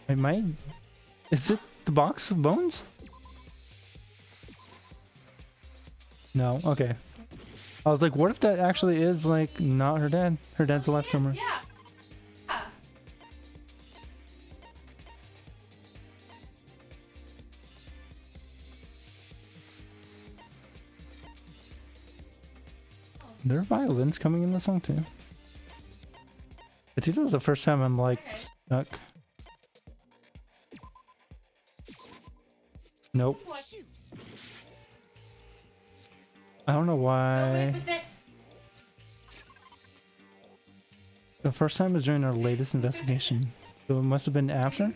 I might. Is it the box of bones? No. Okay. I was like, what if that actually is like not her dad? Her dad's alive somewhere. Yeah. Yeah. There are violins coming in the song too. It's either the first time I'm like stuck. Nope. What? I don't know Oh, wait, why. but there. The first time was during our latest investigation. So it must have been after?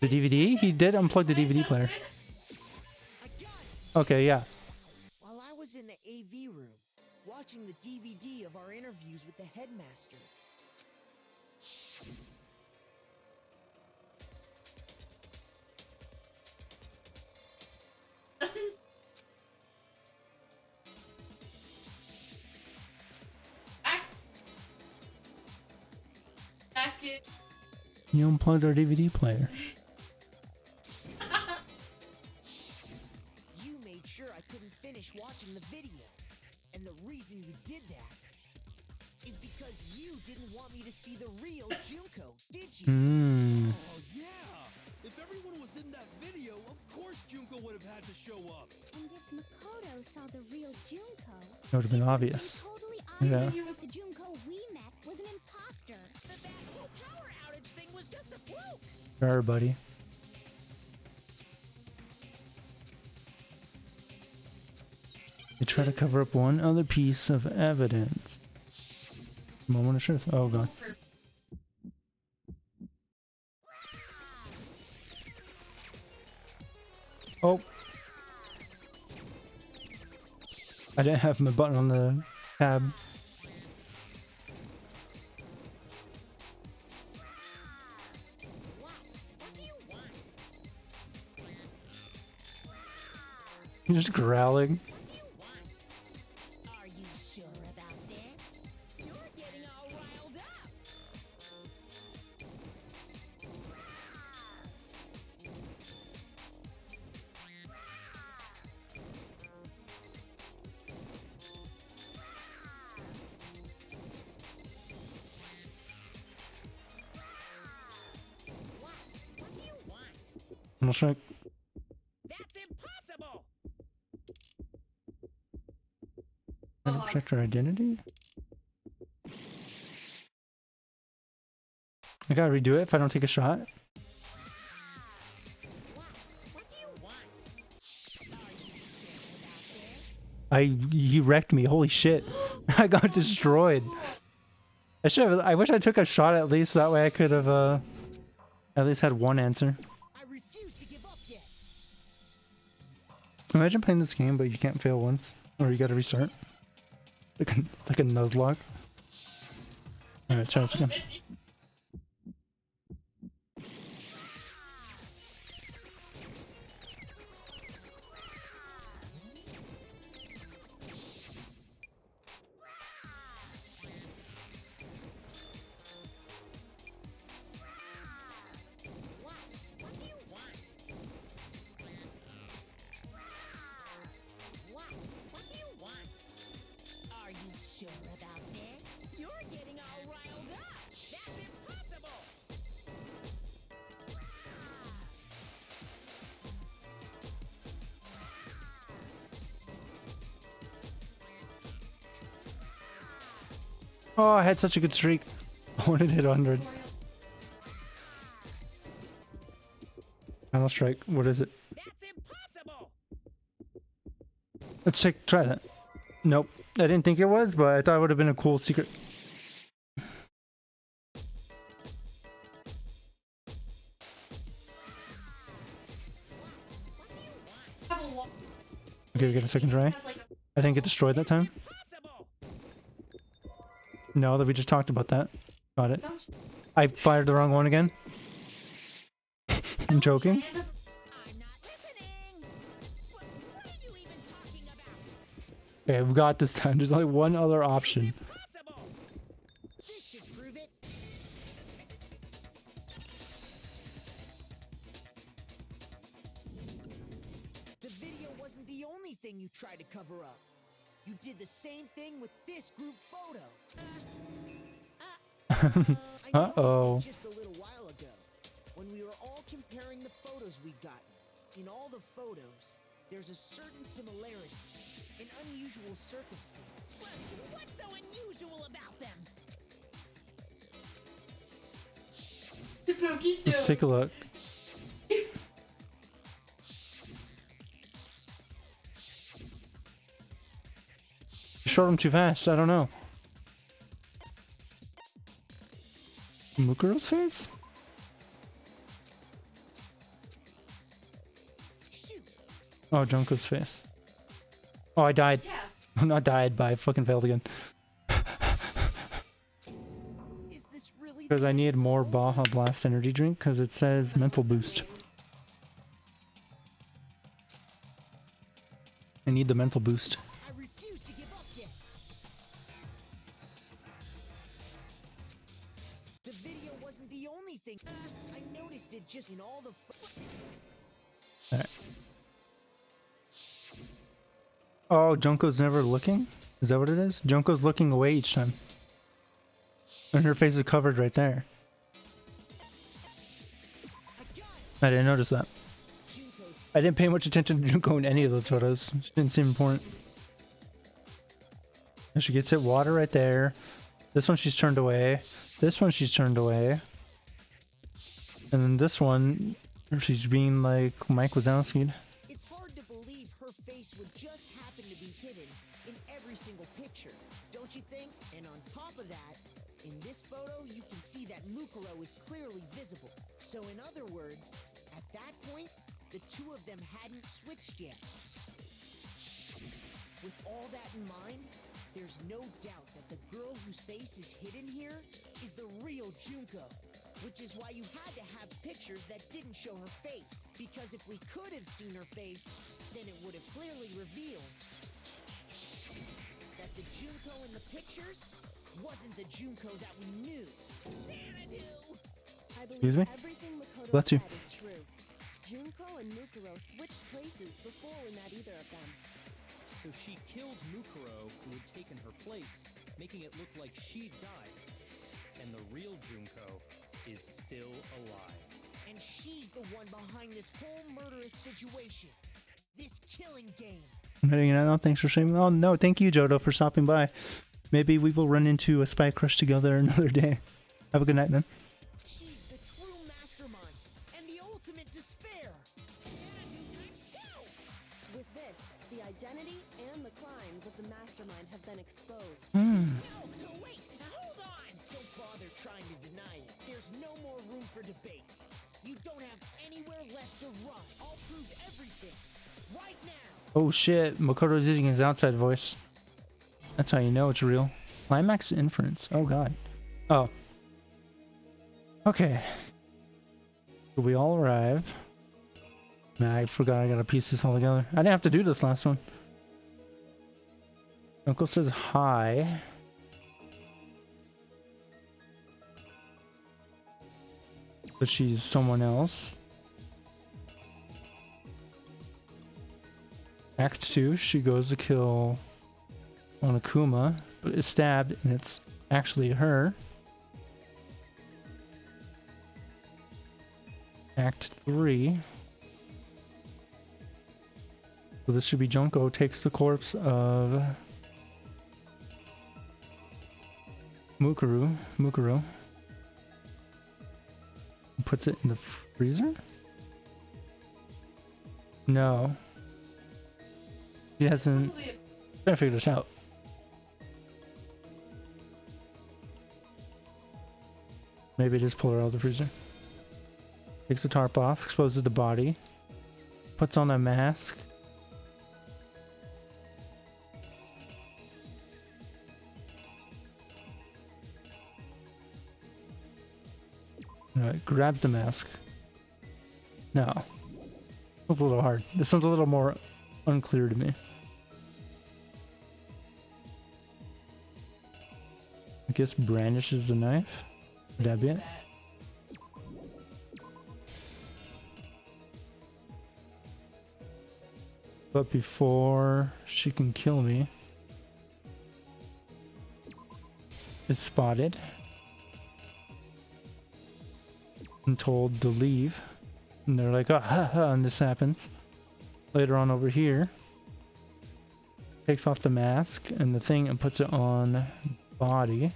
The DVD? He did unplug the DVD player. I got it! Okay, yeah. While I was in the AV room, watching the DVD of our interviews with the headmaster. Lessons. Back. Back it. You unplugged our DVD player. You made sure I couldn't finish watching the video. And the reason you did that is because you didn't want me to see the real Junko, did you? Hmm. Oh, yeah! If everyone was in that video, of course Junko would have had to show up. And if Makoto saw the real Junko, That would have been obvious. totally Yeah. obvious that the Junko we met was an imposter. That whole power outage thing was just a fluke. Sure, buddy. They try to cover up one other piece of evidence. Moment of truth. Oh god. Oh. I didn't have my button on the tab. What do you want? You're just growling. What do you want? Are you sure about this? You're getting all riled up. What do you want? I'm not sure. That's impossible. Trying to protect her identity? I gotta redo it if I don't take a shot. What do you want? Are you sure about this? He wrecked me. Holy shit. I got destroyed. I wish I took a shot at least, that way I could have at least had one answer. I refuse to give up yet. Imagine playing this game but you can't fail once. Or you gotta restart. It's like a nuzlocke. Alright, try this again. What do you want? What do you want? Are you sure about this? You're getting all riled up. That's impossible. Oh, I had such a good streak. I wanted to hit 100. Final strike. What is it? That's impossible. Let's try that. Nope. I didn't think it was, but I thought it would have been a cool secret. Okay, we get a second try. I didn't get destroyed that time. Impossible. No, that we just talked about that. Got it. I fired the wrong one again. I'm joking. I'm not listening. What are you even talking about? Okay, we got this time. There's only one other option. Impossible. This should prove it. The video wasn't the only thing you tried to cover up. You did the same thing with this group photo. I Uh-oh. noticed it just a little while ago, when we were all comparing the photos we'd gotten. In all the photos, there's a certain similarity, an unusual circumstance. What's so unusual about them? Let's take a look. You showed him too fast. I don't know. Mukuro's face? Shoot! Oh, Junko's face. Oh, I died. Yeah. I'm not died, but I fucking failed again. Is this really Because I need more Baja Blast energy drink because it says mental boost. I need the mental boost. I refuse to give up yet. The video wasn't the only thing. I noticed it just in all the. Alright. Oh, Junko's never looking? Is that what it is? Junko's looking away each time. And her face is covered right there. I didn't notice that. I didn't pay much attention to Junko in any of those photos. She didn't seem important. And she gets it, water right there. This one she's turned away. This one she's turned away. And then this one, she's being like Mike Wazowski. It's hard to believe her face would just happen to be hidden in every single picture, don't you think? And on top of that, in this photo, you can see that Mukuro is clearly visible. So in other words, at that point, the two of them hadn't switched yet. With all that in mind, there's no doubt that the girl whose face is hidden here is the real Junko. Which is why you had to have pictures that didn't show her face. Because if we could have seen her face, then it would have clearly revealed that the Junko in the pictures wasn't the Junko that we knew. Xanadu! I Excuse believe me? everything Makoto Bless you. said is true. Junko and Mukuro switched places before we met either of them. So she killed Mukuro, who had taken her place, making it look like she'd died. And the real Junko is still alive. And she's the one behind this whole murderous situation. This killing game. I'm heading out now. Thanks for streaming. Oh no, thank you, Jodo, for stopping by. Maybe we will run into a spy crush together another day. Have a good night, man. She's the true mastermind and the ultimate despair. With this, the identity and the crimes of the mastermind have been exposed. No, wait, hold on! Don't bother trying to deny it. There's no more room for debate. You don't have anywhere left to run. I'll prove everything. Right now! Oh shit, Makoto's using his outside voice. That's how you know it's real. Climax inference. Oh god. Oh. Okay. So we all arrive. Nah, I forgot I gotta piece this all together. I didn't have to do this last one. Uncle says hi. But she's someone else. Act 2, she goes to kill Onokuma, but is stabbed and it's actually her. Act 3. So this should be Junko takes the corpse of Mukuro, and puts it in the freezer? No. She hasn't. Probably Trying to figure this out. Maybe just pull her out of the freezer. Takes the tarp off, exposes the body, puts on a mask. Alright, grabs the mask. No. It's a little hard. This one's a little more unclear to me. I guess brandishes the knife. Would that be it? But before she can kill me, it's spotted and told to leave. And they're like, oh, ha ha, and this happens. Later on over here, takes off the mask and the thing and puts it on body,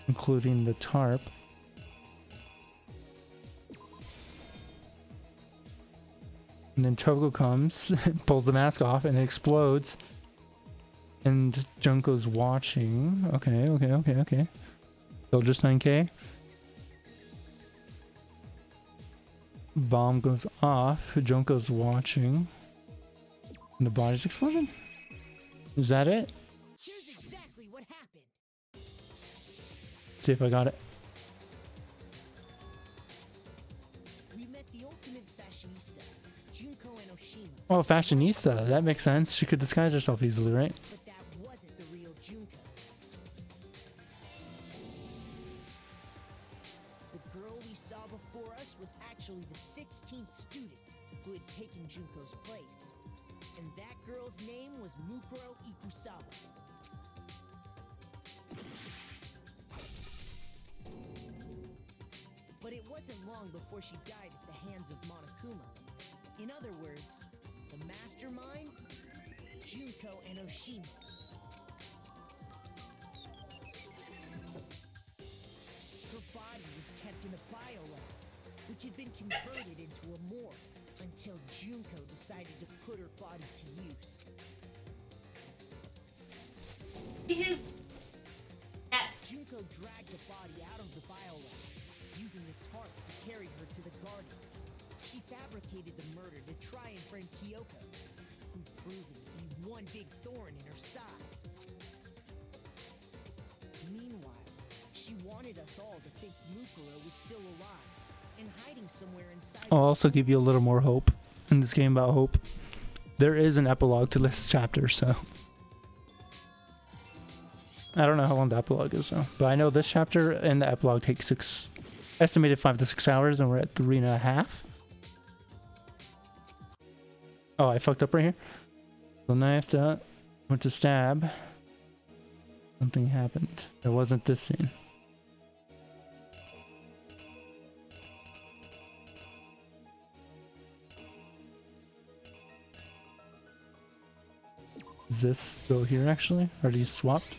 including the tarp. And then Togo comes, pulls the mask off, and it explodes. And Junko's watching. Okay. Still just 9k. Bomb goes off. Junko's watching. And the body's exploded? Is that it? Here's exactly what happened. See if I got it. We met the ultimate fashionista, Junko Enoshima. Oh, fashionista. That makes sense. She could disguise herself easily, right? But that wasn't the real Junko. we saw before us was actually the 16th student who had taken Junko's place. And that girl's name was Mukuro Ikusawa. But it wasn't long before she died at the hands of Monokuma. In other words, the mastermind, Junko Enoshima. Her body was kept in a biolab, which had been converted into a morgue until Junko decided to put her body to use. Yes. Junko dragged the body out of the biolab, using the tarp to carry her to the garden. She fabricated the murder to try and frame Kyoko, who'd proven to be one big thorn in her side. Meanwhile, she wanted us all to think Mukuro was still alive and hiding somewhere inside. I'll also give you a little more hope in this game about hope. There is an epilogue to this chapter, so I don't know how long the epilogue is, though. But I know this chapter and the epilogue take estimated 5 to 6 hours, and we're at 3.5. Oh, I fucked up right here. So knifed up, went to stab. Something happened. It wasn't this scene. Does this go here actually? Are these swapped?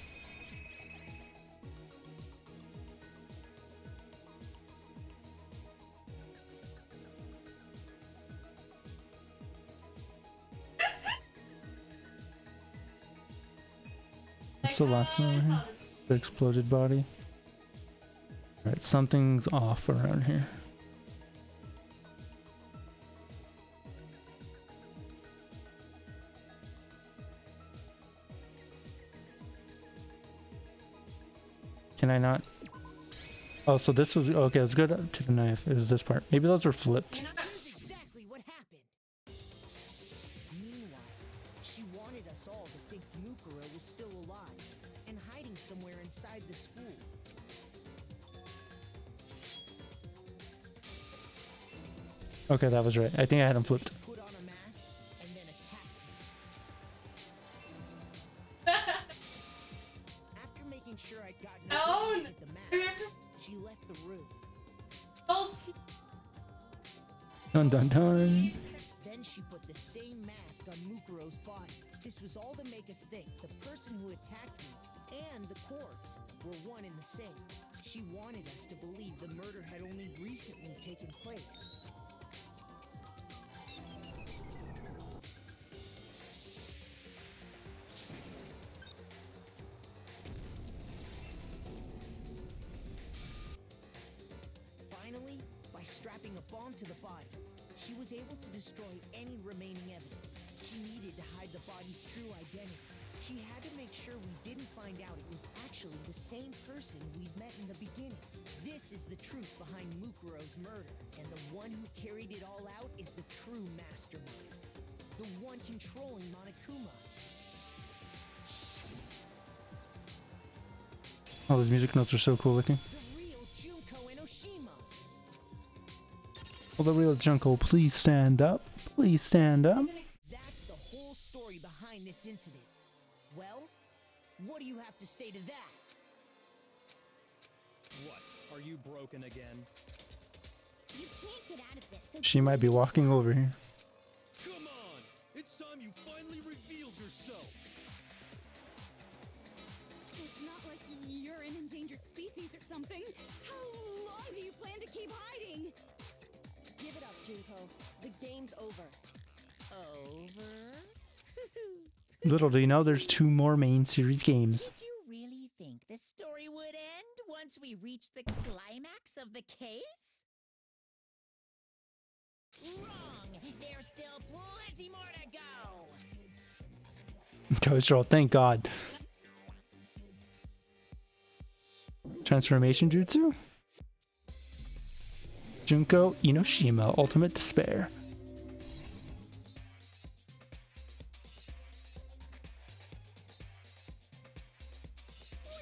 What's the last one over here? The exploded body. Alright, something's off around here. Can I not? Oh, so this was okay. Let's go to the knife. It was this part. Maybe those were flipped. Here's exactly what happened. Meanwhile, she wanted us all to think Mukuro was still alive and hiding somewhere inside the school. Okay, that was right. I think I had him flipped. Put on a mask and then attacked him. After making sure I'd gotten Oh, with the mask, she left the room. Dun dun dun. Then she put the same mask on Mukuro's body. This was all to make us think the person who attacked me and the corpse were one and the same. She wanted us to believe the murder had only recently taken place. Finally, by strapping a bomb to the body, she was able to destroy any remaining evidence. She needed to hide the body's true identity. She had to make sure we didn't find out it was actually the same person we'd met in the beginning. This is the truth behind Mukuro's murder, and the one who carried it all out is the true mastermind. The one controlling Monokuma. Oh, those music notes are so cool looking. The real Junko Enoshima. Will the real Junko please stand up? Please stand up. That's the whole story behind this incident. Well, what do you have to say to that? What? Are you broken again? You can't get out of this, so She might be walking over here. Come on! It's time you finally revealed yourself! It's not like you're an endangered species or something. How long do you plan to keep hiding? Give it up, Junko. The game's over. Over? Little do you know, there's 2 more main series games. Did you really think the story would end once we reached the climax of the case? Wrong! There's still plenty more to go! Toast roll, thank God. Transformation Jutsu? Junko Enoshima, Ultimate Despair.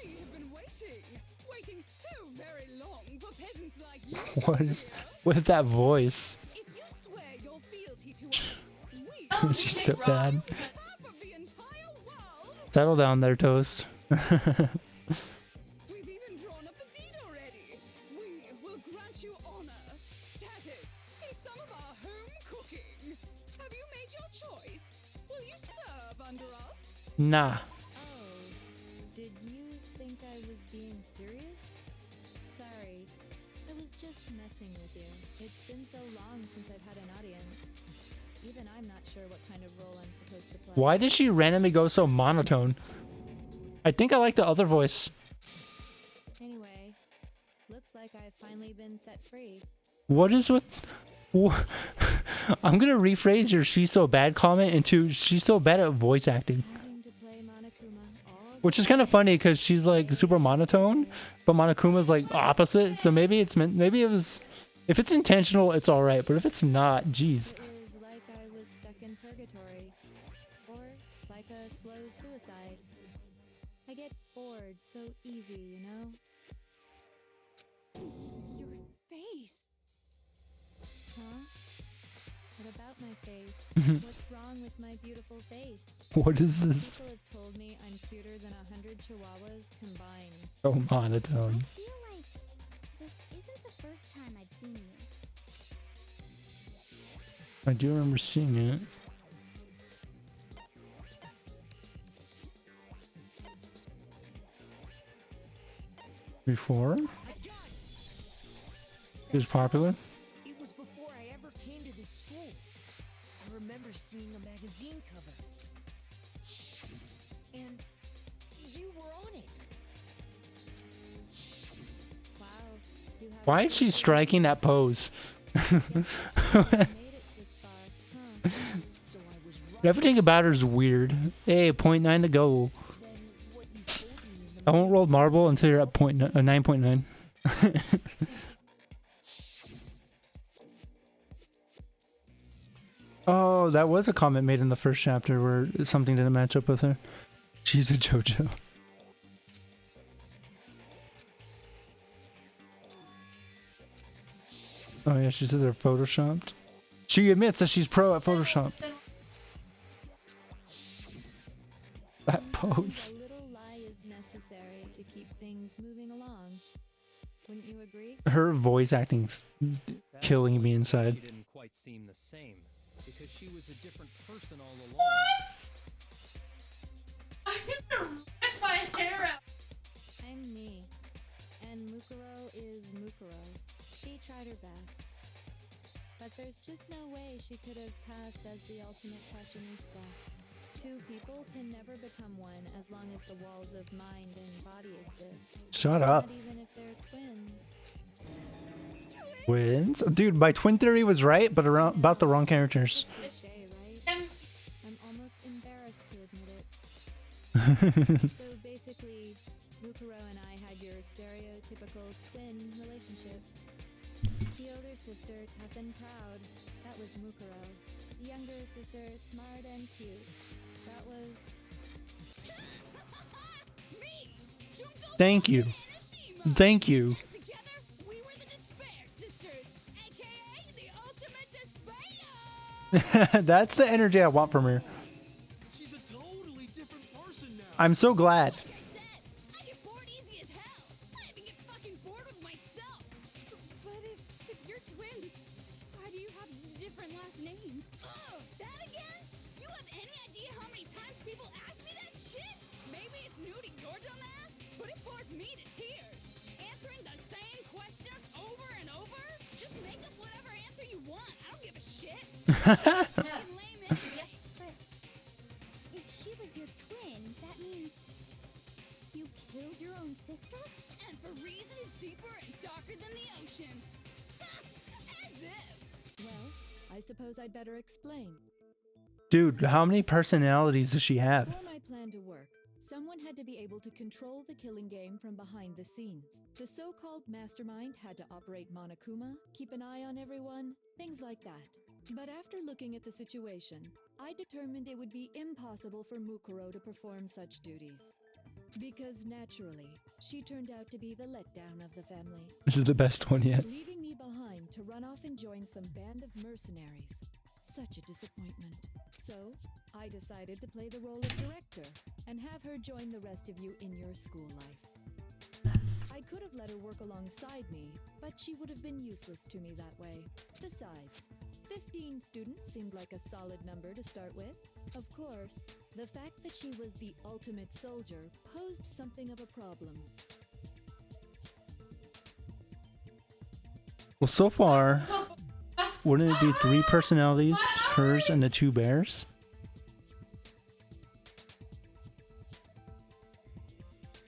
We have been waiting so very long for peasants like you What don't is care. with that voice? If you swear your fealty to us, we Oh, She's okay, so bad. Ross. half of the entire world. Settle down there, Toast. We've even drawn up the deed already. We will grant you honor, status, and some of our home cooking. Have you made your choice? Will you serve under us? Nah. Oh, did you think I was being serious? Sorry, I was just messing with you. It's been so long since I've had an audience. Even I'm not sure what kind of role I'm supposed to play. Why did she randomly go so monotone? I think I like the other voice. Anyway, looks like I've finally been set free. What is with... I'm gonna rephrase your "she's so bad" comment into "she's so bad at voice acting," Having to play Monokuma all which is kind of funny because she's like super monotone, but Monokuma's like opposite. So maybe it's meant. Maybe it was. If it's intentional, it's all right. But if it's not, geez. It is like I was stuck in purgatory. Or like a slow suicide. I get bored so easy, you know? Your face. Huh? What about my face? What's wrong with my beautiful face? What is this? People have told me I'm cuter than 100 chihuahuas combined. So monotone. I feel like this isn't the first time I've seen you. I do remember seeing it. Before? It was popular? It was before I ever came to this school. I remember seeing a magazine cover. And you were on it. Wow. You have Why is she striking that pose? made it this far, huh? So I was right. Everything about her is weird. Hey, 0.9 to go. Then what you told me in the I won't roll marble until you're at 9.9. Oh, that was a comment made in the first chapter where something didn't match up with her. She's a JoJo. Oh yeah, she said they're photoshopped. She admits that she's pro at Photoshop. That pose. A little lie is necessary to keep things moving along. Wouldn't you agree? Her voice acting's killing me inside. She didn't quite seem the same because she was a different person all along. I'm gonna rip my hair out. I'm me. And Mukuro is Mukuro. She tried her best. But there's just no way she could have passed as the ultimate fashionista. Two people can never become one as long as the walls of mind and body exist. Shut up. Not even if they're twins. Twins? Dude, my twin theory was right, but about the wrong characters. Cliche, right? And I'm almost embarrassed to admit it. So basically, Mukuro and I had your stereotypical twin relationship. The older sister, tough and proud. That was Mukuro. The younger sister, smart and cute. That was... Me, Junko, Thank you. and Ashima. Thank you. And together, we were the Despair Sisters, aka the ultimate despair. That's the energy I want from her. She's a totally different person now. I'm so glad. Like I said, I get bored easy as hell. I even get fucking bored with myself. But if you're twins, why do you have different last names? Oh, that again? You have any idea how many times people ask me that shit? Maybe it's new to your dumb ass, but it bores me to tears. Answering the same questions over and over? Just make up whatever answer you want. I don't give a shit. yes. Fucking lame it. But if she was your twin, that means you killed your own sister? And for reasons deeper and darker than the ocean. As if. Well, I suppose I'd better explain. Dude, how many personalities does she have? For my plan to work, someone had to be able to control the killing game from behind the scenes. The so-called mastermind had to operate Monokuma, keep an eye on everyone, things like that. But after looking at the situation, I determined it would be impossible for Mukuro to perform such duties. Because naturally, She turned out to be the letdown of the family, This is the best one yet. leaving me behind to run off and join some band of mercenaries. Such a disappointment. So, I decided to play the role of director and have her join the rest of you in your school life. I could have let her work alongside me, but she would have been useless to me that way. Besides, 15 students seemed like a solid number to start with. Of course, the fact that she was the ultimate soldier posed something of a problem. Well, so far, wouldn't it be 3 personalities, hers and the 2 bears?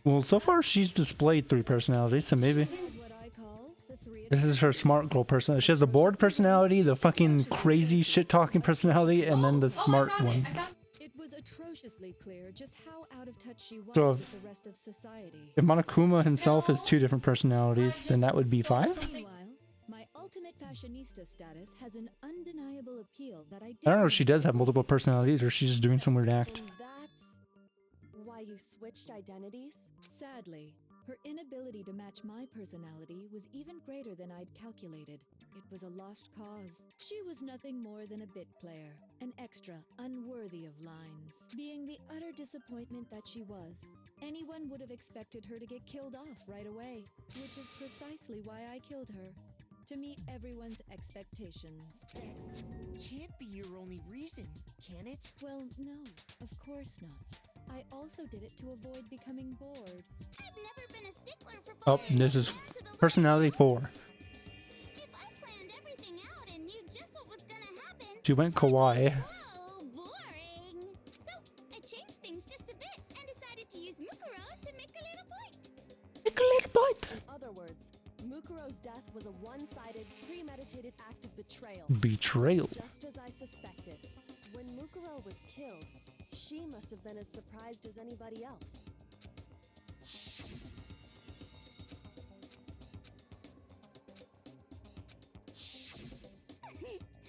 Well, so far she's displayed 3 personalities, so maybe What I call the three this is her smart girl personality. She has the bored personality, the fucking crazy shit-talking personality, and then the smart one. It was atrociously clear just how out of touch she was So with the rest of society. If Monokuma himself has 2 different personalities, then that would be 5? Meanwhile, my ultimate fashionista status has an undeniable appeal that I don't know if she does have multiple personalities or she's just doing some weird act. And that's why you switched identities? Sadly, her inability to match my personality was even greater than I'd calculated. It was a lost cause. She was nothing more than a bit player, an extra unworthy of lines. Being the utter disappointment that she was, anyone would have expected her to get killed off right away, which is precisely why I killed her. To meet everyone's expectations. Can't be your only reason, can it? Well, no, of course not. I also did it to avoid becoming bored. I've never been a stickler for Oh, boring this is down to the last personality 4. If I planned everything out and knew just what was gonna happen, She went kawaii. so boring. So I changed things just a bit and decided to use Mukuro to make a little point. Make a little point. In other words, Mukuro's death was a one-sided, premeditated act of betrayal. Betrayal. Just as I suspected. When Mukuro was killed, she must have been as surprised as anybody else.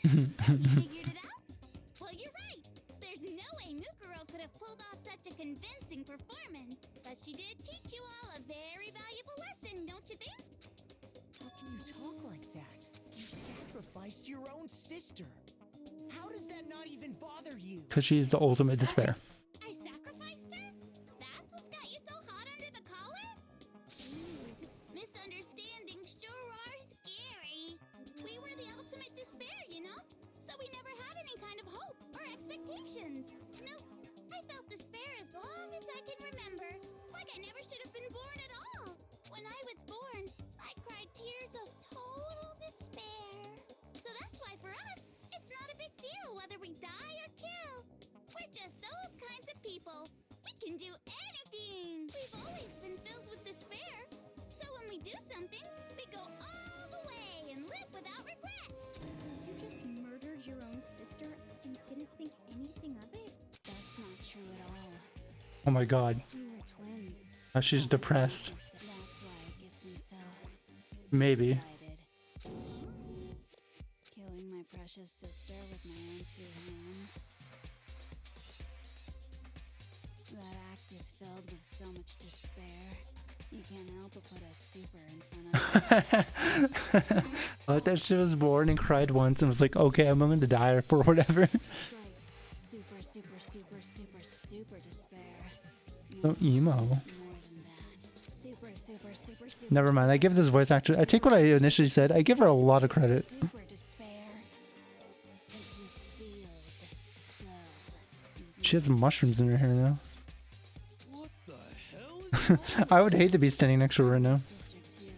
Figured it out? Well, you're right. There's no way Mukuro could have pulled off such a convincing performance. But she did teach you all a very valuable lesson, don't you think? How can you talk like that? You sacrificed your own sister. How does that not even bother you? Because she's the ultimate despair. I sacrificed her? That's what's got you so hot under the collar? Jeez, misunderstandings sure are scary. We were the ultimate despair, you know? So we never had any kind of hope or expectations. No, I felt despair as long as I can remember. Like I never should have been born at all. When I was born, I cried tears of total despair. So that's why for us, it's not a big deal whether we die or kill. We're just those kinds of people. We can do anything. We've always been filled with despair. So when we do something, we go all the way and live without regret. You just murdered your own sister and didn't think anything of it? That's not true at all. Oh my god. We were twins. Now she's depressed. That's why it gets me so Maybe. excited. Killing my precious sister with my own 2 hands. That act is filled with so much despair. You can't help but put a super in front of it. I like that she was born and cried once and was like, okay, I'm willing to die for whatever. It's like super, super, super, super, super despair. So emo. More than that. Super, super, super, super. Never mind. I give this voice actor. I take what I initially said. I give her a lot of credit. Super despair. It just feels so. She has mushrooms in her hair now. What the hell is I would hate to be standing next to her right now. Sister too.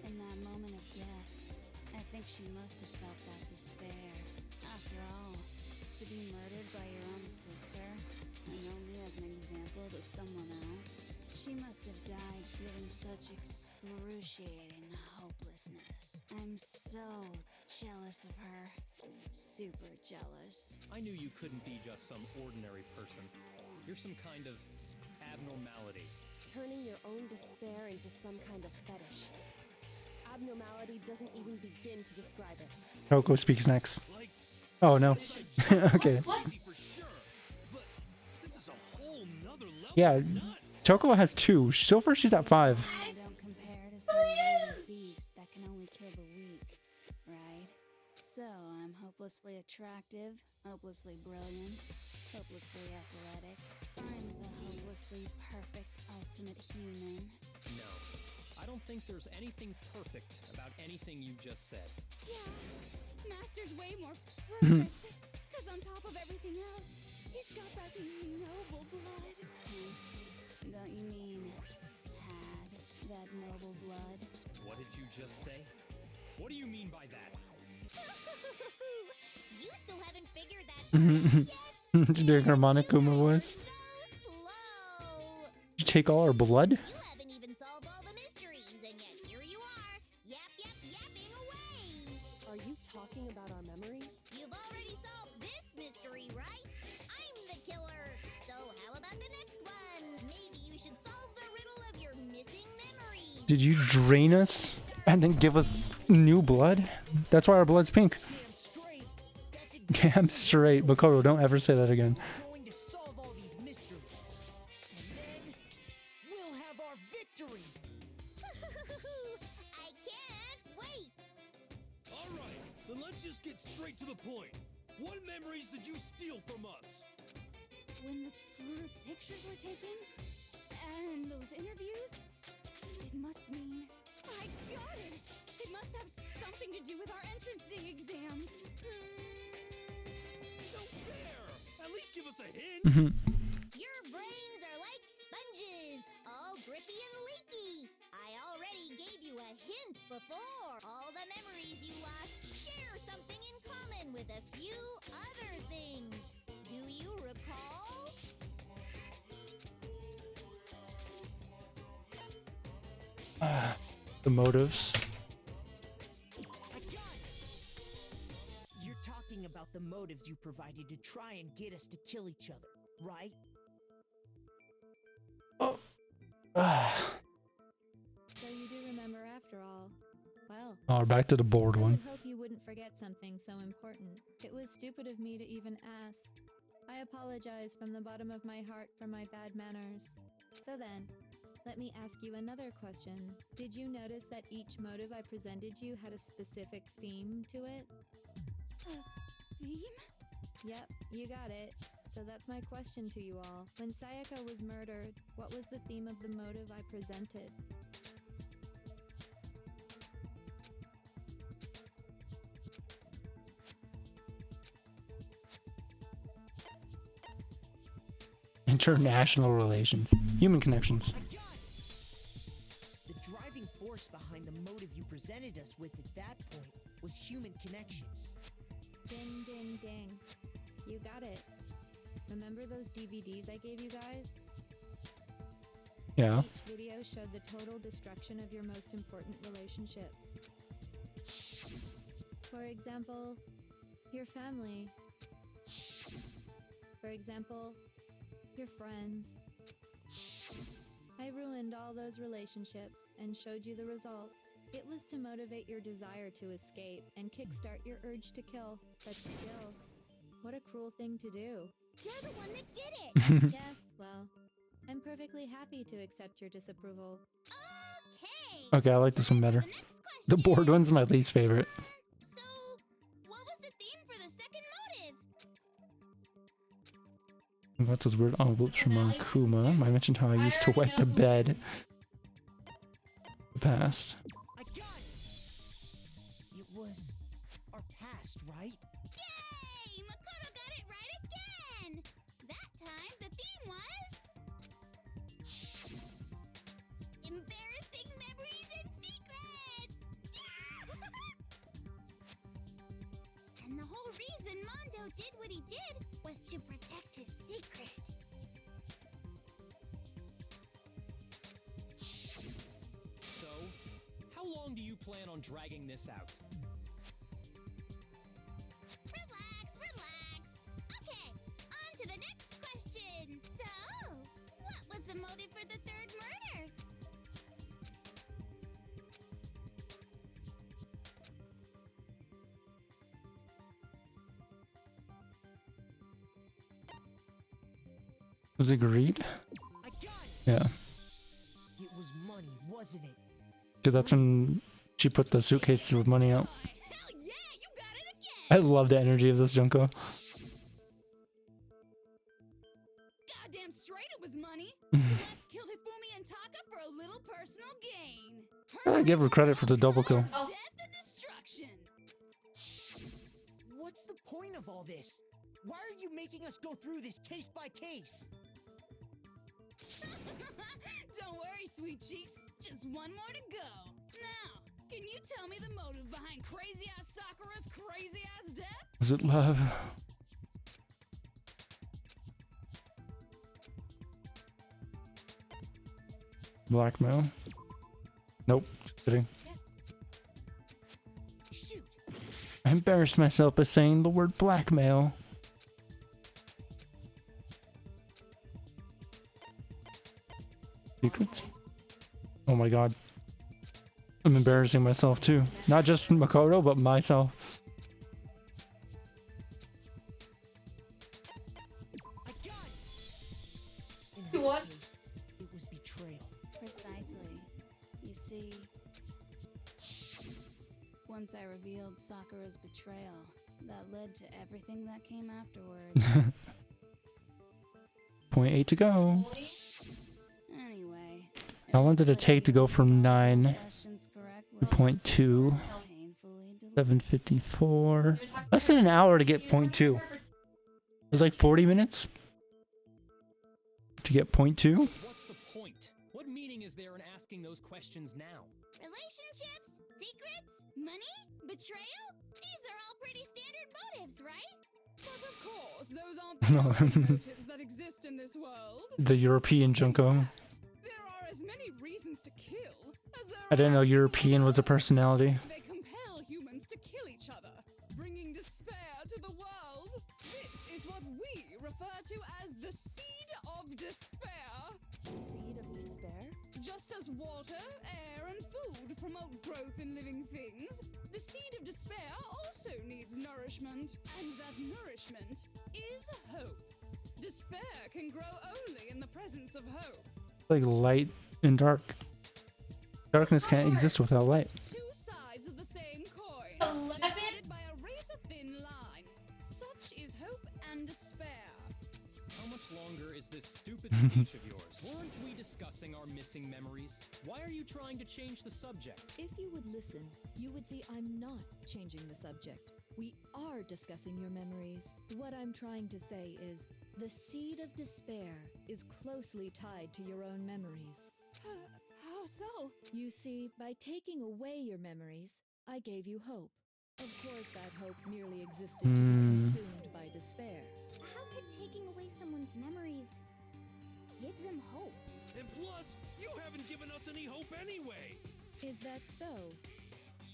In that moment of death, I think she must have felt that despair. After all, to be murdered by your own sister, and only as an example to someone else, she must have died feeling such excruciating hopelessness. I'm so jealous of her. Super jealous. I knew you couldn't be just some ordinary person. You're some kind of abnormality. Turning your own despair into some kind of fetish. Abnormality doesn't even begin to describe it. Coco speaks next. like Oh no. Okay. crazy for sure? But this is a whole nother level Yeah. of nuts. Choco has 2. So far, she's at 5. I don't compare to some little beast that can only kill the weak, right? So I'm hopelessly attractive, hopelessly brilliant, hopelessly athletic. I'm the hopelessly perfect ultimate human. No. I don't think there's anything perfect about anything you just said. Yeah, Master's way more perfect. Because on top of everything else, he's got that noble blood. Don't you mean had that noble blood? What did you just say? What do you mean by that? You still haven't figured that part out She's doing her Monokuma voice. so slow. Did you take all our blood? You haven't even solved all the mysteries, and yet here you are, yapping away. Are you talking about our memories? You've already solved this mystery, right? I'm the killer. So how about the next one? Maybe you should solve the riddle of your missing memories. Did you drain us and then give us new blood? That's why our blood's pink. Damn straight. That's Damn straight. Makoto, don't ever say that again. going to solve all these mysteries. And then we'll have our victory. I can't wait. All right, then let's just get straight to the point. What memories did you steal from us? When the group pictures were taken, and those interviews, it must mean... I got it! It must have something to do with our entrance exams. No fair! At least give us a hint. Your brains are like sponges, all drippy and leaky. I already gave you a hint before. All the memories you lost share something in common with a few other things. Do you recall? The motives. I got it. You're talking about the motives you provided to try and get us to kill each other, right? So you do remember after all. Well, Oh, back to the board I one. would hope you wouldn't forget something so important. It was stupid of me to even ask. I apologize from the bottom of my heart for my bad manners. So then, let me ask you another question. Did you notice that each motive I presented you had a specific theme to it? Theme? Yep, you got it. So that's my question to you all. When Sayaka was murdered, what was the theme of the motive I presented? International relations. Human connections. I got it. The driving force behind the motive you presented us with at that point was human connections. Ding, ding, ding. You got it. Remember those DVDs I gave you guys? Yeah. Each video showed the total destruction of your most important relationships. For example, your family. For example, your friends. I ruined all those relationships and showed you the results. It was to motivate your desire to escape and kickstart your urge to kill. But still, what a cruel thing to do. You're the one that did it. Yes, well, I'm perfectly happy to accept your disapproval. Okay. Okay, I like this one better. The next question. The board one's my least favorite. So, what was the theme for the second motive? Got those weird envelopes from Akuma. I mentioned how I used to wet the bed. The past. I got it. It was our past, right? Yay! Makoto got it right again! That time, the theme was... embarrassing memories and secrets! Yeah! And the whole reason Mondo did what he did was to protect his secret. So, how long do you plan on dragging this out? Relax. Okay, on to the next question. So, what was the motive for the third murder? Was it greed? I got it. Yeah. It was money, wasn't it? Because that's when she put the suitcases with money out. Hell yeah, you got it again! I love the energy of this Junko. Goddamn straight it was money. Celeste killed Hifumi and Taka for a little personal gain. I give her credit for the double kill. Death and destruction. What's the point of all this? Why are you making us go through this case by case? Don't worry, sweet cheeks. Just one more to go. Now, can you tell me the motive behind crazy-ass Sakura's crazy-ass death? Is it love? Blackmail? Nope. Just kidding. Shoot! I embarrassed myself by saying the word blackmail. Secrets? Oh my god. I'm embarrassing myself too. Not just Makoto, but myself. I got it! In What? her case, it was betrayal. Precisely. You see, once I revealed Sakura's betrayal, that led to everything that came afterwards. Point 8 to go. Anyway. How long did it take to go from 9 questions correctly, to point 2? painfully delayed. 7:54. Less than an hour to get point 2. It was like 40 minutes to get point 2. What's the point? What meaning is there in asking those questions now? Relationships? Secrets? Money? Betrayal? These are all pretty standard motives, right? But of course, those aren't the only motives that exist in this world. The European Junko. There are as many reasons to kill as there I didn't know are European was a personality. They compel humans to kill each other, bringing despair to the world. This is what we refer to as the seed of despair. Seed of despair? Just as water, air, and food promote growth in living things, the seed of despair also needs nourishment, and that nourishment is hope. Despair can grow only in the presence of hope. Like light and dark. Darkness can't exist without light. Two sides of the same coin, 11? divided by a razor-thin line. Such is hope and despair. How much longer is this stupid speech of yours? Weren't we discussing our missing memories? Why are you trying to change the subject? If you would listen, you would see I'm not changing the subject. We are discussing your memories. What I'm trying to say is, the seed of despair is closely tied to your own memories. How so? You see, by taking away your memories, I gave you hope. Of course, that hope merely existed to be consumed by despair. How could taking away someone's memories give them hope? And plus, you haven't given us any hope anyway. Is that so?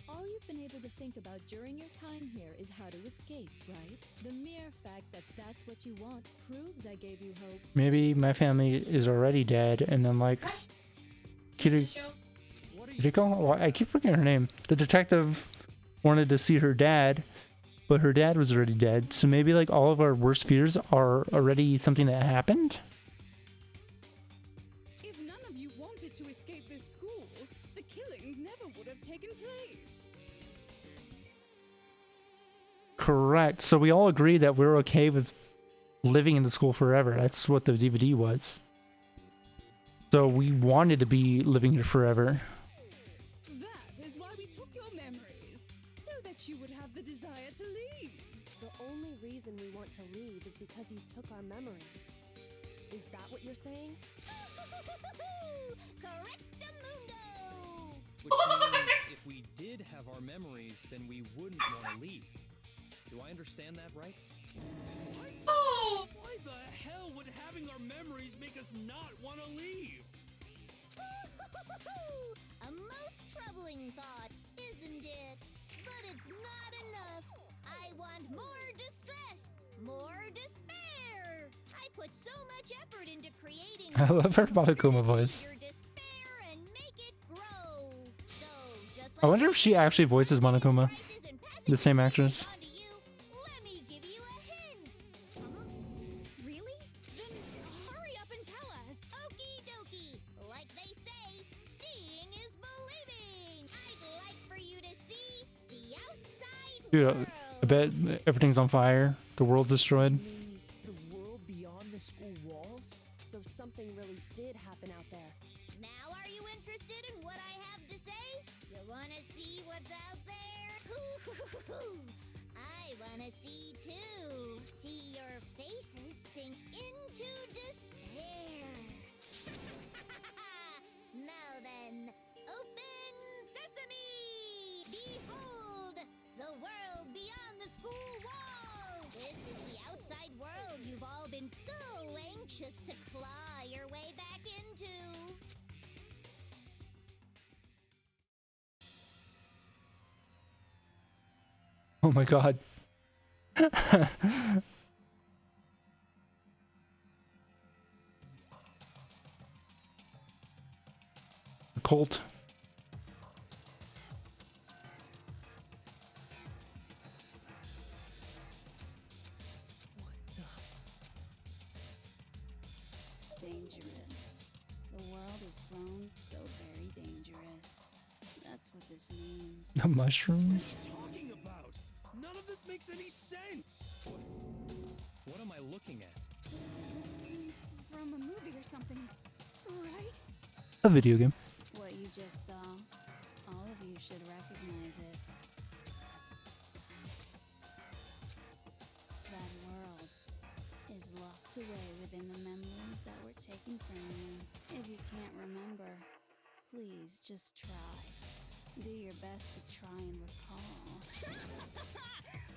All you've been able to think about during your time here is how to escape, right? The mere fact that that's what you want proves I gave you hope. Maybe my family is already dead, and then like Kiriko? Well, I keep forgetting her name. The detective wanted to see her dad, but her dad was already dead. So maybe like all of our worst fears are already something that happened. If none of you wanted to escape this school, the killings never would have taken place. Correct. So we all agree that we're okay with living in the school forever. That's what the DVD was. So we wanted to be living here forever. That is why we took your memories, so that you would have the desire to leave. The only reason we want to leave is because you took our memories. Is that what you're saying? Correctamundo! Which means if we did have our memories, then we wouldn't want to leave. Do I understand that right? What? Oh! Why the hell would having our memories make us not want to leave? A most troubling thought, isn't it? But it's not enough. I want more distress, more despair. I put so much effort into creating. I love her Monokuma voice. Your despair and make it grow. So just I like wonder if she actually voices Monokuma. The same actress. onto you, let me give you a hint. Really? Then hurry up and tell us. Okie dokie. Dude, I bet everything's on fire. The world's destroyed. The world beyond the school walls? So something really did happen out there. Now are you interested in what I have to say? You wanna see what's out there? I wanna see too. See your faces sink into despair. Now then, open sesame! Behold, the world beyond the school wall! This is the outside world you've all been so anxious to claw your way back into. Oh my god. Cult. Dangerous. The world has grown so very dangerous. That's what this means. The mushrooms? Talking about? None of this makes any sense. What am I looking at? This is a scene from a movie or something, right? A video game. What you just saw, all of you should recognize it. That world is locked away within the memories that were taken from you. If you can't remember, please just try. Do your best to try and recall.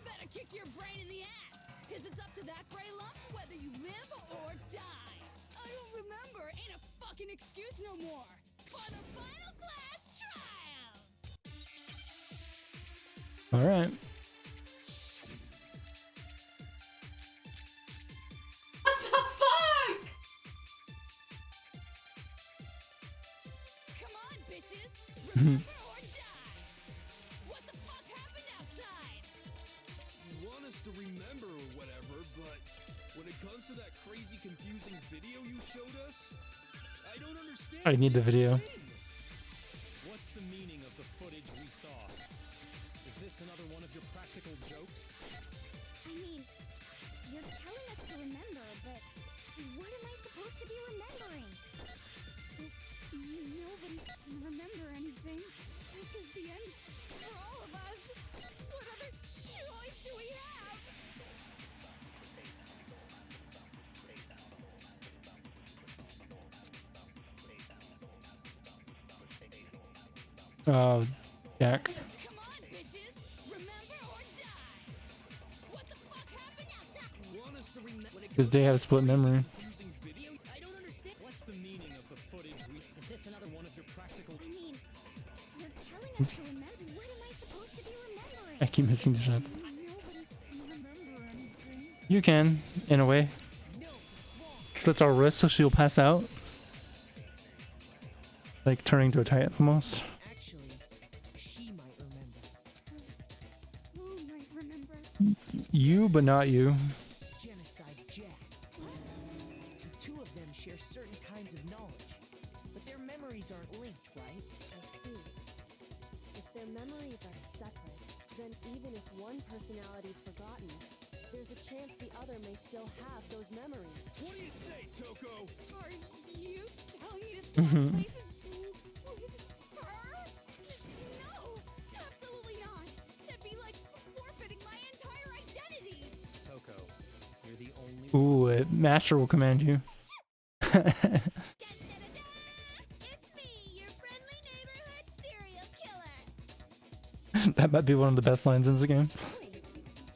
Better kick your brain in the ass, because it's up to that gray lump whether you live or die. I don't remember, ain't a fucking excuse no more. For the final class trial! Alright. What the fuck? Come on, bitches! Remember or die! What the fuck happened outside? You want us to remember or whatever, but when it comes to that crazy confusing video you showed us, I don't understand. I need the video. What's the meaning of the footage we saw? Is this another one of your practical jokes? I mean, you're telling us to remember, but what am I supposed to be remembering? Nobody can remember anything. This is the end for all of us. What other choice do we have? Oh, Jack. Come on, bitches! Remember or die! What the fuck happened outside? You want us to remember when it Because they have a split memory. confusing video? I don't understand. What's the meaning of the footage we... Is this another one of your practical... I mean, you're telling us to remember. What am I supposed to be remembering? I keep missing the shot. Nobody can remember anything. You can, in a way. Slits our wrist so she'll pass out. Like turning to a titan almost. Actually, she might remember. Who might remember? You, but not you. Genocide Jack. The two of them share certain kinds of knowledge, but their memories aren't linked, right? I see. If their memories are separate, then even if one personality is forgotten, there's a chance the other may still have those memories. What do you say, Toko? Are you telling me to swap Mhm. places with her? No, absolutely not. That'd be like forfeiting my entire identity. Toko, you're the only... Ooh, Master will command you. Da-da-da-da! It's me, your friendly neighborhood serial killer. That might be one of the best lines in the game. Really?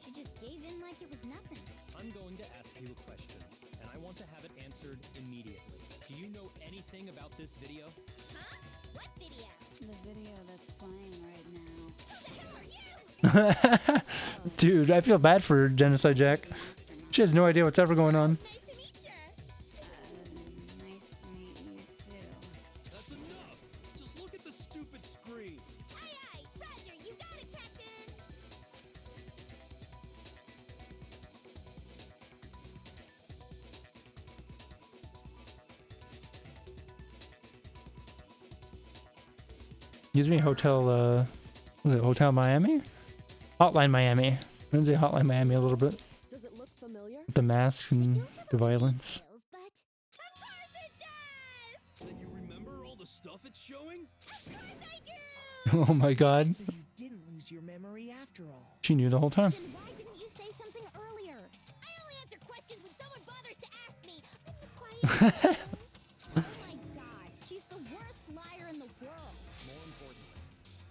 She just gave in like it was nothing. I'm going to ask you a question, and I want to have it answered immediately. Do you know anything about this video? Huh? What video? The video that's playing right now. Who the hell are you? Dude, I feel bad for Genocide Jack. She has no idea what's ever going on. Nice to meet ya. Nice to meet you too. That's enough. Just look at the stupid screen. Aye, aye. Roger, you got it, Captain. Gives me Hotel, was it Hotel Miami? Hotline Miami. Reminds me of Hotline Miami a little bit. Does it look familiar? The mask and the violence. Details, but of course it does! Then you remember all the stuff it's showing? Of course I do! Oh my god. So you didn't lose your memory after all. She knew the whole time. Then why didn't you say something earlier? I only answer questions when someone bothers to ask me. I'm the quiet. Oh my god, she's the worst liar in the world. More importantly,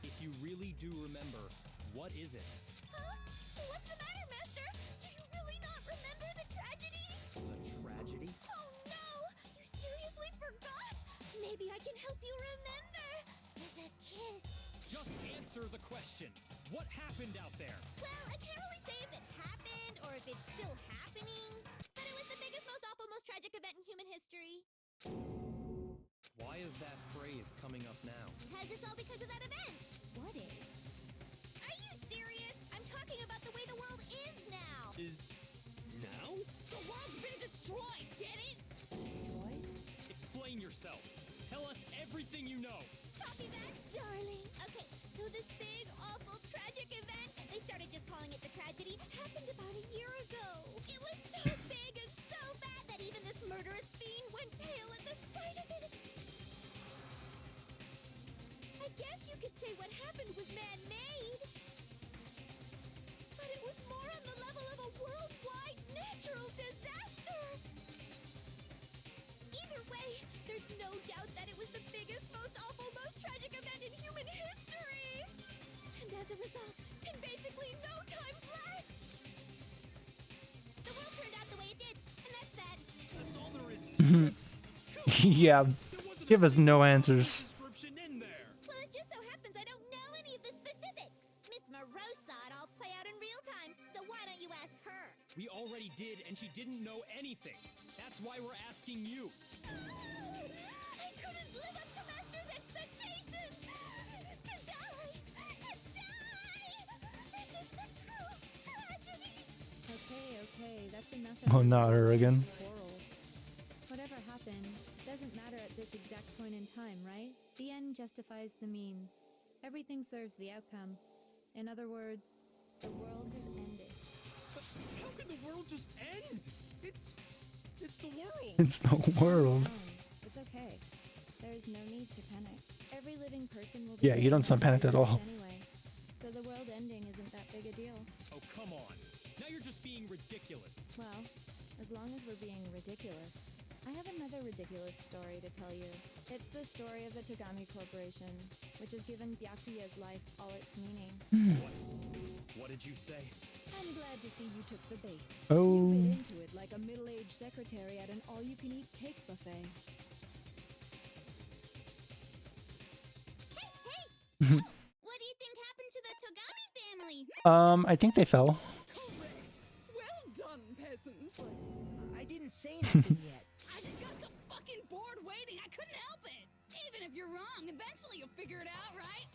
if you really do remember, what is it? Huh? What's the matter, Master? Do you really not remember the tragedy? The tragedy? Oh no! You seriously forgot? Maybe I can help you remember. With a kiss. Just answer the question. What happened out there? Well, I can't really say if it happened or if it's still happening. But it was the biggest, most awful, most tragic event in human history. Why is that phrase coming up now? Because it's all because of that event. What is? Are you serious? I'm talking about the way the world is now. Is now? The world's been destroyed, get it? Destroyed? Explain yourself. Tell us everything you know. Copy that, darling. Okay, so this big, awful, tragic event, they started just calling it the tragedy, happened about a year ago. It was so big and so bad that even this murderous fiend went pale at the sight of it. I guess you could say what happened was man-made. But it was more on the level of a worldwide natural disaster. Either way, there's no doubt that it was the biggest, most awful, most tragic event in human history. And as a result, in basically no time flat, the world turned out the way it did, and that's that. That's all there is to it. Yeah. There wasn't Give a us no single answers. description in there. Well, it just so happens I don't know any of the specifics. Miss Moreau saw it all play out in real time, so why don't you ask her? We already did, and she didn't know anything. That's why we're asking you. I couldn't live up to Master's expectations! To die! To die! This is the true tragedy! Okay, that's enough. Oh, not her again. Quarrel. Whatever happened doesn't matter at this exact point in time, right? The end justifies the means. Everything serves the outcome. In other words, the world has ended. But how can the world just end? It's the world. It's the world. It's okay. There's no need to panic. Every living person will be Yeah, you don't sound panicked at all. anyway. So the world ending isn't that big a deal. Oh, come on. Now you're just being ridiculous. Well, as long as we're being ridiculous. I have another ridiculous story to tell you. It's the story of the Togami Corporation, which has given Byakuya's life all its meaning. What did you say? I'm glad to see you took the bait. Oh. You bit into it like a middle-aged secretary at an all-you-can-eat cake buffet. Hey! What do you think happened to the Togami family? I think they fell. Correct. Well done, peasant. I didn't say anything yet. I just got so fucking bored waiting, I couldn't help it. Even if you're wrong, eventually you'll figure it out, right?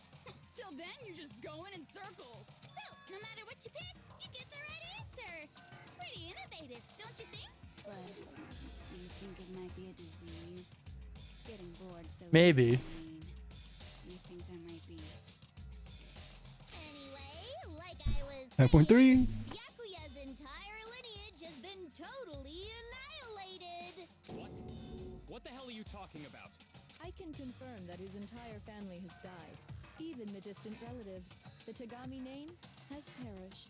Till then, you're just going in circles. So, no matter what you pick, you get the right answer. Pretty innovative, don't you think? But do you think it might be a disease? Getting bored so Maybe. easily, do you think that might be sick? Anyway, like I was 5.3. saying, Byakuya's entire lineage has been totally annihilated. What? What the hell are you talking about? I can confirm that his entire family has died. Even the distant relatives. The Togami name has perished.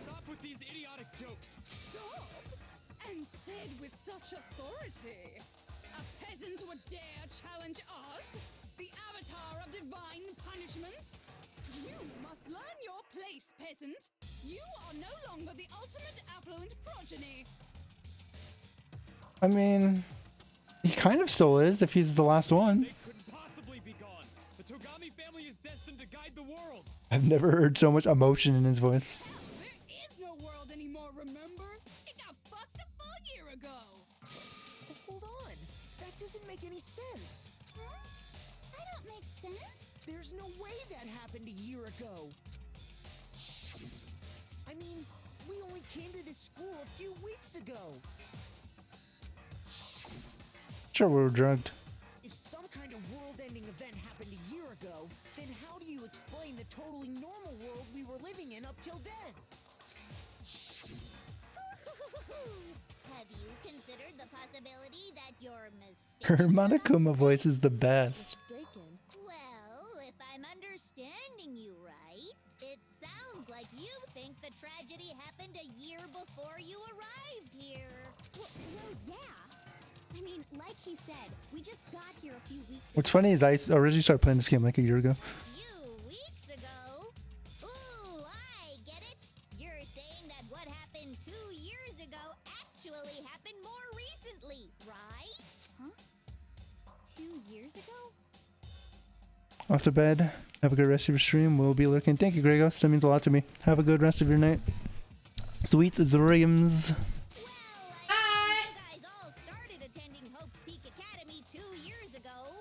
Stop with these idiotic jokes. Stop! And said with such authority. A peasant would dare challenge us? The avatar of divine punishment? You must learn your place, peasant. You are no longer the ultimate affluent progeny. I mean, he kind of still is if he's the last one. They couldn't possibly be gone. The Togami family is destined to guide the world. I've never heard so much emotion in his voice. Hell, there is no world anymore, remember? It got fucked a full year ago. But hold on. That doesn't make any sense. Huh? I don't make sense. There's no way that happened a year ago. I mean, we only came to this school a few weeks ago. Sure, we were drugged. If some kind of world-ending event happened a year ago, then how do you explain the totally normal world we were were living in up till then. Have you considered the possibility that you're Her mistaken? Monokuma voice is the best. Mistaken. Well, if I'm understanding you right, it sounds like you think the tragedy happened a year before you arrived here. Well, yeah. I mean, like he said, we just got here a few weeks What's funny is I originally started playing this game like a year ago. Few weeks ago? Ooh, I get it. You're saying that what happened 2 years ago actually happened more recently, right? Huh? 2 years ago? Off to bed. Have a good rest of your stream. We'll be lurking. Thank you, Gregos. That means a lot to me. Have a good rest of your night. Sweet dreams. Well, I you guys all started attending Hope's Peak Academy 2 years ago.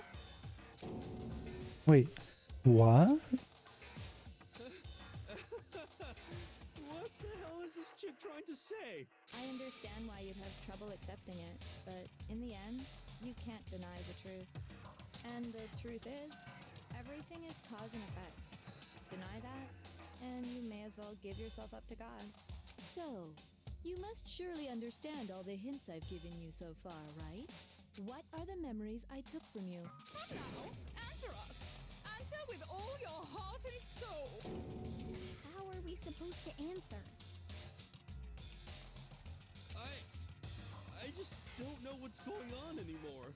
Wait, what? What the hell is this chick trying to say? I understand why you'd have trouble accepting it, but in the end, you can't deny the truth. And the truth is, everything is cause and effect. Deny that, and you may as well give yourself up to God. So, you must surely understand all the hints I've given you so far, right? What are the memories I took from you? Come now, answer us. Answer with all your heart and soul. How are we supposed to answer? I just don't know what's going on anymore.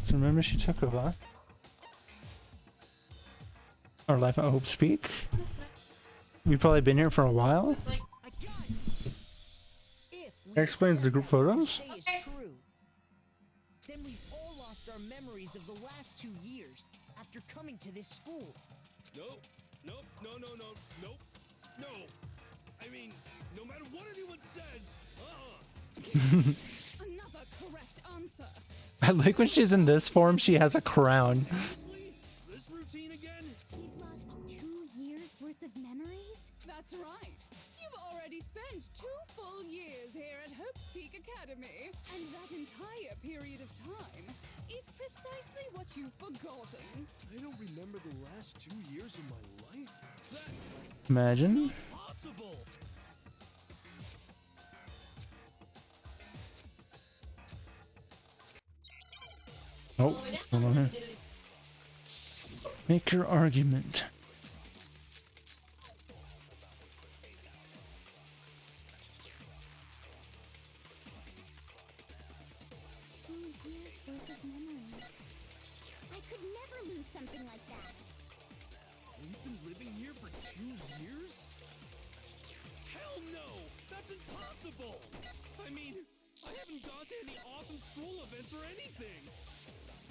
So remember she took of us? Our life at Hope's Peak? We've probably been here for a while? I got it. If we That explains the group accept what you photos? say is true, then we've all lost our memories of the last 2 years after coming to this school. Nope. No. I mean, no matter what anyone says, Another correct answer. I like when she's in this form, she has a crown. Seriously? This routine again? We've lost 2 years worth of memories? That's right. You've already spent 2 full years here at Hope's Peak Academy, and that entire period of time is precisely what you've forgotten. I don't remember the last 2 years of my life. That's Imagine. impossible. Oh, what's going on here? Make your argument. 2 years worth of memories. I could never lose something like that. We've been living here for 2 years? Hell no! That's impossible! I mean, I haven't gone to any awesome school events or anything.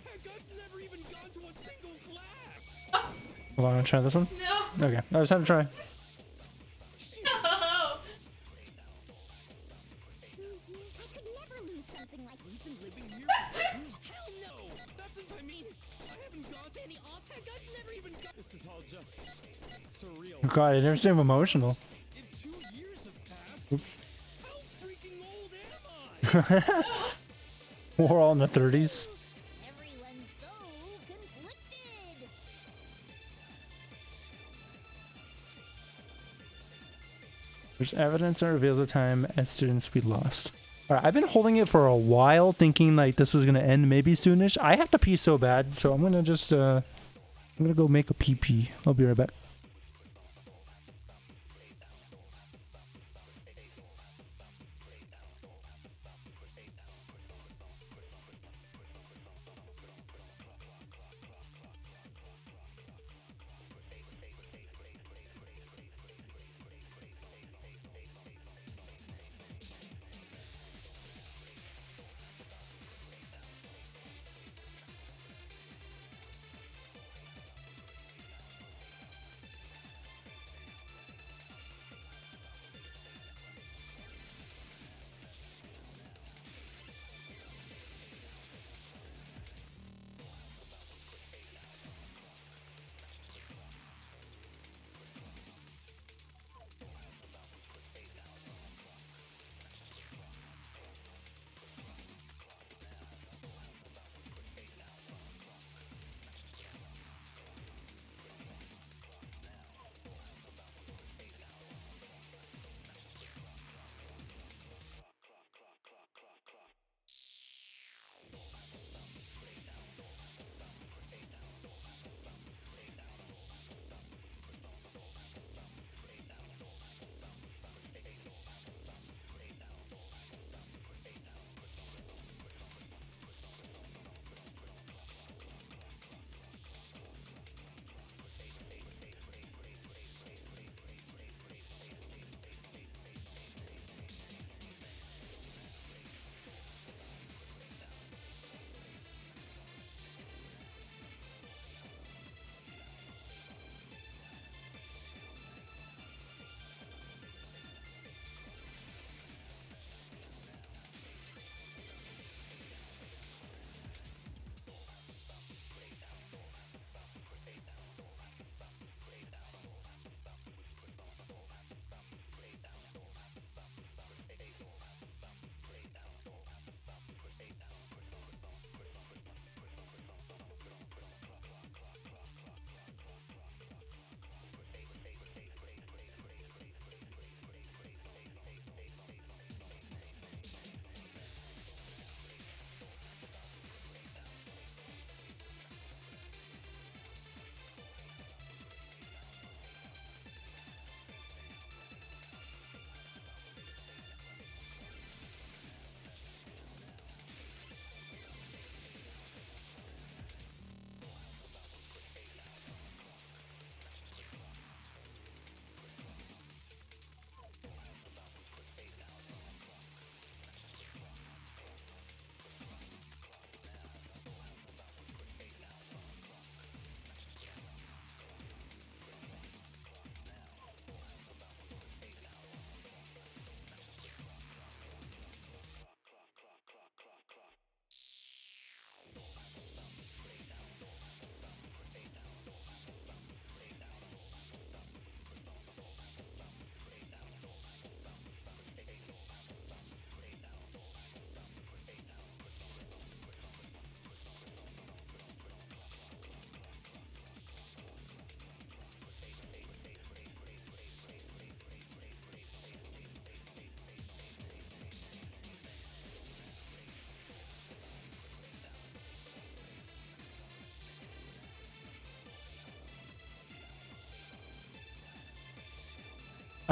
Heck, I've never even gone to a single class! Hold on, I'll try this one. No. Okay, I just had to try. No. 2 years? I could never lose something like We've been living here for 2 Hell no! That's I mean, I haven't gone to any awesome. Heck, I've never even gone. This is all just surreal. Oh god, I never seem emotional. If 2 years have passed, Oops. how freaking old am I? We're all in the 30s. everyone's so conflicted. There's evidence that reveals the time as students we lost. Alright, I've been holding it for a while, thinking like this was gonna end maybe soonish. I have to pee so bad, so I'm gonna just I'm gonna go make a pee. I'll be right back.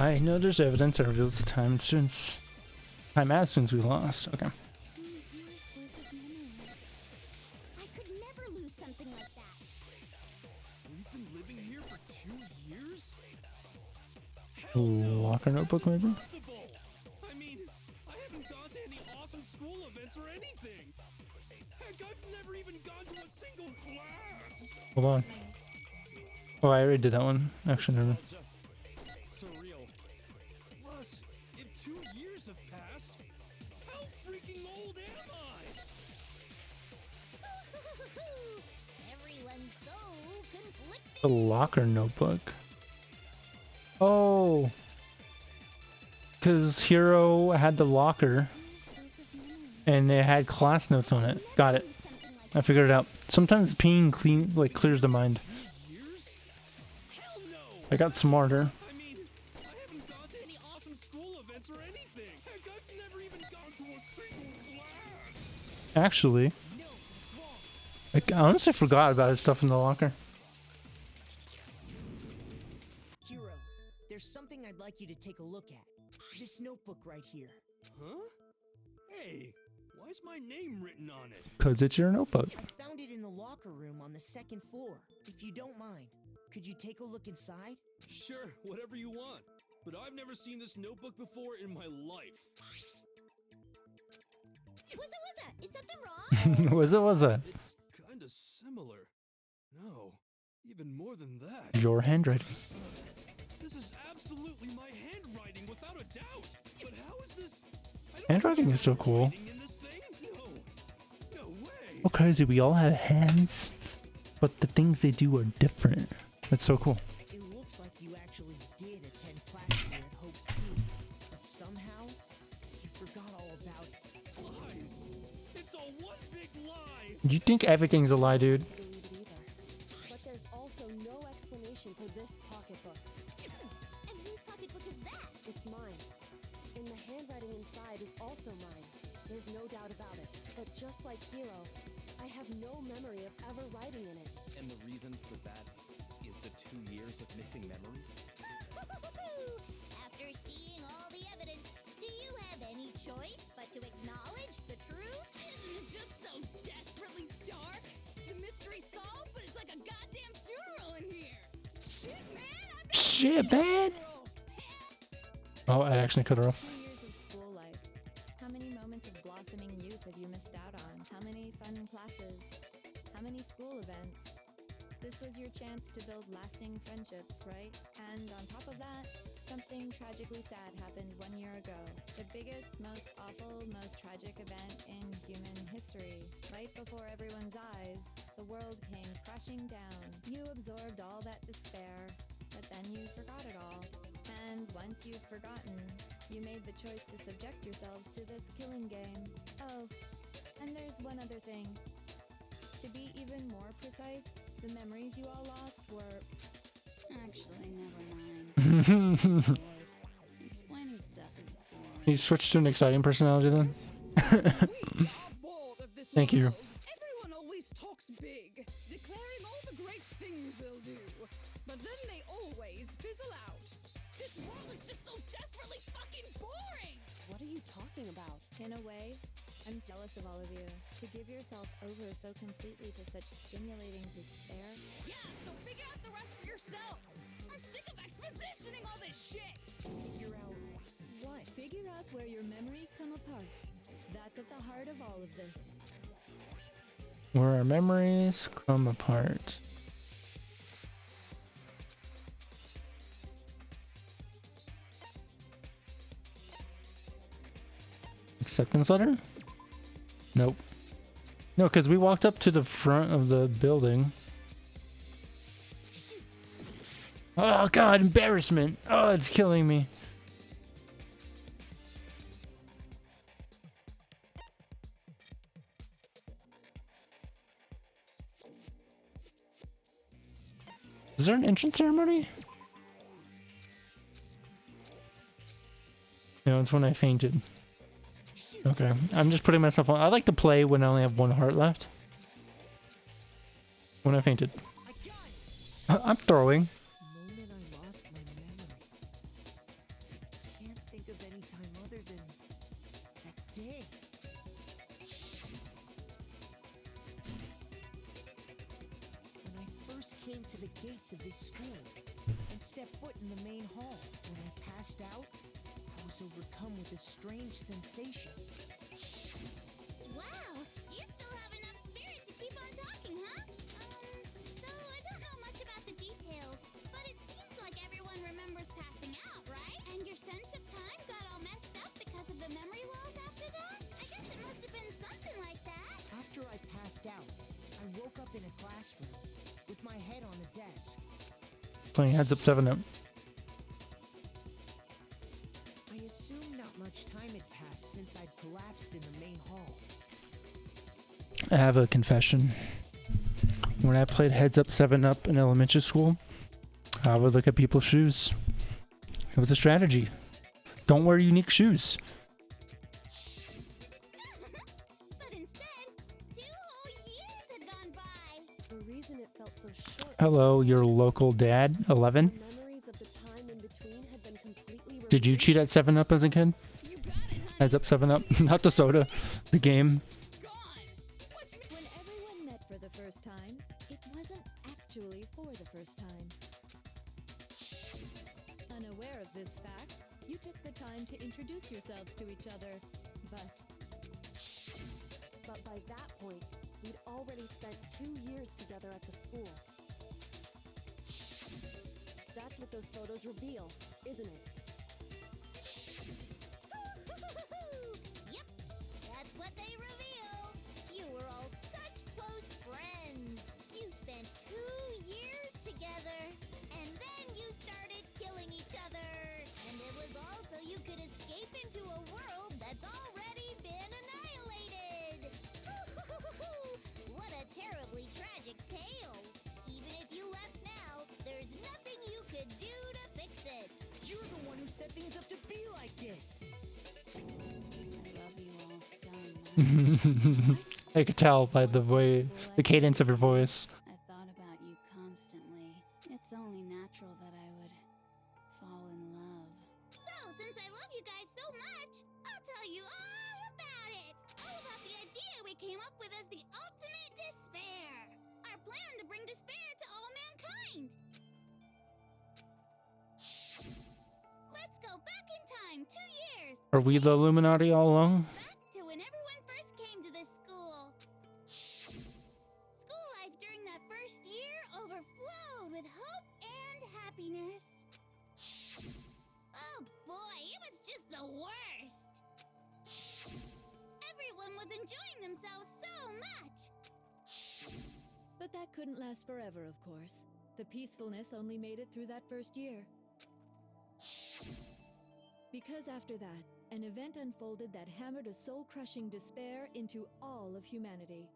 I know there's evidence that reveals the time as since we lost. Okay. I could never lose something like that. We've been living here for 2 years? Locker notebook maybe? Impossible! I mean, I haven't gone to any awesome school events or anything. Heck, I've never even gone to a single class. Hold on. Oh, I already did that one. Actually, never. It's all just surreal. Plus, if 2 years have passed, how freaking old am I? Everyone's so conflicted. The locker notebook. Oh. Because Hero had the locker. And it had class notes on it. Got it. I figured it out. Sometimes peeing clears the mind. I got smarter. I mean, I haven't gone to any awesome school events or anything. Heck, I've never even gone to a single class. Actually, I honestly forgot about his stuff in the locker. Hero, there's something I'd like you to take a look at. This notebook right here. Huh? Hey, why is my name written on it? Because it's your notebook. I found it in the locker room on the 2nd floor. If you don't mind, could you take a look inside? Sure, whatever you want. But I've never seen this notebook before in my life. Is something wrong? Was it? It's kinda similar. No, even more than that. Your handwriting. This is absolutely my handwriting without a doubt. But how is this? Handwriting is so cool. In this thing? No way. How crazy, we all have hands, but the things they do are different. That's so cool. It looks like you actually did attend class here at Hope's Peak, but somehow you forgot all about it. Lies. It's all one big lie. You think everything's a lie, dude? Believe it either. But there's also no explanation for this pocketbook. And whose pocketbook is that? It's mine. And the handwriting inside is also mine. There's no doubt about it. But just like Hero, I have no memory of ever writing in it. And the reason for that is the 2 years of missing memories? After seeing all the evidence, do you have any choice but to acknowledge the truth? Isn't it just so desperately dark? The mystery solved, but it's like a goddamn funeral in here. Shit, man! Shit, man! Oh, I actually cut her off. 2 years of school life. How many moments of blossoming youth have you missed out on? How many fun classes? How many school events? This was your chance to build lasting friendships, right? And on top of that, something tragically sad happened 1 year ago. The biggest, most awful, most tragic event in human history. Right before everyone's eyes, the world came crashing down. You absorbed all that despair, but then you forgot it all. And once you've forgotten, you made the choice to subject yourselves to this killing game. Oh, and there's one other thing. To be even more precise, the memories you all lost were... Actually, never mind. Explaining stuff is boring. You switched to an exciting personality then? Thank you. Everyone always talks big, declaring all the great things they'll do. But then they always fizzle out. This world is just so desperately fucking boring! What are you talking about? In a way, I'm jealous of all of you. To give yourself over so completely to such stimulating despair. Yeah, so figure out the rest for yourselves! I'm sick of expositioning all this shit! Figure out what? Figure out where your memories come apart. That's at the heart of all of this. Where our memories come apart. Acceptance letter? Nope. No, because we walked up to the front of the building. Oh god, embarrassment! Oh, it's killing me. Is there an entrance ceremony? No, it's when I fainted. Okay, I'm just putting myself on. I like to play when I only have 1 heart left. When I fainted. I'm throwing. The moment I lost my memories. came to the gates of this school and stepped foot in the main hall. When I passed out, I was overcome with a strange sensation. Wow, you still have enough spirit to keep on talking, huh? So I don't know much about the details, but it seems like everyone remembers passing out, right? And your sense of time got all messed up because of the memory loss after that? I guess it must have been something like that. After I passed out, I woke up in a classroom with my head on the desk. Playing Heads Up 7-Up. I assume not much time had passed since I'd collapsed in the main hall. I have a confession. When I played Heads Up 7-Up in elementary school, I would look at people's shoes. It was a strategy. Don't wear unique shoes. But instead, 2 whole years had gone by. The reason it felt so short. Hello, your local dad, 11. Memories of the time in between had been completely Did you cheat at 7-Up as a kid? You got it, honey. Heads Up 7-Up, not the soda, the game. Gone. Watch me. When everyone met for the first time, it wasn't actually for the first time. Unaware of this fact, you took the time to introduce yourselves to each other, but But by that point, we'd already spent 2 years together at the school. That's what those photos reveal, isn't it? Yep, that's what they reveal. You were all such close friends. You spent 2 years together, and then you started killing each other. And it was all so you could escape into a world that's already been annihilated. What a terribly tragic tale. Even if you left now, there's nothing you could do to fix it. You're the one who set things up to be like this. I love you all so much. I could tell by the way, the cadence of your voice. I thought about you constantly. It's only natural that I would fall in love. So, since I love you guys so much, I'll tell you all about it. All about the idea we came up with as the ultimate despair. Our plan to bring despair to all mankind. Let's go back in time 2 years. Are we the Illuminati all along? Back to when everyone first came to this school. School life during that first year overflowed with hope and happiness. Oh boy, it was just the worst. Everyone was enjoying themselves so much. But that couldn't last forever, of course. The peacefulness only made it through that first year. Because after that, an event unfolded that hammered a soul-crushing despair into all of humanity.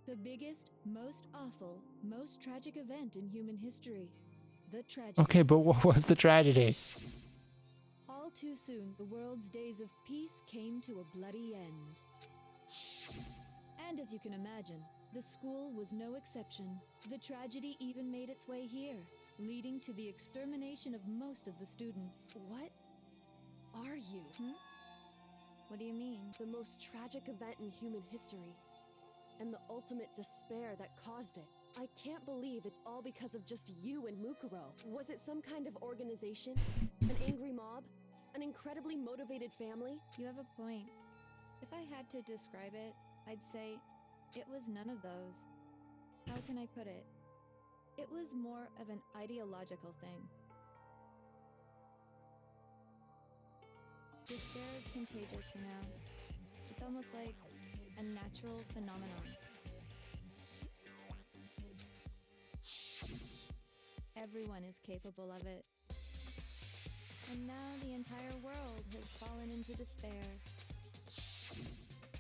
The biggest, most awful, most tragic event in human history. The tragedy. Okay, but what was the tragedy? All too soon, the world's days of peace came to a bloody end. And as you can imagine, the school was no exception. The tragedy even made its way here, leading to the extermination of most of the students. What are you? What do you mean? The most tragic event in human history. And the ultimate despair that caused it. I can't believe it's all because of just you and Mukuro. Was it some kind of organization? An angry mob? An incredibly motivated family? You have a point. If I had to describe it, I'd say it was none of those. How can I put it? It was more of an ideological thing. Despair is contagious, you know. It's almost like a natural phenomenon. Everyone is capable of it. And now the entire world has fallen into despair.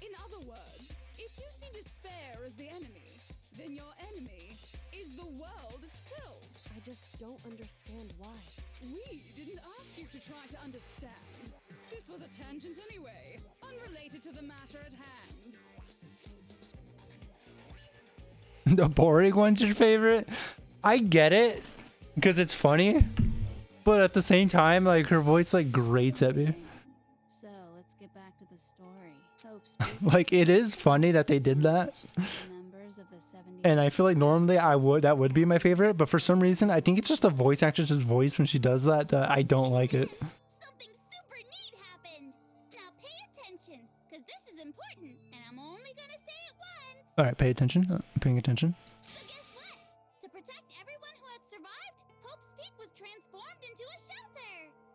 In other words, if you see despair as the enemy, then your enemy is the world itself. I just don't understand why. We didn't ask you to try to understand. This was a tangent anyway, unrelated to the matter at hand. The boring one's your favorite? I get it, because it's funny, but at the same time, like, her voice, like, grates at me. So, let's get back to the story. Hope's Like, it is funny that they did that. members of the 70s. And I feel like normally that would be my favorite, but for some reason, I think it's just the voice actress's voice when she does that that I don't like it. Something super neat happened. Now pay attention, because this is important, and I'm only gonna say it once. All right, pay attention. Paying attention. So guess what? To protect everyone who had survived, Hope's Peak was transformed into a shelter.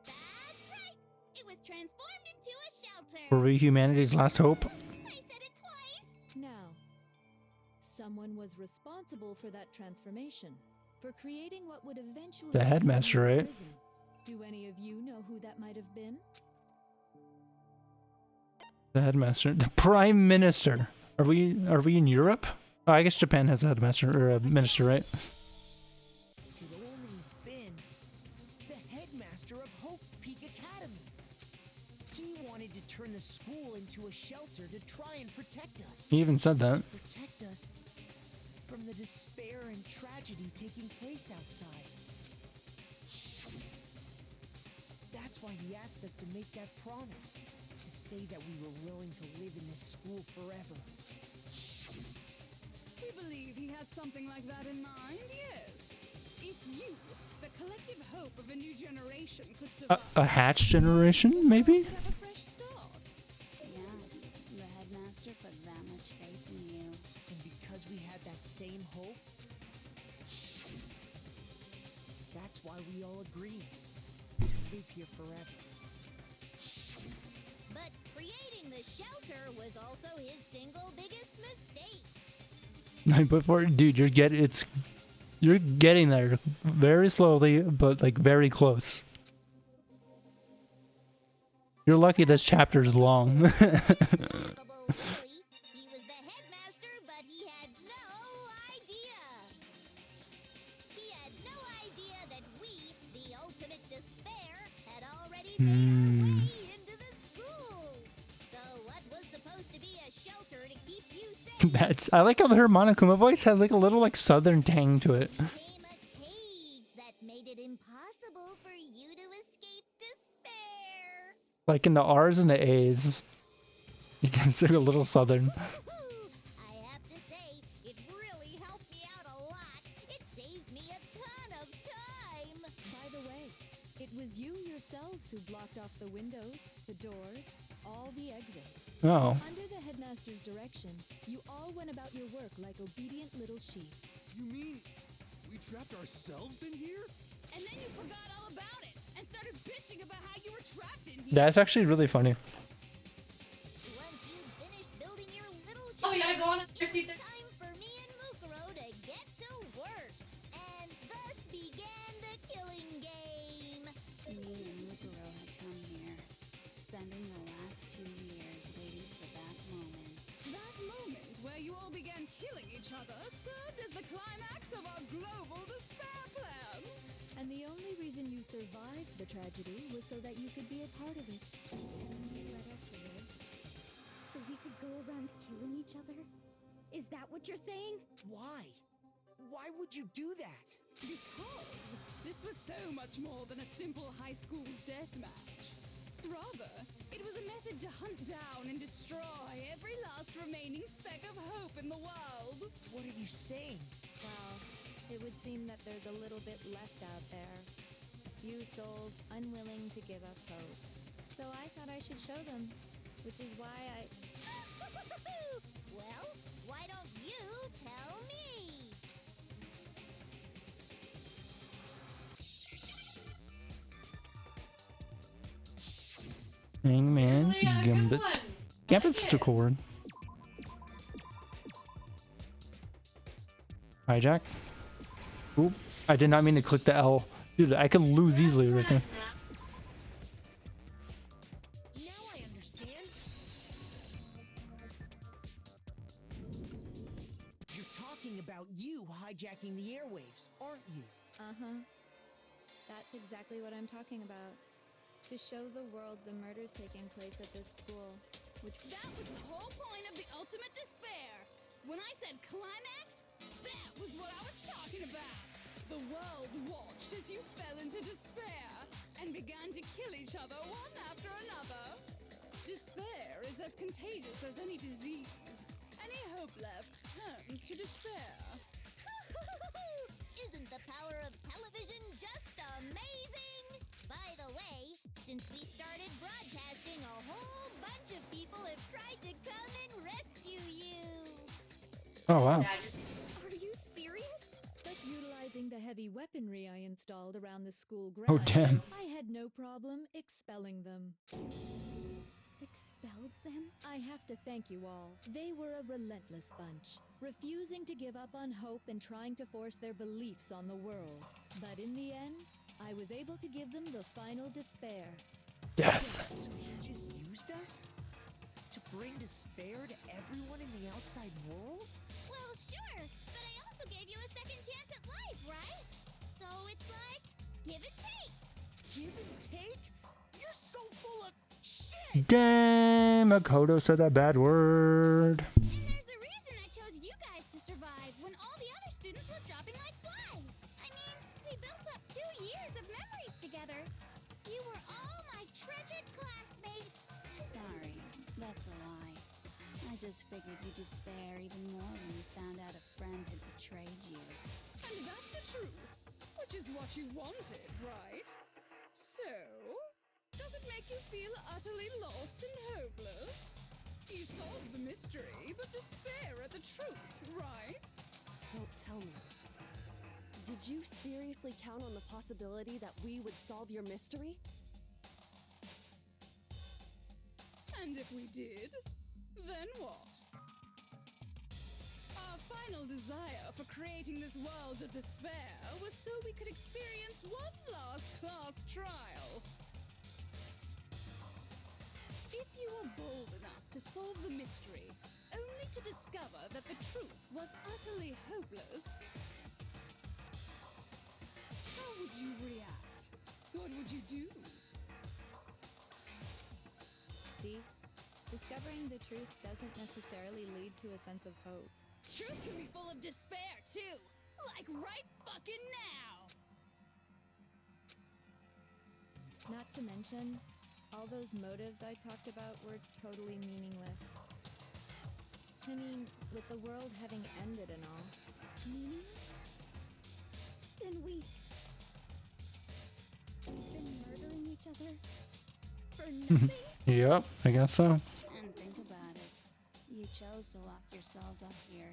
That's right. It was transformed into a shelter. Were we humanity's last hope? I said it twice. Now, someone was responsible for that transformation, for creating what would eventually The headmaster, become a right? prison. Do any of you know who that might have been? The headmaster, the prime minister. Are we in Europe? Oh, I guess Japan has a headmaster or a minister, right? Could only have been the headmaster of Hope's Peak Academy. He wanted to turn the school into a shelter to try and protect us. He even said that. To protect us from the despair and tragedy taking place outside. That's why he asked us to make that promise. To say that we were willing to live in this school forever. We believe he had something like that in mind, yes. If you, the collective hope of a new generation, could survive. A hatch generation, maybe? Could have a fresh start. Yeah, the headmaster put that much faith in you. And because we had that same hope, that's why we all agreed to live here forever. But creating the shelter was also his single biggest mistake. Before, dude, you're getting there very slowly, but like very close. You're lucky this chapter is long. Lovable Willie, he was the headmaster, but he had no idea. He had no idea that we, the ultimate despair, had already made our way into the school. So what was supposed to be a shelter to keep you safe I like how her Monokuma voice has like a little like southern tang to it. became a cage that made it impossible for you to escape despair. Like in the R's and the A's. You can see a little southern. I have to say, it really helped me out a lot. It saved me a ton of time. By the way, it was you yourselves who blocked off the windows, the doors, all the exits. Oh. Under the headmaster's direction, you all went about your work like obedient little sheep. You mean we trapped ourselves in here? And then you forgot all about it and started bitching about how you were trapped in here. That's actually really funny. Once you finished building your little Oh, we gotta go on a it's time for me and Mukuro to get to work. And thus began the killing game. Me and Mukuro had come here, spending the last 2 years waiting for that moment. That moment where you all began killing each other served as the climax of our global despair plan. And the only reason you survived the tragedy was so that you could be a part of it. You let us live so we could go around killing each other? Is that what you're saying? Why? Why would you do that? Because this was so much more than a simple high school death match. Rather, it was a method to hunt down and destroy every last remaining speck of hope in the world. What are you saying? Well, it would seem that there's a little bit left out there. A few souls unwilling to give up hope. So I thought I should show them, which is why I... Well, why don't you tell me? Hangman, Yeah, good Gambit. one. Gambit's such a cool word. Hijack. Oop. I did not mean to click the L. Dude, I could lose easily right there. Now I understand. You're talking about you hijacking the airwaves, aren't you? Uh-huh. That's exactly what I'm talking about. To show the world the murders taking place at this school, which... That was the whole point of the ultimate despair. When I said climax, that was what I was talking about. The world watched as you fell into despair and began to kill each other one after another. Despair despair is as contagious as any disease. Any hope left turns to despair. Isn't the power of television just amazing? By the way, since we started broadcasting, a whole bunch of people have tried to come and rescue you. Oh wow. Are you serious? But utilizing the heavy weaponry I installed around the school Oh grounds, damn. I had no problem expelling them. Expelled them? I have to thank you all. They were a relentless bunch, refusing to give up on hope and trying to force their beliefs on the world. But in the end, I was able to give them the final despair. Death. So you just used us? To bring despair to everyone in the outside world? Well, sure, but I also gave you a second chance at life, right? So it's like, give and take. Give and take? You're so full of shit! Damn, Makoto said that bad word. And there's a reason I chose you guys to survive when all the other students were dropping like flies. I mean, we built up 2 years of memories together. You were all my treasured classmates. Sorry, that's a lie. I just figured you'd despair even more when you found out a friend had betrayed you. And that's the truth, which is what you wanted, right? So, does it make you feel utterly lost and hopeless? You solved the mystery, but despair at the truth, right? Don't tell me. Did you seriously count on the possibility that we would solve your mystery? And if we did, then what? Our final desire for creating this world of despair was so we could experience one last class trial. If you were bold enough to solve the mystery, only to discover that the truth was utterly hopeless, how would you react? What would you do? See? Discovering the truth doesn't necessarily lead to a sense of hope. Truth can be full of despair, too! Like right fucking now! Not to mention, all those motives I talked about were totally meaningless. I mean, with the world having ended and all. Meaningless? Then we've been murdering each other for nothing? Yep, I guess so. And think about it. You chose to lock yourselves up here,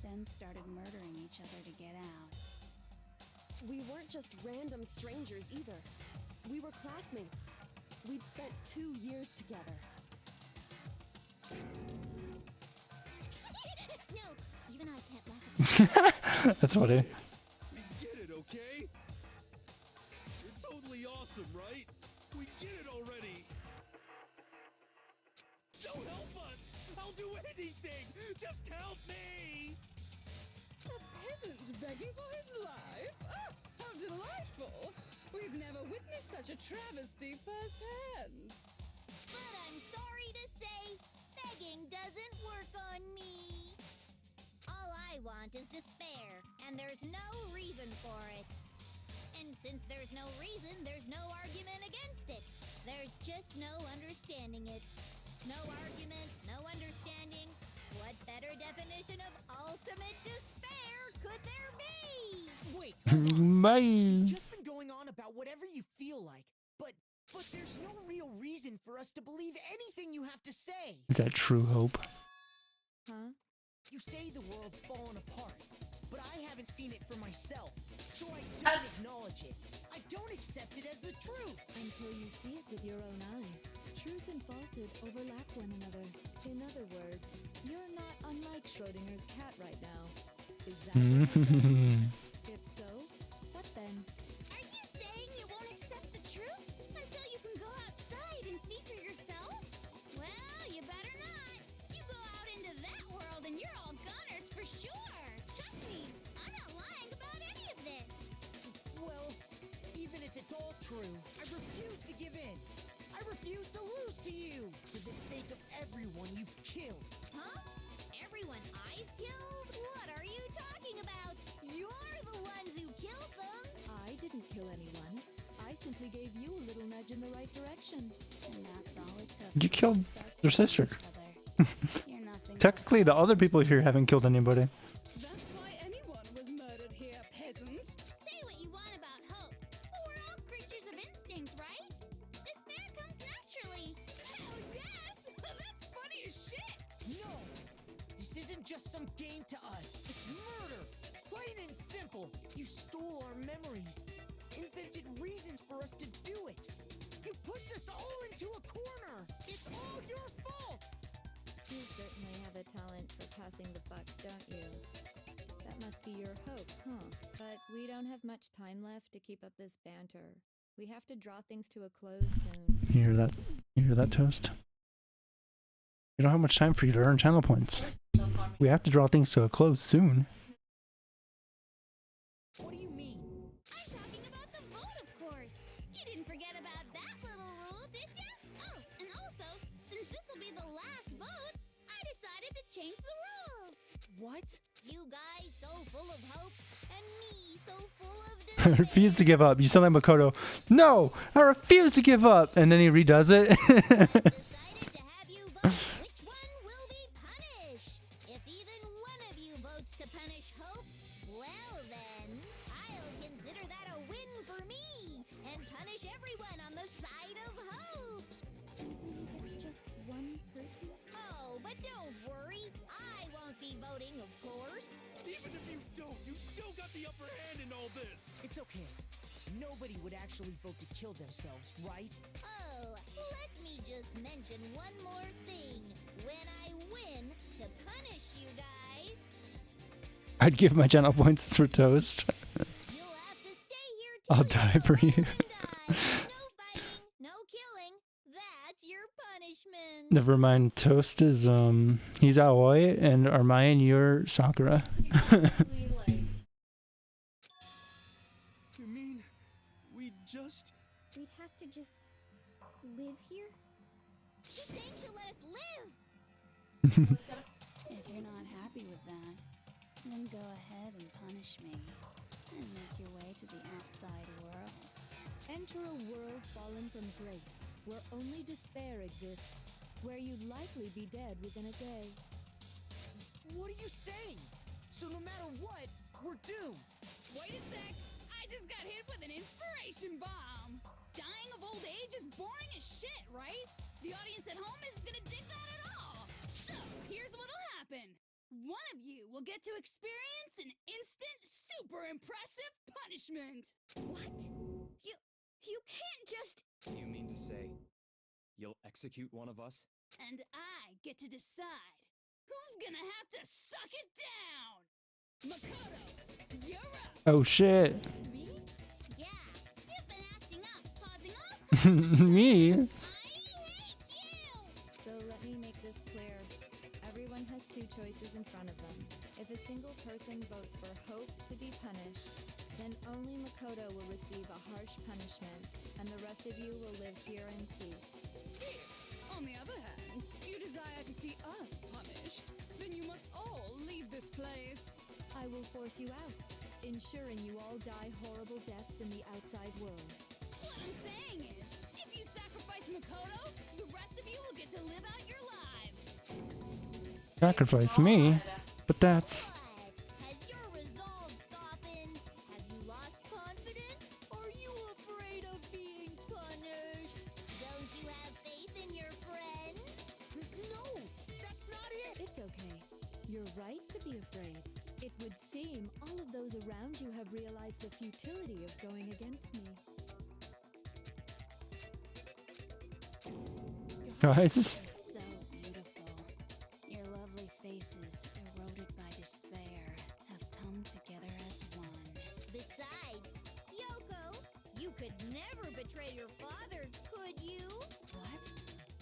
then started murdering each other to get out. We weren't just random strangers either. We were classmates. We'd spent 2 years together. No, even I can't laugh at That's funny. We get it, okay? You're totally awesome, right? We get it already! So help us! I'll do anything! Just help me! A peasant begging for his life? Oh, how delightful! We've never witnessed such a travesty firsthand. But I'm sorry to say, begging doesn't work on me. All I want is despair, and there's no reason for it. And since there's no reason, there's no argument against it. There's just no understanding it. No argument, no understanding. What better definition of ultimate despair could there be? Wait, Bye. just been going on about whatever you feel like, but there's no real reason for us to believe anything you have to say. Is that true hope? Huh? You say the world's fallen apart, but I haven't seen it for myself, so I don't acknowledge it. I don't accept it as the truth. Until you see it with your own eyes. Truth and falsehood overlap one another. In other words, you're not unlike Schrodinger's cat right now. Is that what you're saying? If so, what then? Are you saying you won't accept the truth until you can go outside and see for yourself? Well, you better not. You go out into that world and you're all goners for sure. Trust me, I'm not lying about any of this. Well, even if it's all true, I refuse to give in. I refuse to lose to you for the sake of everyone you've killed. Huh? Everyone I've killed? What are you talking about? You're the ones who killed them. I didn't kill anyone. I simply gave you a little nudge in the right direction. And that's all it took. You killed to start their killing sister. each other. You're nothing Technically, the other people here haven't killed anybody. That's why anyone was murdered here, peasant. Say what you want about hope, but we're all creatures of instinct, right? Despair comes naturally. Hell yes! That's funny as shit! No! This isn't just some game to us. It's murder! Plain and simple. You stole our memories. Invented reasons for us to do it. You pushed us all into a corner. It's all your fault! You certainly have a talent for passing the buck, don't you? That must be your hope, huh? But we don't have much time left to keep up this banter. We have to draw things to a close soon. You hear that? You hear that, Toast? We don't have much time for you to earn channel points. We have to draw things to a close soon. What do you mean? I'm talking about the vote, of course. You didn't forget about that little rule, did ya? Oh, and also, since this will be the last vote, I decided to change the rules. What? You guys so full of hope, and me so full of I despair. refuse to give up. You sound like Makoto. No, I refuse to give up. And then he redoes it. Decided to have you vote which one will be punished. If even one of you votes to punish hope, well then, I'll consider that a win for me and punish everyone on the side of hope. Even if it's just one person? Oh, but don't worry, I won't be voting, of course. Even if you don't, you still got the upper hand in all this. It's okay. Nobody would actually vote to kill themselves, right? Oh, let me just mention one more thing. When I win, to punish you guys, I'd give my channel points for Toast. you'll have to stay here till I'll die for you. die. No fighting, no killing. That's your punishment. Never mind. Toast is he's Aoi, and Armayan, you're Sakura. You mean we just... We'd have to just live here? She's saying she'll let us live. If you're not happy with that, then go ahead and punish me. And make your way to the outside world. Enter a world fallen from grace, where only despair exists, where you'd likely be dead within a day. What are you saying? So no matter what, we're doomed. Wait a sec! I just got hit with an inspiration bomb! Dying of old age is boring as shit, right? The audience at home isn't gonna dig that at all! So, here's what'll happen. One of you will get to experience an instant, super impressive punishment! What? You can't just... You mean to say you'll execute one of us? And I get to decide who's gonna have to suck it down! Makoto, you're up! Oh shit. Me? Yeah, you've been acting up, pausing all Me? I hate you! So let me make this clear. Everyone has two choices in front of them. If a single person votes for hope to be punished, then only Makoto will receive a harsh punishment, and the rest of you will live here in peace. If, on the other hand, you desire to see us punished, then you must all leave this place. I will force you out, ensuring you all die horrible deaths in the outside world. What I'm saying is, if you sacrifice Makoto, the rest of you will get to live out your lives. Sacrifice me? But that's... What? Has your resolve softened? Have you lost confidence? Are you afraid of being punished? Don't you have faith in your friends? No, that's not it. It's okay. You're right to be afraid. It would seem all of those around you have realized the futility of going against me. Guys? It's so beautiful. Your lovely faces, eroded by despair, have come together as one. Besides, Yoko, you could never betray your father, could you? What?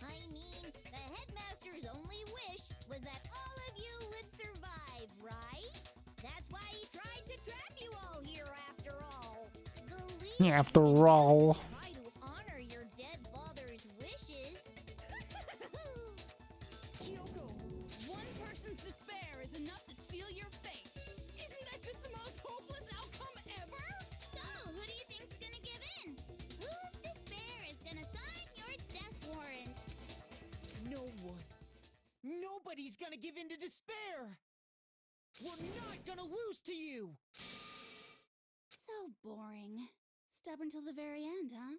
I mean, the headmaster's only wish was that all of you would survive, right? That's why he tried to trap you all here after all. The least After all. try to honor your dead father's wishes. Kyoko, one person's despair is enough to seal your fate. Isn't that just the most hopeless outcome ever? So, who do you think's gonna give in? No one, nobody's gonna give in to despair! We're not gonna lose to you! So boring. Stubborn till the very end, huh?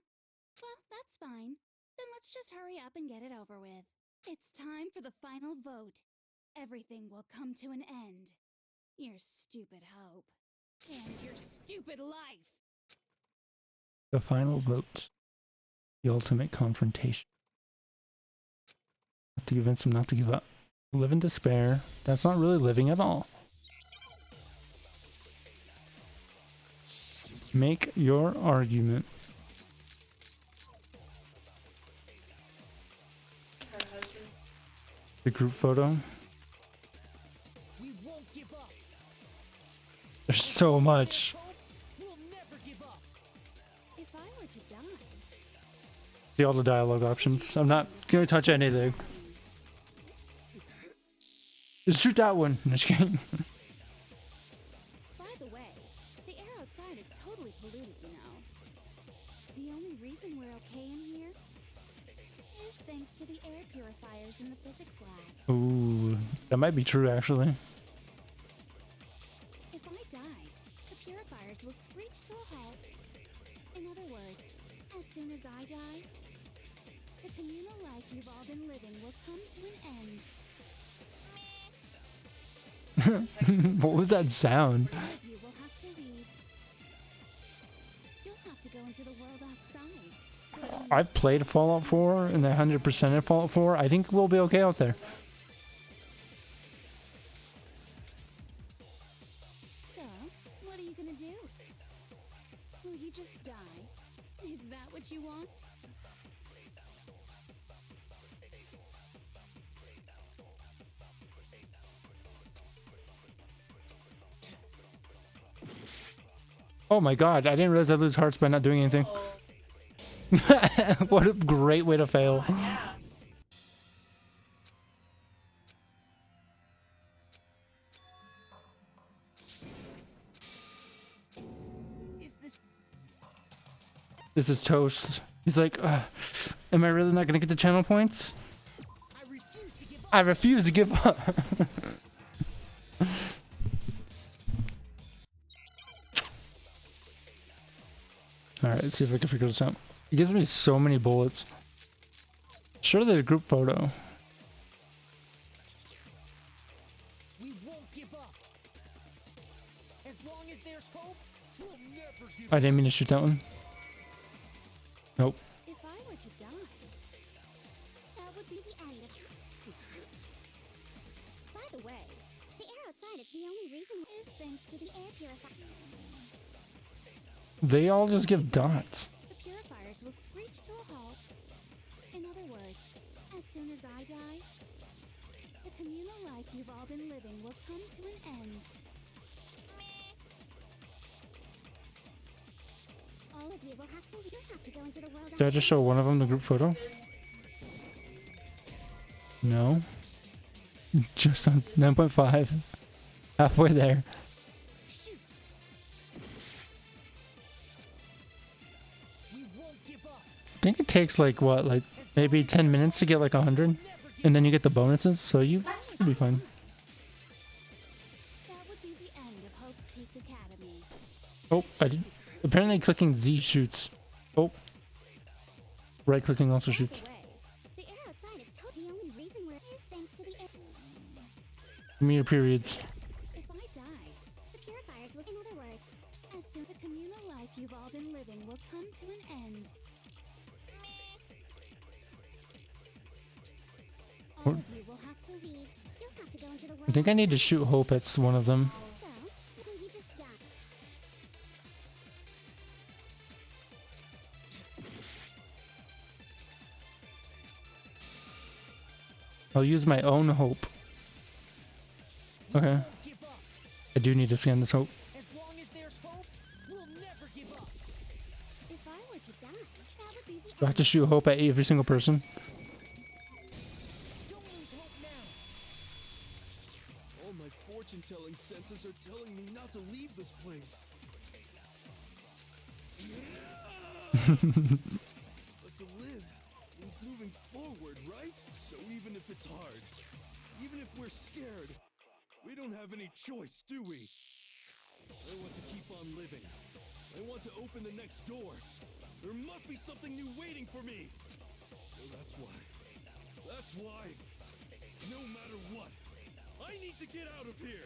Well, that's fine. Then let's just hurry up and get it over with. It's time for the final vote. Everything will come to an end. Your stupid hope. And your stupid life! The final vote. The ultimate confrontation. Have to convince them not to give up. Live in despair. That's not really living at all. Make your argument. The group photo. We won't give up. There's so much. We'll never give up. If I were to die, See all the dialogue options. I'm not gonna touch anything. Just shoot that one. I'm just kidding. by the way, the air outside is totally polluted, you know. The only reason we're okay in here is thanks to the air purifiers in the physics lab. Ooh, that might be true actually. If I die, the purifiers will screech to a halt. In other words, as soon as I die, the communal life you've all been living will come to an end. What was that sound? You will have to leave. You'll have to go into the world outside. I've played Fallout 4 and 100% of Fallout 4. I think we'll be okay out there. So, what are you gonna do? Will you just die? Is that what you want? Oh my god, I didn't realize I'd lose hearts by not doing anything. What a great way to fail. This is toast. He's like, am I really not gonna get the channel points? I refuse to give up. Alright, let's see if I can figure this out. It gives me so many bullets. Sure, there's a group photo. We won't give up. As long as there's hope, we'll never give I didn't mean to shoot that one. Nope. If I were to die, that would be the end of By the way, the air outside is the only reason is thanks to the air purifier. They all just give dots. The purifiers will screech to a halt. In other words, as soon as I die, the communal life you've all been living will come to an end. All of you will have to go into the world. Did I just show one of them the group photo? No. Just on 9.5. Halfway there. I think it takes like what, like maybe 10 minutes to get like 100, and then you get the bonuses, so you should be fine. That would be the end of Hope's Peak Academy. Oh, I did. Apparently clicking Z shoots. Oh. Right clicking also shoots. The air outside is totally the only reason we're is thanks to the air. Give me your periods. If I die, the purifiers will, in other words, as soon the communal life you've all been living will come to an end. All of you will have to leave. You'll have to go into the world. I think I need to shoot Hope at one of them. So, will you just die? I'll use my own Hope. Okay. I do need to scan this Hope. As long as there's hope, we'll never give up. If I were to die, that would be the Do I have to shoot Hope at every single person? Don't lose hope now. All my fortune-telling senses are telling me not to leave this place. But to live means moving forward, right? So even if it's hard, even if we're scared, we don't have any choice, do we? I want to keep on living. I want to open the next door. There must be something new waiting for me. So that's why, no matter what, I need to get out of here.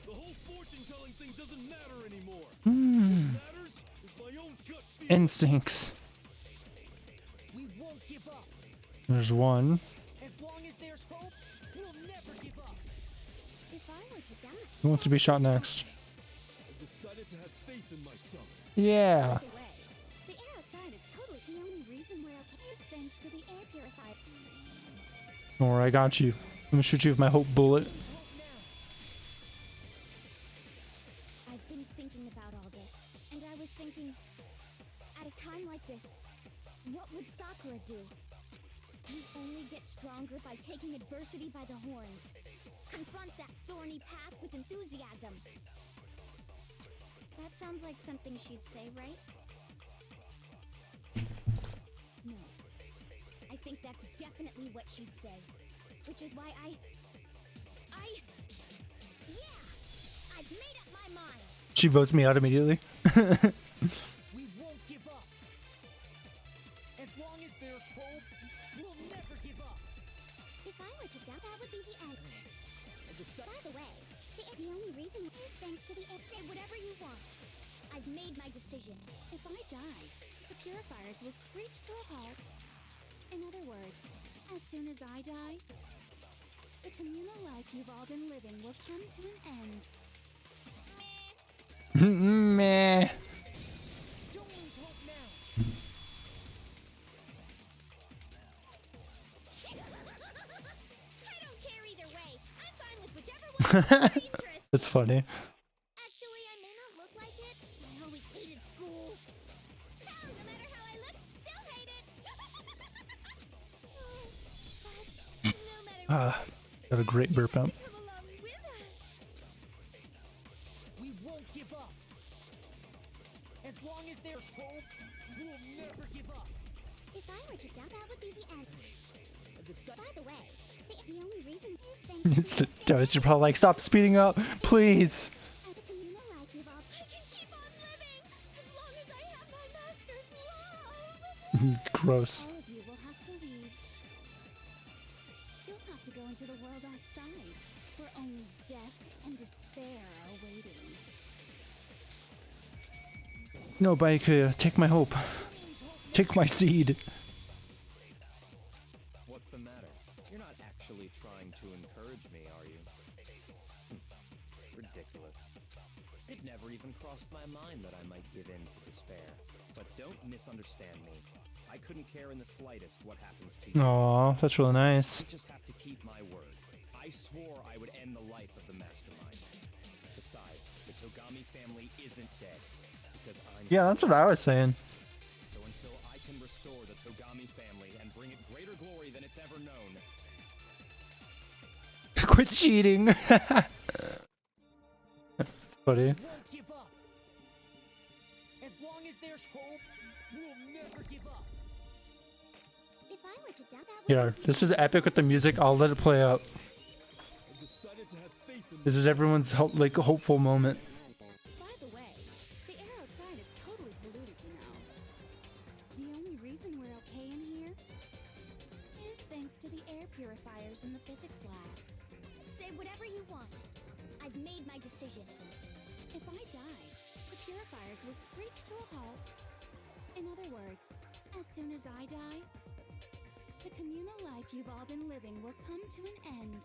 The whole fortune-telling thing doesn't matter anymore. What matters is my own gut feeling. Instincts. We won't give up. There's one. As long as there's hope, we'll never give up. If I were to die, Who wants to be shot next? I decided to have faith in myself. Yeah. by the way, the air outside is totally the only reason we're okay is thanks to the air purifier. Don't worry, I got you. I'm gonna shoot you with my hope bullet. I've been thinking about all this, and I was thinking, at a time like this, what would Sakura do? You only get stronger by taking adversity by the horns. Confront that thorny path with enthusiasm. That sounds like something she'd say, right? No. I think that's definitely what she'd say. Which is why yeah! I've made up my mind! She votes me out immediately. We won't give up. As long as there's hope, we'll never give up. If I were to die, that would be the end. By the way, the only reason is thanks to the say whatever you want. I've made my decision. If I die, the purifiers will screech to a halt. In other words, as soon as I die, the communal life you've all been living will come to an end. Meh. Don't lose hope now. I don't care either way. I'm fine with whichever one is interest. That's funny. Actually, I may not look like it. I always hated school. Hell, no matter how I look, still hate it. But no matter Got a great burp out. come along with us. We won't give up. As long as there's hope, we'll never give up. If I were to die, that would be the end. By the way, the only reason is It's thanks the to Toast. You're probably like, stop speeding up, please. and the communal life you've all. I can keep on living as long as I have my master's love. Gross. All of you will have to leave. You'll have to go into the world outside, where only death and despair are waiting. No, Baika, take my hope. Take my seed. What's the matter? You're not actually trying to encourage me, are you? Ridiculous. It never even crossed my mind that I might give in to despair. But don't misunderstand me. I couldn't care in the slightest what happens to you. Aw, that's really nice. I just have to keep my word. I swore I would end the life of the mastermind. Besides, the Togami family isn't dead. Because I'm Yeah, that's what I was saying. so until I can restore the Togami family and bring it greater glory than it's ever known, Quit cheating. That's funny. Won't give up. As long as there's hope, we'll never give up. If I were to die, that would Yeah, this is epic with the music. I'll let it play out. I decided to have faith in This is everyone's like hopeful moment. By the way, the air outside is totally polluted, you know. The only reason we're okay in here is thanks to the air purifiers in the physics lab. Say whatever you want. I've made my decision. If I die, the purifiers will screech to a halt. In other words, as soon as I die, the communal life you've all been living will come to an end.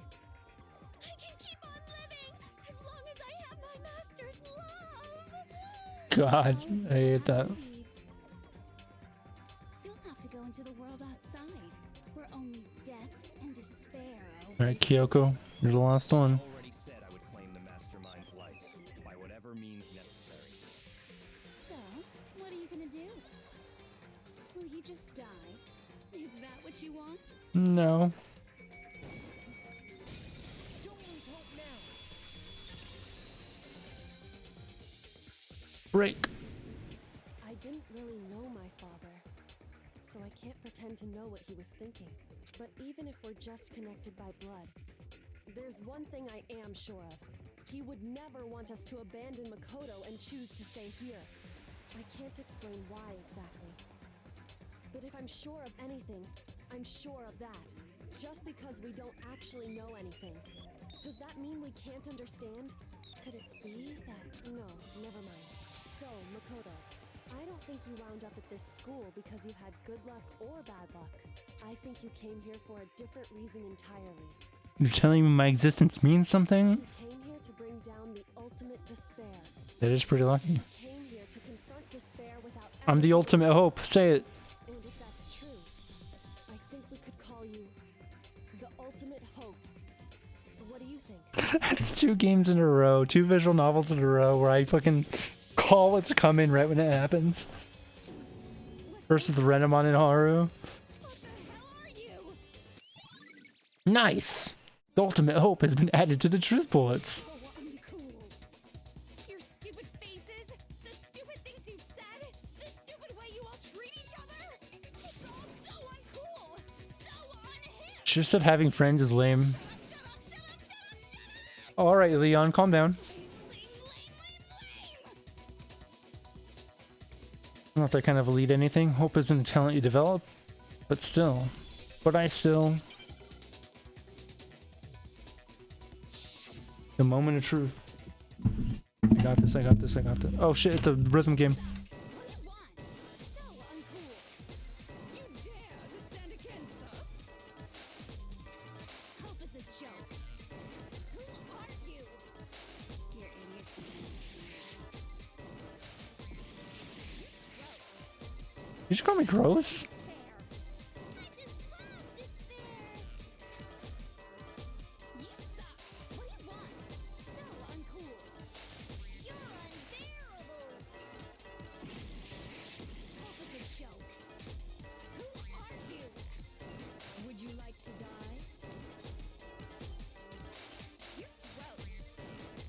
I can keep on living as long as I have my master's love. God, I hate that. You'll have to go into the world outside, where only death and despair are. Alright, Kyoko, you're the last one. I already said I would claim the mastermind's life by whatever means necessary. So, what are you gonna do? Will you just die? Is that what you want? No. Don't lose hope now. Break. I didn't really know my father, so so I can't pretend to know what he was thinking. But even if we're just connected by blood, there's one thing I am sure of. He would never want us to abandon Makoto and choose to stay here. I can't explain why exactly. But if I'm sure of anything, I'm sure of that. Just because we don't actually know anything. Does that mean we can't understand? Could it be that... No, never mind. So, Makoto, I don't think you wound up at this school because you had good luck or bad luck. I think you came here for a different reason entirely. You're telling me my existence means something? You came here to bring down the ultimate despair. That is pretty lucky. You came here to confront despair without I'm the ultimate hope. Say it. And if that's true, I think we could call you the ultimate hope. What do you think? That's 2 games in a row, 2 visual novels in a row where I fucking call what's coming right when it happens. First with Renamon and Haru. What the hell are you? Nice! The ultimate hope has been added to the truth bullets. So uncool. Your stupid faces, the stupid things you've said, the stupid way you all treat each other. It's all so uncool, so unhip. She just said having friends is lame. Shut up. Alright, Leon, calm down. Not that kind of elite anything. Hope isn't a talent you develop, but still. But I still... The moment of truth. I got this, I got this, I got this. Oh shit, it's a rhythm game. What do you want? So uncool. You dare to stand against us? Hope is a joke. Who are you? Your idiocy is You just call me gross?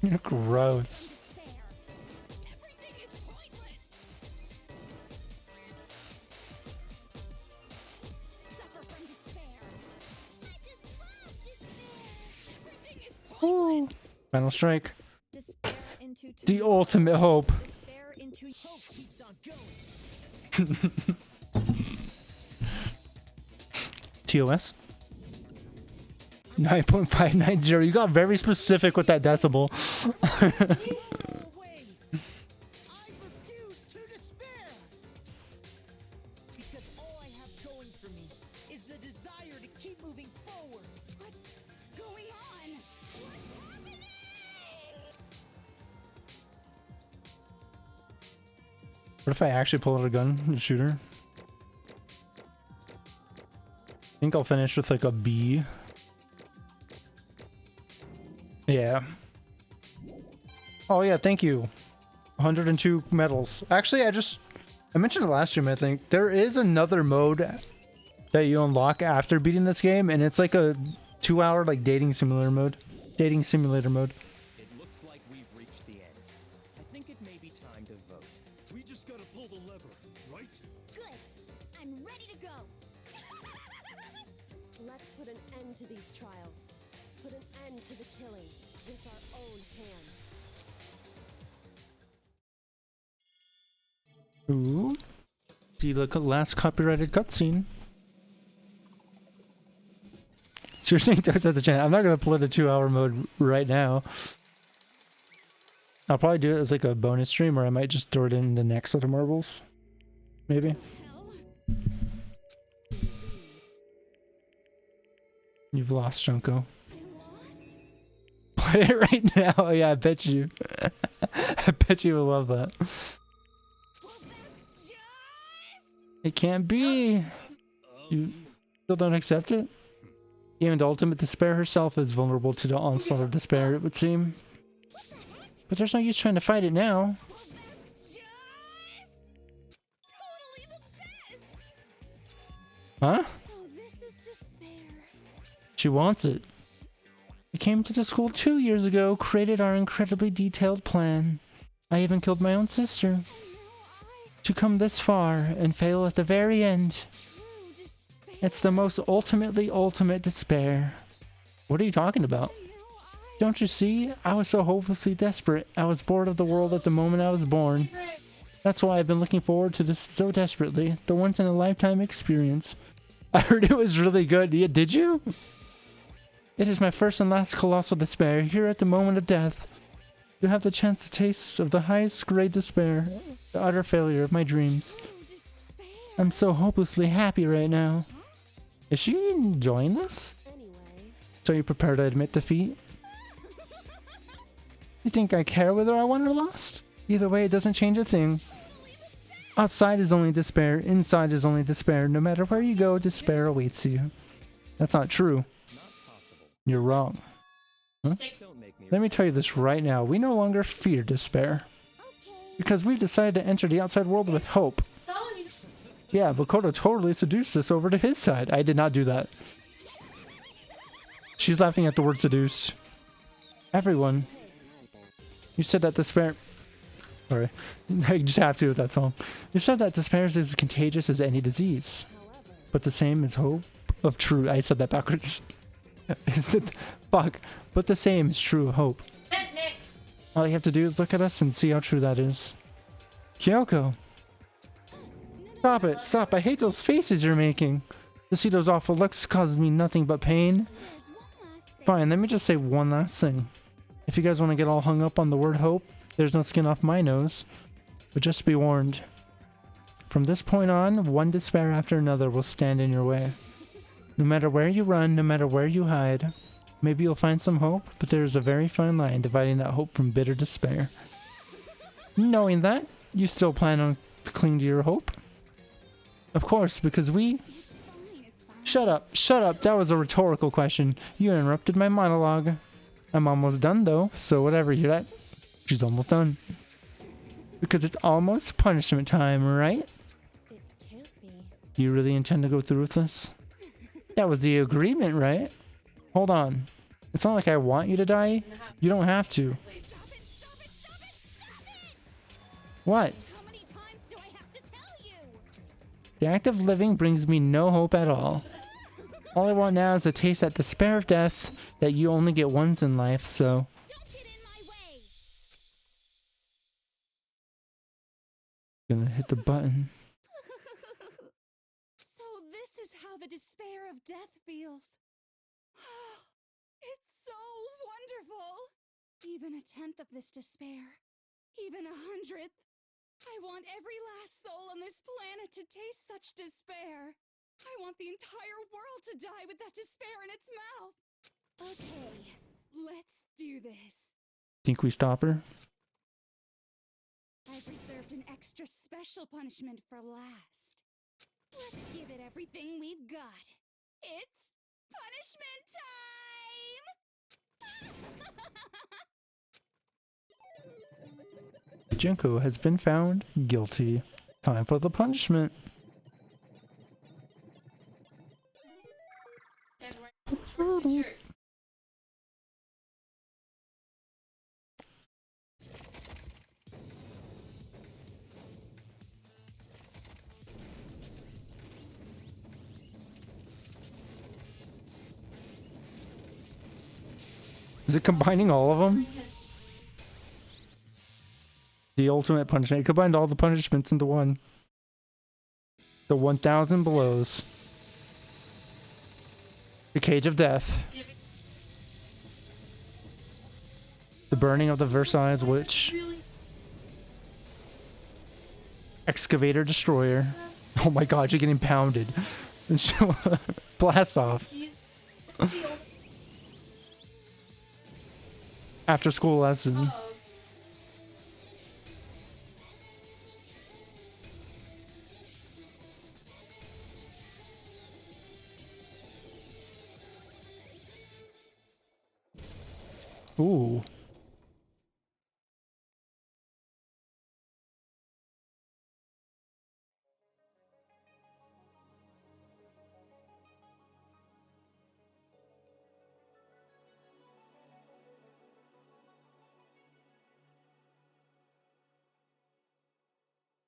You're gross. Everything is pointless. Suffer from despair. I just love despair. Everything is pointless. Final strike. Despair into two. The ultimate hope. Despair into Hope keeps on going. TOS? 9.590. You got very specific with that decimal. No way! I refuse to despair! Because all I have going for me is the desire to keep moving forward. What's going on? What's happening? What if I actually pull out a gun and shoot her? I think I'll finish with like a B. Yeah. Oh yeah, thank you. 102 medals. Actually, I mentioned it last stream, I think. There is another mode that you unlock after beating this game, and it's like a 2-hour like dating simulator mode. Dating simulator mode. It looks like we've reached the end. I think it may be time to vote. We just gotta pull the lever, right? Good. I'm ready to go. Let's put an end to these trials. Put an end to the killing with our own hands. Ooh. See the last copyrighted cutscene. Seriously, there's a chance. I'm not gonna play the 2-hour mode right now. I'll probably do it as like a bonus stream, or I might just throw it in the next set of marbles. Maybe. You've lost, Junko. Play it right now. Oh, yeah, I bet you. I bet you will love that. It can't be. You still don't accept it? Even the ultimate despair herself is vulnerable to the onslaught of despair, it would seem. But there's no use trying to fight it now. Huh? So this is despair. She wants it. We came to the school 2 years ago, created our incredibly detailed plan. I even killed my own sister. To come this far and fail at the very end. It's the most ultimately ultimate despair. What are you talking about? Don't you see? I was so hopelessly desperate. I was bored of the world at the moment I was born. That's why I've been looking forward to this so desperately. The once-in-a-lifetime experience. I heard it was really good. Yeah, did you? It is my first and last colossal despair. Here at the moment of death, you have the chance to taste of the highest grade despair. The utter failure of my dreams. I'm so hopelessly happy right now. Is she enjoying this? Anyway, So you prepare to admit defeat? You think I care whether I won or lost? Either way, it doesn't change a thing. Outside is only despair, inside is only despair. No matter where you go, despair awaits you. That's not true. Not possible. You're wrong. Huh? Don't make me Let me tell you this right now. We no longer fear despair. Because we've decided to enter the outside world with hope. Yeah, Makoto totally seduced us over to his side. I did not do that. She's laughing at the word seduce. Everyone. You said that despair... Sorry. I just have to with that song. You said that despair is as contagious as any disease. But the same is hope of true... I said that backwards. Fuck. But the same is true of hope. All you have to do is look at us and see how true that is. Kyoko! Stop it! Stop! I hate those faces you're making! To see those awful looks causes me nothing but pain. Fine, let me just say one last thing. If you guys want to get all hung up on the word hope, there's no skin off my nose. But just be warned. From this point on, one despair after another will stand in your way. No matter where you run, no matter where you hide, maybe you'll find some hope, but there is a very fine line dividing that hope from bitter despair. Knowing that, you still plan on clinging to your hope? Of course, because we... Shut up, shut up, that was a rhetorical question. You interrupted my monologue. I'm almost done though, so whatever you're at, she's almost done. Because it's almost punishment time, right? it can't be. You really intend to go through with this? That was the agreement, right? Hold on. It's not like I want you to die. You don't have to. What? How many times do I have to tell you? The act of living brings me no hope at all. All I want now is a taste that despair of death that you only get once in life, so... Don't get in my way. Gonna hit the button. So this is how the despair of death feels. It's so wonderful. Even a tenth of this despair, even 100th. I want every last soul on this planet to taste such despair. I want the entire world to die with that despair in its mouth. Okay, let's do this. Think we stop her? I've reserved an extra special punishment for last. Let's give it everything we've got. It's punishment time! Junko has been found guilty. Time for the punishment. Is it combining all of them? The ultimate punishment. It combined all the punishments into one. The 1,000 blows. The cage of death. The burning of the Versailles Witch. Excavator Destroyer. Oh my god, you're getting pounded. Blast off. After school lesson. Ooh.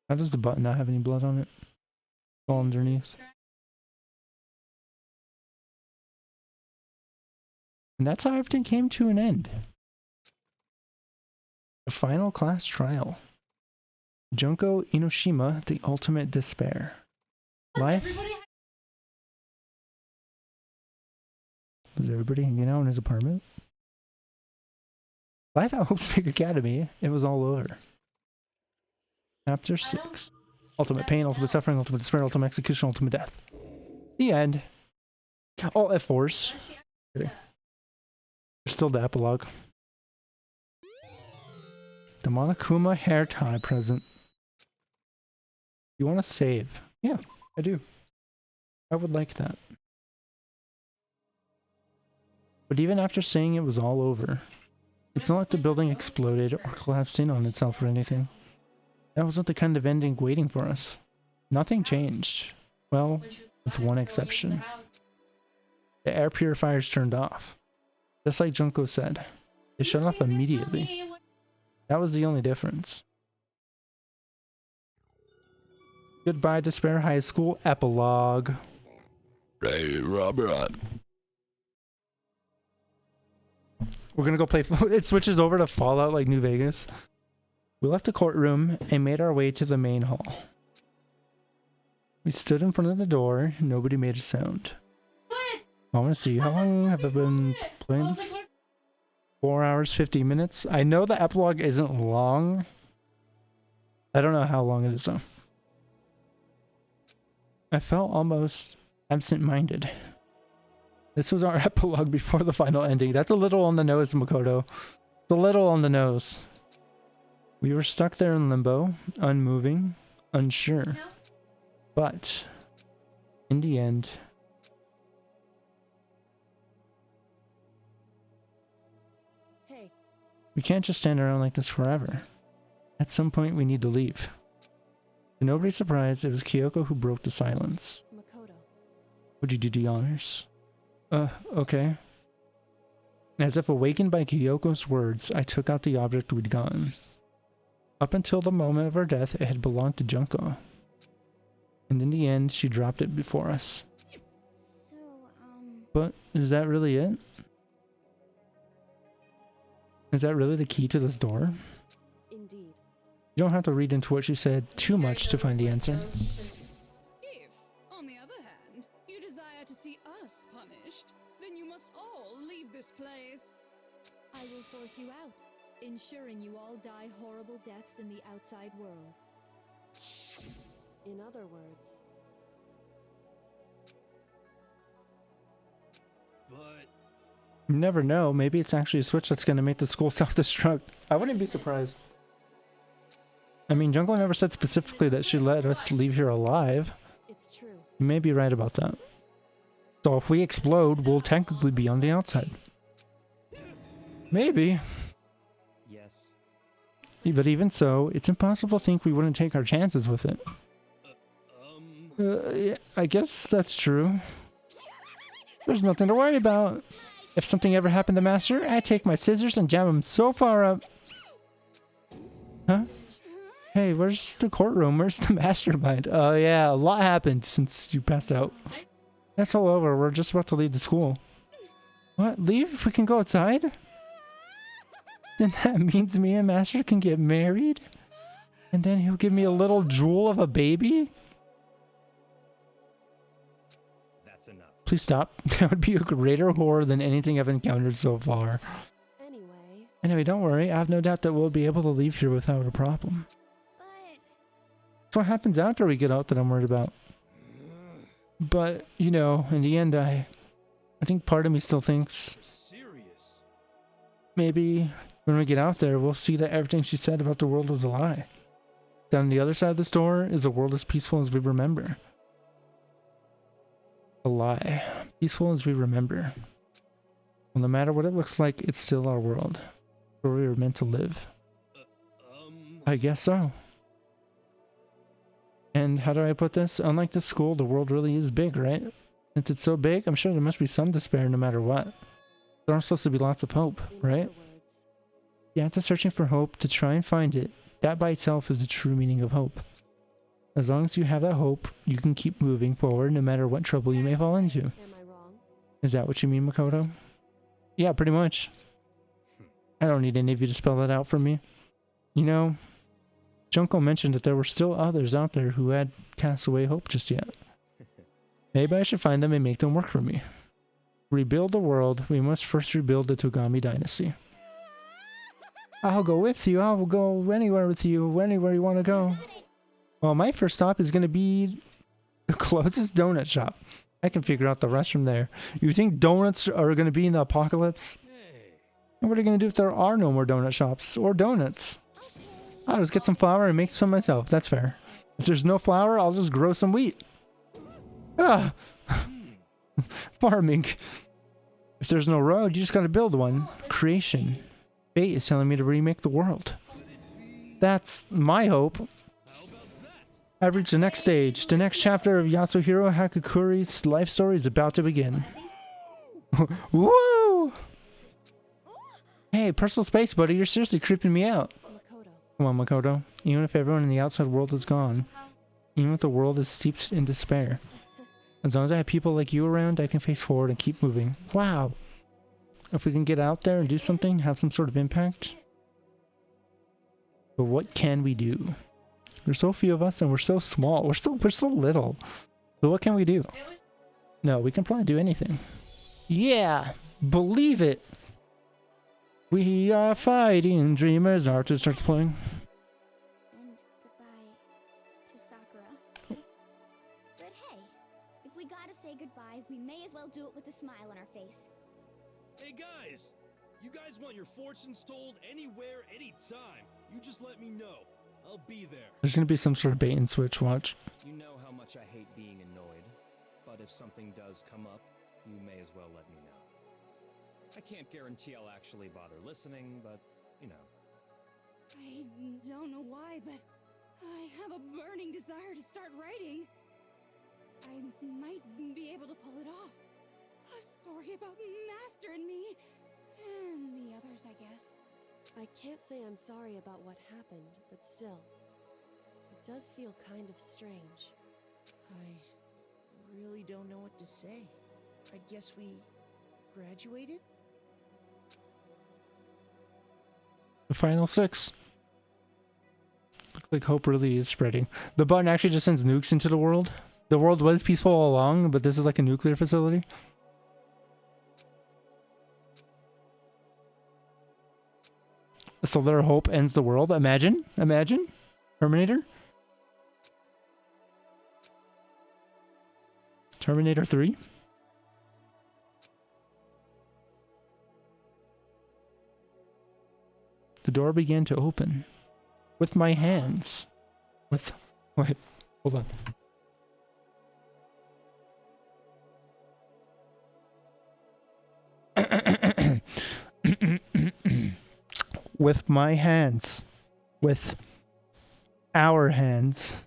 How does the button not have any blood on it? All underneath. And that's how everything came to an end. The final class trial. Junko Inoshima, the ultimate despair. Life. Was everybody hanging out in his apartment? Life at Hope Speak Academy. It was all over. Chapter 6. Ultimate pain, ultimate suffering, ultimate despair, ultimate execution, ultimate death. The end. Oh, F4s. There's still the epilogue. The Monokuma hair tie present. You want to save? Yeah, I do. I would like that. But even after saying it was all over, it's not like the building exploded or collapsed in on itself or anything. That wasn't the kind of ending waiting for us. Nothing changed. Well, with one exception. The air purifiers turned off. Just like Junko said. They shut off immediately. That was the only difference. Goodbye, Despair High School epilogue. Hey, Robert. We're gonna go play. It switches over to Fallout like New Vegas. We left the courtroom and made our way to the main hall. We stood in front of the door. Nobody made a sound. I want to see. How long have I been playing this? 4 hours, 50 minutes. I know the epilogue isn't long. I don't know how long it is though. I felt almost absent-minded. This was our epilogue before the final ending. That's a little on the nose, Makoto. It's a little on the nose. We were stuck there in limbo, unmoving, unsure. But, in the end... Hey. We can't just stand around like this forever. At some point, we need to leave. To nobody's surprise, it was Kyoko who broke the silence. Makoto. Would you do the honors? Okay. As if awakened by Kyoko's words, I took out the object we'd gotten. Up until the moment of her death, it had belonged to Junko. And in the end, she dropped it before us. So, But is that really it? Is that really the key to this door? Indeed. You don't have to read into what she said too much to find the answer. If, on the other hand, you desire to see us punished, then you must all leave this place. I will force you out, ensuring you all die horrible deaths in the outside world. In other words, But You never know. Maybe it's actually a switch that's going to make the school self-destruct. I wouldn't be surprised. I mean, Junko never said specifically that she let us leave here alive. it's true. You may be right about that. So if we explode, we'll technically be on the outside. Maybe. Yes. But even so, it's impossible to think we wouldn't take our chances with it. Yeah, I guess that's true. There's nothing to worry about. If something ever happened to Master, I'd take my scissors and jam him so far up. Huh? Hey, where's the courtroom? Where's the mastermind? Oh yeah, a lot happened since you passed out. That's all over. We're just about to leave the school. What? Leave? We can go outside? Then that means me and Master can get married? And then he'll give me a little jewel of a baby? That's enough. Please stop. That would be a greater horror than anything I've encountered so far. Anyway, don't worry. I have no doubt that we'll be able to leave here without a problem. It's what happens after we get out that I'm worried about. But, you know, in the end, I think part of me still thinks maybe when we get out there, we'll see that everything she said about the world was a lie. Down the other side of this door is a world as peaceful as we remember. A lie. Peaceful as we remember. Well, no matter what it looks like, it's still our world. Where we were meant to live. I guess so. And how do I put this? Unlike the school, the world really is big, right? Since it's so big, I'm sure there must be some despair no matter what. There are supposed to be lots of hope, right? Yeah, to searching for hope, to try and find it. That by itself is the true meaning of hope. As long as you have that hope, you can keep moving forward no matter what trouble you may fall into. Am I wrong? Is that what you mean, Makoto? Yeah, pretty much. I don't need any of you to spell that out for me. You know, Junko mentioned that there were still others out there who had cast away hope just yet. Maybe I should find them and make them work for me. Rebuild the world, we must first rebuild the Togami dynasty. I'll go with you, I'll go anywhere with you, anywhere you want to go. Well, my first stop is going to be the closest donut shop. I can figure out the rest from there. You think donuts are going to be in the apocalypse? And what are you going to do if there are no more donut shops or donuts? I'll just get some flour and make some myself. That's fair. If there's no flour, I'll just grow some wheat. Ah! Farming. If there's no road, you just gotta build one. Creation. Fate is telling me to remake the world. That's my hope. I've reached the next stage. The next chapter of Yasuhiro Hakakuri's life story is about to begin. Woo! Hey, personal space, buddy. You're seriously creeping me out. Come on, Makoto. Even if everyone in the outside world is gone, even if the world is steeped in despair, as long as I have people like you around, I can face forward and keep moving. Wow. If we can get out there and do something, have some sort of impact. But what can we do? There's so few of us and we're so small. We're so little. So what can we do? No, we can probably do anything. Yeah! Believe it! We are fighting dreamers. Naruto starts playing. And goodbye to Sakura. But hey, if we gotta say goodbye, we may as well do it with a smile on our face. Hey guys! You guys want your fortunes told anywhere, anytime. You just let me know. I'll be there. There's gonna be some sort of bait and switch, watch. You know how much I hate being annoyed, but if something does come up, you may as well let me know. I can't guarantee I'll actually bother listening, but, you know. I don't know why, but I have a burning desire to start writing. I might be able to pull it off. A story about Master and me, and the others, I guess. I can't say I'm sorry about what happened, but still, it does feel kind of strange. I really don't know what to say. I guess we graduated? The final 6. Looks like hope really is spreading. The button actually just sends nukes into the world. The world was peaceful all along, but this is like a nuclear facility. So their hope ends the world. Imagine. Imagine. Terminator. Terminator 3. The door began to open. With my hands. With... Wait. Hold on. With my hands. With our hands.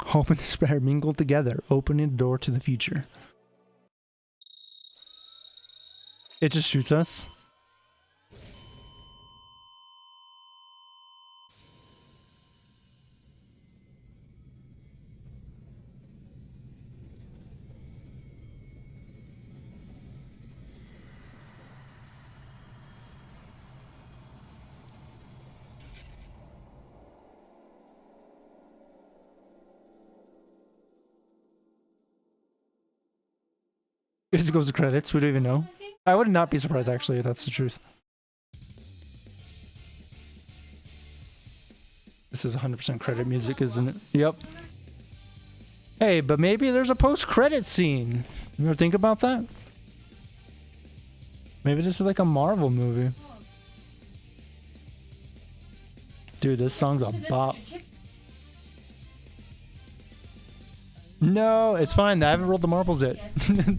Hope and despair mingled together, opening the door to the future. It just shoots us. It just goes to credits. We don't even know. I would not be surprised, actually, if that's the truth. This is 100% credit music, isn't it? Yep. Hey, but maybe there's a post-credit scene. You ever think about that? Maybe this is like a Marvel movie. Dude, this song's a bop. No, it's fine. I haven't rolled the marbles yet.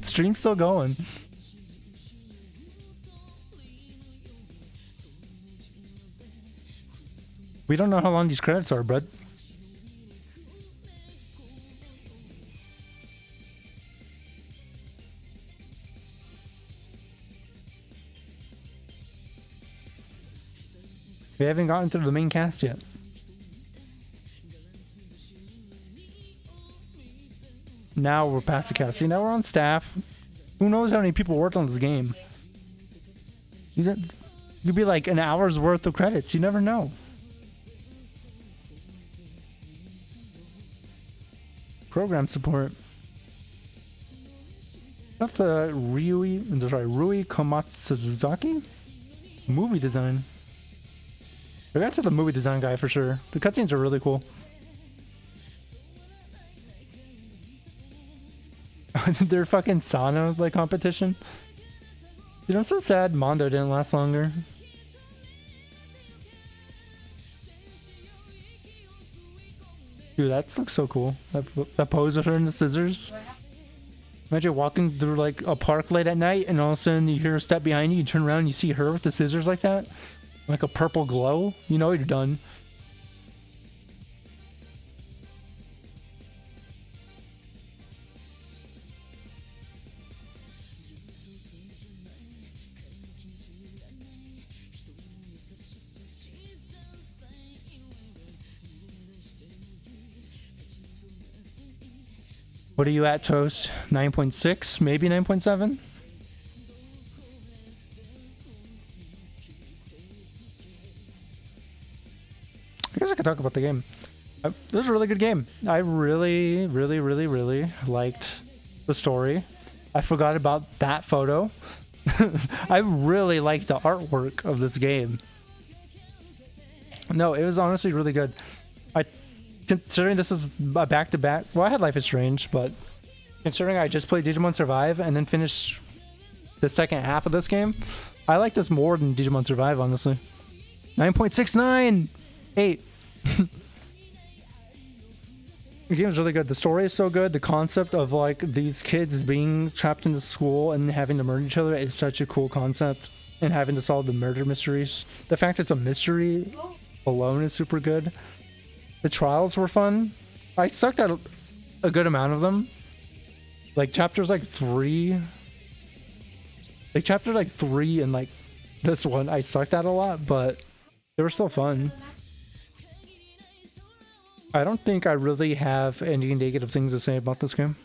Stream's still going. We don't know how long these credits are, bud. We haven't gotten through the main cast yet. Now we're past the cast. See, now we're on staff. Who knows how many people worked on this game? It could be like an hour's worth of credits. You never know. Program support. That's the Rui Komatsuzaki? Movie design. I got to the movie design guy for sure. The cutscenes are really cool. Their fucking sauna like competition. Dude, I'm so sad Mondo didn't last longer. Dude, that looks so cool. That pose of her in the scissors. Imagine walking through like a park late at night and all of a sudden you hear a step behind you, you turn around and you see her with the scissors like that. Like a purple glow. You know you're done. What are you at, Toast? 9.6? Maybe 9.7? I guess I could talk about the game. This was a really good game. I really liked the story. I forgot about that photo. I really liked the artwork of this game. No, it was honestly really good. Considering this is a back-to-back... Well, I had Life is Strange, but considering I just played Digimon Survive and then finished the second half of this game, I like this more than Digimon Survive, honestly. 9.69! 8. The game is really good. The story is so good. The concept of like these kids being trapped in the school and having to murder each other is such a cool concept. And having to solve the murder mysteries. The fact it's a mystery alone is super good. The trials were fun. I sucked at a good amount of them. Like chapters like 3. Like chapter like 3 and like this one I sucked at a lot, but they were still fun. I don't think I really have any negative things to say about this game.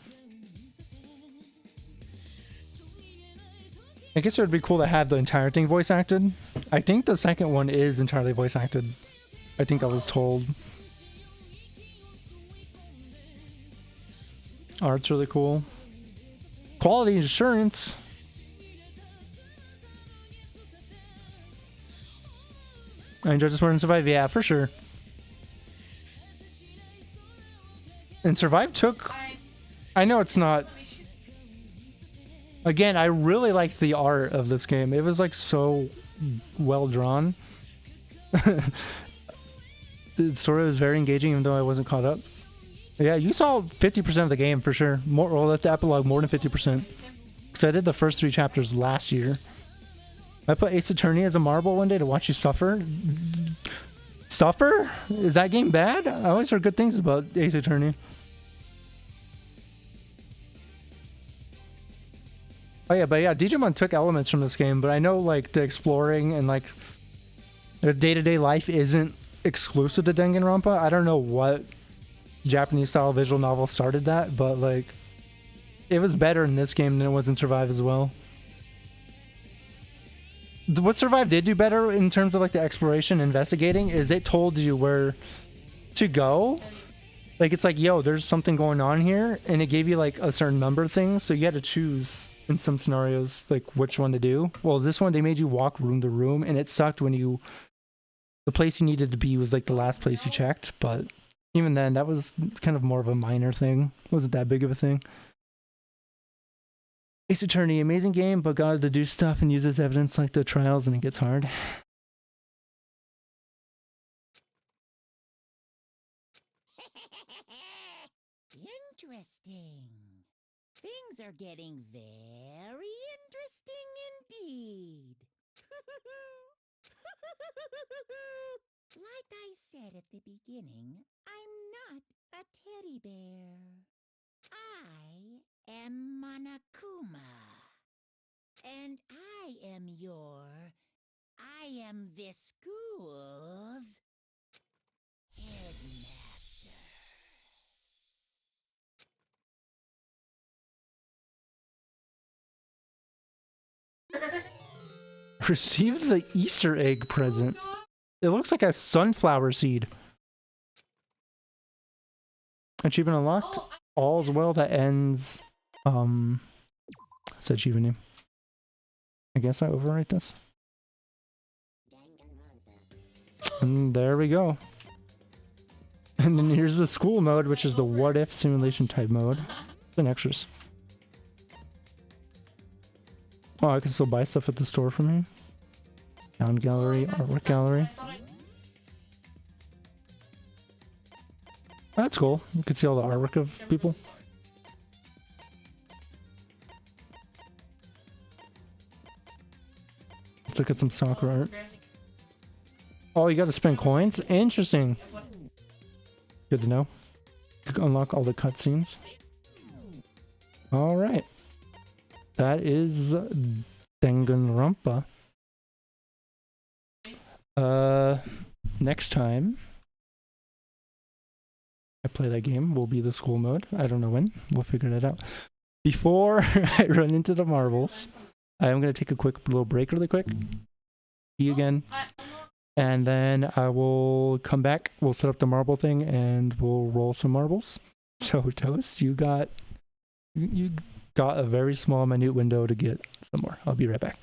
I guess it would be cool to have the entire thing voice acted. I think the second one is entirely voice acted. I think I was told. Art's really cool. Quality assurance. I enjoyed this one in Survive, yeah, for sure. And Survive took... I know it's not... Again, I really liked the art of this game. It was like so well drawn. The story was very engaging even though I wasn't caught up. Yeah, you saw 50% of the game for sure. More, or the epilogue, more than 50%. Because I did the first 3 chapters last year. I put Ace Attorney as a marble one day to watch you suffer. Suffer? Is that game bad? I always heard good things about Ace Attorney. Oh yeah, but yeah, Digimon took elements from this game, but I know like the exploring and like the day-to-day life isn't exclusive to Danganronpa. I don't know what Japanese style visual novel started that, but like it was better in this game than it was in Survive as well. What Survive did do better in terms of like the exploration investigating is it told you where to go. Like it's like, yo, there's something going on here, and it gave you like a certain number of things, so you had to choose in some scenarios like which one to do. Well, this one they made you walk room to room, and it sucked when the place you needed to be was like the last place you checked, but even then, that was kind of more of a minor thing. Wasn't that big of a thing. Ace Attorney, amazing game, but got to do stuff and uses evidence like the trials, and it gets hard. Interesting. Things are getting very interesting indeed. Like I said at the beginning, I'm not a teddy bear. I am Monokuma. And I am this school's headmaster. Receive the Easter egg present. It looks like a sunflower seed. Achievement unlocked. All's well that ends. What's that achievement name? I guess I overwrite this. And there we go. And then here's the school mode, which is the what if simulation type mode. And extras. Oh, I can still buy stuff at the store from here. Sound gallery, artwork gallery. That's cool. You can see all the artwork of people. Let's look at some soccer art. Oh, you gotta spend coins? Interesting. Good to know. Unlock all the cutscenes. Alright. That is Danganronpa. Next time I play that game will be the school mode. I don't know when. We'll figure that out. Before I run into the marbles, I am going to take a quick little break really quick. See you again. And then I will come back. We'll set up the marble thing and we'll roll some marbles. So Toast, you got a very small minute window to get some more. I'll be right back.